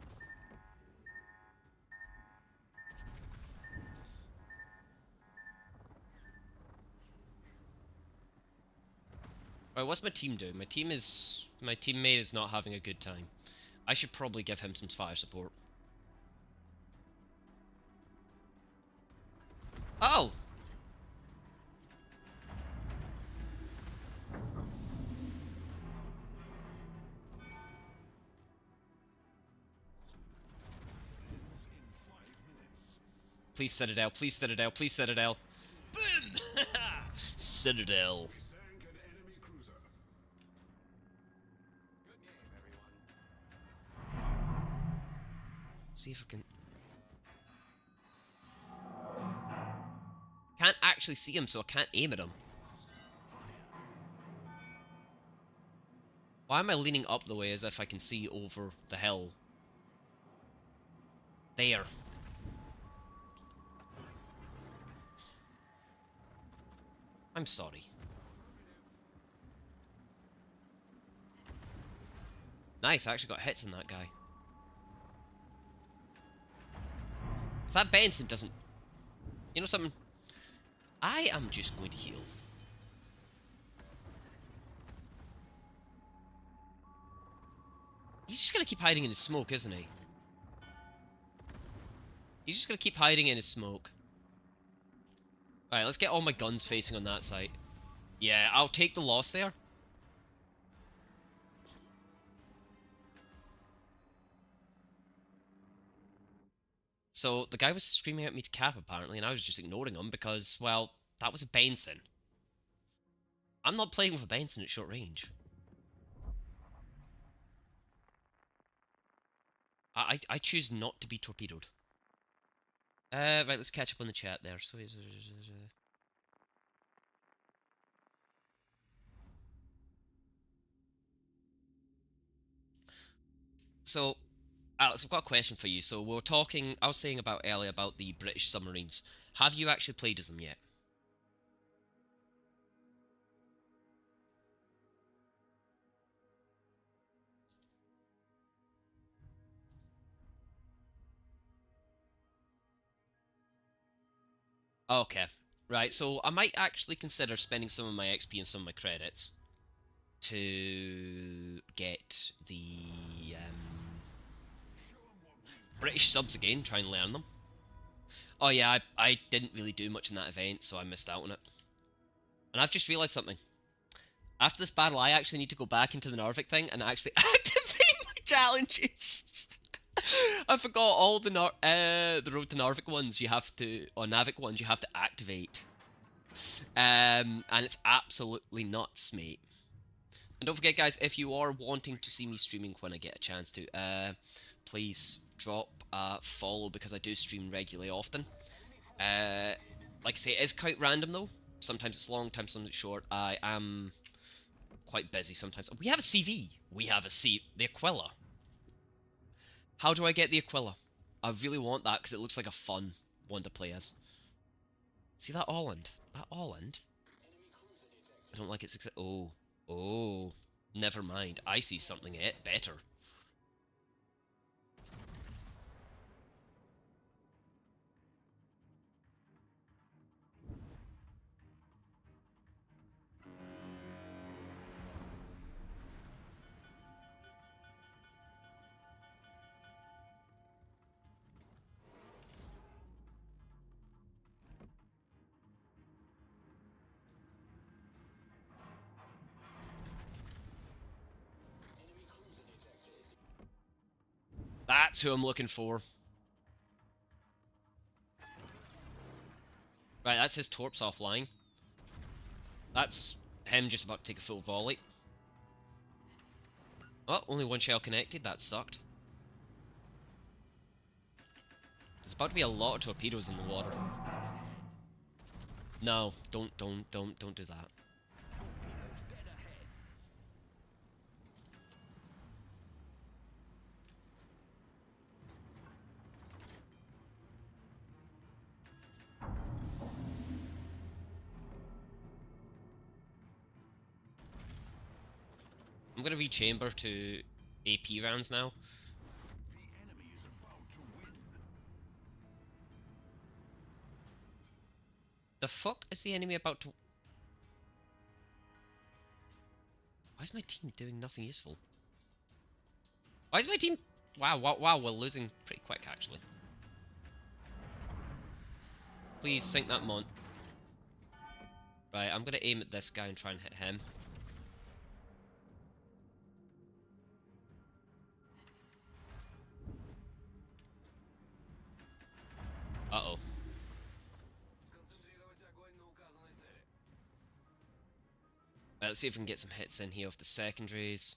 Right, what's my team doing? My teammate is not having a good time. I should probably give him some fire support. Oh! Please Citadel, please Citadel, please Citadel. Boom! Citadel. Sank an enemy cruiser. Good game, everyone. See if I can... Can't actually see him, so I can't aim at him. Why am I leaning up the way as if I can see over the hill? There. I'm sorry. Nice, I actually got hits on that guy. If that Benson doesn't... You know something? I am just going to heal. He's just going to keep hiding in his smoke, isn't he? He's just going to keep hiding in his smoke. Alright, let's get all my guns facing on that side. Yeah, I'll take the loss there. So, the guy was screaming at me to cap, apparently, and I was just ignoring him because, well, that was a Benson. I'm not playing with a Benson at short range. I choose not to be torpedoed. Right, let's catch up on the chat there. So, Alex, I've got a question for you. So, we're talking, I was saying about earlier about the British submarines. Have you actually played as them yet? Okay. Right, so I might actually consider spending some of my XP and some of my credits to get the British subs again, try and learn them. Oh yeah, I didn't really do much in that event, so I missed out on it. And I've just realised something. After this battle, I actually need to go back into the Narvik thing and actually activate my challenges. I forgot all the Road to Narvik ones you have to, or Navik ones you have to activate. And it's absolutely nuts, mate. And don't forget, guys, if you are wanting to see me streaming when I get a chance to, please drop a follow because I do stream regularly often. Like I say, it is quite random though. Sometimes it's long, sometimes it's short. I am quite busy sometimes. We have a CV. We have the Aquila. How do I get the Aquila? I really want that because it looks like a fun one to play as. See that Holland? That Holland? I don't like its success. Oh. Oh. Never mind. I see something better. That's who I'm looking for. Right, that's his torps offline. That's him just about to take a full volley. Oh, only one shell connected. That sucked. There's about to be a lot of torpedoes in the water. No, don't do that. I'm gonna rechamber to AP rounds now. The fuck is the enemy about to... Why is my team doing nothing useful? Why is my team... Wow, we're losing pretty quick, actually. Please, sink that Mont. Right, I'm gonna aim at this guy and try and hit him. Uh-oh. Let's see if we can get some hits in here off the secondaries.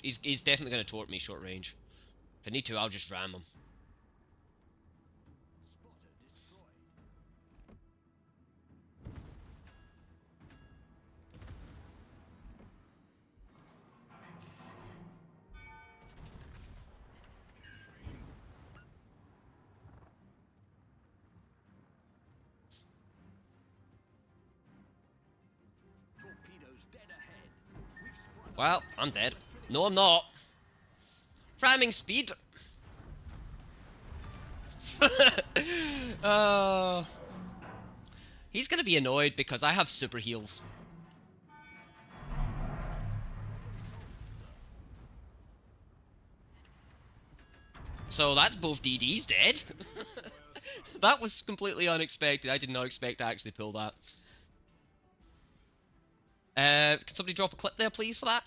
He's definitely gonna torp me short range. If I need to, I'll just ram him. Well, I'm dead. No, I'm not. Ramming speed. He's gonna be annoyed because I have super heals. So that's both DDs dead. That was completely unexpected. I did not expect to actually pull that. Can somebody drop a clip there, please, for that?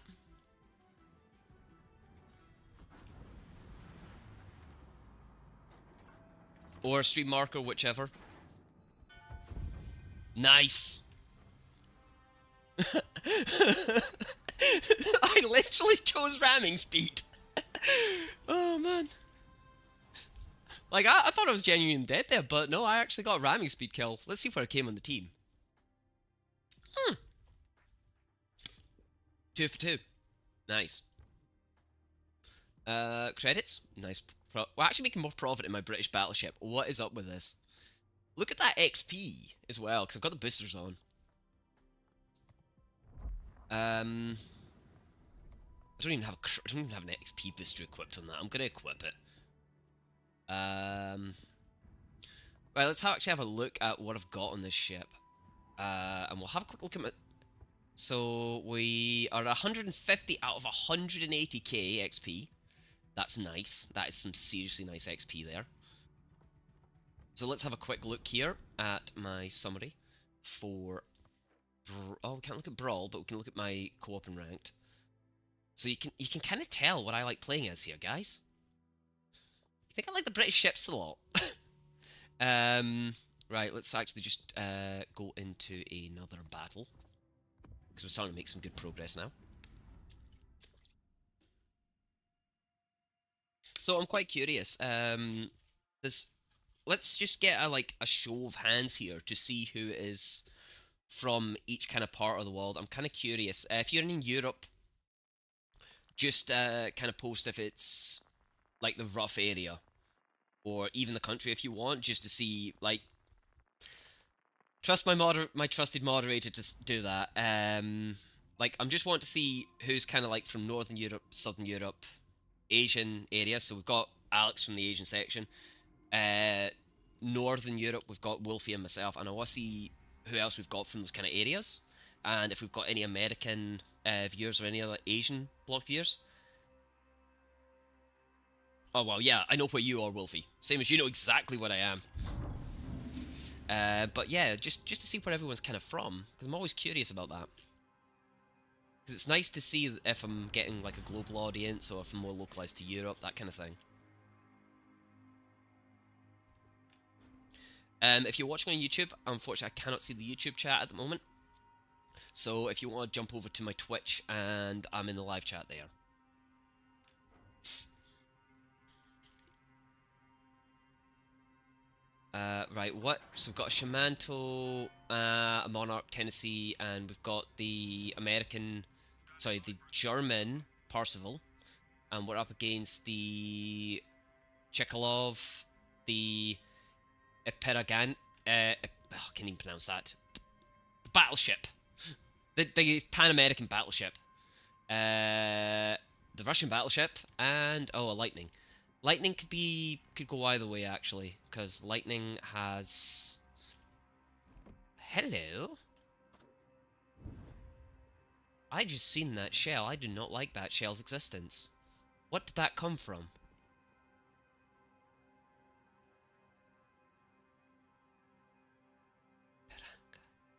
Or a stream marker, whichever. Nice. I literally chose ramming speed. Oh, man. Like, I thought I was genuinely dead there, but no, I actually got a ramming speed kill. Let's see where I came on the team. 2 for 2. Nice. Credits? Nice. We're actually making more profit in my British battleship. What is up with this? Look at that XP as well, because I've got the boosters on. I don't even have an XP booster equipped on that. I'm gonna equip it. Right, let's actually have a look at what I've got on this ship. And we'll have a quick look at my... So, we are 150 out of 180k XP. That's nice. That is some seriously nice XP there. So let's have a quick look here at my summary for... Oh, we can't look at Brawl, but we can look at my co-op and ranked. So you can kind of tell what I like playing as here, guys. I think I like the British ships a lot. Right, let's actually just go into another battle. Because we're starting to make some good progress now. So I'm quite curious. Let's just get a show of hands here to see who is from each kind of part of the world. I'm kind of curious. If you're in Europe, just kind of post if it's like the rough area, or even the country if you want, just to see, like, trust my trusted moderator to do that. Like, I'm just wanting to see who's kind of like from Northern Europe, Southern Europe, Asian area. So we've got Alex from the Asian section. Northern Europe, we've got Wolfie and myself, and I want to see who else we've got from those kind of areas, and if we've got any American viewers or any other Asian block viewers. Oh well, yeah, I know where you are, Wolfie. Same as you know exactly where I am. But yeah, just to see where everyone's kind of from, because I'm always curious about that. Because it's nice to see if I'm getting like a global audience, or if I'm more localized to Europe, that kind of thing. If you're watching on YouTube, unfortunately I cannot see the YouTube chat at the moment. So if you want to jump over to my Twitch, and I'm in the live chat there. Right, what? So we've got a Shamanto, a Monarch, Tennessee, and we've got the German Parseval, and we're up against the Chekalov, the Eperagan, I can't even pronounce that. The battleship. The Pan-American battleship. The Russian battleship, and, oh, a Lightning. Lightning could go either way, actually, because Lightning has... Hello? I just seen that shell. I do not like that shell's existence. What did that come from?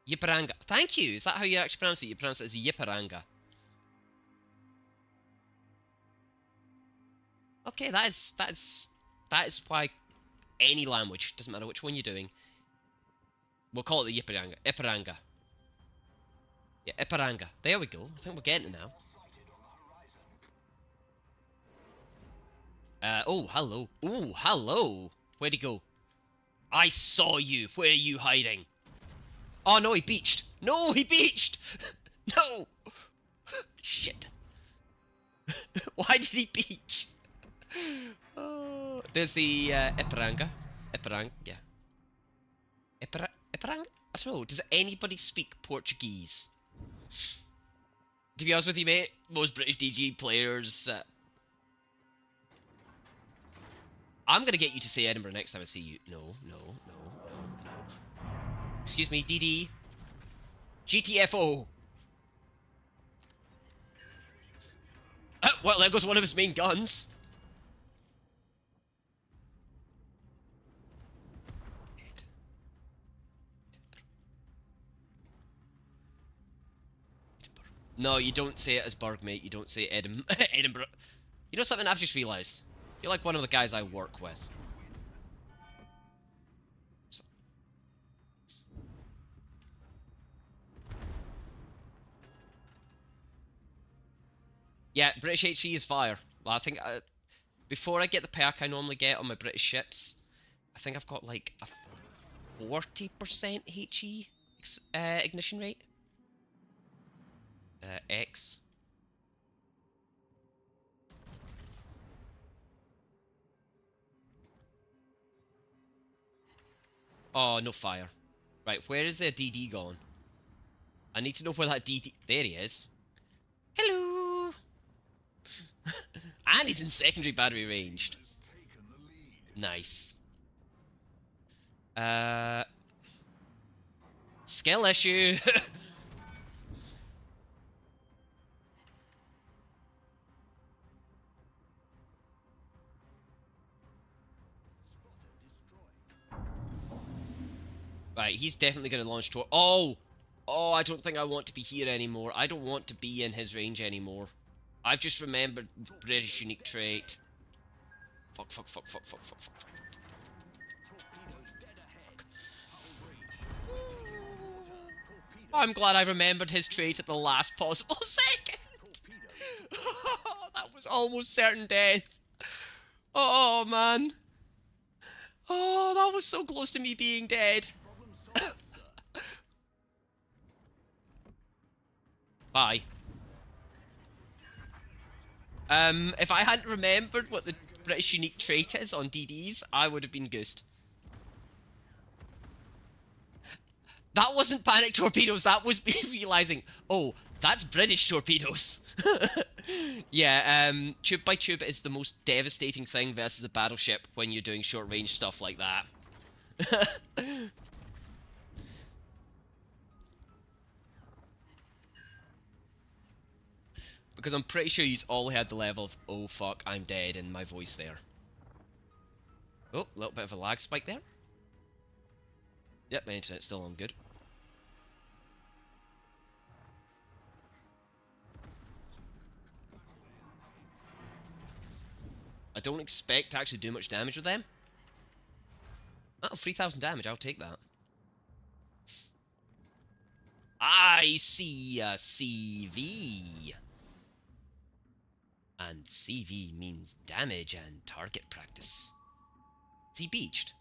Yiparanga. Thank you! Is that how you actually pronounce it? You pronounce it as Yiparanga. Okay, that is why any language, doesn't matter which one you're doing, we'll call it the Yiparanga. Iparanga. Yeah, Iparanga. There we go. I think we're getting it now. Oh, hello. Oh, hello. Where'd he go? I saw you. Where are you hiding? Oh, no, he beached. No, he beached. No. Shit. Why did he beach? Oh, there's the Iparanga. Iparanga, yeah. Iparanga? I don't know. Does anybody speak Portuguese? To be honest with you, mate, most British DG players... I'm gonna get you to say Edinburgh next time I see you. No. Excuse me, DD. GTFO. Well, there goes one of his main guns. No, you don't say it as Berg, mate. You don't say Edinburgh. You know something I've just realised? You're like one of the guys I work with. So. Yeah, British HE is fire. Well, I think before I get the perk I normally get on my British ships, I think I've got like a 40% HE ignition rate. X. Oh, no fire. Right, where is their DD gone? I need to know where that DD... There he is. Hello! And he's in secondary battery ranged. Nice. Skill issue. Right, he's definitely going to launch toward... Oh! Oh, I don't think I want to be here anymore. I don't want to be in his range anymore. I've just remembered the British unique trait. Fuck, fuck, fuck, fuck, fuck, fuck, fuck, fuck. Torpedoes dead ahead. Hull breach. Torpedoes. I'm glad I remembered his trait at the last possible second. Torpedoes. That was almost certain death. Oh, man. Oh, that was so close to me being dead. Problem solved, sir. Bye. If I hadn't remembered what the British unique trait is on DDs, I would have been goosed. That wasn't panic torpedoes, that was me realizing, oh, that's British torpedoes. Yeah, tube by tube is the most devastating thing versus a battleship when you're doing short range stuff like that. Because I'm pretty sure you all had the level of, oh fuck, I'm dead in my voice there. Oh, a little bit of a lag spike there. Yep, my internet's still on good. I don't expect to actually do much damage with them. Oh, 3,000 damage, I'll take that. I see a CV. And CV means damage and target practice. Is he beached?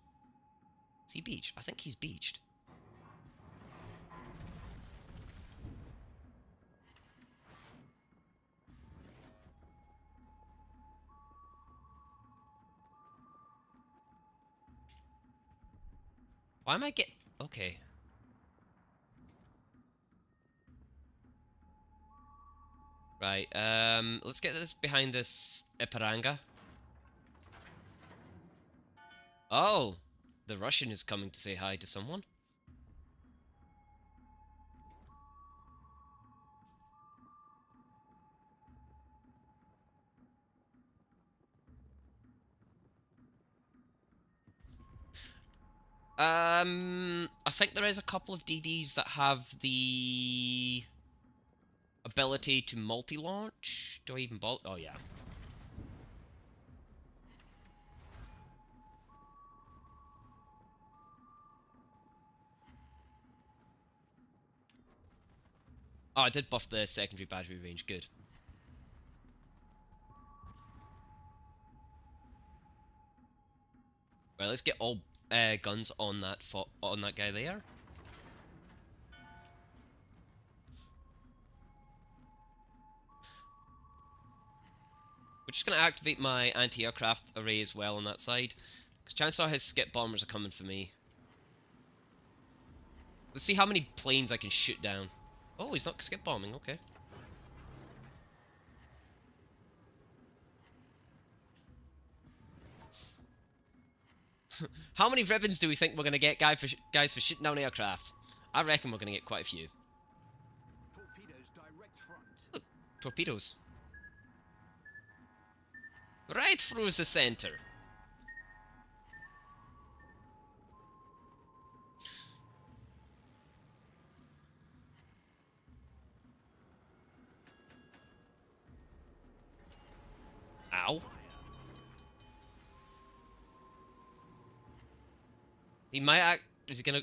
Is he beached? I think he's beached. Why am I get... Okay. Right, let's get this behind this Iparanga. Oh! The Russian is coming to say hi to someone. I think there is a couple of DDs that have the ability to multi-launch. Do I even bolt? Oh, yeah. Oh, I did buff the secondary battery range. Good. Right, let's get all guns on that guy there. We're just going to activate my anti-aircraft array as well on that side, because chances are his skip bombers are coming for me. Let's see how many planes I can shoot down. Oh, he's not skip bombing, okay. How many ribbons do we think we're going to get, guys, for shooting down aircraft? I reckon we're going to get quite a few. Torpedoes direct front. Look, torpedoes. Right through the center. Ow. He might act... Is he gonna...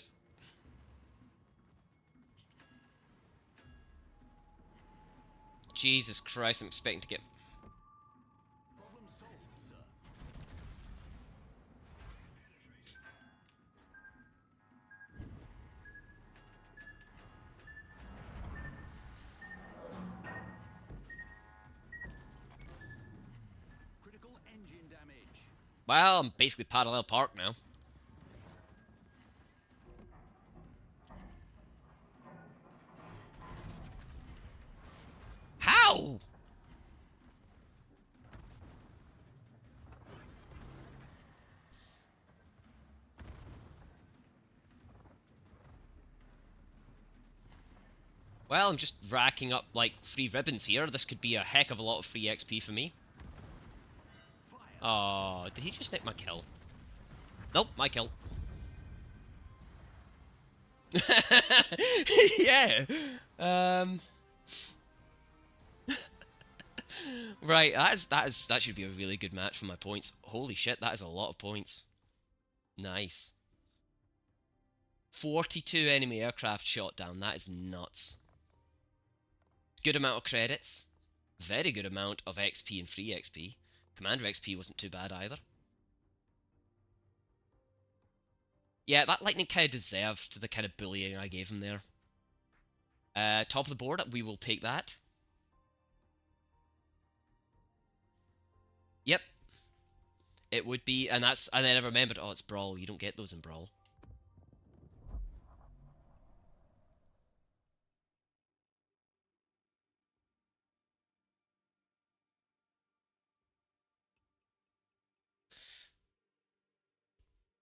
Jesus Christ, I'm expecting to get... Problem solved, sir. Critical engine damage. Well, I'm basically parallel park now. How? Well, I'm just racking up, like, free ribbons here. This could be a heck of a lot of free XP for me. Oh, did he just nick my kill? Nope, my kill. Yeah. Right, that should be a really good match for my points. Holy shit, that is a lot of points. Nice. 42 enemy aircraft shot down. That is nuts. Good amount of credits. Very good amount of XP and free XP. Commander XP wasn't too bad either. Yeah, that lightning kind of deserved the kind of bullying I gave him there. Top of the board, we will take that. Yep. It would be, and then I remembered, oh, it's Brawl. You don't get those in Brawl.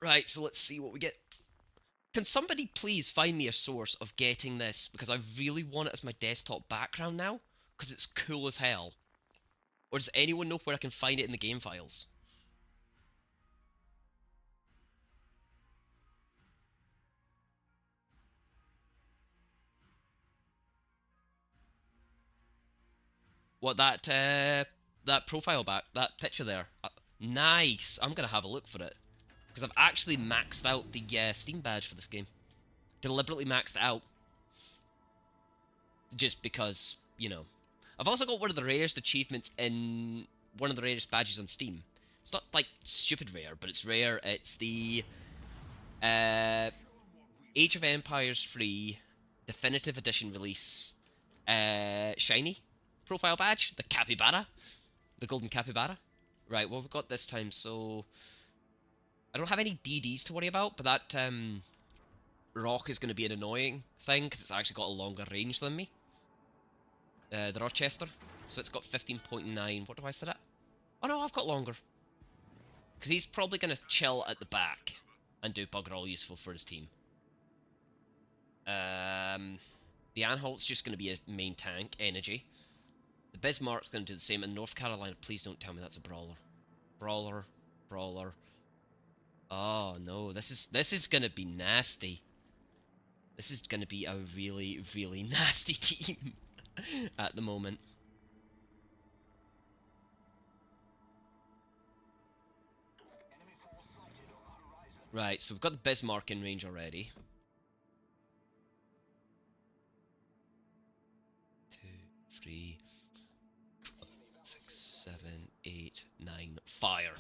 Right, so let's see what we get. Can somebody please find me a source of getting this? Because I really want it as my desktop background now. Because it's cool as hell. Or does anyone know where I can find it in the game files? What, that profile back, that picture there? Nice! I'm gonna have a look for it. Because I've actually maxed out the Steam badge for this game. Deliberately maxed it out. Just because, you know. I've also got one of the rarest achievements in one of the rarest badges on Steam. It's not, like, stupid rare, but it's rare. It's the Age of Empires free Definitive Edition release shiny profile badge. The capybara. The golden capybara. Right, what have we got this time? So I don't have any DDs to worry about, but that rock is going to be an annoying thing because it's actually got a longer range than me. The Rochester. So it's got 15.9. What do I set it? Oh no, I've got longer. Because he's probably going to chill at the back and do bugger all useful for his team. The Anhalt's just going to be a main tank, energy. The Bismarck's going to do the same, and North Carolina, please don't tell me that's a brawler. Brawler, brawler. Oh no, this is going to be nasty. This is going to be a really, really nasty team at the moment. Right, so we've got the Bismarck in range already. 2, 3, 4, 6, 7, 8, 9. Fire.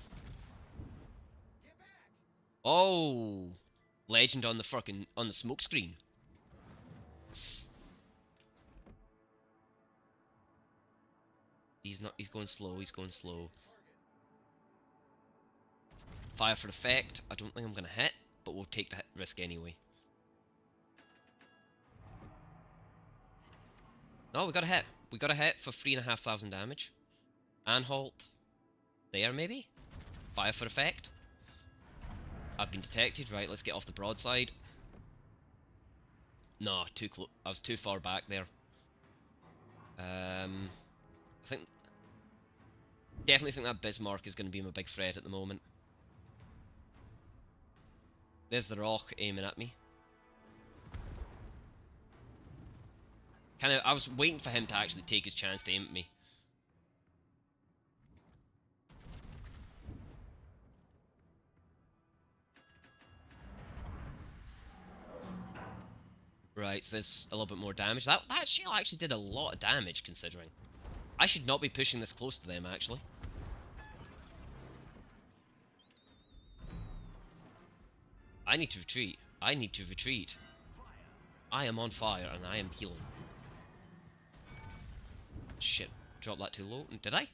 Oh, legend on the smoke screen. He's going slow. He's going slow. Fire for effect. I don't think I'm gonna hit, but we'll take the risk anyway. Oh, we got a hit. We got a hit for 3,500 damage. Anhalt. There, maybe? Fire for effect. I've been detected. Right, let's get off the broadside. No, too close. I was too far back there. I think... Definitely think that Bismarck is going to be my big threat at the moment. There's the rock aiming at me. I was waiting for him to actually take his chance to aim at me. Right, so there's a little bit more damage. That shell actually did a lot of damage, considering. I should not be pushing this close to them, actually. I need to retreat. I need to retreat. I am on fire, and I am healing. Shit, dropped that too low. Did I?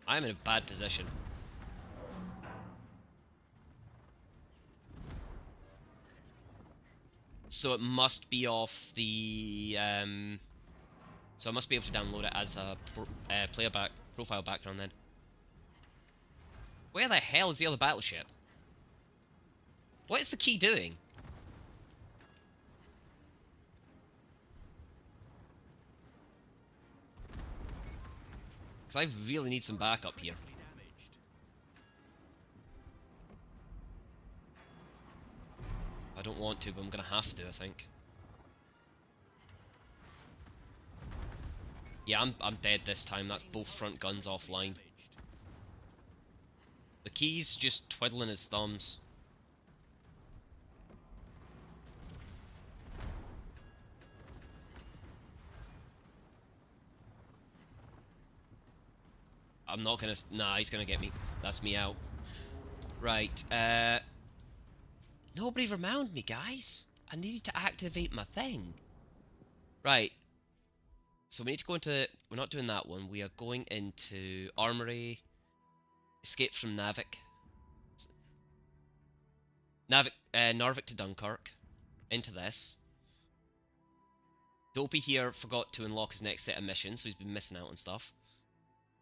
I'm in a bad position. So it must be off the... So I must be able to download it as a profile background then. Where the hell is the other battleship? What is the key doing? Because I really need some backup here. I don't want to, but I'm gonna have to, I think. Yeah, I'm dead this time. That's both front guns offline. The key's just twiddling his thumbs. I'm not gonna... Nah, he's gonna get me. That's me out. Right, nobody reminded me, guys. I needed to activate my thing. Right. So we need to go into... We're not doing that one. We are going into Armory. Escape from Navik. Narvik to Dunkirk. Into this. Dopey here forgot to unlock his next set of missions, so he's been missing out on stuff.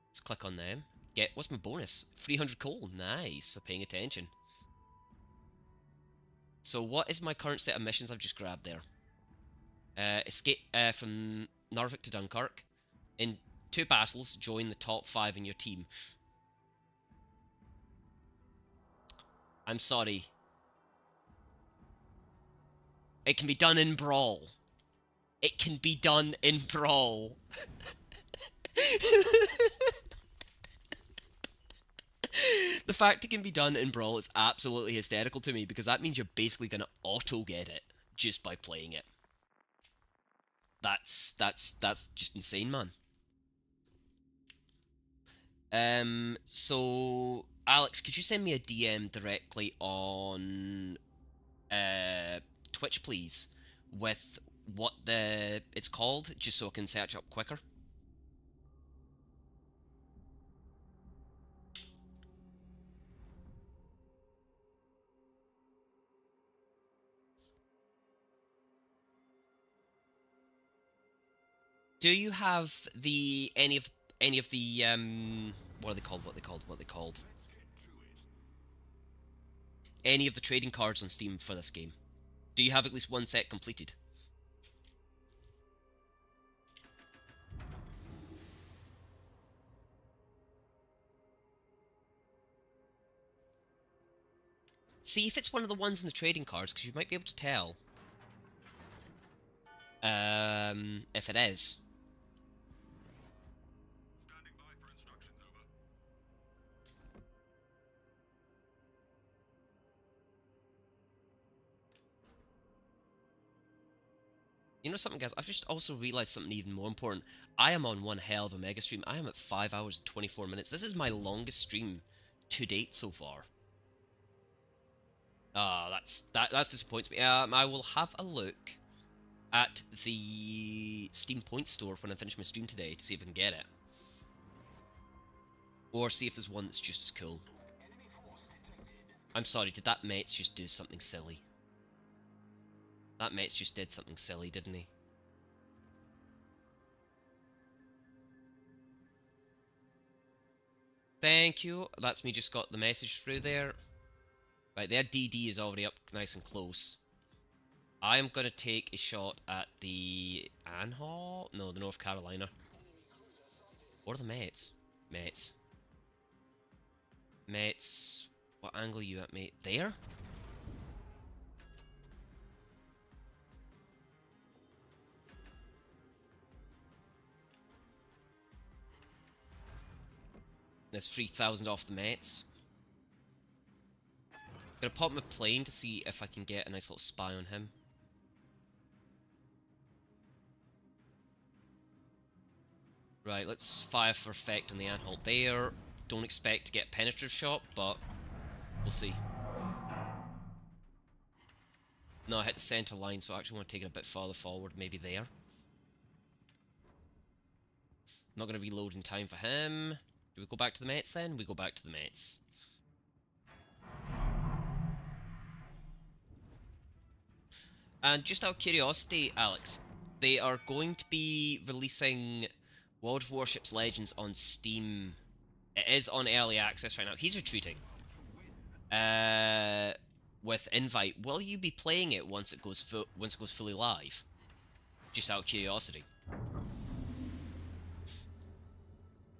Let's click on them. Get... What's my bonus? 300 coal. Nice, for paying attention. So what is my current set of missions I've just grabbed there? Escape from Narvik to Dunkirk. In 2 battles, join the top 5 in your team. I'm sorry. It can be done in Brawl. It can be done in Brawl. The fact it can be done in Brawl is absolutely hysterical to me, because that means you're basically going to auto-get it just by playing it. That's just insane, man. So Alex, could you send me a DM directly on Twitch, please, with what it's called, just so I can search up quicker? Do you have any of the what are they called? Any of the trading cards on Steam for this game? Do you have at least one set completed? See if it's one of the ones in the trading cards, because you might be able to tell. If it is. Standing by for instructions, over. You know something, guys? I've just also realised something even more important. I am on one hell of a mega stream. I am at 5 hours and 24 minutes. This is my longest stream to date so far. That disappoints me. I will have a look at the Steam Points store when I finish my stream today to see if I can get it. Or see if there's one that's just as cool. I'm sorry, did that Mets just do something silly? That Mets just did something silly, didn't he? Thank you. That's me just got the message through there. Right, their DD is already up nice and close. I am going to take a shot at the Anhalt? No, the North Carolina. Or the Mets. Mets. What angle are you at, mate? There? There's 3,000 off the Mets. I'm gonna pop my plane to see if I can get a nice little spy on him. Right, let's fire for effect on the Anhalt there. Don't expect to get a penetrative shot, but we'll see. No, I hit the center line, so I actually want to take it a bit farther forward, maybe there. I'm not going to reload in time for him. Do we go back to the Mets then? We go back to the Mets. And just out of curiosity, Alex, they are going to be releasing World of Warships Legends on Steam It is on early access right now. He's retreating. With invite, will you be playing it once it goes fully live? Just out of curiosity.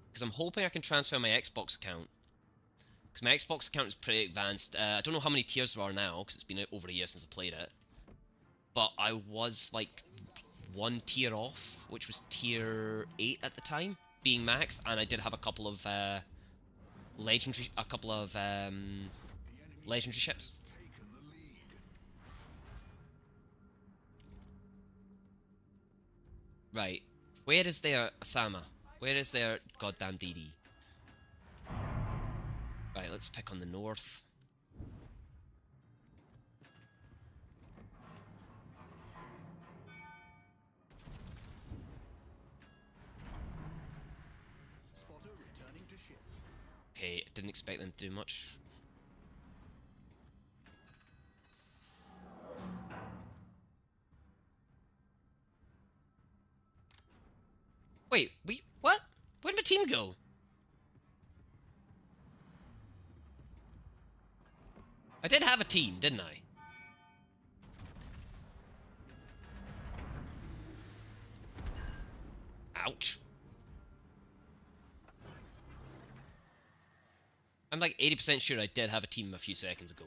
Because I'm hoping I can transfer my Xbox account. Because my Xbox account is pretty advanced. I don't know how many tiers there are now, because it's been over a year since I played it. But I was like one tier off, which was tier 8 at the time, being maxed, and I did have a couple of legendary ships. Right. Where is their Asama? Where is their goddamn DD? Right, let's pick on the north. Spotter returning to ship. Okay, didn't expect them to do much. Wait, what? Where'd my team go? I did have a team, didn't I? Ouch. I'm like 80% sure I did have a team a few seconds ago.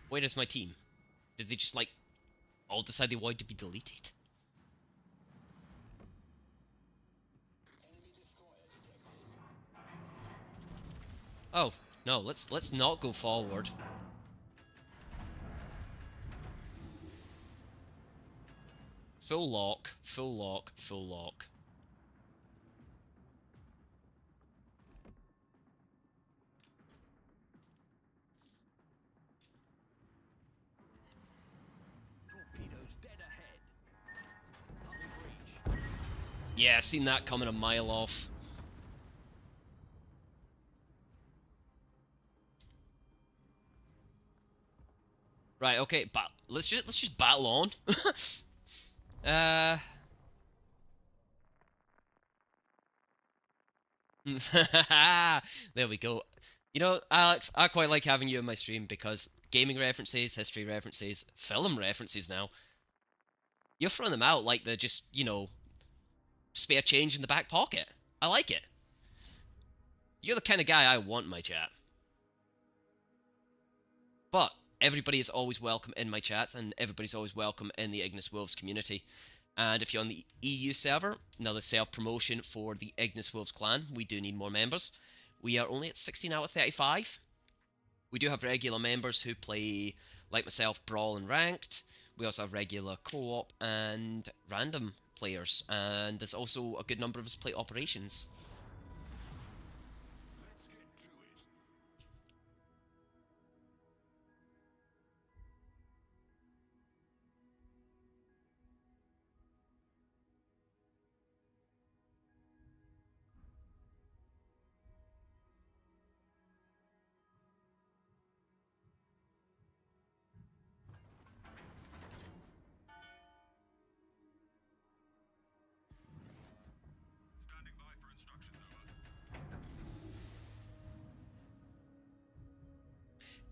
Where is my team? Did they just, like, all decide they wanted to be deleted? Oh, no, let's not go forward. Full lock, full lock, full lock. Torpedoes dead ahead. Hull breach. Yeah, seen that coming a mile off. Right, okay, but let's just battle on. There we go. You know, Alex, I quite like having you in my stream because gaming references, history references, film references now, you're throwing them out like they're just, you know, spare change in the back pocket. I like it. You're the kind of guy I want in my chat. But everybody is always welcome in my chats, and everybody's always welcome in the Ignis Wolves community. And if you're on the EU server, another self-promotion for the Ignis Wolves clan, we do need more members. We are only at 16 out of 35. We do have regular members who play, like myself, Brawl and Ranked. We also have regular co-op and random players. And there's also a good number of us play Operations. Standing by for instructions, over.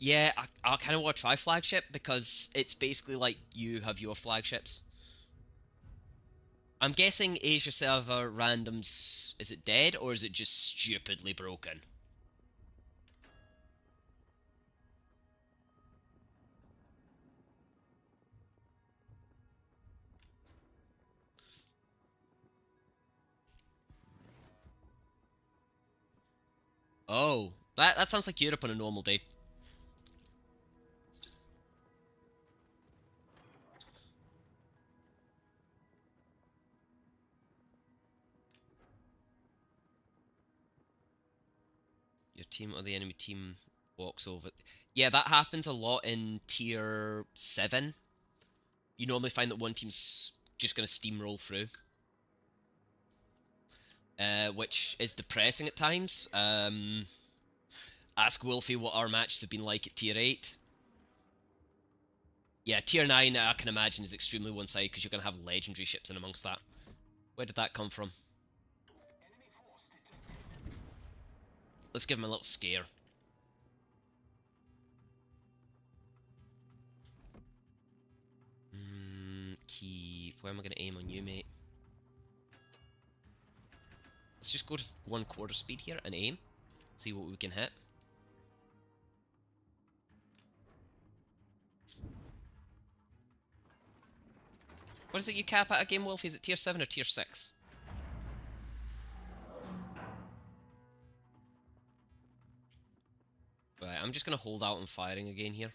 Yeah, I kind of want to try flagship because it's basically like you have your flagships. I'm guessing Asia server randoms, is it dead or is it just stupidly broken? Oh, that sounds like Europe on a normal day. Your team or the enemy team walks over. Yeah, that happens a lot in tier 7. You normally find that one team's just going to steamroll through. Which is depressing at times. Ask Wolfie what our matches have been like at tier 8. Yeah, tier 9 I can imagine is extremely one-sided because you're going to have legendary ships in amongst that. Where did that come from? Let's give him a little scare. Keep. Where am I going to aim on you, mate? Let's just go to 1/4 speed here and aim. See what we can hit. What is it you cap at a game, Wolfie? Is it tier 7 or tier 6? Right, I'm just going to hold out on firing again here.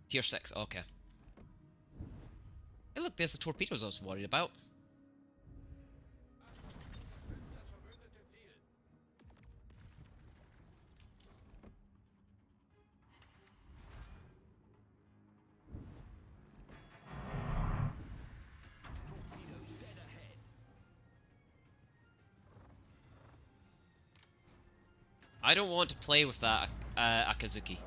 Tier 6, okay. Hey look, there's the torpedoes I was worried about. Torpedoes dead ahead. I don't want to play with that Akazuki.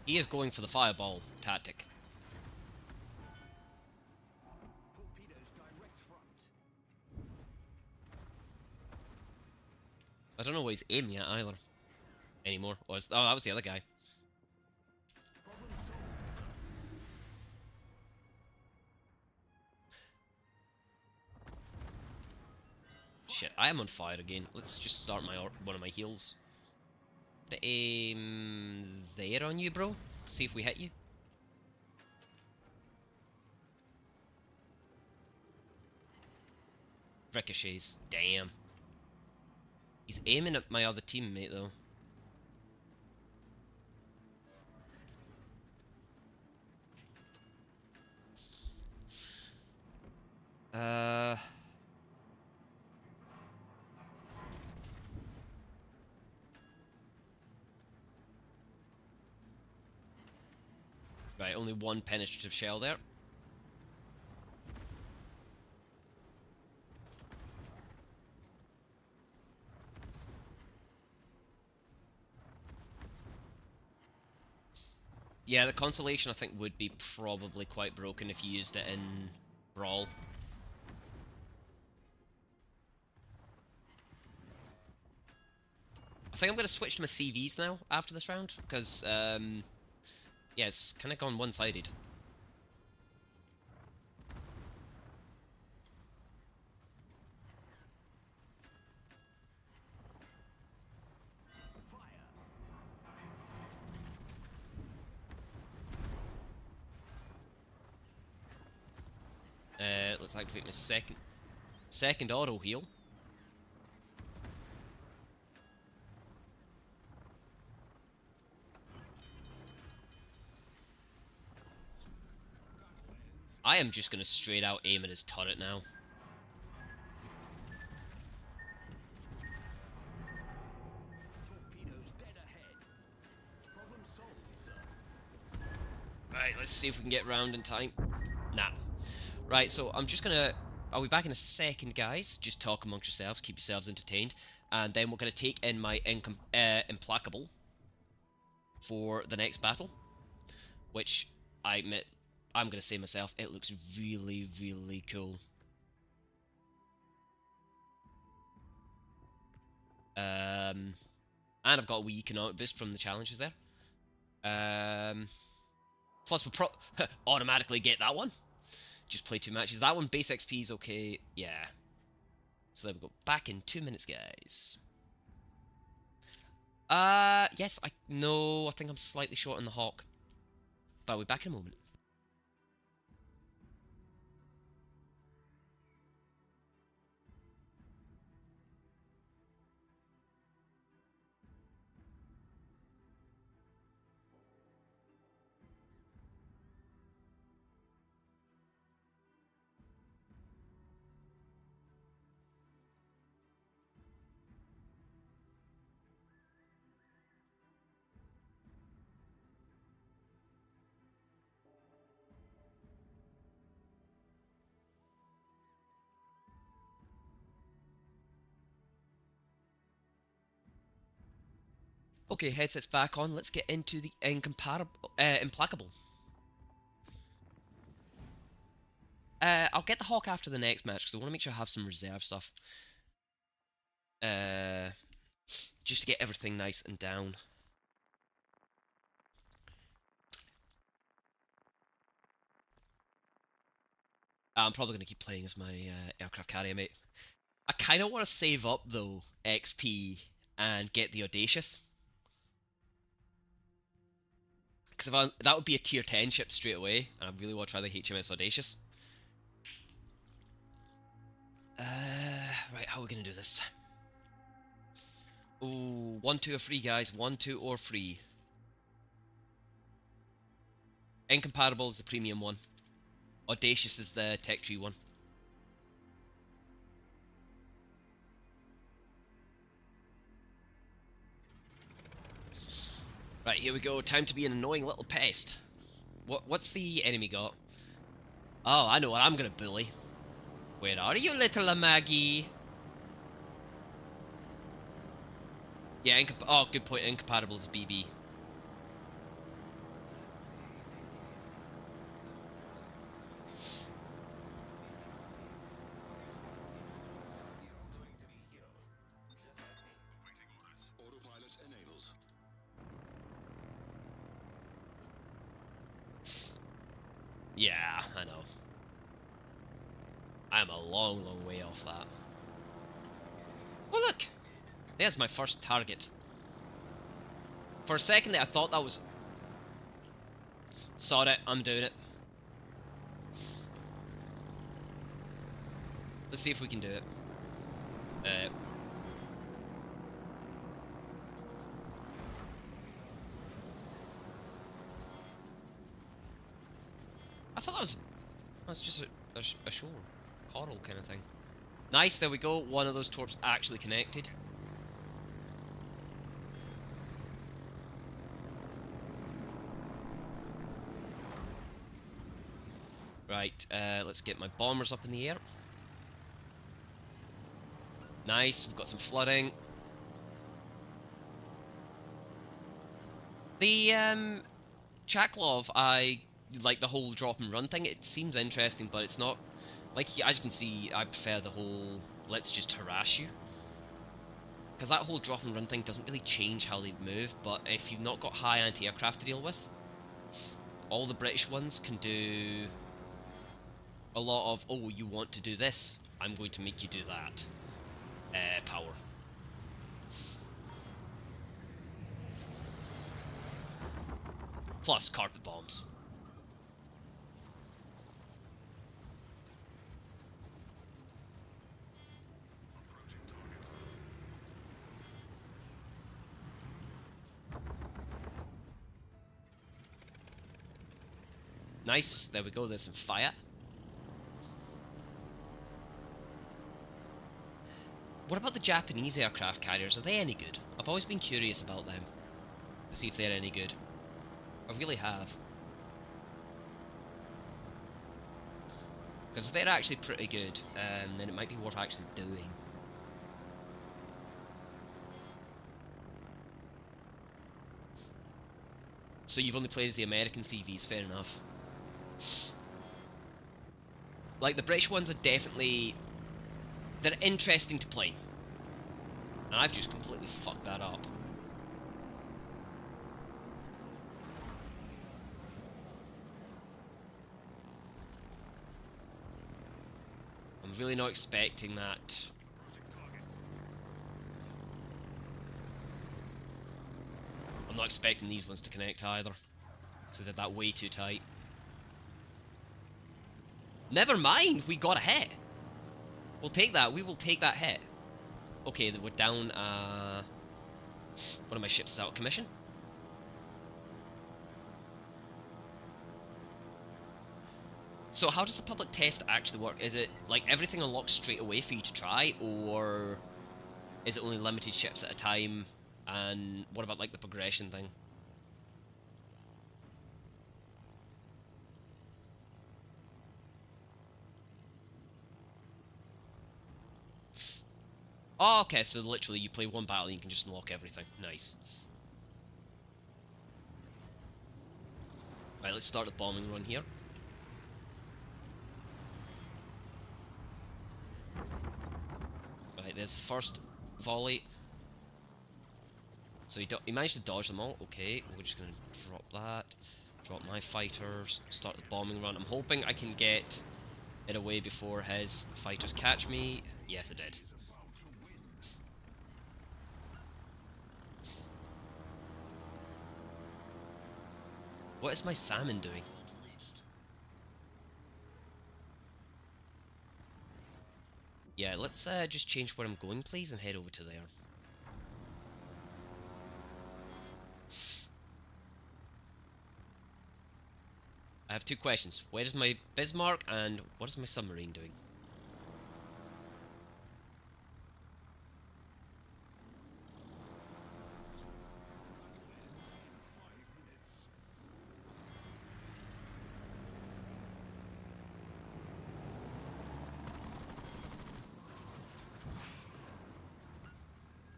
He is going for the fireball tactic. Torpedoes direct front. I don't know what he's aiming at either. Anymore. Oh, that was the other guy. Problem solved, sir. Shit, I am on fire again. Let's just start one of my heals. Gonna aim there on you, bro. See if we hit you. Ricochets. Damn. He's aiming at my other teammate, though. Right, only one penetrative shell there. Yeah, the consolation I think would be probably quite broken if you used it in Brawl. I think I'm going to switch to my CVs now after this round, because, yeah, it's kind of gone one-sided. Let's activate my second auto heal. I am just going to straight out aim at his turret now. Torpedoes dead ahead. Problem solved, sir. Right, let's see if we can get round in time. Nah. Right, so I'm just gonna... I'll be back in a second, guys. Just talk amongst yourselves, keep yourselves entertained. And then we're gonna take in my Implacable for the next battle. Which, I admit, I'm gonna say myself, it looks really, really cool. And I've got a wee economic boost from the challenges there. Plus we'll automatically get that one. Just play 2 matches. That one, base XP is okay. Yeah. So there we go. Back in 2 minutes, guys. Yes, I think I'm slightly short on the Hawk. But we'll be back in a moment. Okay, headsets back on. Let's get into the Implacable. I'll get the Hawk after the next match because I want to make sure I have some reserve stuff. Just to get everything nice and down. I'm probably going to keep playing as my aircraft carrier mate. I kind of want to save up, though, XP and get the Audacious. Because that would be a tier 10 ship straight away, and I really want to try the HMS Audacious. Right, how are we going to do this? Ooh, 1, 2 or 3, guys. 1, 2 or 3. Incompatible is the premium one. Audacious is the tech tree one. Right, here we go. Time to be an annoying little pest. What's the enemy got? Oh, I know what I'm gonna bully. Where are you, little Maggie? Yeah, oh, good point. Incompatible is BB. Autopilot enabled. Yeah, I know. I'm a long, long way off that. Oh, look! There's my first target. For a second there, I thought that was... Sorry, I'm doing it. Let's see if we can do it. I thought that was just a shore. Coral kind of thing. Nice, there we go. One of those torps actually connected. Right, let's get my bombers up in the air. Nice, we've got some flooding. The Chaklov, I like the whole drop and run thing. It seems interesting, but it's not... Like, as you can see, I prefer the whole let's just harass you. Because that whole drop and run thing doesn't really change how they move, but if you've not got high anti-aircraft to deal with, all the British ones can do a lot of, oh, you want to do this, I'm going to make you do that. Power. Plus carpet bombs. Nice, there we go, there's some fire. What about the Japanese aircraft carriers? Are they any good? I've always been curious about them. To see if they're any good. I really have. Because if they're actually pretty good, then it might be worth actually doing. So you've only played as the American CVs, fair enough. Like, the British ones are definitely... They're interesting to play. And I've just completely fucked that up. I'm really not expecting that. I'm not expecting these ones to connect either. Because I did that way too tight. Never mind, we got a hit. We'll take that, we will take that hit. Okay, we're down, one of my ships is out of commission. So how does the public test actually work? Is it, like, everything unlocks straight away for you to try, or is it only limited ships at a time? And what about, like, the progression thing? Oh, okay, so literally you play one battle and you can just unlock everything. Nice. Right, let's start the bombing run here. There's the first volley. So he managed to dodge them all. Okay, we're just gonna drop that. Drop my fighters. Start the bombing run. I'm hoping I can get it away before his fighters catch me. Yes, I did. What is my salmon doing? Yeah, let's just change where I'm going, please, and head over to there. I have two questions. Where is my Bismarck, and what is my submarine doing?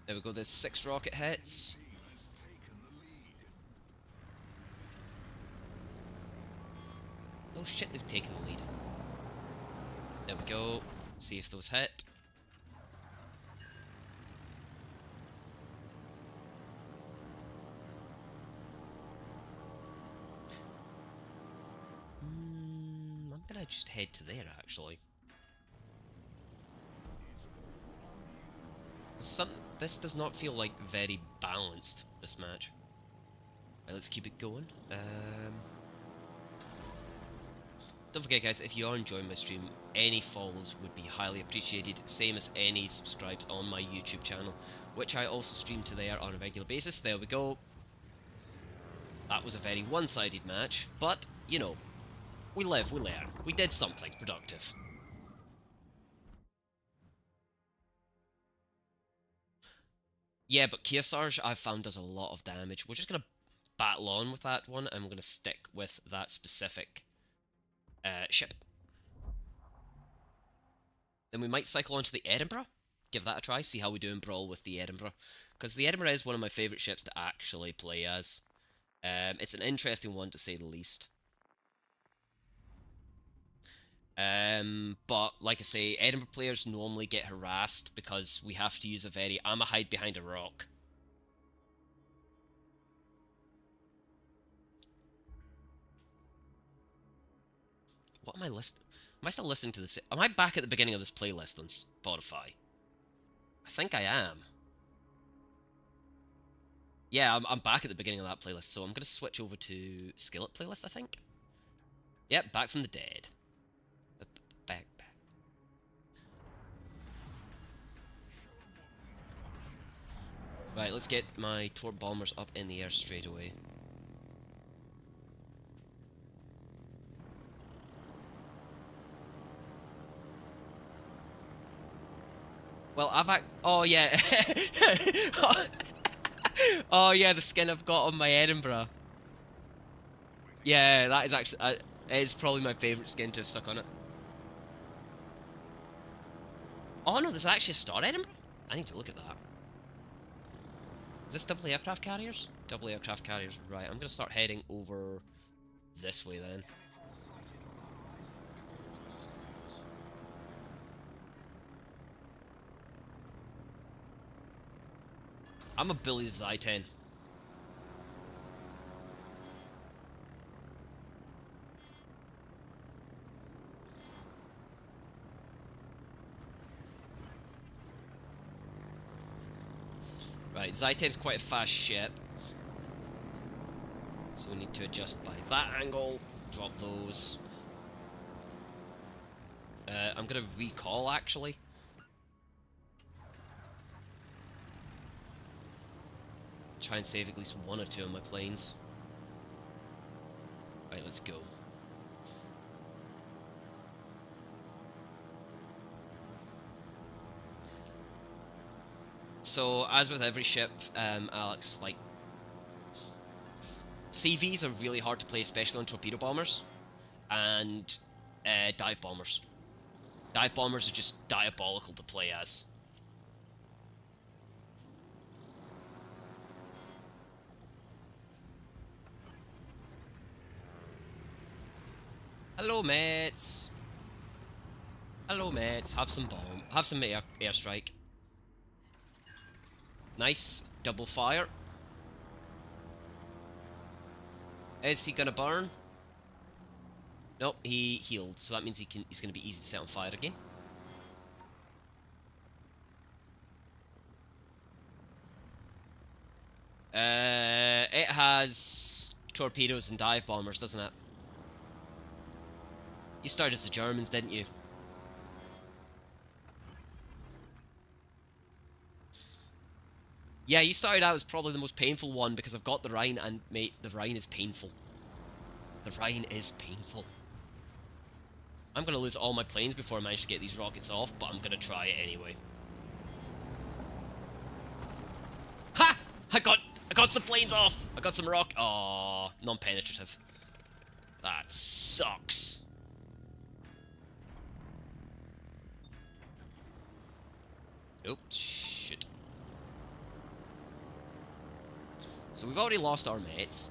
There we go, there's 6 rocket hits. Oh shit, they've taken the lead. There we go. See if those hit. I'm gonna just head to there, actually. This does not feel like very balanced, this match. Right, let's keep it going. Don't forget, guys, if you are enjoying my stream, any follows would be highly appreciated, same as any subscribes on my YouTube channel, which I also stream to there on a regular basis. There we go. That was a very one-sided match, but, you know, we live, we learn. We did something productive. Yeah, but Kearsarge I've found does a lot of damage. We're just going to battle on with that one, and we're going to stick with that specific ship. Then we might cycle onto the Edinburgh, give that a try, see how we do in Brawl with the Edinburgh. Because the Edinburgh is one of my favourite ships to actually play as. It's an interesting one to say the least. But like I say, Edinburgh players normally get harassed because we have to use a very I'ma hide behind a rock. What am I listening? Am I still listening to this? Am I back at the beginning of this playlist on Spotify? I think I am. Yeah, I'm back at the beginning of that playlist, so I'm going to switch over to Skillet playlist, I think. Yep, back from the dead. Back. Right, let's get my torp bombers up in the air straight away. Well, oh yeah. Oh yeah, the skin I've got on my Edinburgh. Yeah, that is actually it's probably my favourite skin to have stuck on it. Oh no, there's actually a Star Edinburgh? I need to look at that. Is this double aircraft carriers? Double aircraft carriers, right. I'm gonna start heading over this way then. I'm a bully the Zy-10. Right, Zy-10's quite a fast ship. So we need to adjust by that angle. Drop those. I'm gonna recall, actually. Try and save at least one or two of my planes. Right, let's go. So, as with every ship, Alex, like, CVs are really hard to play, especially on torpedo bombers and dive bombers. Dive bombers are just diabolical to play as. Hello, mates. Hello, mates. Have some bomb. Have some airstrike. Nice. Double fire. Is he gonna burn? Nope, he healed, so that means he's gonna be easy to set on fire again. It has torpedoes and dive bombers, doesn't it? You started as the Germans, didn't you? Yeah, you started out as probably the most painful one because I've got the Rhine, and mate, the Rhine is painful. The Rhine is painful. I'm gonna lose all my planes before I manage to get these rockets off, but I'm gonna try it anyway. Ha! I got some planes off! I got some rock. Oh, non-penetrative. That sucks. Oops, shit. So we've already lost our mates.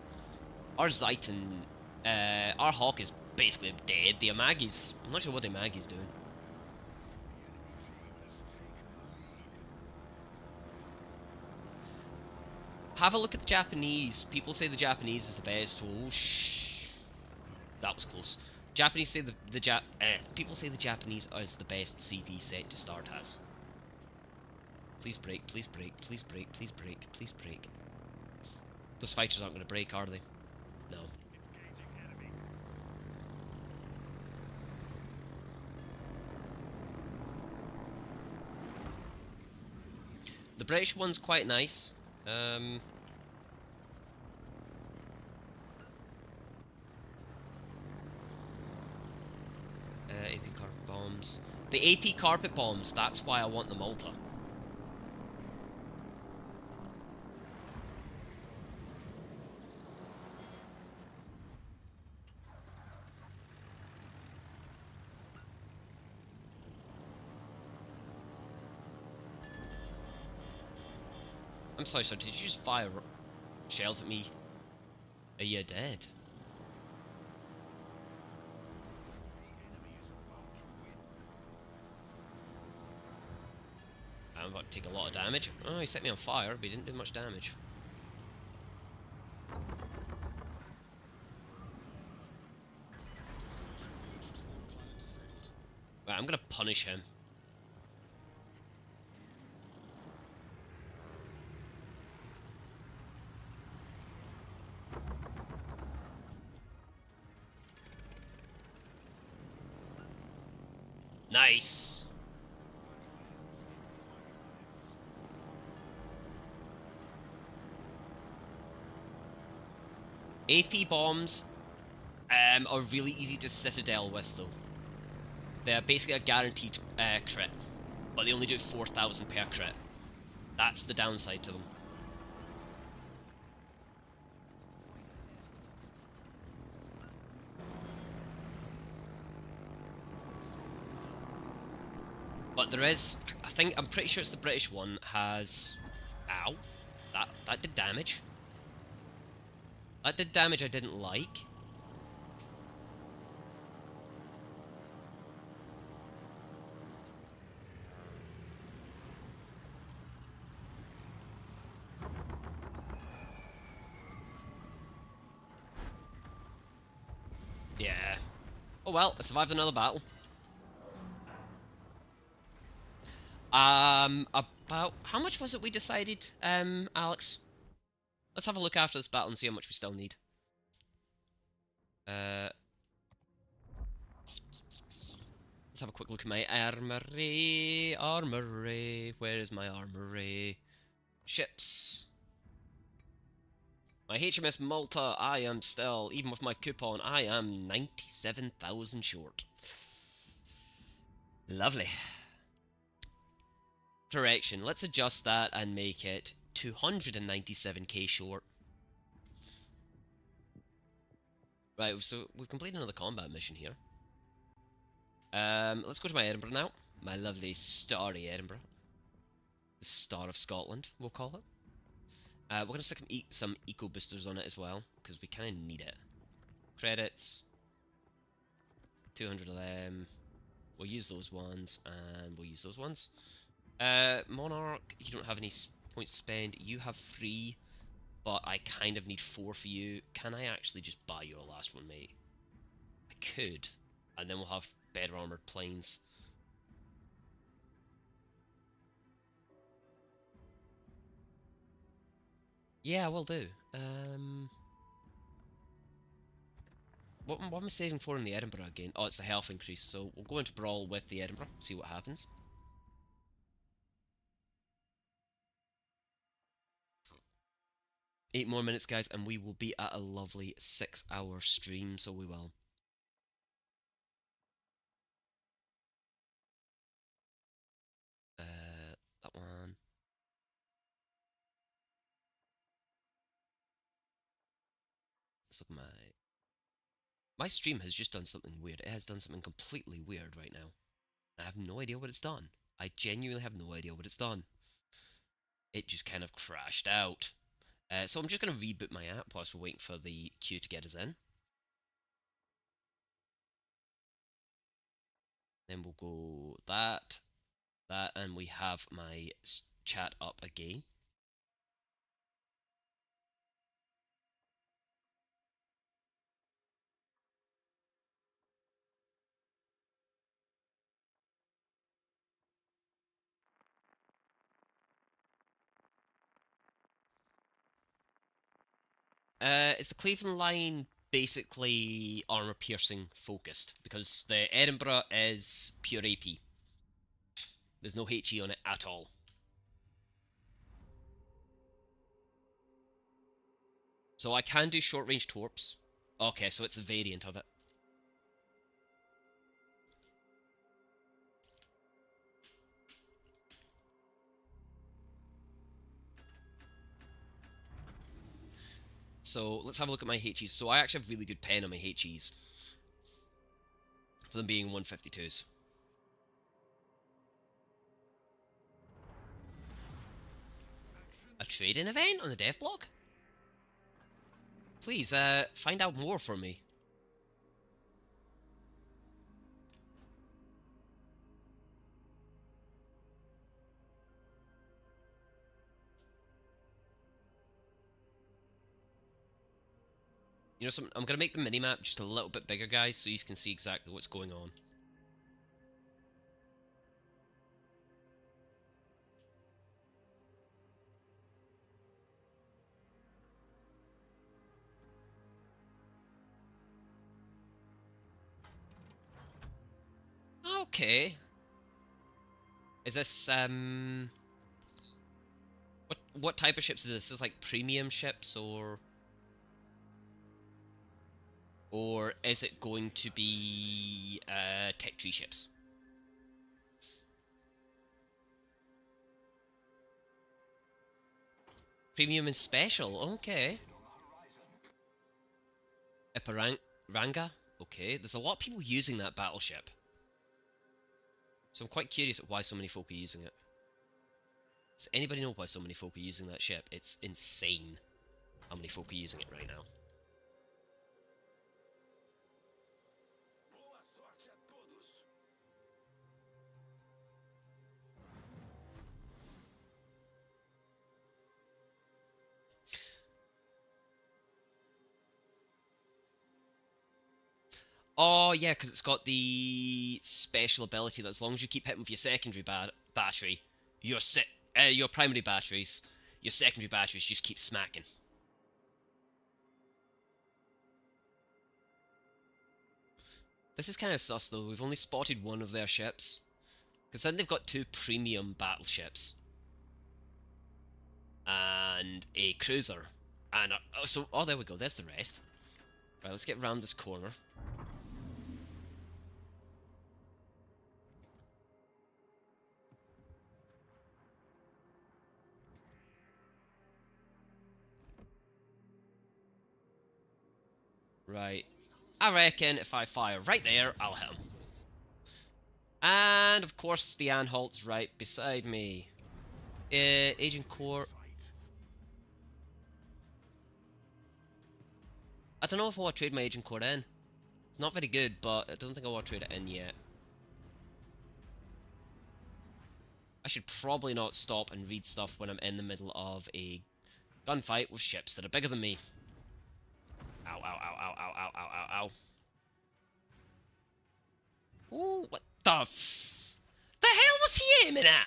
Our Zeiton, our Hawk is basically dead. The Amagi's, I'm not sure what the Amagi's doing. Have a look at the Japanese. People say the Japanese is the best. Oh, shh. That was close. Japanese say people say the Japanese is the best CV set to start as. Please break, please break, please break, please break, please break. Those fighters aren't going to break, are they? No. The British one's quite nice. AP carpet bombs. The AP carpet bombs, that's why I want the Malta. I'm sorry, sir, did you just fire shells at me? Are you dead? I'm about to take a lot of damage. Oh, he set me on fire, but he didn't do much damage. Right, I'm gonna punish him. Nice. AP bombs are really easy to citadel with, though. They're basically a guaranteed crit, but they only do 4,000 per crit. That's the downside to them. But there is, I'm pretty sure it's the British one has, ow, that did damage. That did damage I didn't like. Yeah. Oh well, I survived another battle. About how much was it we decided, Alex? Let's have a look after this battle and see how much we still need. Let's have a quick look at my armory. Armory. Where is my armory? Ships. My HMS Malta, I am still, even with my coupon, I am 97,000 short. Lovely. Correction, let's adjust that and make it 297k short. Right, so we've completed another combat mission here. Let's go to my Edinburgh now. My lovely starry Edinburgh. The Star of Scotland, we'll call it. We're going to stick some eco boosters on it as well, because we kind of need it. Credits. 200 of them. We'll use those ones, and we'll use those ones. Monarch, you don't have any points to spend. You have 3, but I kind of need 4 for you. Can I actually just buy your last one, mate? I could, and then we'll have better armored planes. Yeah, I will do. What am I saving for in the Edinburgh again? Oh, it's the health increase, so we'll go into Brawl with the Edinburgh, see what happens. Eight more minutes, guys, and we will be at a lovely 6-hour stream, so we will. That one. So my stream has just done something weird. It has done something completely weird right now. I have no idea what it's done. I genuinely have no idea what it's done. It just kind of crashed out. So I'm just going to reboot my app whilst we're waiting for the queue to get us in. Then we'll go that, and we have my chat up again. Is the Cleveland line basically armor piercing focused? Because the Edinburgh is pure AP. There's no HE on it at all. So I can do short range torps. Okay, so it's a variant of it. So let's have a look at my HEs. So I actually have really good pen on my HEs. For them being 152s. A trading event on the dev blog? Please, find out more for me. You know something? I'm going to make the minimap just a little bit bigger, guys, so you can see exactly what's going on. Okay. Is this, What type of ships is this? Is this like premium ships, or... Or is it going to be, tech tree ships? Premium and special, okay. Ranga? Okay, there's a lot of people using that battleship. So I'm quite curious at why so many folk are using it. Does anybody know why so many folk are using that ship? It's insane how many folk are using it right now. Oh, yeah, because it's got the special ability that as long as you keep hitting with your secondary battery, your primary batteries, your secondary batteries just keep smacking. This is kind of sus, though. We've only spotted one of their ships. Because then they've got 2 premium battleships. And a cruiser. And oh, there we go. There's the rest. Right, let's get round this corner. Right. I reckon if I fire right there, I'll hit him. And, of course, the Anhalt's right beside me. Agent Core. I don't know if I want to trade my Agent Core in. It's not very good, but I don't think I want to trade it in yet. I should probably not stop and read stuff when I'm in the middle of a gunfight with ships that are bigger than me. Ow, ow, ow, ow, ow, ow, ow, ow, ow. Ooh, what the the hell was he aiming at?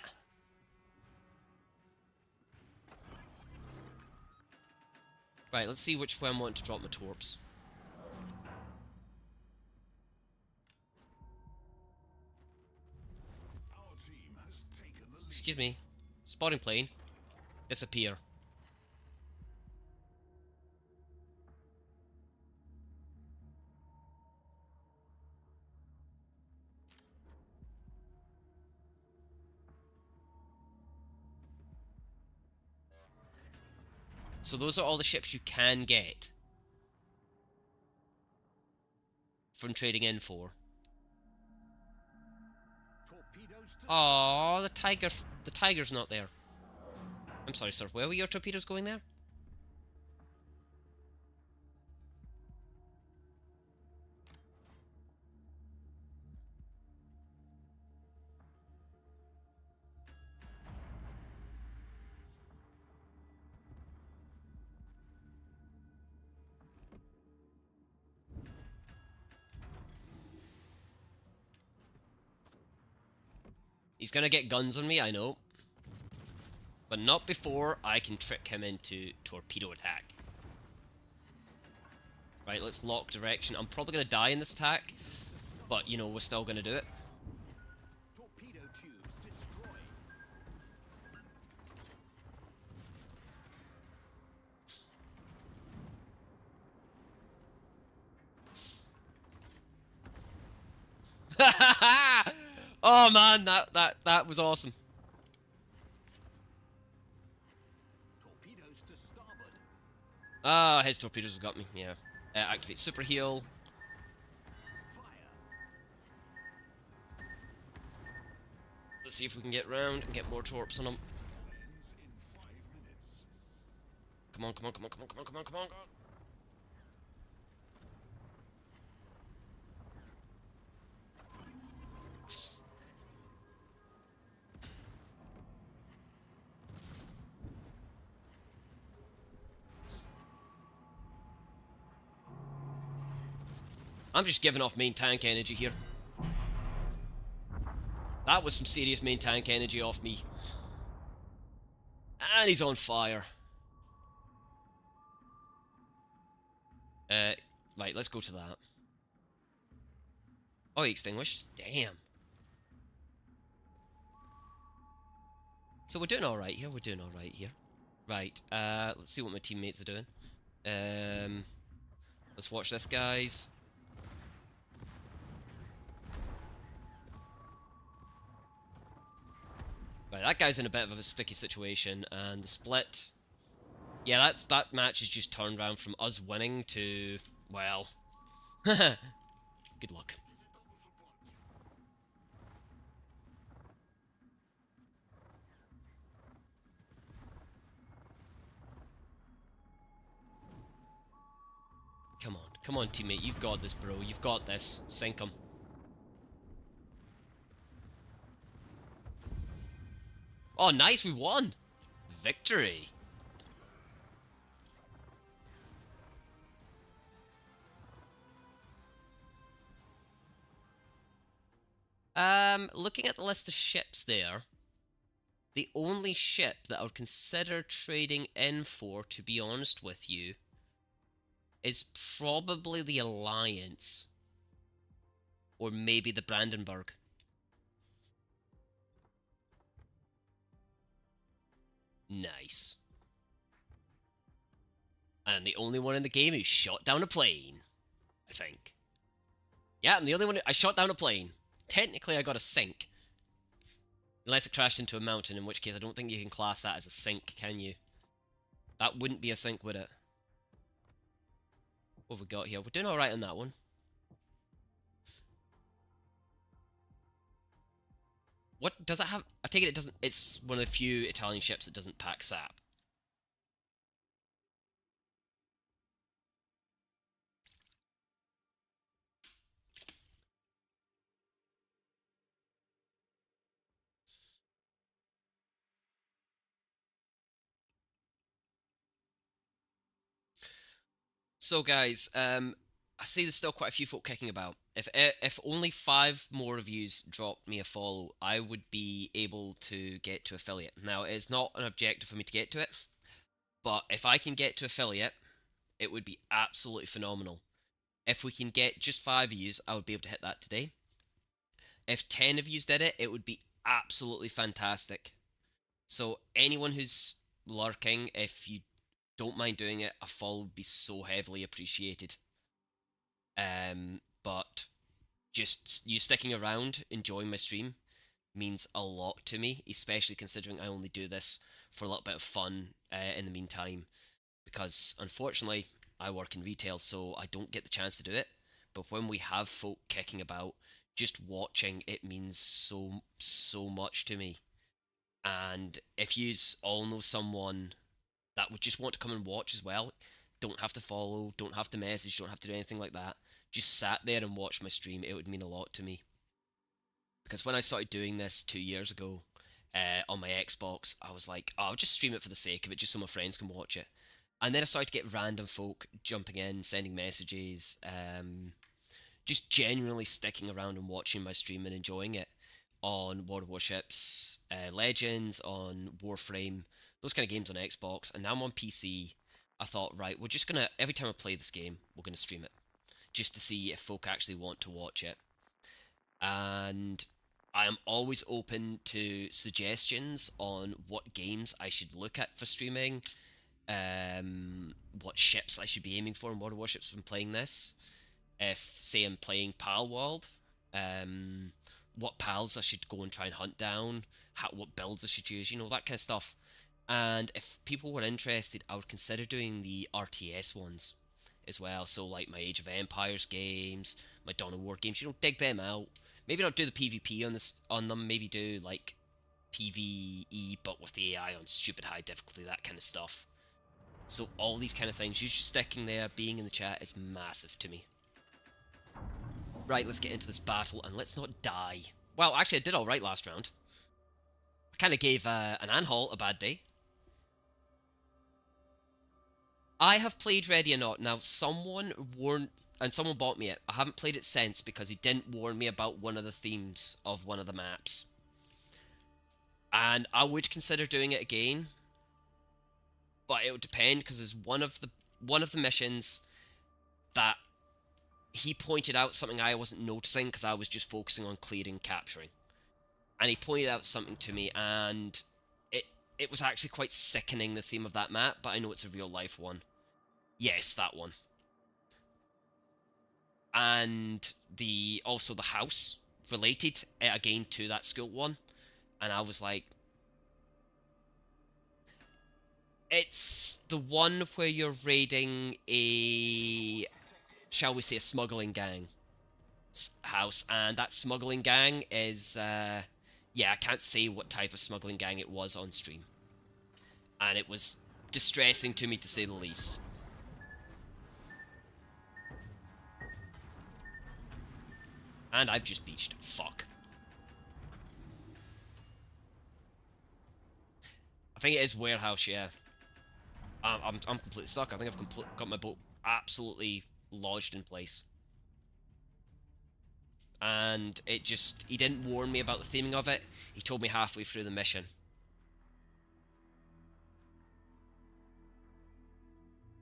Right, let's see which way I want to drop my torps. Our team has taken the lead. Excuse me. Spotting plane. Disappear. So those are all the ships you can get from trading in for. Torpedoes to Oh, the tiger's not there. I'm sorry, sir. Where were your torpedoes going there? He's gonna get guns on me, I know. But not before I can trick him into torpedo attack. Right, let's lock direction. I'm probably gonna die in this attack, but, you know, we're still gonna do it. torpedo tubes destroyed. Oh man, that was awesome. Torpedoes to starboard. Ah, his torpedoes have got me. Yeah. Activate super heal. Fire. Let's see if we can get round and get more torps on him. Ends in 5 minutes. Come on, come on, come on, come on, come on, come on, come on. I'm just giving off main tank energy here. That was some serious main tank energy off me. And he's on fire. Right, let's go to that. Oh, he extinguished? Damn. So we're doing alright here, we're doing alright here. Right, let's see what my teammates are doing. Let's watch this, guys. Right, that guy's in a bit of a sticky situation, and the split... Yeah, that match has just turned around from us winning to... well... good luck. Come on, teammate, you've got this, bro, you've got this. Sink him. Oh, nice, we won! Victory! Looking at the list of ships there, the only ship that I would consider trading in for, to be honest with you, is probably the Alliance. Or maybe the Brandenburg. Nice. And I'm the only one in the game who shot down a plane. I think. Yeah, I'm the only one I shot down a plane. Technically, I got a sink. Unless it crashed into a mountain, in which case I don't think you can class that as a sink, can you? That wouldn't be a sink, would it? What have we got here? We're doing alright on that one. What does it have? I take it it doesn't. It's one of the few Italian ships that doesn't pack sap. So guys, I see there's still quite a few folk kicking about. If only 5 more reviews dropped me a follow, I would be able to get to affiliate. Now, it's not an objective for me to get to it, but if I can get to affiliate, it would be absolutely phenomenal. If we can get just 5 views, I would be able to hit that today. If 10 of you did it, it would be absolutely fantastic. So anyone who's lurking, if you don't mind doing it, a follow would be so heavily appreciated. But just you sticking around, enjoying my stream, means a lot to me, especially considering I only do this for a little bit of fun in the meantime. Because unfortunately, I work in retail, so I don't get the chance to do it. But when we have folk kicking about, just watching it means so much to me. And if you all know someone that would just want to come and watch as well, don't have to follow, don't have to message, don't have to do anything like that, just sat there and watched my stream, it would mean a lot to me. Because when I started doing this 2 years ago on my Xbox, I was like, oh, I'll just stream it for the sake of it, just so my friends can watch it. And then I started to get random folk jumping in, sending messages, just genuinely sticking around and watching my stream and enjoying it on World of Warships, Legends, on Warframe, those kind of games on Xbox, and now I'm on PC. I thought, right, we're just gonna, every time I play this game, we're gonna stream it, just to see if folk actually want to watch it. And I am always open to suggestions on what games I should look at for streaming, what ships I should be aiming for in World of Warships when playing this. If, say, I'm playing Pal World, what pals I should go and try and hunt down, what builds I should use, that kind of stuff. And if people were interested, I would consider doing the RTS ones as well. So, like my Age of Empires games, my Dawn of War games, dig them out. Maybe not do the PvP on them. Maybe do like PvE, but with the AI on stupid high difficulty, that kind of stuff. So all these kind of things, you just sticking there, being in the chat is massive to me. Right, let's get into this battle and let's not die. Well, actually, I did alright last round. I kind of gave an Anhalt a bad day. I have played Ready or Not. Now, someone bought me it. I haven't played it since because he didn't warn me about one of the themes of one of the maps. And I would consider doing it again. But it would depend, because there's one of the missions that he pointed out something I wasn't noticing because I was just focusing on clearing, capturing. And he pointed out something to me, and it was actually quite sickening, the theme of that map, but I know it's a real life one. Yes, that one. And also the house related again to that school one. And I was like, it's the one where you're raiding a, shall we say, a smuggling gang house, and that smuggling gang is, yeah, I can't say what type of smuggling gang it was on stream. And it was distressing to me, to say the least. And I've just beached. Fuck. I think it is warehouse, yeah. I'm completely stuck. I think I've got my boat absolutely lodged in place. And he didn't warn me about the theming of it. He told me halfway through the mission.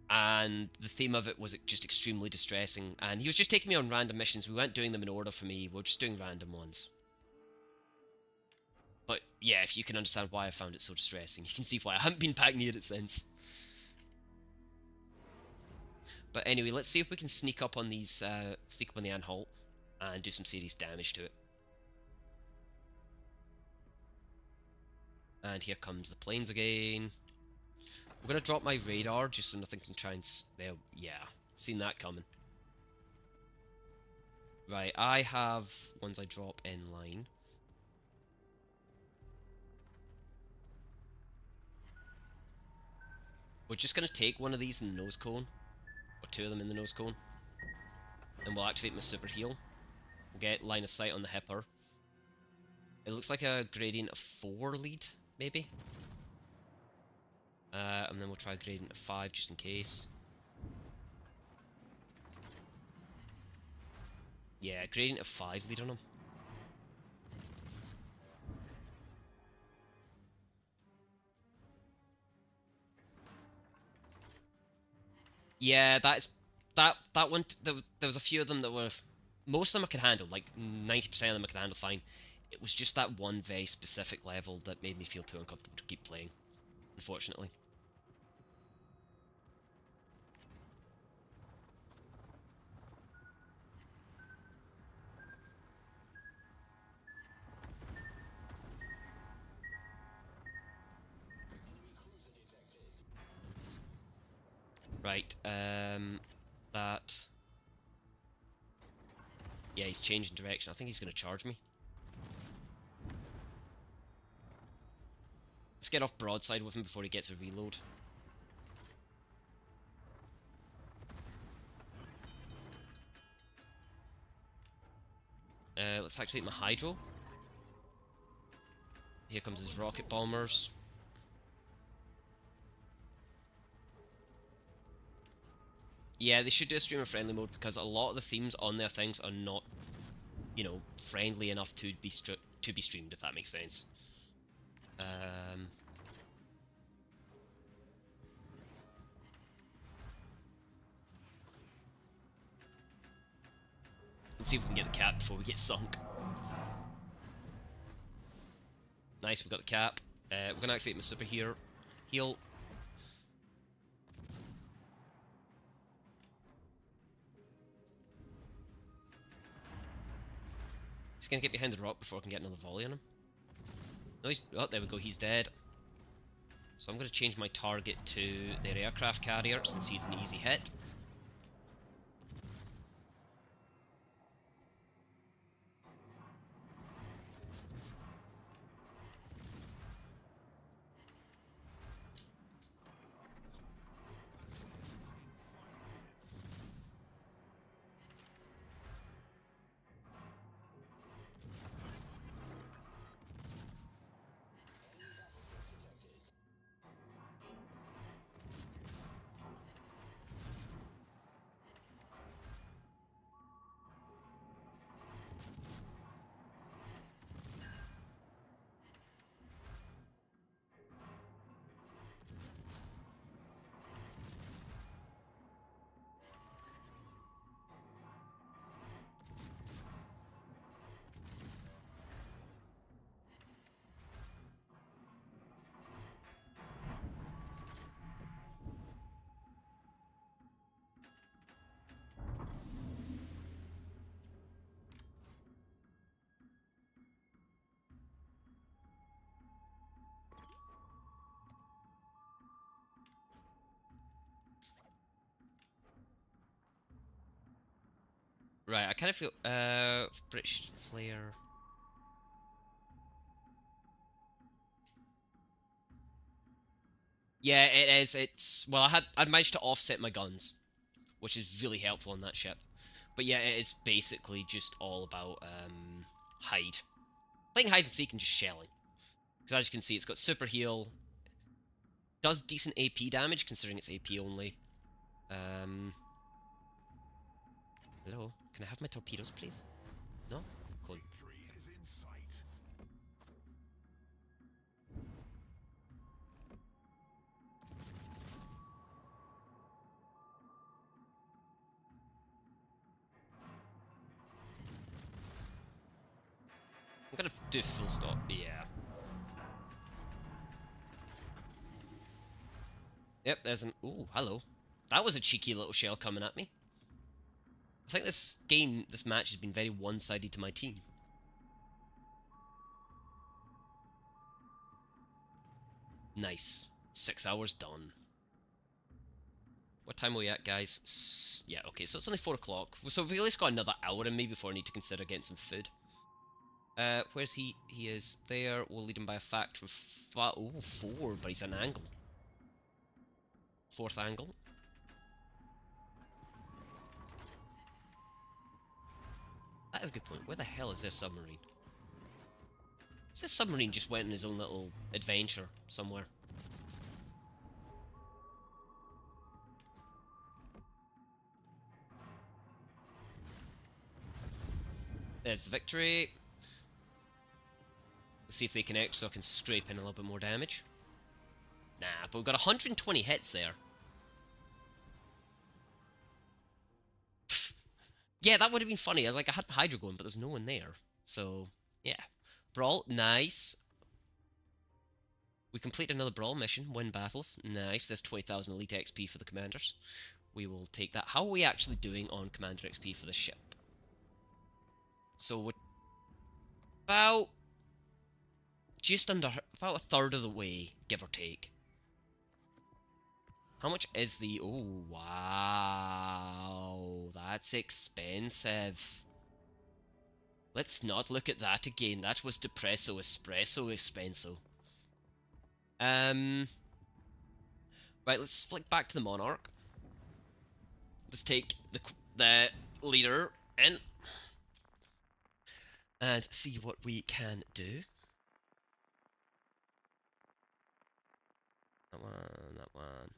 And the theme of it was just extremely distressing. And he was just taking me on random missions. We weren't doing them in order for me. We were just doing random ones. But yeah, if you can understand why I found it so distressing, you can see why I haven't been back near it since. But anyway, let's see if we can sneak up on these, sneak up on the Anhalt and do some serious damage to it. And here comes the planes again. We're gonna drop my radar just so nothing can try and... yeah, seen that coming. Right, I have ones I drop in line. We're just gonna take one of these in the nose cone. Or 2 of them in the nose cone. And we'll activate my super heal. We'll get line of sight on the hipper. It looks like a gradient of 4 lead, maybe? And then we'll try a gradient of 5 just in case. Yeah, gradient of 5 lead on him. Yeah, that one. There was a few of them that were. Most of them I could handle. Like 90% of them I could handle fine. It was just that one very specific level that made me feel too uncomfortable to keep playing. Unfortunately. Right. That. Yeah, he's changing direction. I think he's going to charge me. Let's get off broadside with him before he gets a reload. Let's activate my Hydro. Here comes his rocket bombers. Yeah, they should do a streamer friendly mode because a lot of the themes on their things are not, you know, friendly enough to be streamed, if that makes sense. Let's see if we can get the cap before we get sunk. Nice, we've got the cap. We're gonna activate my super here. Heal. He's gonna get behind the rock before I can get another volley on him. No, oh, there we go, he's dead. So I'm gonna change my target to their aircraft carrier since he's an easy hit. Right, I kind of feel British flare. Yeah, it is. It's well, I'd managed to offset my guns, which is really helpful on that ship. But yeah, it is basically just all about hide, playing hide and seek and just shelling. Because as you can see, it's got super heal, does decent AP damage considering it's AP only. Hello, can I have my torpedoes, please? No, cool. Victory is in sight. I'm gonna do full stop. Yeah. Yep, there's an... Ooh, hello. That was a cheeky little shell coming at me. I think this match has been very one-sided to my team. Nice. 6 hours done. What time are we at, guys? Yeah, okay, so it's only 4 o'clock. So we've at least got another hour in me before I need to consider getting some food. Where's he? He is there. We'll lead him by a factor of 4, but he's an angle. 4th angle. That is a good point. Where the hell is their submarine? This submarine just went on his own little adventure somewhere. There's the victory. Let's see if they connect so I can scrape in a little bit more damage. Nah, but we've got 120 hits there. Yeah, that would have been funny. Like, I had Hydra going, but there's no one there. So, yeah. Brawl, nice. We complete another Brawl mission, win battles. Nice, there's 20,000 Elite XP for the commanders. We will take that. How are we actually doing on Commander XP for the ship? So, we're about just under, about a third of the way, give or take. How much is the... Oh, wow. That's expensive. Let's not look at that again. That was depresso espresso expenso. Right, let's flick back to the Monarch. Let's take the leader in. And see what we can do. That one, that one.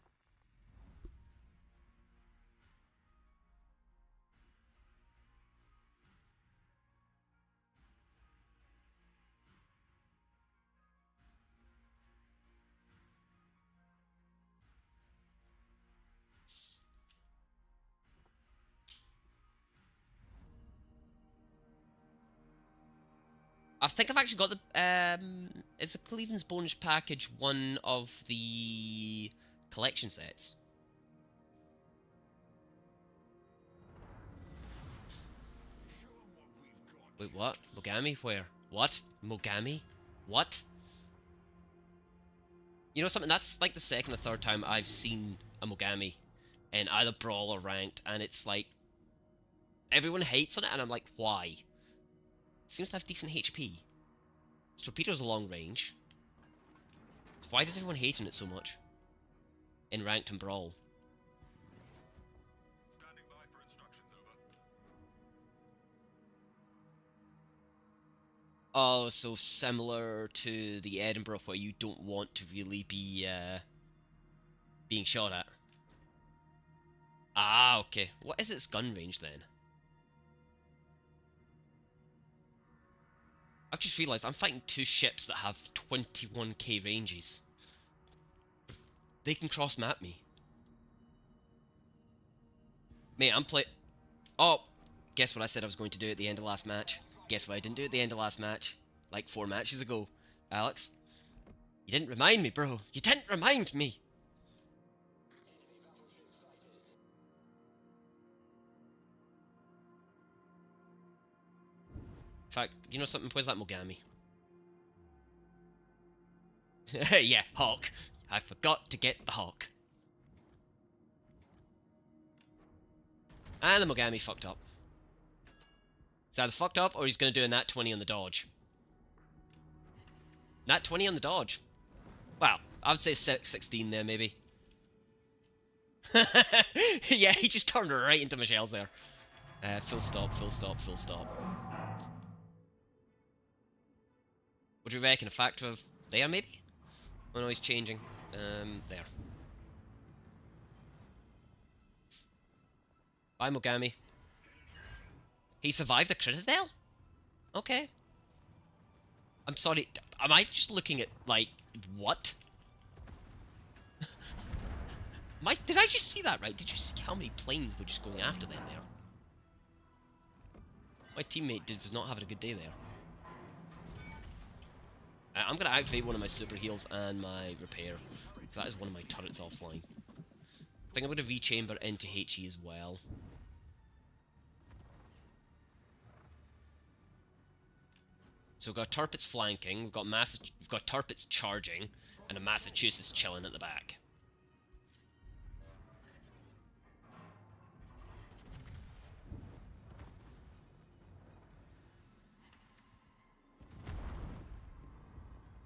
I think I've actually got the, is the Cleveland's bonus package one of the collection sets? Wait, what? Mogami? Where? What? Mogami? What? You know something? That's like the second or third time I've seen a Mogami in either Brawl or Ranked, and it's like, everyone hates on it, and I'm like, why? It seems to have decent HP. Its torpedoes are long range. Why does everyone hate on it so much? In Ranked and Brawl. Standing by for instructions, over. Oh, so similar to the Edinburgh where you don't want to really be being shot at. Ah, okay. What is its gun range then? I've just realised I'm fighting two ships that have 21k ranges. They can cross-map me. Mate, I'm play... Oh! Guess what I said I was going to do at the end of last match? Guess what I didn't do at the end of last match? Like 4 matches ago. Alex? You didn't remind me, bro. You didn't remind me! In fact, you know something? Where's that Mogami? Yeah, Hawk. I forgot to get the Hawk. And the Mogami fucked up. He's either fucked up or he's going to do a nat 20 on the dodge. Nat 20 on the dodge. Well, I would say 16 there, maybe. Yeah, he just turned right into my shells there. Full stop, full stop, full stop. What do you reckon? A factor of there, maybe? Oh no, he's changing. There. Bye, Mogami. He survived a Critadel? Okay. I'm sorry, am I just looking at, like, what? Did I just see that right? Did you see how many planes were just going after them there? My teammate was not having a good day there. I'm going to activate one of my super heals and my repair, because that is one of my turrets offline. I think I'm going to rechamber into HE as well. So we've got Turpits flanking, we've got Turpits charging, and a Massachusetts chilling at the back.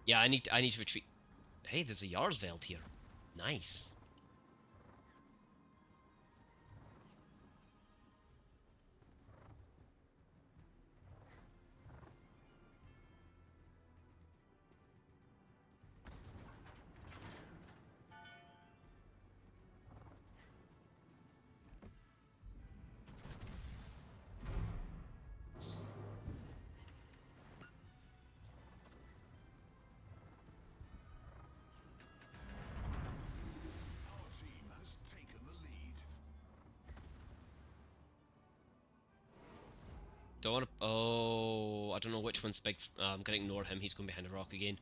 Yeah, I need to retreat. Hey, there's a Yarsveld here. Nice. Do I want to... Oh, I don't know which one's big... I'm going to ignore him. He's going behind a rock again.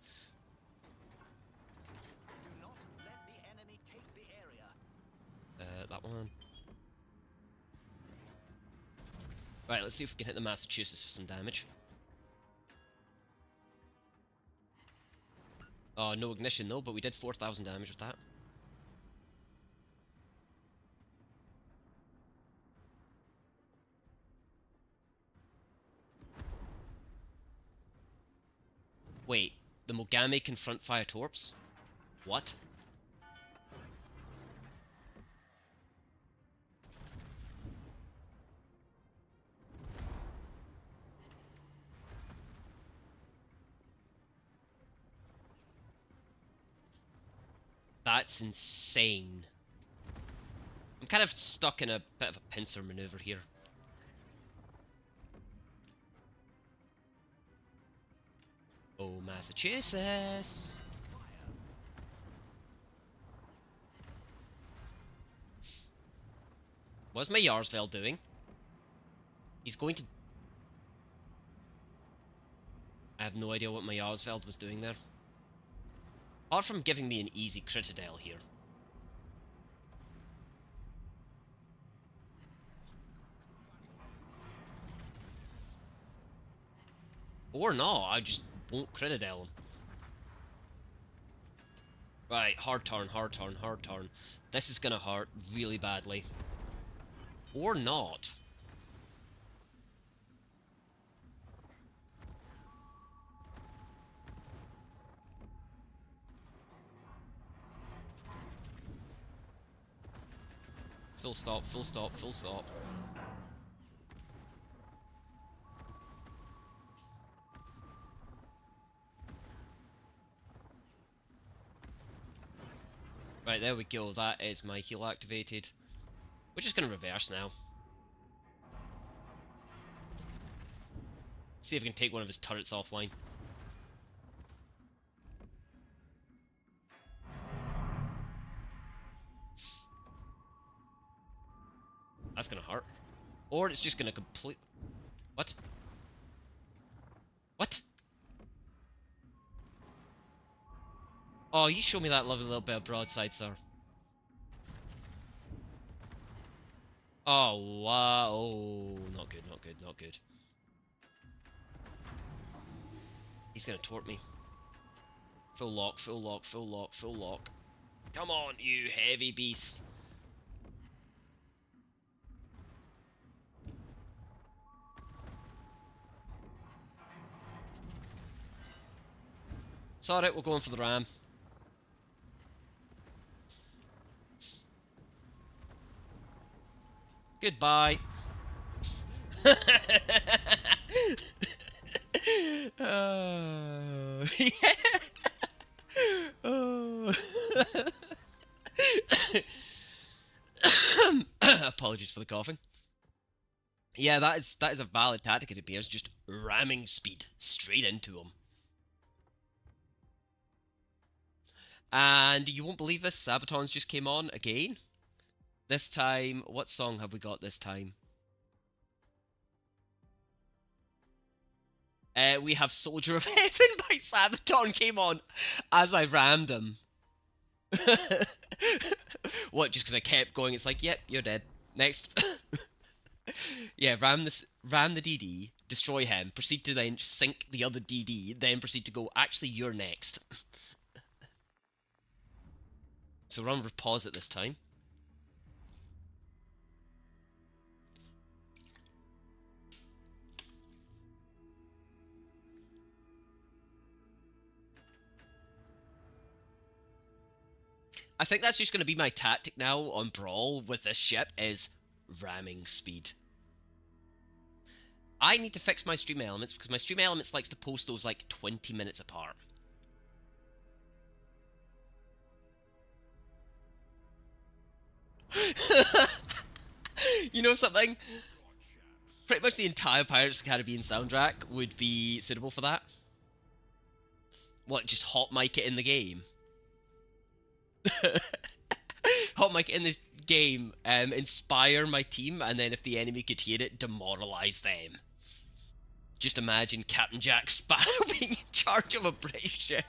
Do not let the enemy take the area. That one. Right, let's see if we can hit the Massachusetts for some damage. Oh, no ignition though, but we did 4,000 damage with that. Wait, the Mogami can front fire torps? What? That's insane. I'm kind of stuck in a bit of a pincer maneuver here. Oh, Massachusetts! What's my Yarsveld doing? He's going to... I have no idea what my Yarsveld was doing there. Apart from giving me an easy Critadel here. Or not, I just won't Critadel him. Right, hard turn, hard turn, hard turn. This is gonna hurt really badly. Or not. Full stop, full stop, full stop. Right, there we go. That is my heal activated. We're just going to reverse now. See if we can take one of his turrets offline. That's going to hurt. Or it's just going to complete... What? What? Oh, you show me that lovely little bit of broadside, sir. Oh, wow. Oh, not good, not good, not good. He's gonna torp me. Full lock, full lock, full lock, full lock. Come on, you heavy beast. Sorry, we're going for the ram. Goodbye. Yeah. Oh. Apologies for the coughing. Yeah, that is a valid tactic, it appears. Just ramming speed straight into him. And you won't believe this, Sabaton's just came on again. This time, what song have we got this time? We have Soldier of Heaven by Sabaton came on as I rammed him. What, just because I kept going, it's like, yep, you're dead. Next. Yeah, ram the DD, destroy him, proceed to then sink the other DD, then proceed to go, actually, you're next. So run with pause at this time. I think that's just going to be my tactic now on Brawl with this ship, is ramming speed. I need to fix my stream elements, because my stream elements likes to post those like 20 minutes apart. You know something? Pretty much the entire Pirates of the Caribbean soundtrack would be suitable for that. What, just hot mic it in the game? Hot mic in the game, inspire my team, and then if the enemy could hear it, demoralize them. Just imagine Captain Jack Sparrow being in charge of a British ship.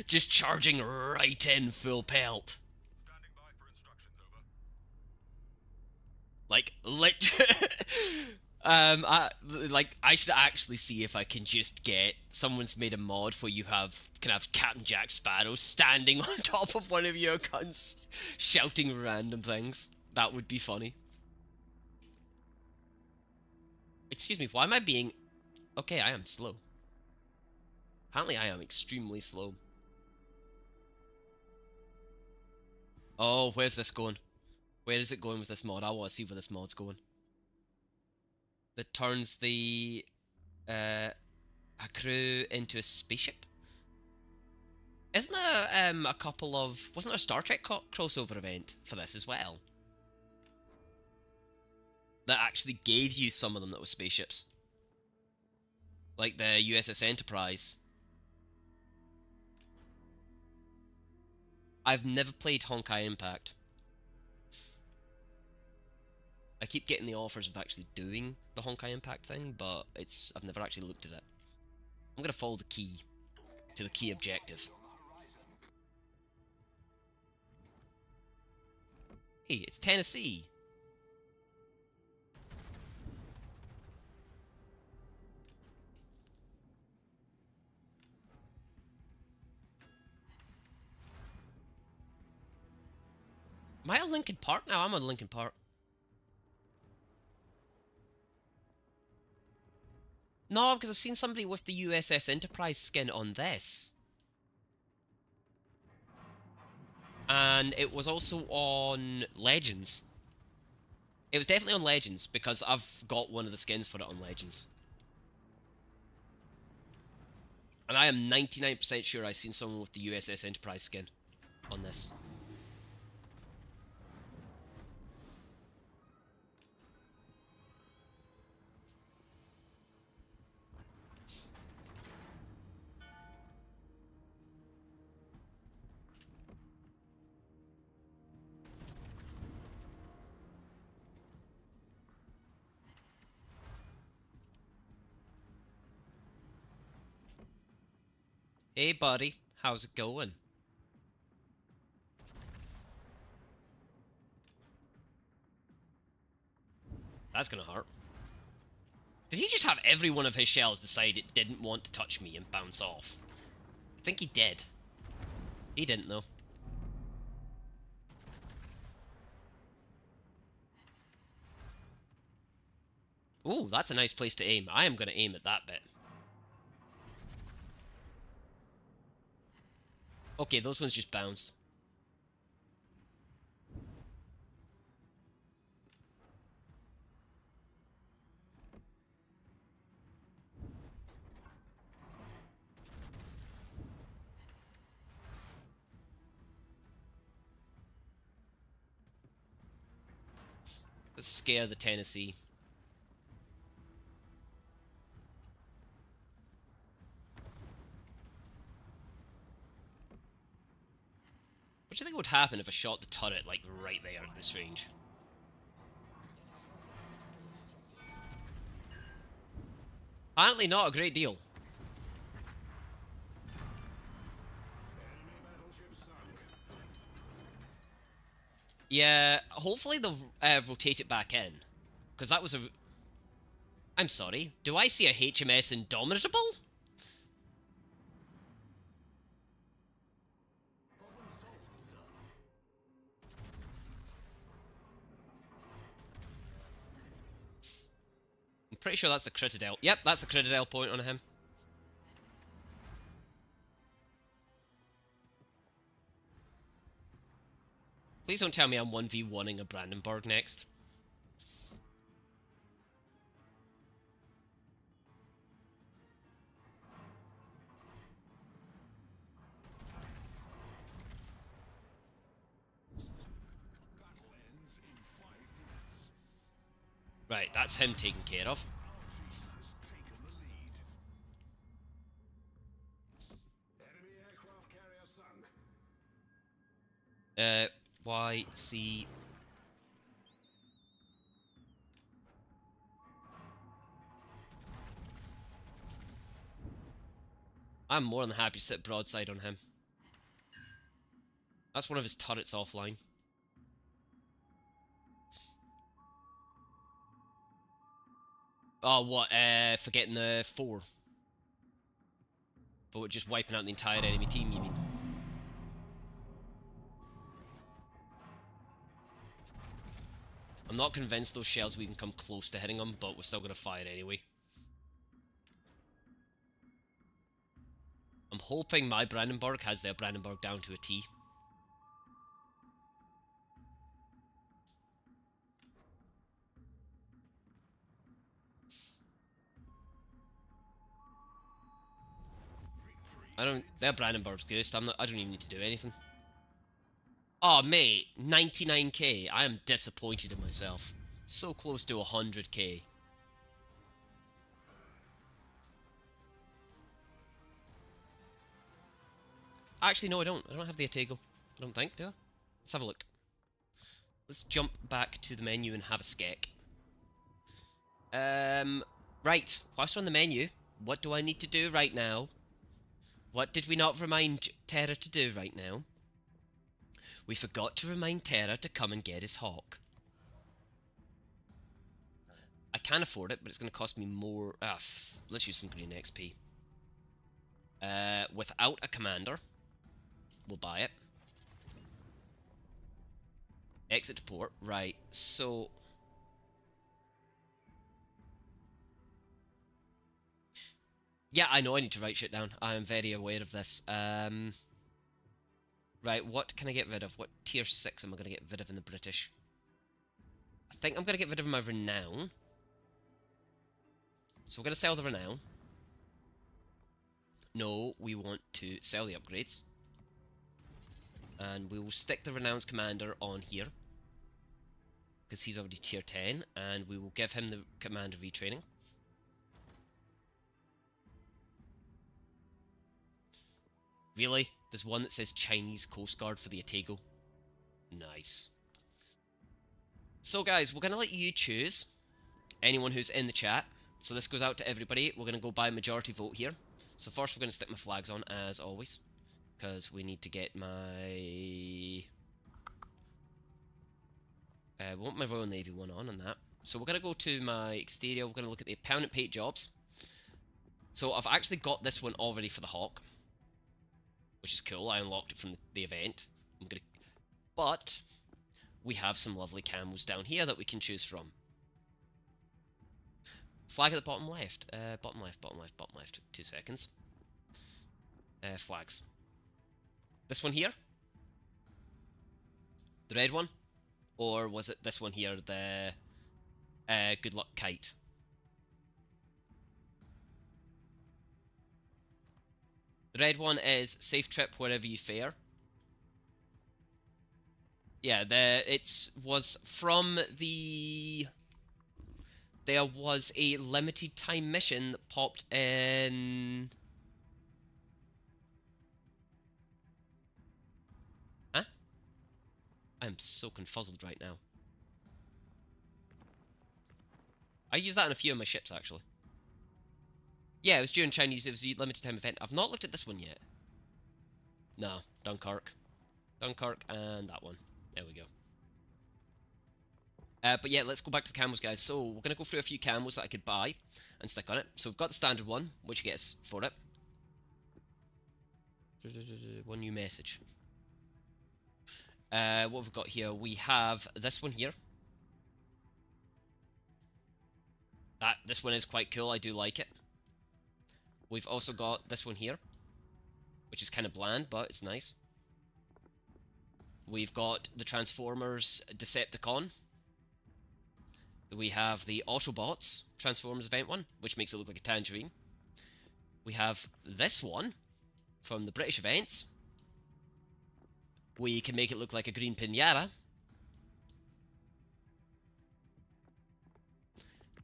Just charging right in full pelt. Standing by for instructions, over. Like, I should actually see if I can just get someone's made a mod where you can have Captain Jack Sparrow standing on top of one of your guns, shouting random things. That would be funny. Excuse me, why am I being... Okay, I am slow. Apparently I am extremely slow. Oh, where's this going? Where is it going with this mod? I want to see where this mod's going. That turns a crew into a spaceship? Isn't there a couple of... Wasn't there a Star Trek crossover event for this as well? That actually gave you some of them that were spaceships. Like the USS Enterprise. I've never played Honkai Impact. I keep getting the offers of actually doing the Honkai Impact thing, but I've never actually looked at it. I'm gonna follow the key to the key objective. Hey, it's Tennessee. Am I at Lincoln Park now? I'm on Lincoln Park. No, because I've seen somebody with the USS Enterprise skin on this. And it was also on Legends. It was definitely on Legends, because I've got one of the skins for it on Legends. And I am 99% sure I've seen someone with the USS Enterprise skin on this. Hey buddy, how's it going? That's gonna hurt. Did he just have every one of his shells decide it didn't want to touch me and bounce off? I think he did. He didn't though. Ooh, that's a nice place to aim. I am gonna aim at that bit. Okay, those ones just bounced. Let's scare the Tennessee. What do you think would happen if I shot the turret, like, right there at this range? Apparently not a great deal. Yeah, hopefully they'll rotate it back in. Because that was a... I'm sorry, do I see a HMS Indomitable? I'm pretty sure that's a Critadel. Yep, that's a Critadel point on him. Please don't tell me I'm 1v1ing a Brandenburg next. Right, that's him taken care of. YC. I'm more than happy to sit broadside on him. That's one of his turrets offline. Oh, what? Forgetting the 4. But just wiping out the entire enemy team, you mean? I'm not convinced those shells will even come close to hitting them, but we're still going to fire anyway. I'm hoping my Brandenburg has their Brandenburg down to a T. Their Brandenburg's ghost. I don't even need to do anything. Oh, mate, 99k. I am disappointed in myself. So close to 100k. Actually, no, I don't. I don't have the Atego. I don't think, do I? Let's have a look. Let's jump back to the menu and have a skek. Right. Whilst we're on the menu, what do I need to do right now? What did we not remind Terra to do right now? We forgot to remind Terra to come and get his hawk. I can afford it, but it's going to cost me more. Let's use some green XP. Without a commander, we'll buy it. Exit to port. Right, so... Yeah, I know I need to write shit down. I am very aware of this. Right, what can I get rid of? What tier 6 am I going to get rid of in the British? I think I'm going to get rid of my renown. So we're going to sell the renown. No, we want to sell the upgrades. And we will stick the renown's commander on here. Because he's already tier 10. And we will give him the commander retraining. Really? There's one that says Chinese Coast Guard for the Atego. Nice. So guys, we're going to let you choose anyone who's in the chat. So this goes out to everybody. We're going to go by majority vote here. So first we're going to stick my flags on, as always. Because we need to get my... we want my Royal Navy one on that. So we're going to go to my exterior. We're going to look at the permanent paid jobs. So I've actually got this one already for the Hawk. Which is cool. I unlocked it from the event. But we have some lovely camos down here that we can choose from. Flag at the bottom left. Bottom left, bottom left, bottom left. 2 seconds. Flags. This one here? The red one? Or was it this one here, the good luck kite? The red one is safe trip wherever you fare. Yeah, was from the... There was a limited time mission that popped in... Huh? I'm so confuzzled right now. I use that on a few of my ships, actually. Yeah, it was during Chinese, it was a limited time event. I've not looked at this one yet. No, Dunkirk. Dunkirk and that one. There we go. But yeah, let's go back to the camos, guys. So, we're going to go through a few camos that I could buy and stick on it. So, we've got the standard one, which gets for it. One new message. What have we got here? We have this one here. This one is quite cool. I do like it. We've also got this one here, which is kind of bland, but it's nice. We've got the Transformers Decepticon. We have the Autobots Transformers event one, which makes it look like a tangerine. We have this one from the British events. We can make it look like a green pinata.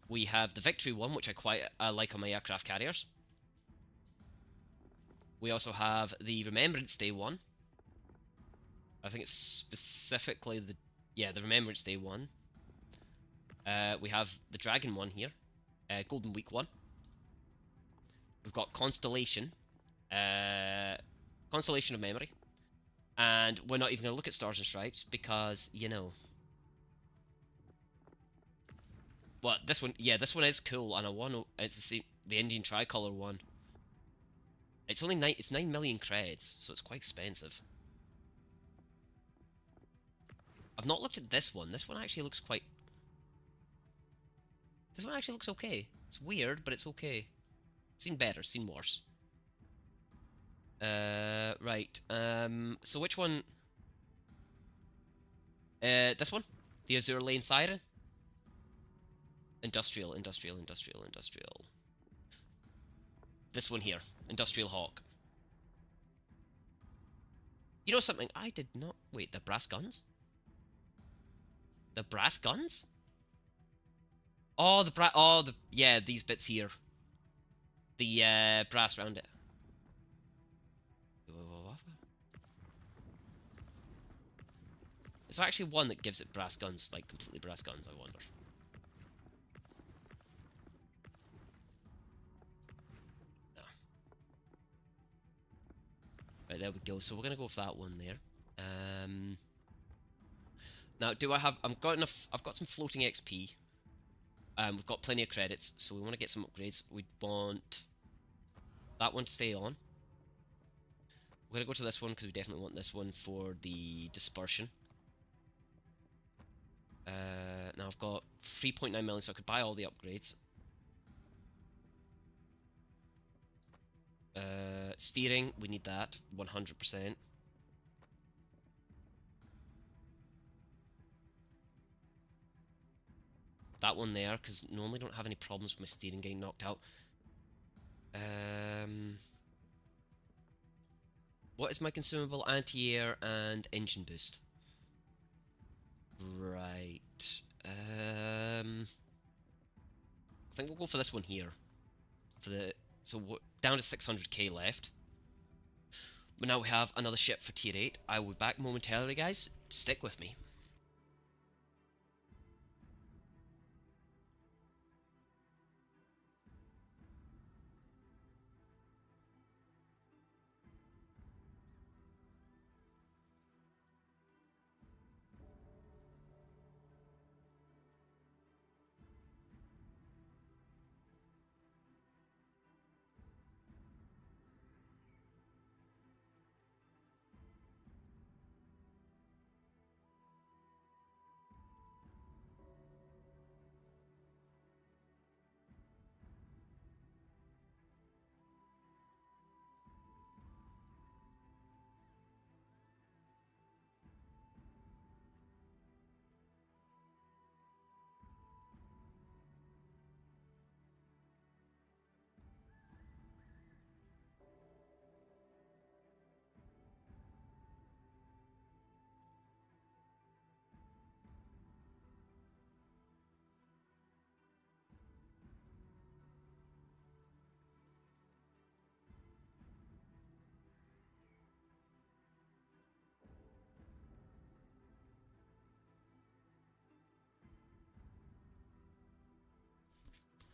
We have the Victory one, which I quite like on my aircraft carriers. We also have the Remembrance Day one. I think it's specifically the Remembrance Day one. We have the Dragon one here. Golden Week one. We've got Constellation. Constellation of Memory. And we're not even going to look at Stars and Stripes because, you know. Well, this one, yeah, this one is cool, and I want it's the same, the Indian tricolor one. It's only it's 9 million creds, so it's quite expensive. I've not looked at this one. This one actually looks quite. This one actually looks okay. It's weird, but it's okay. Seen better, seen worse. Right. So which one? This one? The Azure Lane Siren? Industrial. This one here. Industrial Hawk. You know something? I did not... Wait, the brass guns? The brass guns? Oh, yeah, these bits here. The, brass around it. Is there actually one that gives it brass guns, like completely brass guns, I wonder? No. Right, there we go. So we're gonna go with that one there. Now, do I have... I've got some floating XP. We've got plenty of credits, so we want to get some upgrades. We want that one to stay on. We're going to go to this one because we definitely want this one for the dispersion. Now I've got 3.9 million, so I could buy all the upgrades. Steering, we need that, 100%. That one there, because normally don't have any problems with my steering getting knocked out. What is my consumable? Anti-air and engine boost. Right. I think we'll go for this one here. So we're down to 600k left. But now we have another ship for tier 8. I will be back momentarily, guys. Stick with me.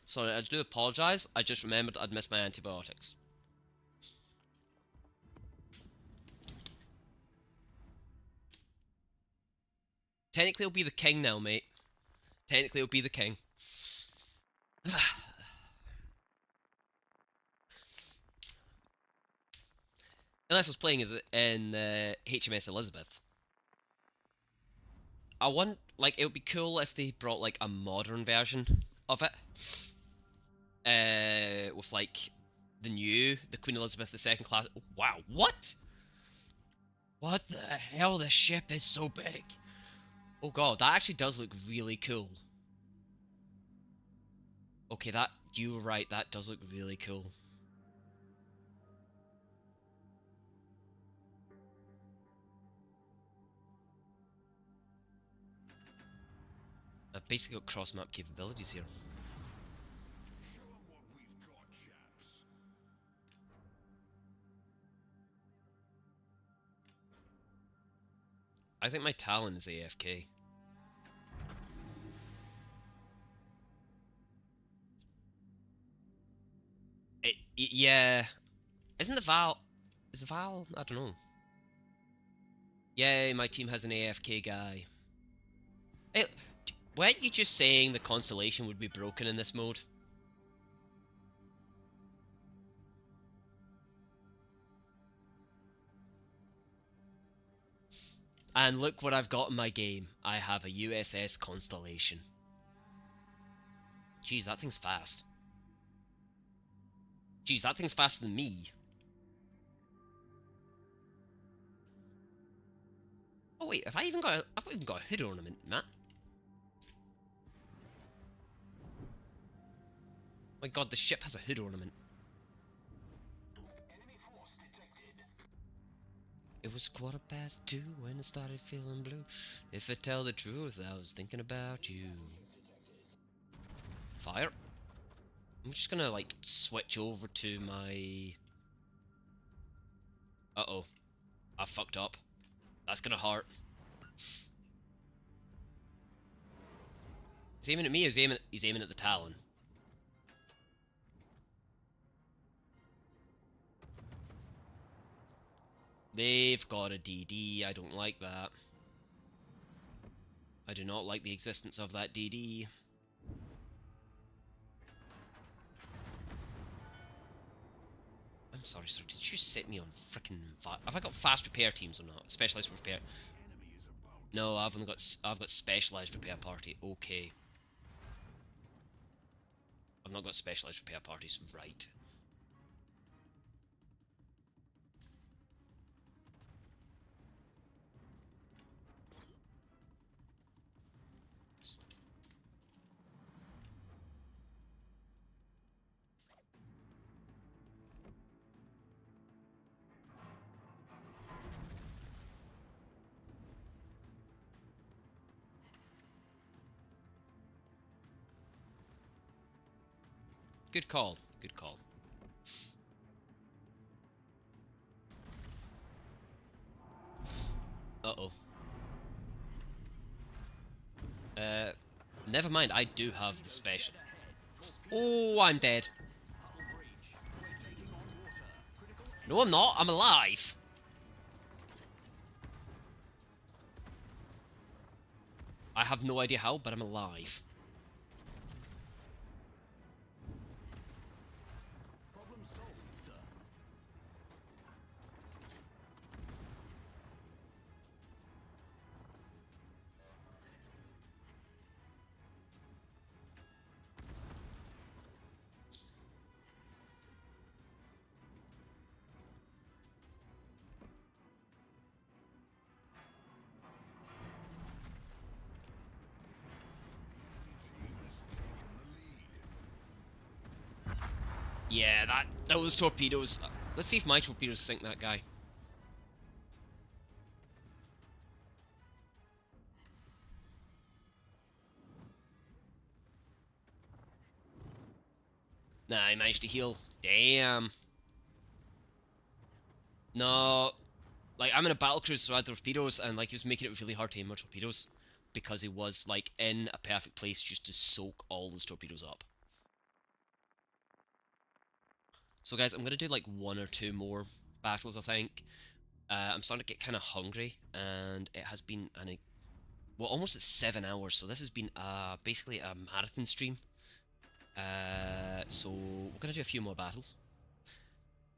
Sorry, I do apologise. I just remembered I'd missed my antibiotics. Technically, he'll be the king now, mate. Technically, he'll be the king. Unless I was playing as in HMS Elizabeth. I want, like, it would be cool if they brought, like, a modern version of it. With, like, the Queen Elizabeth II class. Oh, wow, what? What the hell? The ship is so big. Oh god, that actually does look really cool. Okay, you were right, that does look really cool. I've basically got cross-map capabilities here. Show 'em what we've got, chaps. I think my Talon is AFK. Yeah. Isn't the Val... Is the Val... I don't know. Yay, my team has an AFK guy. Hey, weren't you just saying the Constellation would be broken in this mode? And look what I've got in my game. I have a USS Constellation. Jeez, that thing's fast. Jeez, that thing's faster than me. Oh wait, have I even got I've even got a hood ornament, Matt. My god, the ship has a hood ornament. Enemy force detected. It was 2:15 when it started feeling blue. If I tell the truth, I was thinking about you. Fire. I'm just gonna, like, switch over to my... Uh-oh. I fucked up. That's gonna hurt. He's aiming at me, or he's aiming at the Talon? They've got a DD, I don't like that. I do not like the existence of that DD. I'm sorry, sir, did you set me on frickin' have I got fast repair teams or not? Specialized repair... No, I've got specialized repair party, okay. I've not got specialized repair parties, right. Good call, good call. Uh-oh. Never mind, I do have the special. Oh, I'm dead. No, I'm not, I'm alive. I have no idea how, but I'm alive. Problem solved, sir. Yeah, those torpedoes. Let's see if my torpedoes sink that guy. Nah, I managed to heal. Damn. No. Like, I'm in a battlecruiser, so I had torpedoes, and, like, he was making it really hard to aim more torpedoes. Because he was, like, in a perfect place just to soak all those torpedoes up. So, guys, I'm going to do, like, 1 or 2 more battles, I think. I'm starting to get kind of hungry, and it has been, well, almost at 7 hours, so this has been, basically a marathon stream. So we're going to do a few more battles.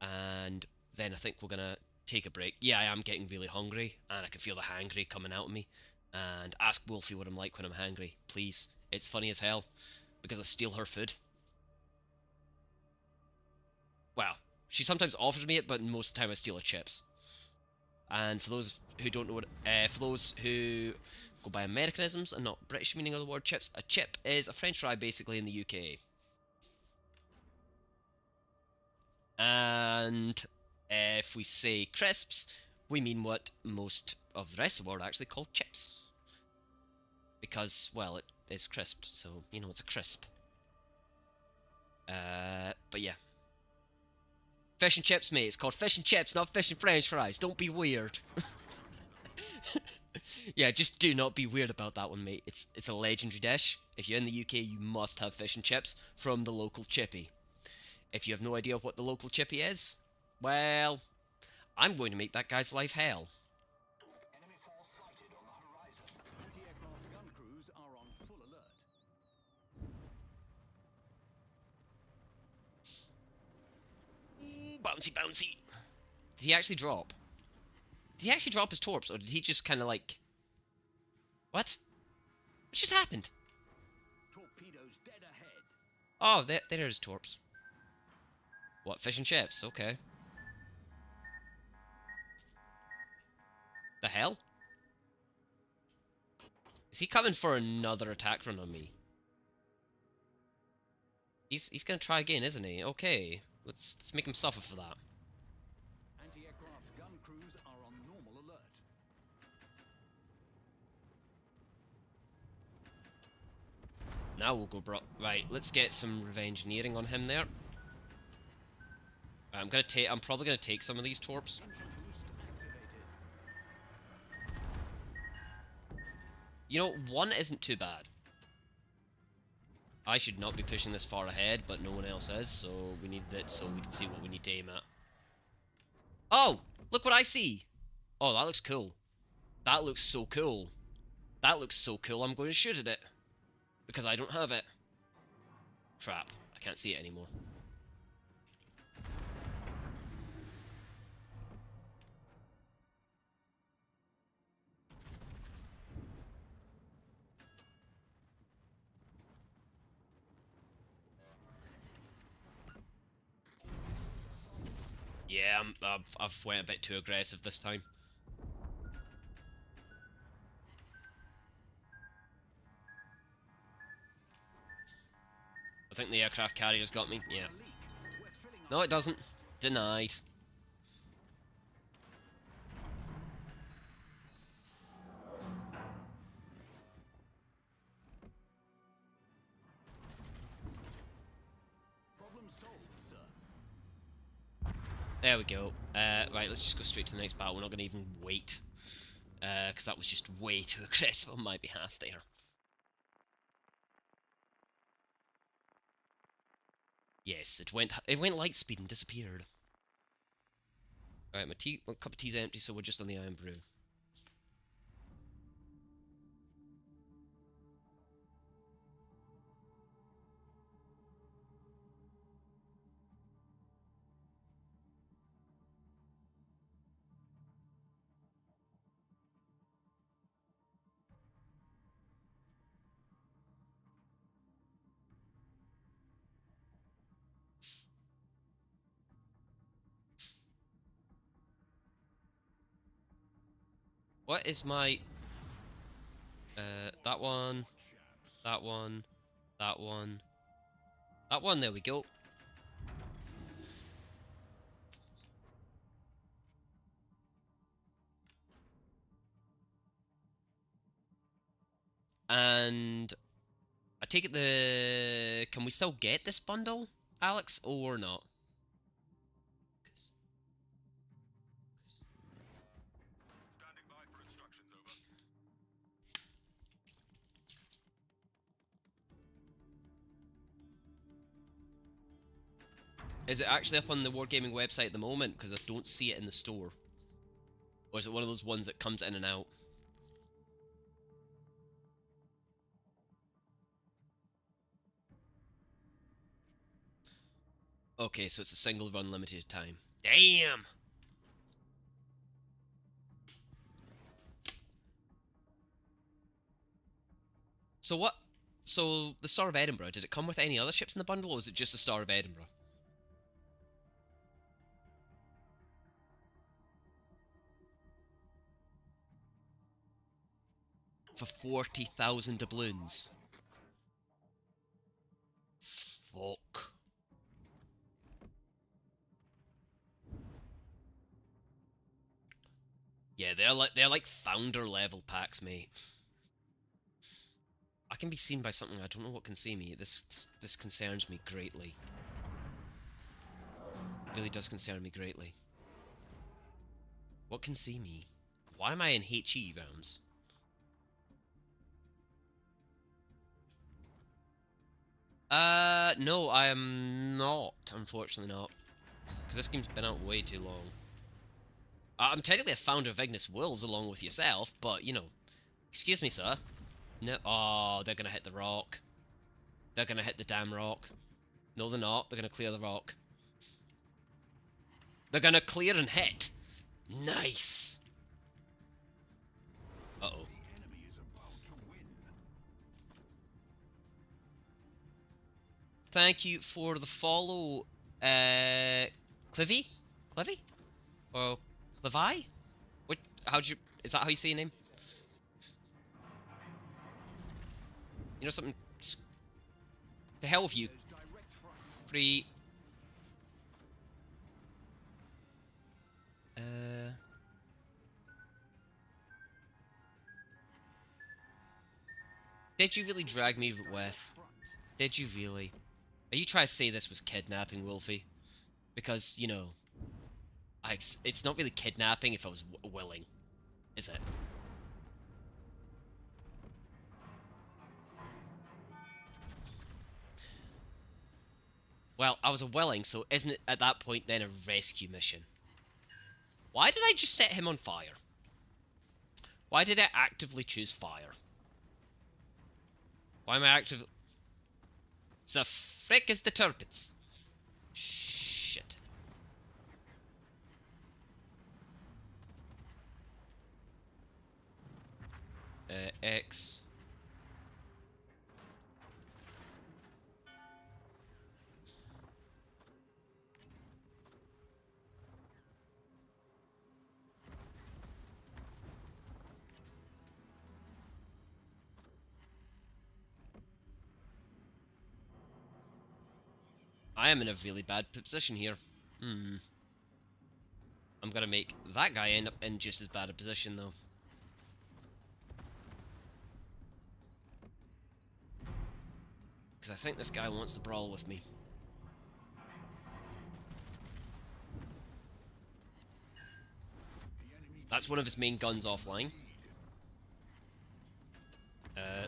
And then I think we're going to take a break. Yeah, I am getting really hungry, and I can feel the hangry coming out of me. And ask Wolfie what I'm like when I'm hangry, please. It's funny as hell, because I steal her food. Well, she sometimes offers me it, but most of the time I steal her chips. And for those who don't know what, for those who go by Americanisms and not British meaning of the word chips, a chip is a French fry basically in the UK. And if we say crisps, we mean what most of the rest of the world actually call chips. Because, well, it is crisped, so, you know, it's a crisp. But yeah. Fish and chips, mate. It's called fish and chips, not fish and french fries. Don't be weird. Yeah, just do not be weird about that one, mate. It's a legendary dish. If you're in the UK, you must have fish and chips from the local chippy. If you have no idea what the local chippy is, Well, I'm going to make that guy's life hell. Enemy force sighted on the horizon. Anti-aircraft gun crews are on full alert. Ooh, bouncy, bouncy. Did he actually drop? Did he actually drop his torps, or did he just kind of like... What? What just happened? Torpedoes dead ahead. Oh, there's his torps. What, fish and chips? Okay. The hell? Is he coming for another attack run on me? He's gonna try again, isn't he? Okay. Let's make him suffer for that. Anti-aircraft gun crews are on normal alert. Now we'll go right, let's get some revenge-neering on him there. I'm probably gonna take some of these torps. Engine boost activated. You know, one isn't too bad. I should not be pushing this far ahead, but no one else is, so we needed it so we can see what we need to aim at. Oh! Look what I see! Oh, that looks cool. That looks so cool. That looks so cool, I'm going to shoot at it. Because I don't have it. Crap. I can't see it anymore. Yeah, I've went a bit too aggressive this time. I think the aircraft carrier's got me. Yeah. We're filling up. No, it doesn't. Denied. Problem solved, sir. There we go. Right, let's just go straight to the next battle. We're not going to even wait. Because that was just way too aggressive on my behalf there. Yes, it went light speed and disappeared. Alright, my cup of tea's empty, so we're just on the Iron Brew. What is my... that one, that one, that one, that one, there we go. And I take it can we still get this bundle, Alex, or not? Standing by for instructions, over. Is it actually up on the Wargaming website at the moment? Because I don't see it in the store. Or is it one of those ones that comes in and out? Okay, so it's a single run limited time. Damn! So what? So the Star of Edinburgh, did it come with any other ships in the bundle, or was it just the Star of Edinburgh? For 40,000 doubloons. Fuck. Yeah, they're like founder level packs, mate. I can be seen by something. I don't know what can see me. This concerns me greatly. It really does concern me greatly. What can see me? Why am I in HE rounds? No, I am not. Unfortunately not. Because this game's been out way too long. I'm technically a founder of Ignis Wolves along with yourself, but, you know... Excuse me, sir. No... Oh, they're gonna hit the rock. They're gonna hit the damn rock. No, they're not. They're gonna clear the rock. They're gonna clear and hit. Nice. Uh-oh. Thank you for the follow, Clivy? Clivy? Or Levi? What? How'd you? Is that how you say your name? You know something? The hell with you. Free. Did you really drag me with? Did you really? Are you trying to say this was kidnapping, Wolfie? Because, you know, it's not really kidnapping if I was willing, is it? Well, I was willing, so isn't it at that point then a rescue mission? Why did I just set him on fire? Why did I actively choose fire? Why am I active? The frick is the turpits? Shit. X. I am in a really bad position here. I'm gonna make that guy end up in just as bad a position, though. Because I think this guy wants to brawl with me. That's one of his main guns offline.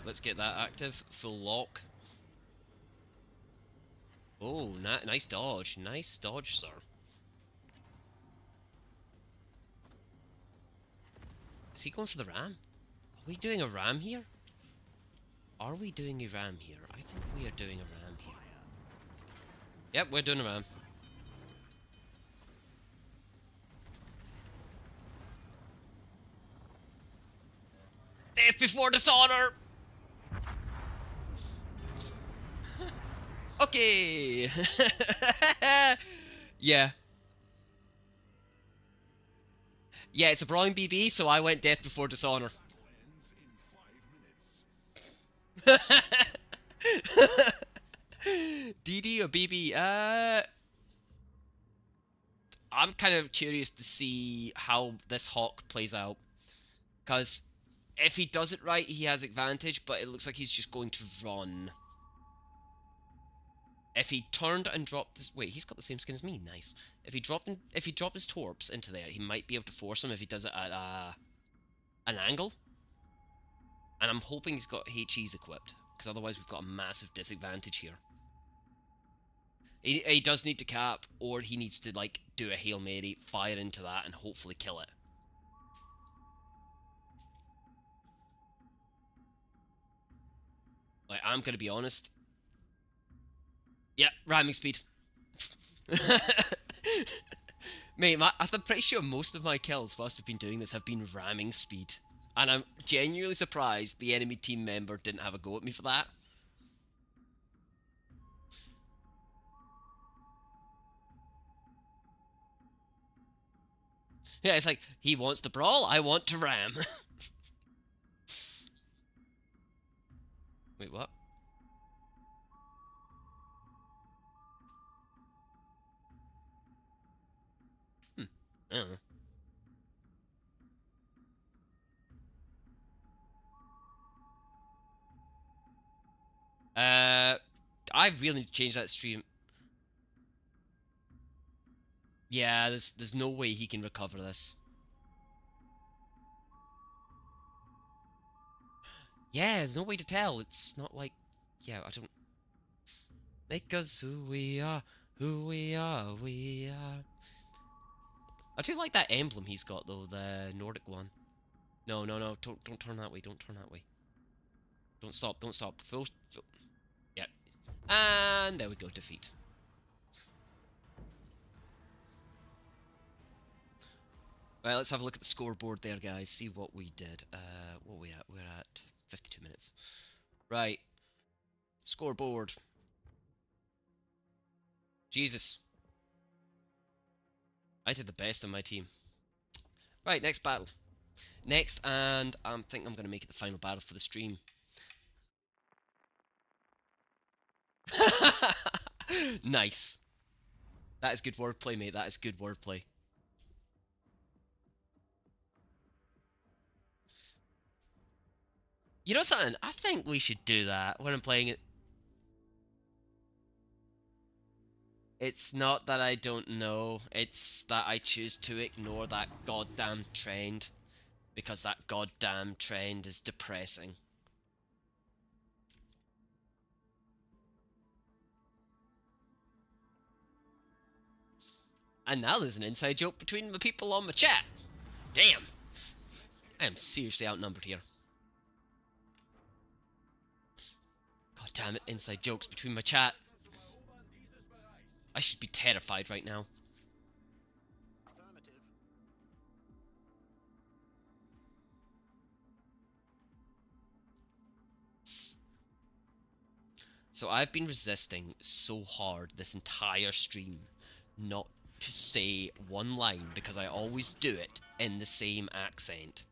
Let's get that active. Full lock. Oh, nice dodge. Nice dodge, sir. Is he going for the ram? Are we doing a ram here? Are we doing a ram here? I think we are doing a ram here. Yep, we're doing a ram. Death before dishonor! Okay! Yeah. Yeah, it's a brawling BB, so I went death before dishonor. DD or BB? I'm kind of curious to see how this Hawk plays out. Because if he does it right, he has advantage, but it looks like he's just going to run. If he turned and dropped this... Wait, he's got the same skin as me. Nice. If he dropped his torps into there, he might be able to force him if he does it at an angle. And I'm hoping he's got HEs equipped, because otherwise we've got a massive disadvantage here. He does need to cap, or he needs to, like, do a Hail Mary, fire into that, and hopefully kill it. Like, I'm gonna be honest. Yeah, ramming speed. Mate, I'm pretty sure most of my kills whilst I've been doing this have been ramming speed. And I'm genuinely surprised the enemy team member didn't have a go at me for that. Yeah, it's like, he wants to brawl, I want to ram. Wait, what? I don't know. I really need to change that stream. Yeah, there's no way he can recover this. Yeah, there's no way to tell. It's not like... Yeah, I don't... Make us who we are. Who we are, we are. I do like that emblem he's got though, the Nordic one. No, no, no, don't turn that way, don't turn that way. Don't stop, don't stop. Full. Yep. And there we go, defeat. Right, let's have a look at the scoreboard there, guys. See what we did. What are we at? We're at 52 minutes. Right. Scoreboard. Jesus. I did the best on my team. Right, next battle. Next, and I think I'm going to make it the final battle for the stream. Nice. That is good wordplay, mate. That is good wordplay. You know something? I think we should do that when I'm playing it. It's not that I don't know, it's that I choose to ignore that goddamn trend. Because that goddamn trend is depressing. And now there's an inside joke between the people on my chat. Damn. I am seriously outnumbered here. God damn it, inside jokes between my chat. I should be terrified right now. Affirmative. So I've been resisting so hard this entire stream not to say one line because I always do it in the same accent.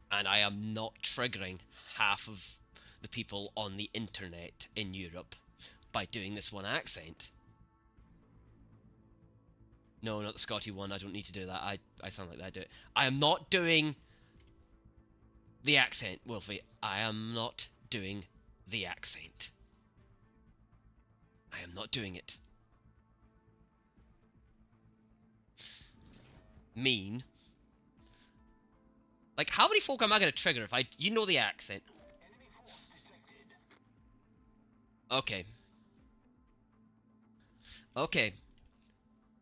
And I am not triggering half of the people on the internet in Europe by doing this one accent. No, not the Scotty one. I don't need to do that. I sound like that. I do it. I am not doing the accent, Wolfie. I am not doing the accent. I am not doing it. Mean. Like, how many folk am I going to trigger if you know the accent? Okay. Okay.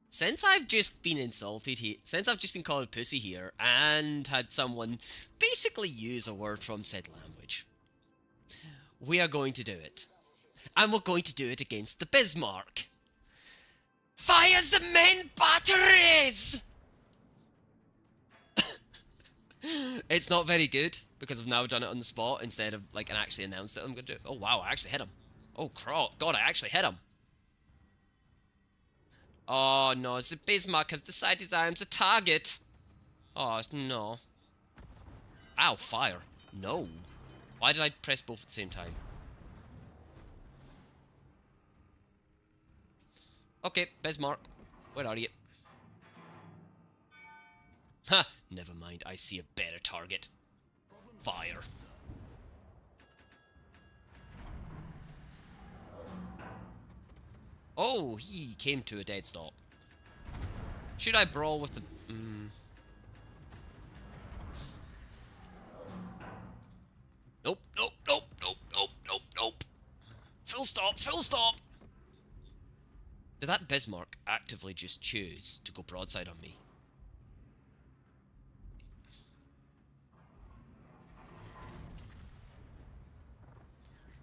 Since I've just been insulted here, since I've just been called a pussy here, and had someone basically use a word from said language, we are going to do it. And we're going to do it against the Bismarck. Fire the main batteries! It's not very good, because I've now done it on the spot instead of, like, and actually announced it I'm going to do it. Oh, wow, I actually hit him. Oh, God, I actually hit him. Oh, no, the Bismarck has decided I am the target. Oh, no. Ow, fire. No. Why did I press both at the same time? Okay, Bismarck. Where are you? Ha! Never mind, I see a better target. Fire. Oh, he came to a dead stop. Should I brawl with the... Nope, nope, nope, nope, nope, nope, nope. Full stop, full stop! Did that Bismarck actively just choose to go broadside on me?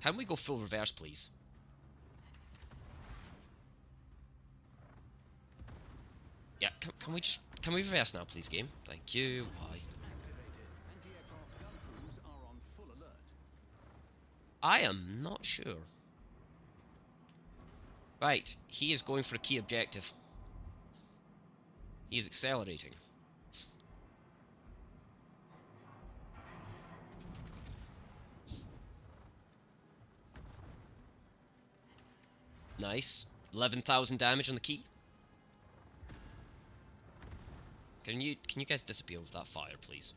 Can we go full reverse, please? Yeah, can we just... Can we reverse now, please, game? Thank you. Why? Anti-aircraft gun crews are on full alert. I am not sure. Right, he is going for a key objective. He is accelerating. Nice. 11,000 damage on the key. Can you guys disappear with that fire, please?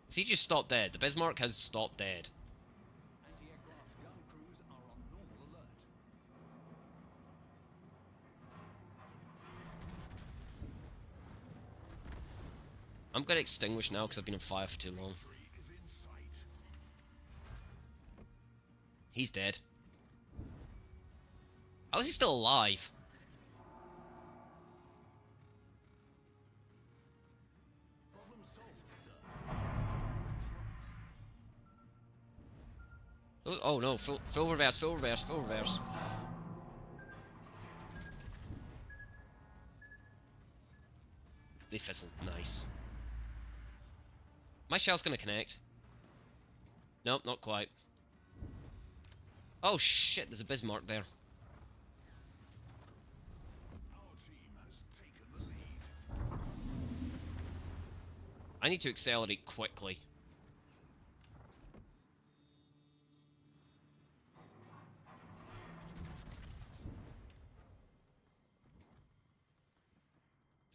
Has he just stopped dead? The Bismarck has stopped dead. Anti-aircraft gun crews are on normal alert. I'm gonna extinguish now because I've been on fire for too long. Is in sight. He's dead. How is he still alive? Problem solved, sir. Oh no, full reverse, full reverse, full reverse. They fizzled, nice. My shell's gonna connect. Nope, not quite. Oh shit, there's a Bismarck there. Our team has taken the lead. I need to accelerate quickly.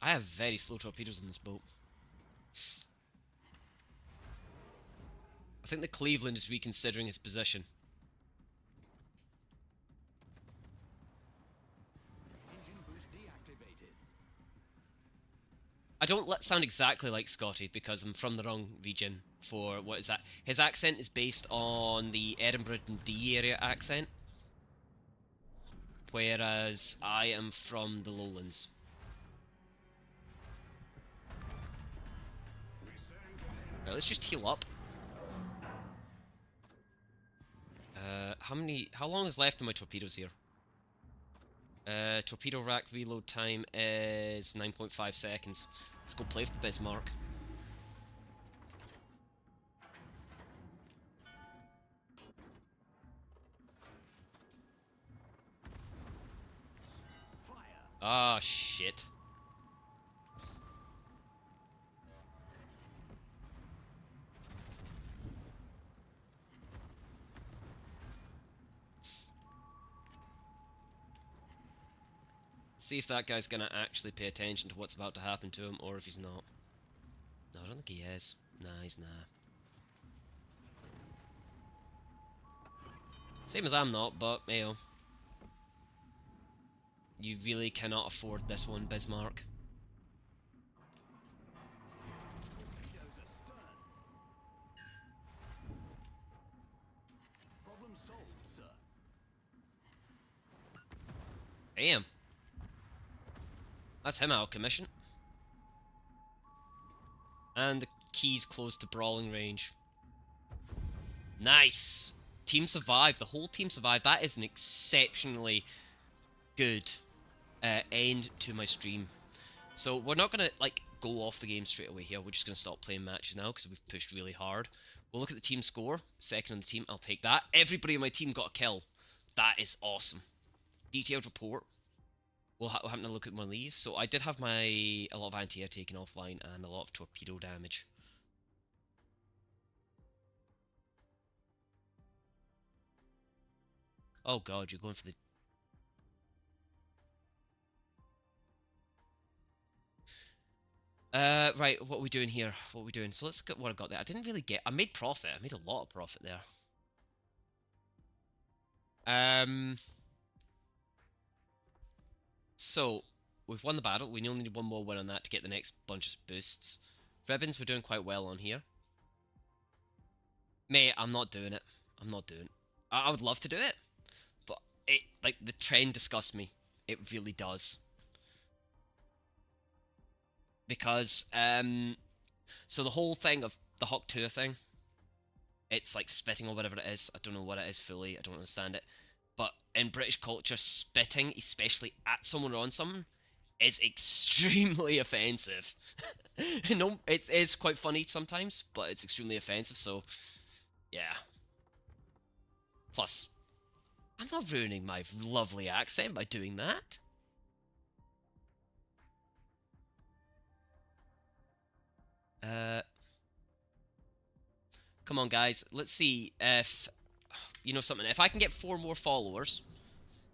I have very slow torpedoes on this boat. I think the Cleveland is reconsidering his position. Engine boost deactivated. I don't sound exactly like Scotty because I'm from the wrong region for what is that? His accent is based on the Edinburgh and D area accent, whereas I am from the Lowlands. Right, let's just heal up. How long is left in my torpedoes here? Torpedo rack reload time is 9.5 seconds. Let's go play with the Bismarck. Fire. Ah, shit. See if that guy's gonna actually pay attention to what's about to happen to him, or if he's not. No, I don't think he is. Nah, he's nah. Same as I'm not, but, you you really cannot afford this one, Bismarck. Torpedoes astern. Problem solved, sir. Damn. That's him out of commission. And the key's close to brawling range. Nice! Team survived. The whole team survived. That is an exceptionally good end to my stream. So we're not going to like go off the game straight away here. We're just going to stop playing matches now because we've pushed really hard. We'll look at the team score. Second on the team. I'll take that. Everybody on my team got a kill. That is awesome. Detailed report. We'll have to look at one of these. So I did have a lot of anti-air taken offline and a lot of torpedo damage. Oh god, you're going for the... right, what are we doing here? What are we doing? So let's look at what I got there. I didn't really get... I made profit. I made a lot of profit there. So, we've won the battle. We only need one more win on that to get the next bunch of boosts. Ribbons, we're doing quite well on here. Mate, I'm not doing it. I'm not doing it. I would love to do it, but it, like, the trend disgusts me. It really does. Because, so the whole thing of the Hawk Tour thing, it's like spitting or whatever it is. I don't know what it is fully. I don't understand it. But in British culture, spitting, especially at someone or on someone, is extremely offensive. No, it is quite funny sometimes, but it's extremely offensive, so, yeah. Plus, I'm not ruining my lovely accent by doing that. Come on, guys. Let's see if... You know something, if I can get 4 more followers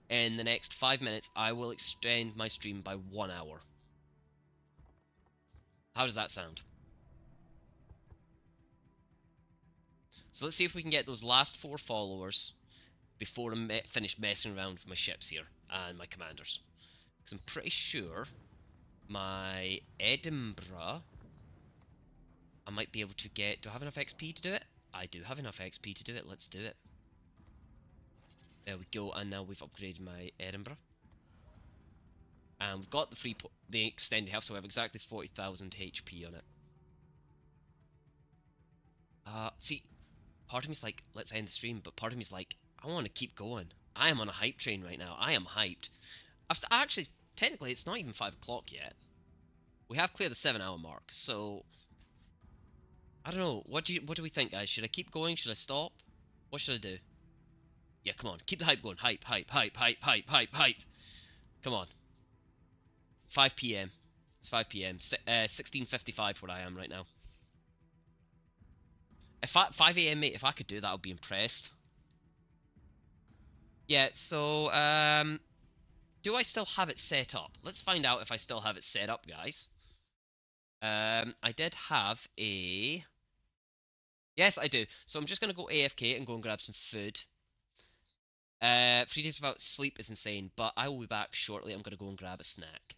in the next 5 minutes, I will extend my stream by 1 hour. How does that sound? So let's see if we can get those last 4 followers before I finish messing around with my ships here and my commanders. Because I'm pretty sure my Edinburgh, I might be able to get... Do I have enough XP to do it? I do have enough XP to do it. Let's do it. There we go, and now we've upgraded my Edinburgh. And we've got the extended health, so we have exactly 40,000 HP on it. See, part of me's like, let's end the stream, but part of me's like, I want to keep going. I am on a hype train right now. I am hyped. Actually, technically, it's not even 5 o'clock yet. We have cleared the 7-hour mark, so I don't know. What do we think, guys? Should I keep going? Should I stop? What should I do? Yeah, come on. Keep the hype going. Hype, hype, hype, hype, hype, hype, hype. Come on. 5 p.m. It's 5 p.m. 16:55 where I am right now. If 5 a.m. mate, if I could do that, I'd be impressed. Yeah, so do I still have it set up? Let's find out if I still have it set up, guys. I did have a... Yes, I do. So I'm just going to go AFK and go and grab some food. 3 days without sleep is insane, but I will be back shortly. I'm going to go and grab a snack.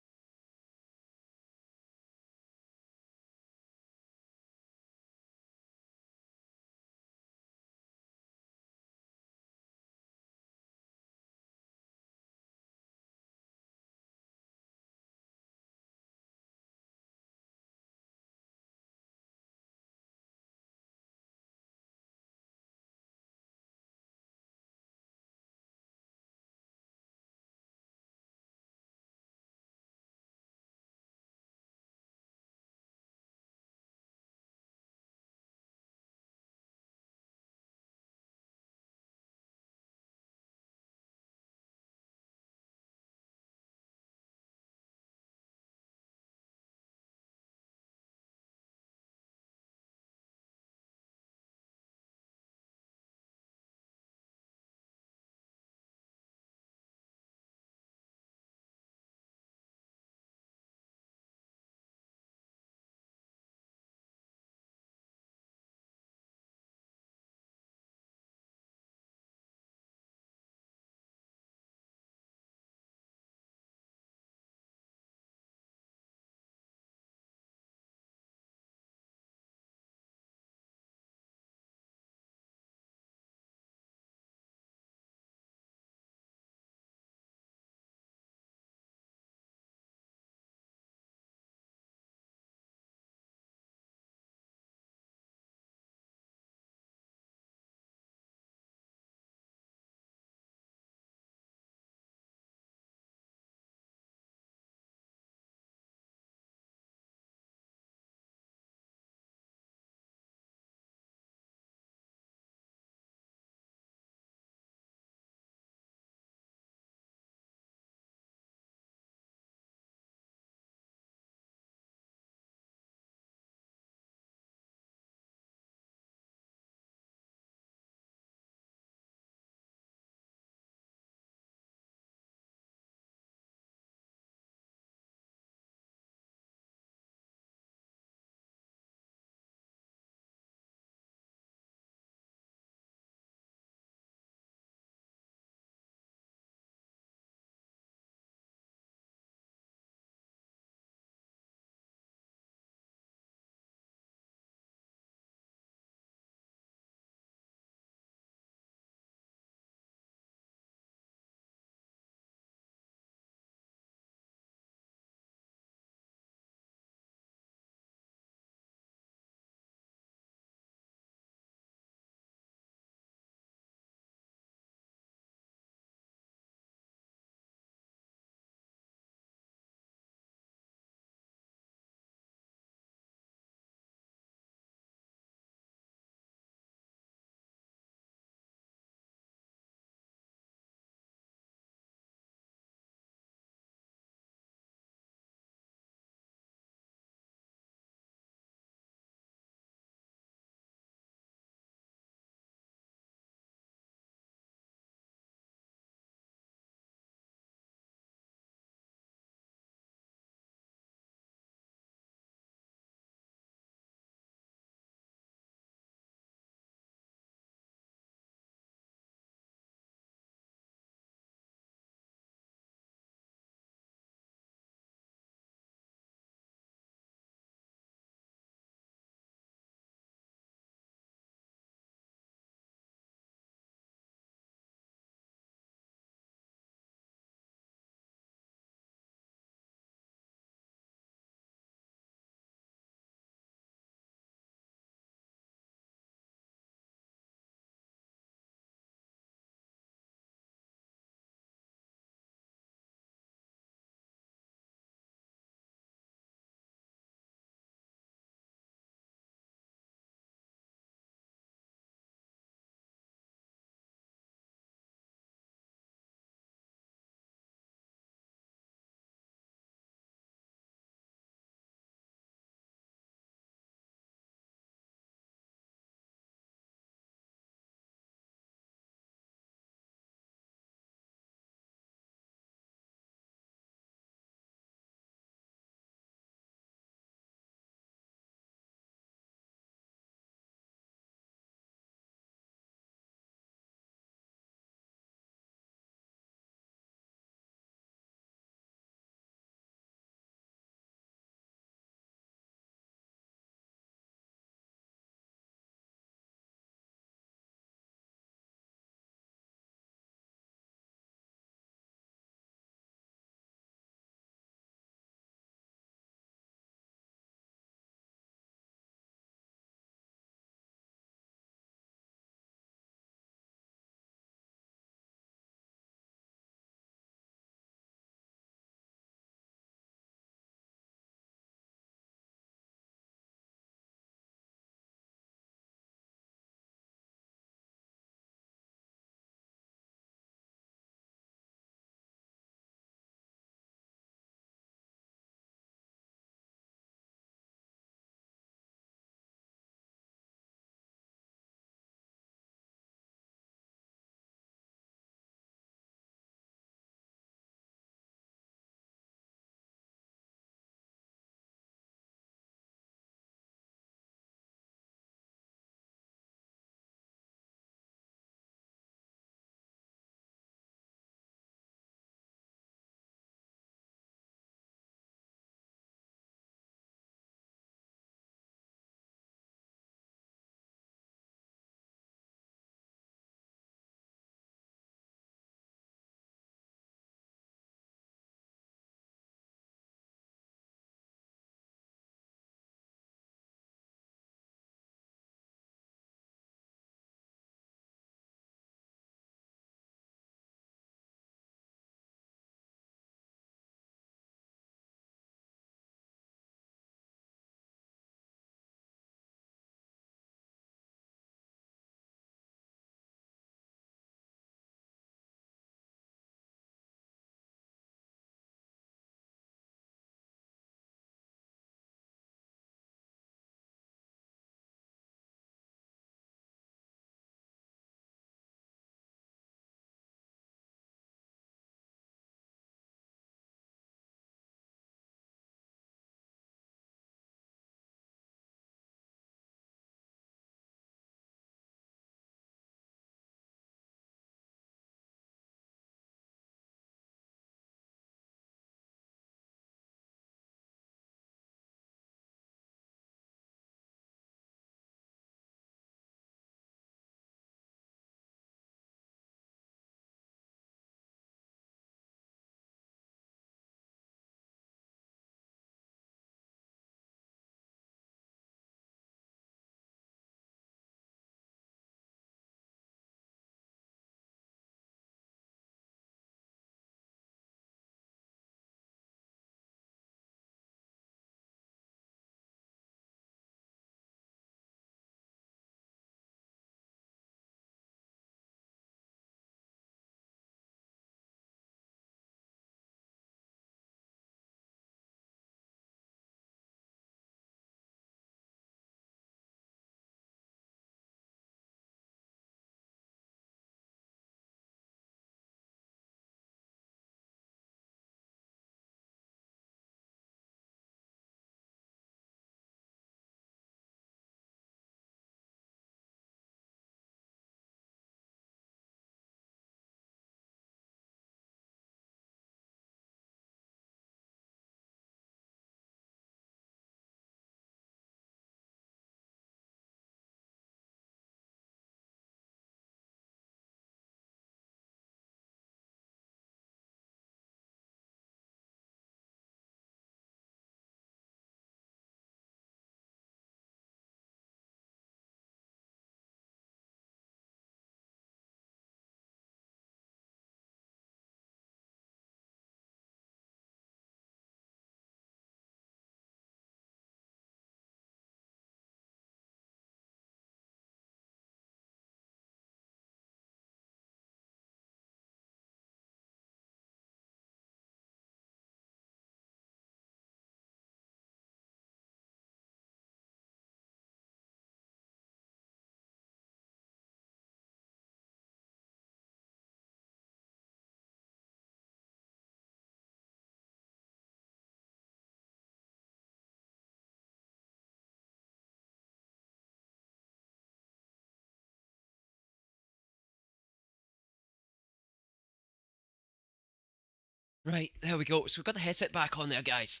Right, there we go. So we've got the headset back on there, guys.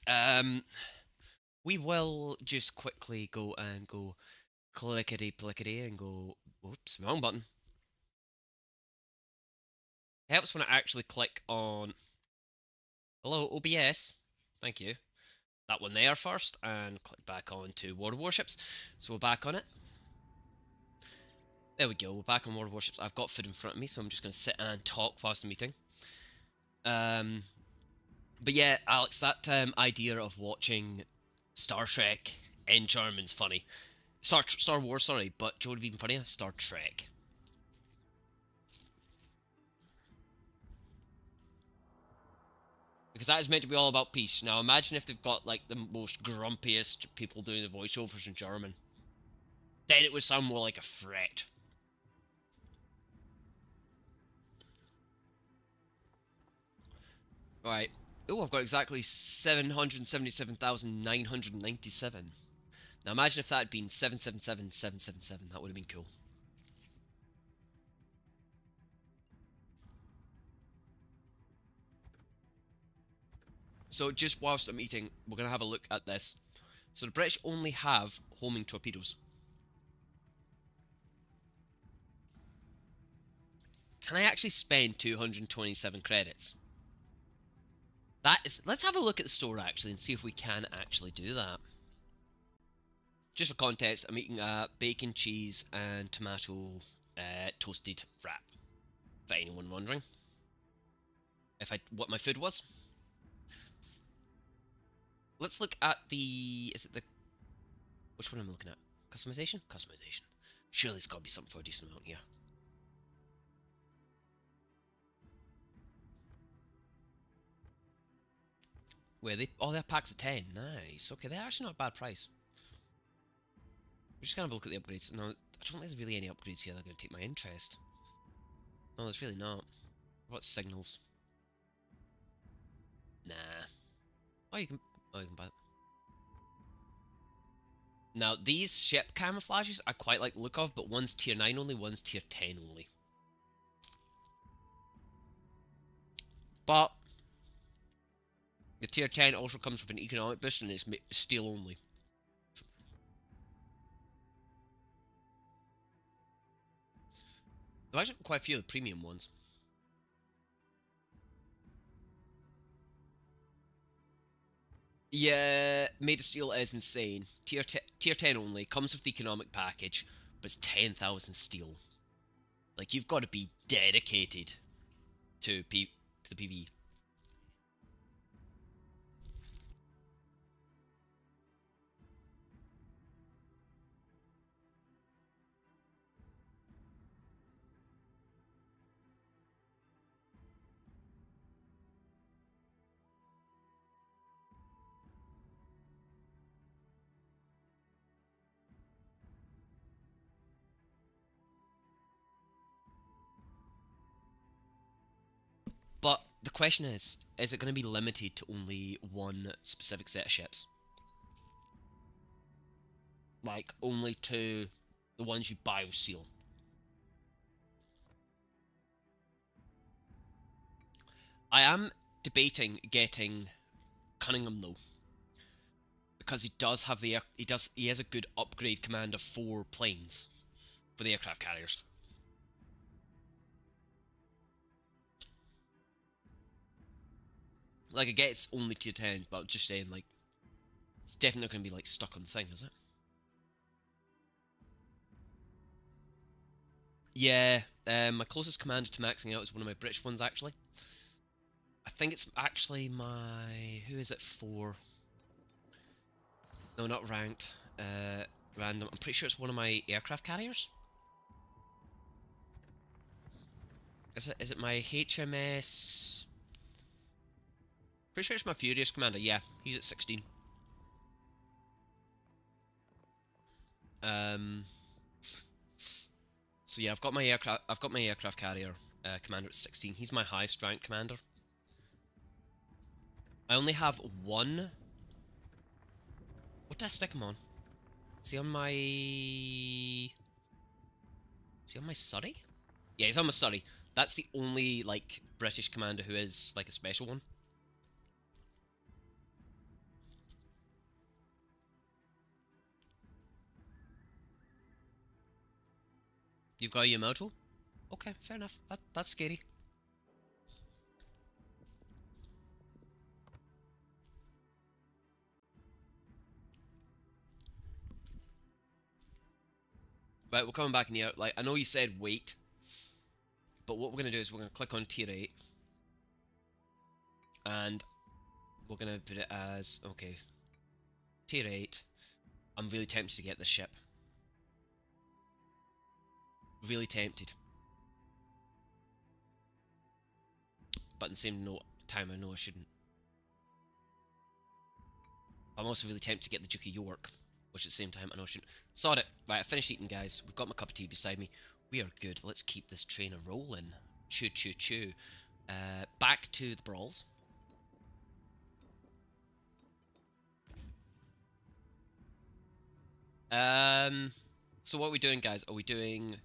We will just quickly go clickety plickety and go. Oops, wrong button. Helps when I actually click on. Hello, OBS. Thank you. That one there first, and click back on to World of Warships. So we're back on it. There we go. We're back on World of Warships. I've got food in front of me, so I'm just going to sit and talk whilst I'm eating. But yeah, Alex, that idea of watching Star Trek in German's funny. Star Wars, sorry, but do you want to be even funnier? Star Trek. Because that is meant to be all about peace. Now imagine if they've got like the most grumpiest people doing the voiceovers in German. Then it would sound more like a threat. Right. Oh, I've got exactly 777,997. Now imagine if that had been 777,777. That would have been cool. So just whilst I'm eating, we're going to have a look at this. So the British only have homing torpedoes. Can I actually spend 227 credits? That is. Let's have a look at the store actually and see if we can actually do that. Just for context, I'm eating bacon, cheese, and tomato toasted wrap. For anyone wondering, what my food was. Let's look at the. Is it the? Which one am I looking at? Customization. Customization. Surely there's got to be something for a decent amount here. Where they? Oh, they're packs of 10. Nice. Okay, they're actually not a bad price. We're just gonna have a look at the upgrades. No, I don't think there's really any upgrades here that are gonna take my interest. No, there's really not. What signals? Nah. Oh, you can buy it. Now, these ship camouflages I quite like the look of, but one's tier 9 only, one's tier 10 only. But the tier 10 also comes with an economic boost and it's steel only. There's actually quite a few of the premium ones. Yeah, made of steel is insane. Tier 10 only, comes with the economic package, but it's 10,000 steel. Like, you've got to be dedicated to the PvE. But the question is it going to be limited to only one specific set of ships? Like, only to the ones you buy with seal? I am debating getting Cunningham though, because he does have he has a good upgrade commander for planes, for the aircraft carriers. Like, I get it's only tier 10, but I'm just saying, like, it's definitely not going to be, like, stuck on the thing, is it? Yeah, my closest commander to maxing out is one of my British ones, actually. I think it's actually my... Who is it for? No, not ranked. Random. I'm pretty sure it's one of my aircraft carriers. Is it my HMS? Pretty sure it's my Furious commander. Yeah, he's at 16. So yeah, I've got my aircraft carrier commander at 16. He's my highest rank commander. I only have one. What did I stick him on? Is he on my... Surrey? Yeah, he's on my Surrey. That's the only, like, British commander who is, like, a special one. You've got a Yamato? Okay, fair enough. That's scary. Right, we're coming back in here. Like, I know you said wait, but what we're going to do is we're going to click on tier 8. And we're going to put it as, okay, tier 8. I'm really tempted to get this ship. Really tempted. But at the same time, I know I shouldn't. I'm also really tempted to get the Duke of York, which at the same time, I know I shouldn't. Sod it. Right, I finished eating, guys. We've got my cup of tea beside me. We are good. Let's keep this train a-rolling. Choo, choo, choo. Back to the brawls. So what are we doing, guys? Are we doing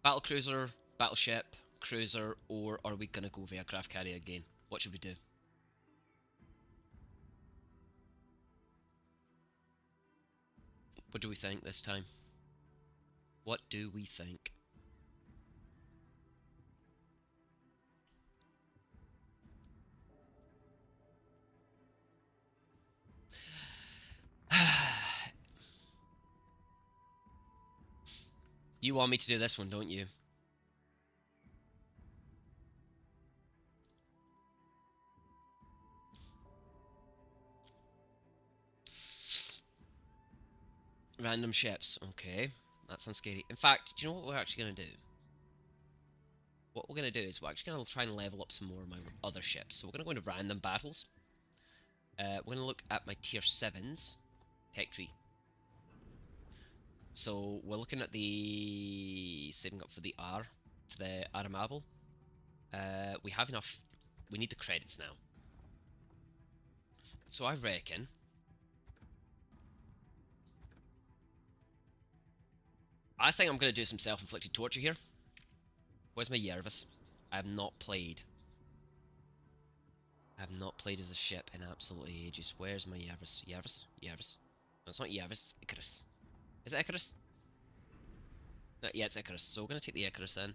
battlecruiser, battleship, cruiser, or are we gonna go with aircraft carrier again? What should we do? What do we think this time? What do we think? You want me to do this one, don't you? Random ships. Okay, that sounds scary. In fact, do you know what we're actually going to do? What we're going to do is we're actually going to try and level up some more of my other ships. So we're going to go into random battles. We're going to look at my tier 7s tech tree. So we're looking at the saving up for the R, for the Aramable. We have enough. We need the credits now. So I reckon I think I'm going to do some self-inflicted torture here. Where's my Yervis? I have not played. I have not played as a ship in absolutely ages. Where's my Yervis? Yervis? Yervis? No, it's not Yervis. It's Icarus. Is it Icarus? No, yeah, it's Icarus. So we're going to take the Icarus in.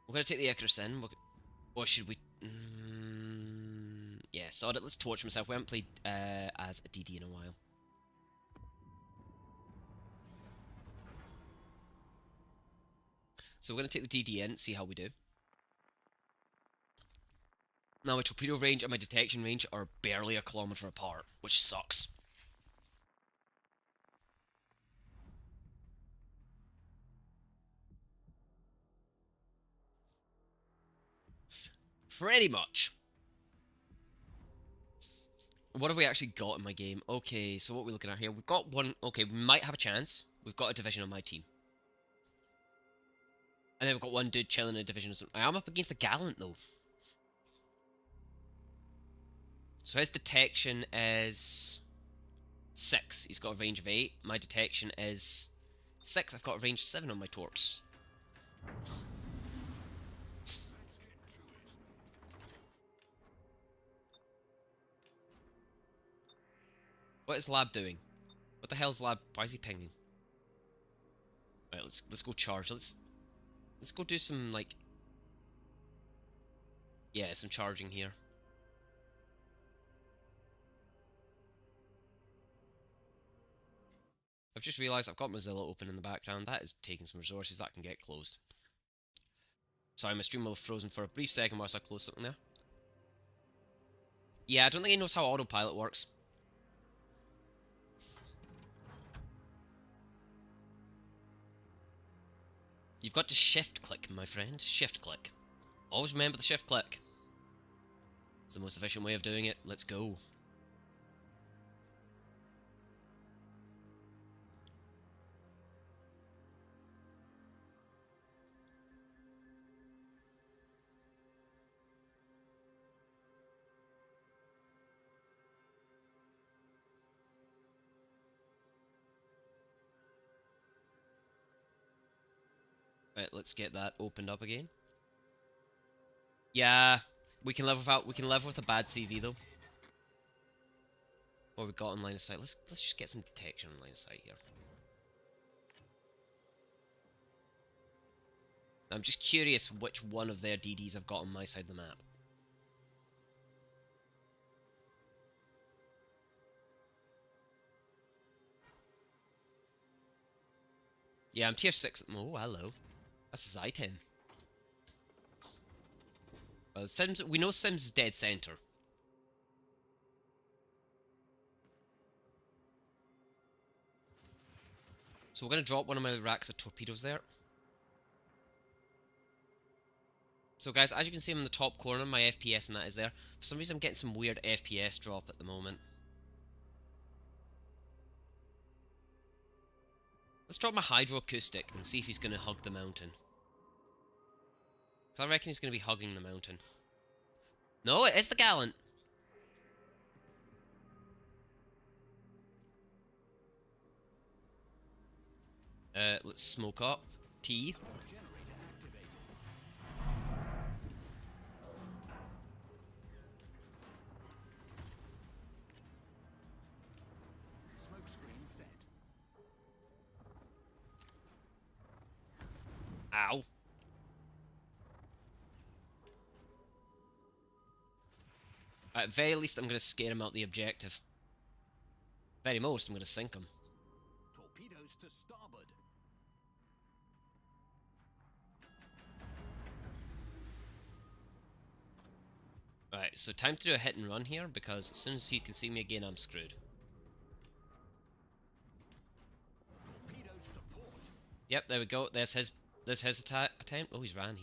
We're going to take the Icarus in. Or should we... yeah, sod it. Let's torture myself. We haven't played as a DD in a while. So we're going to take the DD in, see how we do. Now my torpedo range and my detection range are barely a kilometre apart, which sucks. Pretty much. What have we actually got in my game? Okay, so what are we looking at here? We've got one... Okay, we might have a chance. We've got a division on my team. And then we've got one dude chilling in a division or something. I am up against a Gallant, though. So his detection is 6. He's got a range of 8. My detection is 6. I've got a range of 7 on my torps. What is Lab doing? What the hell's Lab? Why is he pinging? Right, let's go charge. Let's go do some like some charging here. I've just realised I've got Mozilla open in the background. That is taking some resources. That can get closed. Sorry, my stream will have frozen for a brief second whilst I close something there. Yeah, I don't think he knows how autopilot works. You've got to shift click, my friend. Shift click. Always remember the shift click. It's the most efficient way of doing it. Let's go. Right, let's get that opened up again. Yeah, we can live with a bad CV though. What we got on line of sight? Let's just get some detection on line of sight here. I'm just curious which one of their DDs I've got on my side of the map. Yeah, I'm tier 6. Oh, hello. That's a Zyten. Sims, we know Sims is dead center. So we're going to drop one of my racks of torpedoes there. So guys, as you can see in the top corner, my FPS and that is there. For some reason I'm getting some weird FPS drop at the moment. Let's drop my hydroacoustic and see if he's going to hug the mountain. Because I reckon he's going to be hugging the mountain. No, it is the Gallant. Let's smoke up. T. Generator activated. Smoke screen set. Ow. At very least, I'm going to scare him out the objective. Very most, I'm going to sink him. Torpedoes to starboard. Right, so time to do a hit and run here, because as soon as he can see me again, I'm screwed. Torpedoes to port. Yep, there we go. There's his attempt. Oh, he's ran.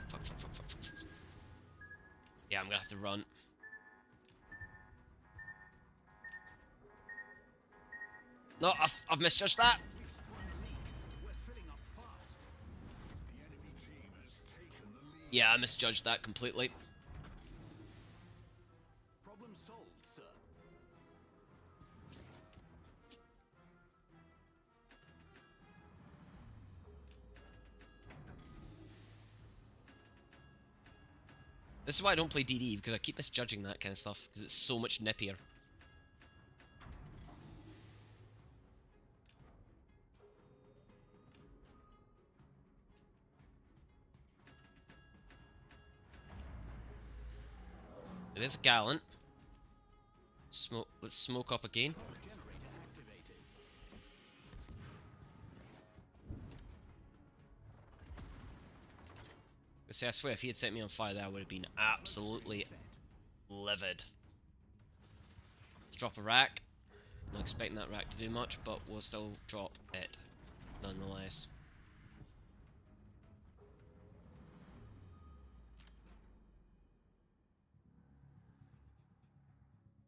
Fuck. Yeah, I'm gonna have to run. No, I've misjudged that. We've sprung a leak. We're filling up fast. The enemy team has taken the lead. Yeah, I misjudged that completely. Problem solved, sir. This is why I don't play DD, because I keep misjudging that kind of stuff, because it's so much nippier. It is a Gallant. Smoke. Let's smoke up again. Generator activated. See, I swear, if he had set me on fire there, I would have been absolutely livid. Let's drop a rack. Not expecting that rack to do much, but we'll still drop it, nonetheless.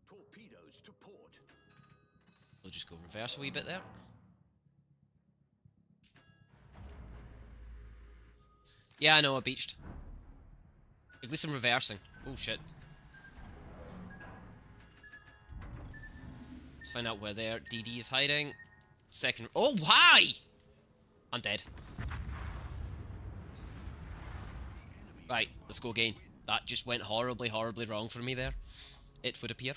Torpedoes to port. We'll just go reverse a wee bit there. Yeah, I know, I beached. At least I'm reversing. Oh, shit. Let's find out where their DD is hiding. Second. Oh, why? I'm dead. Right, let's go again. That just went horribly, horribly wrong for me there. It would appear.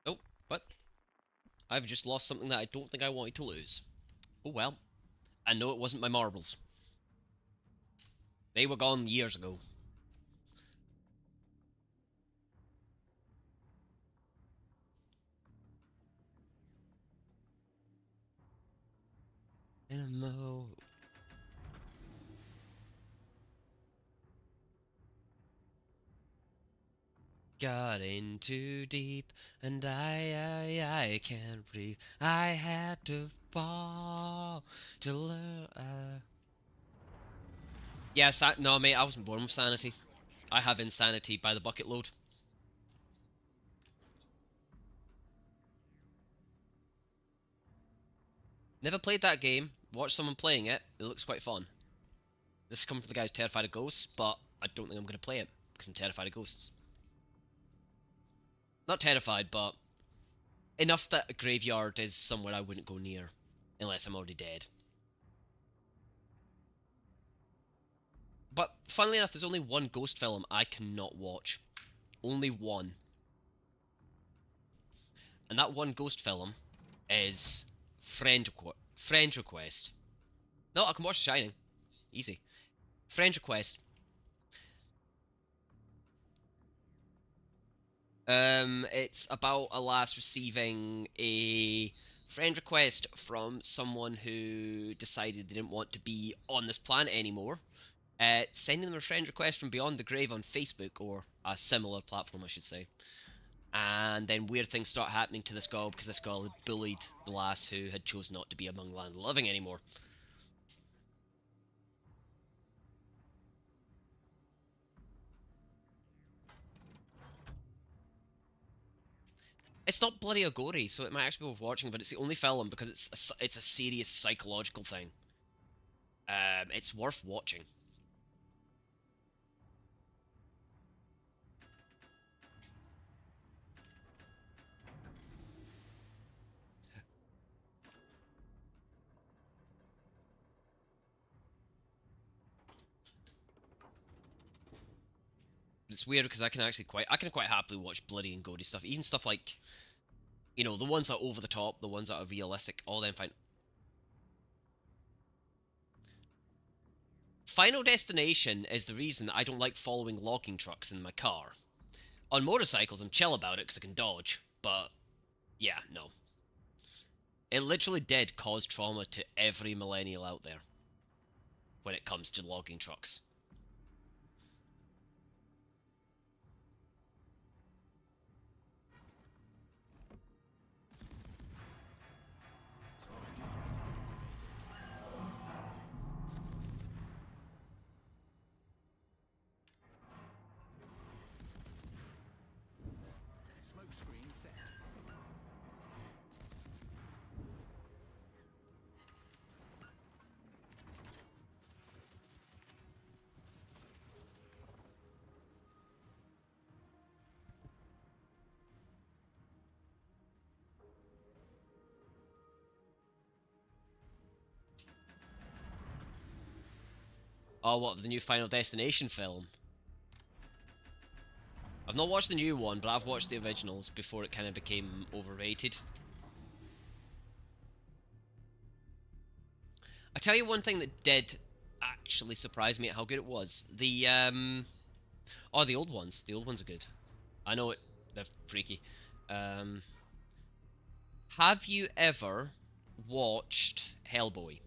Oh, but I've just lost something that I don't think I wanted to lose. Oh well. I know it wasn't my marbles. They were gone years ago. Dynamo. Got in too deep, and I can't breathe. I had to fall to learn. Yeah, no, mate, I wasn't born with sanity. I have insanity by the bucket load. Never played that game. Watched someone playing it. It looks quite fun. This is coming from the guy who's terrified of ghosts, but I don't think I'm going to play it because I'm terrified of ghosts. Not terrified, but enough that a graveyard is somewhere I wouldn't go near unless I'm already dead. But funnily enough, there's only one ghost film I cannot watch. Only one. And that one ghost film is Friend Request. No, I can watch The Shining. Easy. Friend Request. It's about a lass receiving a friend request from someone who decided they didn't want to be on this planet anymore. Sending them a friend request from beyond the grave on Facebook, or a similar platform, I should say. And then weird things start happening to this girl because this girl had bullied the lass who had chosen not to be among the land of the living anymore. It's not bloody or gory, so it might actually be worth watching, but it's the only film because it's a serious psychological thing. It's worth watching. It's weird because I can quite happily watch bloody and gory stuff, even stuff like, you know, the ones that are over the top, the ones that are realistic, all them fine. Final Destination is the reason I don't like following logging trucks in my car. On motorcycles, I'm chill about it because I can dodge, but yeah, no. It literally did cause trauma to every millennial out there when it comes to logging trucks. Smoke screen set. Oh, what, the new Final Destination film? I've not watched the new one, but I've watched the originals before it kind of became overrated. I tell you one thing that did actually surprise me at how good it was. The old ones. The old ones are good. I know it. They're freaky. Have you ever watched Hellboy?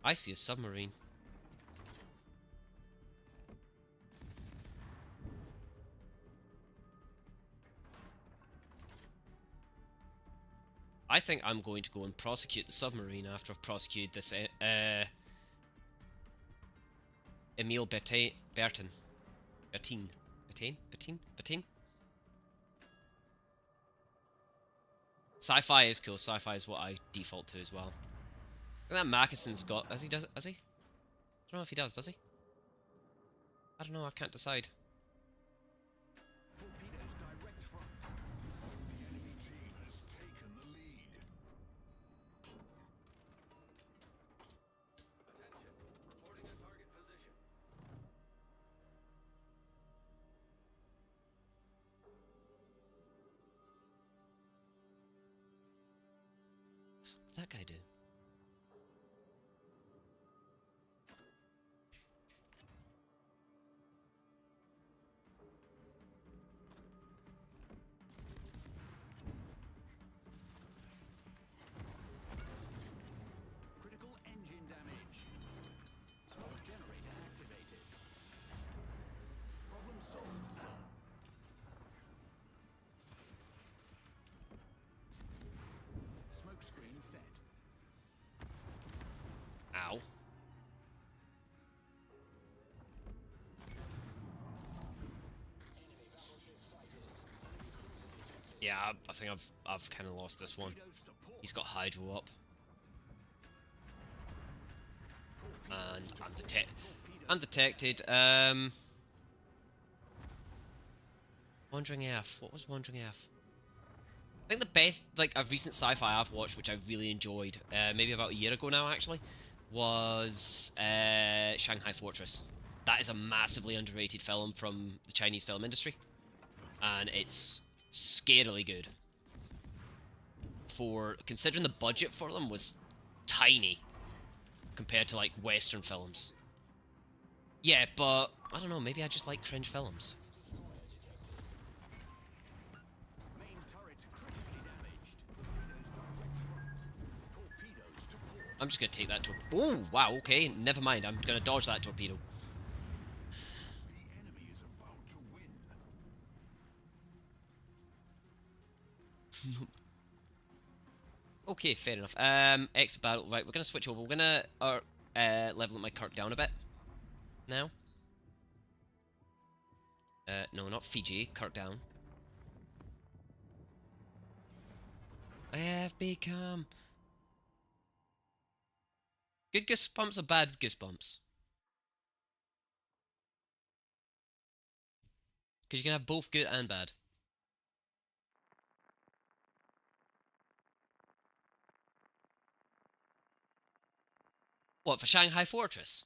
I see a submarine. I think I'm going to go and prosecute the submarine after I've prosecuted this Emile Bertin. Sci-fi is cool. Sci-fi is what I default to as well. Look at that Mackeson's got... Has he? I don't know if he does he? I don't know, I can't decide. Torpedoes direct front. The enemy team has taken the lead. Attention. Reporting a target position. What's that guy do? Critical engine damage. Smoke generator activated. Problem solved, sir. Smoke screen Yeah, I think I've kind of lost this one. Torpedoes to port. He's got Hydro up, and I'm detected. Wandering Earth. What was Wandering Earth? I think the best, like, a recent sci-fi I've watched, which I really enjoyed, maybe about a year ago now, actually, was Shanghai Fortress. That is a massively underrated film from the Chinese film industry, and it's scarily good. For considering the budget for them was tiny compared to like Western films. Yeah, but I don't know. Maybe I just like cringe films. Main turret critically damaged. Torpedoes to port. I'm just gonna take that Oh, wow, okay, never mind. I'm gonna dodge that torpedo. The enemy is about to win. Okay, fair enough. Exit battle. Right, we're gonna switch over. We're gonna level up my Kirk down a bit now. No, not Fiji. Kirk down. I have become good goosebumps or bad goosebumps? Because you can have both good and bad. What, for Shanghai Fortress?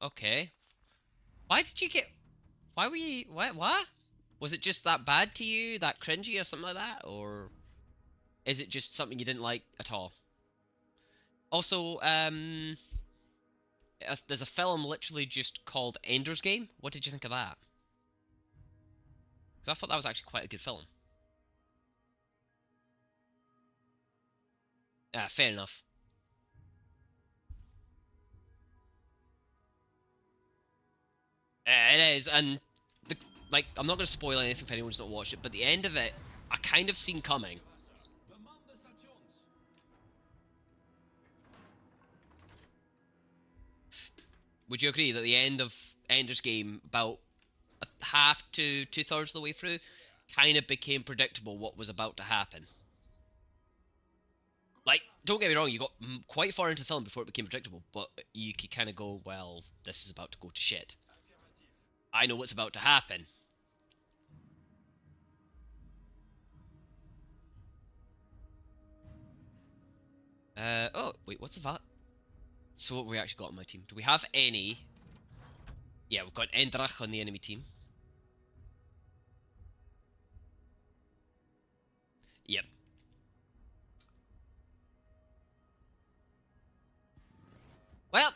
Okay. Why did you get... Why were you... What? Was it just that bad to you? That cringy or something like that? Or is it just something you didn't like at all? Also, there's a film literally just called Ender's Game. What did you think of that? Because I thought that was actually quite a good film. Fair enough. It is, and like, I'm not going to spoil anything for anyone who's not watched it, but the end of it, I kind of seen coming. Would you agree that the end of Ender's Game, about half to two-thirds of the way through, kind of became predictable what was about to happen? Like, don't get me wrong, you got quite far into the film before it became predictable, but you could kind of go, well, this is about to go to shit. I know what's about to happen. Oh, wait, what's that? So what have we actually got on my team? Do we have any? Yeah, we've got Endrach on the enemy team. Yep. Well,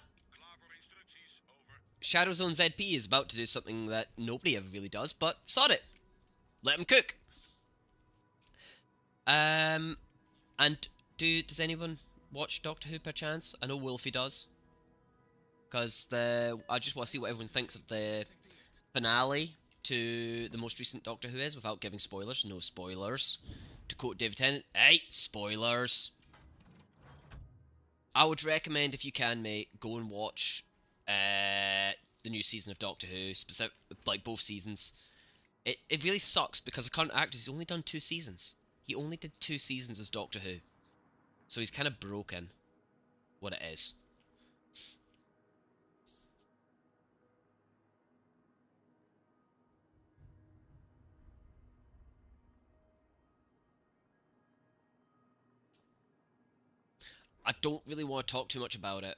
Shadow Zone ZP is about to do something that nobody ever really does, but sod it. Let him cook. And does anyone watch Doctor Who per chance? I know Wolfie does. Because I just want to see what everyone thinks of the finale to the most recent Doctor Who is, without giving spoilers. No spoilers. To quote David Tennant, hey, spoilers. I would recommend, if you can, mate, go and watch the new season of Doctor Who, like both seasons. It really sucks because the current actor, he's only done 2 seasons. He only did 2 seasons as Doctor Who. So he's kind of broken what it is. I don't really want to talk too much about it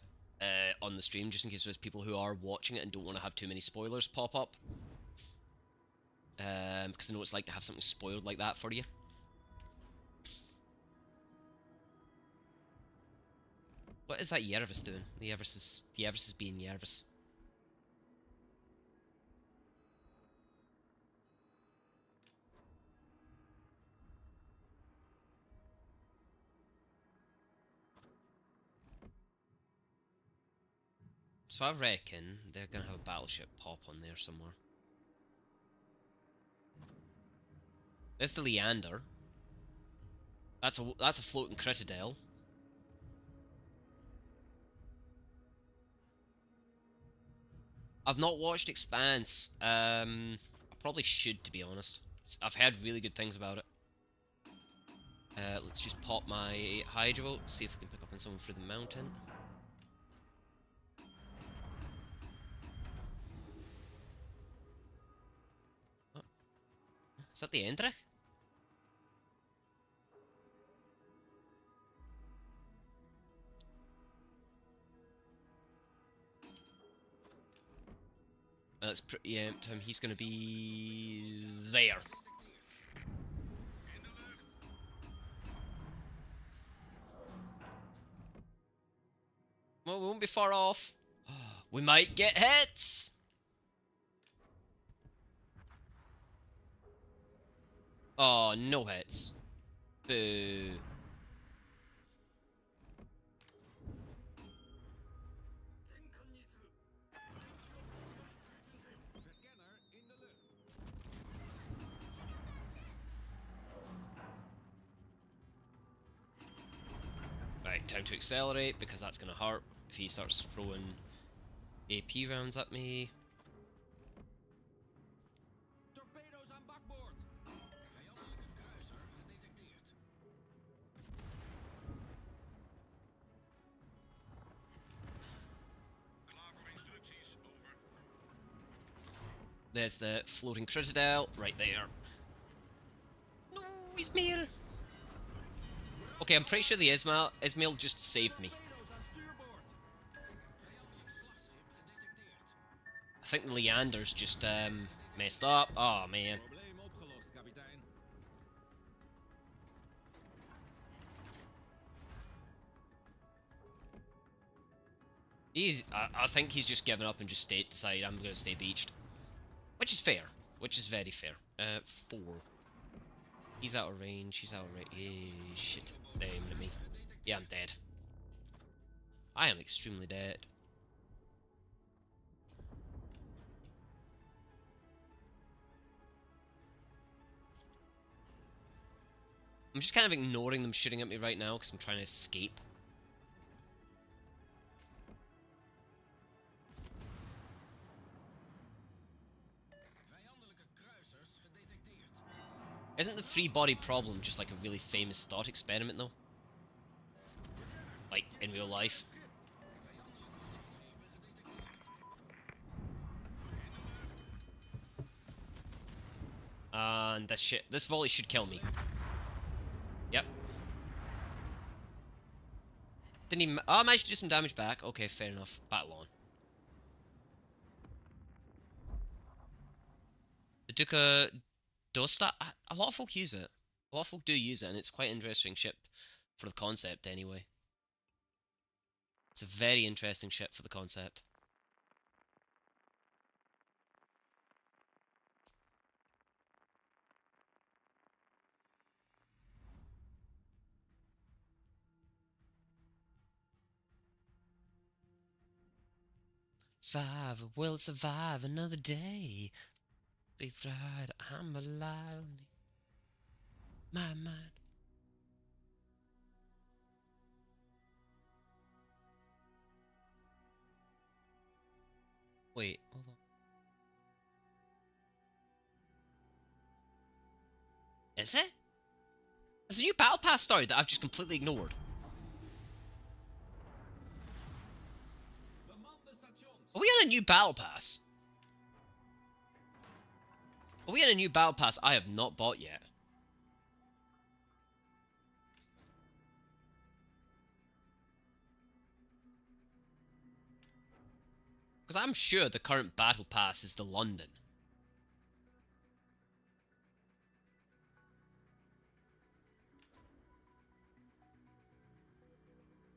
on the stream, just in case there's people who are watching it and don't want to have too many spoilers pop up. Because I know it's like to have something spoiled like that for you. What is that Yervis doing? The Yervis is being Yervis. So I reckon they're gonna have a battleship pop on there somewhere. There's the Leander. That's a floating Critadel. I've not watched Expanse. I probably should, to be honest. I've heard really good things about it. Let's just pop my Hydro, see if we can pick up on someone through the mountain. Oh. Is that the Endrich? Let's preempt him. He's going to be there. Well, we won't be far off. We might get hits. Oh, no hits. Boo. Verkenner in de lucht. Right, time to accelerate, because that's going to hurt if he starts throwing AP rounds at me. Torpedo's aan bakboord. Vijandelijke kruiser gedetecteerd. Klaar voor instructies, over. There's the floating Citadel, right there. No, Ismail! Okay, I'm pretty sure the Ismail just saved me. Torpedo's aan stuurboord. Vijandelijk slagschip gedetecteerd. I think the Leander's just messed up. Oh man. Probleem opgelost, kapitein. I think he's just given up and just decided I'm gonna stay beached. Which is fair. Which is very fair. 4. He's out of range, he's out of range. Shit. They're aiming at me. Yeah, I'm dead. I am extremely dead. I'm just kind of ignoring them shooting at me right now because I'm trying to escape. Vijandelijke kruisers gedetecteerd. Isn't the free body problem just like a really famous thought experiment though? Like, in real life? Vijandelijke slagschepen gedetecteerd. And this volley should kill me. Yep. Didn't even. Oh, I managed to do some damage back. Okay, fair enough. Battle on. The Duca Dosta. A lot of folk use it. A lot of folk do use it, and it's quite an interesting ship for the concept, anyway. It's a very interesting ship for the concept. Survivor will survive another day. Be right, I'm alive. My mind. Wait, hold on. Is it? There's a new battle pass started that I've just completely ignored. Beman de stations. Are we on a new battle pass? Are we on a new battle pass I have not bought yet? Because I'm sure the current battle pass is the London.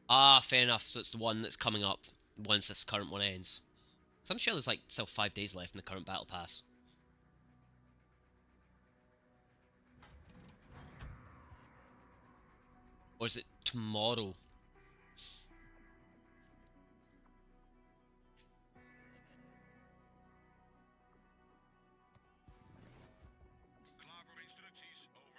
Ah, fair enough. So it's the one that's coming up once this current one ends. So I'm sure there's like still 5 days left in the current battle pass. Or is it tomorrow? Klaar voor instructies, over.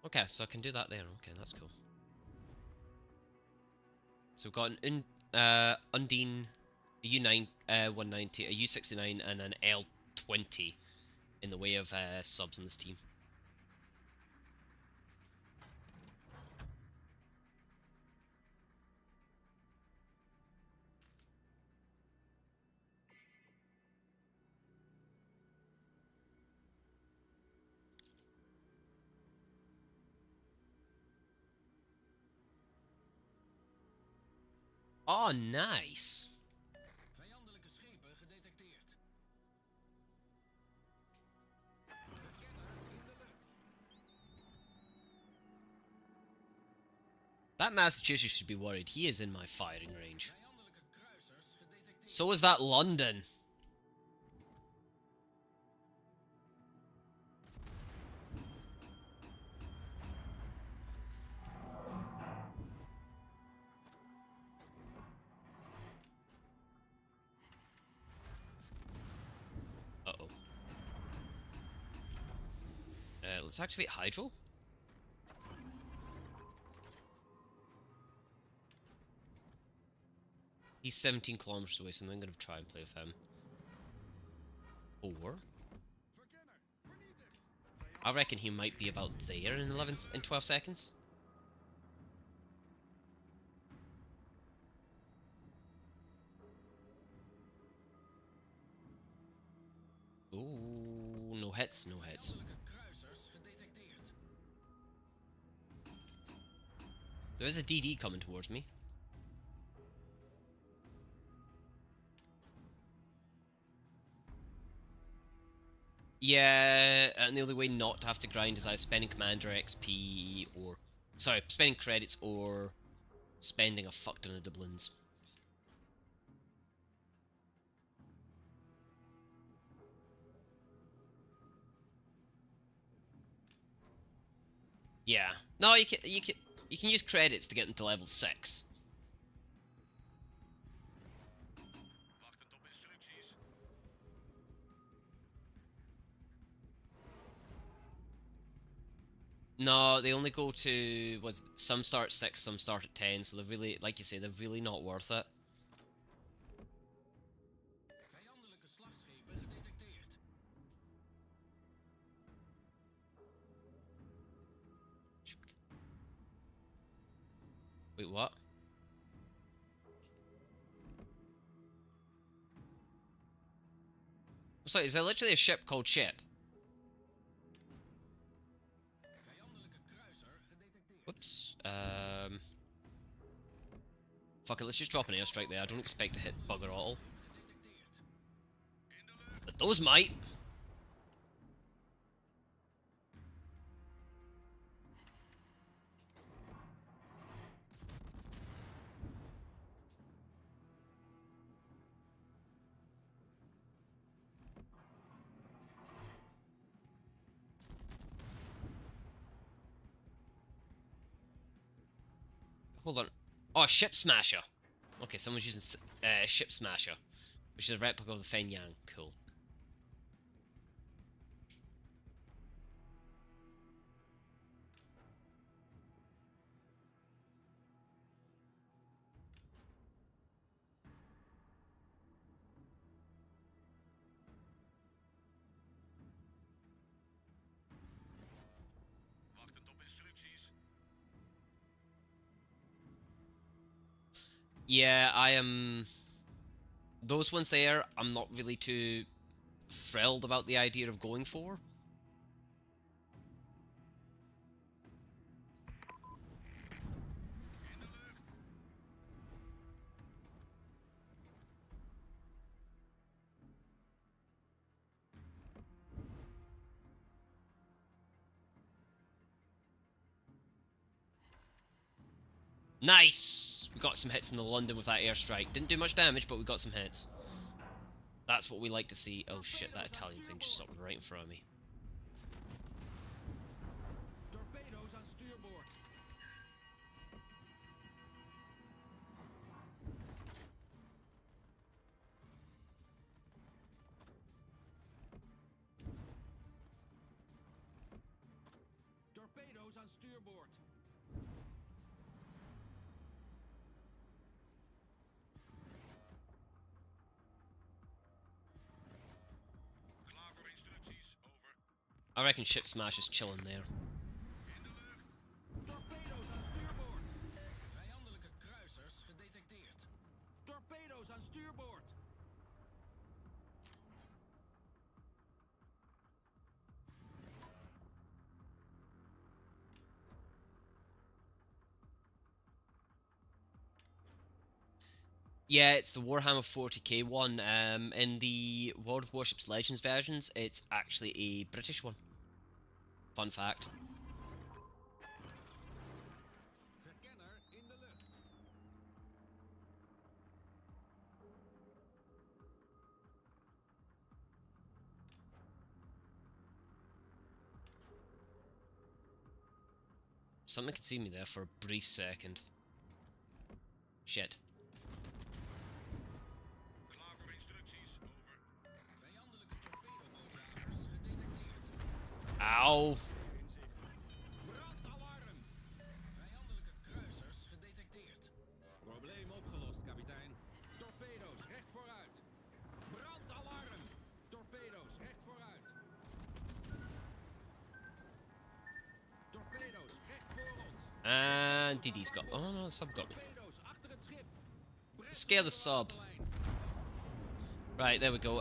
Okay, so I can do that there. Okay, that's cool. So we've got an Undine, a U9, 190, a U69, and an L20 in the way of subs in this team. Oh, nice. Vijandelijke schepen gedetecteerd. That Massachusetts should be worried. He is in my firing range. Vijandelijke kruisers gedetecteerd. So is that London. Uh-oh. Let's activate Hydro. He's 17 kilometers away, so I'm going to try and play with him. Or I reckon he might be about there in 12 seconds. Ooh, no hits, no hits. Vijandelijke kruisers gedetecteerd. There is a DD coming towards me. Yeah, and the only way not to have to grind is either spending Commander XP or... Sorry, spending credits or spending a fuck ton of doubloons. Yeah. No, you can use credits to get them to level 6. Wachtend op instructies. No, they only go to some start at 6, some start at 10, so they're really, like you say, they're really not worth it. Vijandelijke slagschepen gedetecteerd. Wait, what? So is there literally a ship called Ship? Vijandelijke kruiser gedetecteerd. Whoops. Fuck it, let's just drop an airstrike there. I don't expect to hit bugger all. But those might. Hold on. Oh, Ship Smasher. Okay, someone's using Ship Smasher, which is a replica of the Feng Yang. Cool. Wachtend op instructies. Yeah, I am... Those ones there, I'm not really too thrilled about the idea of going for. Nice! We got some hits in the London with that airstrike. Didn't do much damage, but we got some hits. That's what we like to see. Oh shit, that Italian thing just stopped right in front of me. Torpedo's aan stuurboord. Torpedoes on stuurboord. Klaar voor instructies, over. I reckon Ship Smash is chilling there. In de lucht. Torpedo's aan stuurboord. Vijandelijke kruisers gedetecteerd. Torpedo's aan stuurboord. Yeah, it's the Warhammer 40k one. In the World of Warships Legends versions, it's actually a British one. Fun fact. Verkenner in de lucht. Something could see me there for a brief second. Shit. Klaar voor instructies, over. Vijandelijke torpedobootragers gedetecteerd. Ow. Brandalarm! Vijandelijke kruisers gedetecteerd. Probleem opgelost, kapitein. Torpedo's recht vooruit. Brandalarm! Torpedo's recht vooruit. Torpedo's recht voor ons. And DD's got. Oh no, the sub got me. Torpedo's achter het schip. Scare the sub. Right, there we go.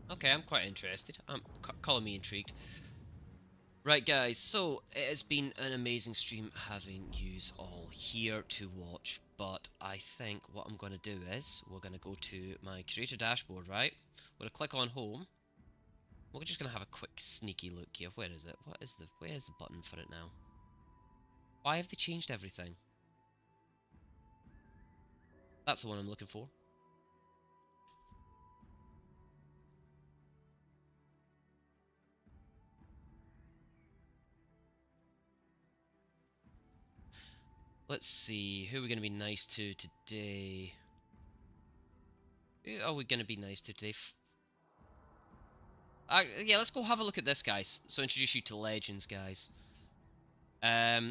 Okay, I'm quite interested. Calling me intrigued. Right, guys, so it has been an amazing stream having yous all here to watch, but I think what I'm going to do is we're going to go to my creator dashboard, right? We're going to click on home. We're just going to have a quick sneaky look here. Where is it? Where's the button for it now? Why have they changed everything? That's the one I'm looking for. Let's see, who are we going to be nice to today? Who are we going to be nice to today? Yeah, let's go have a look at this, guys. So introduce you to Legends, guys.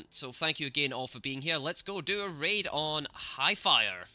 So thank you again all for being here. Let's go do a raid on Highfire.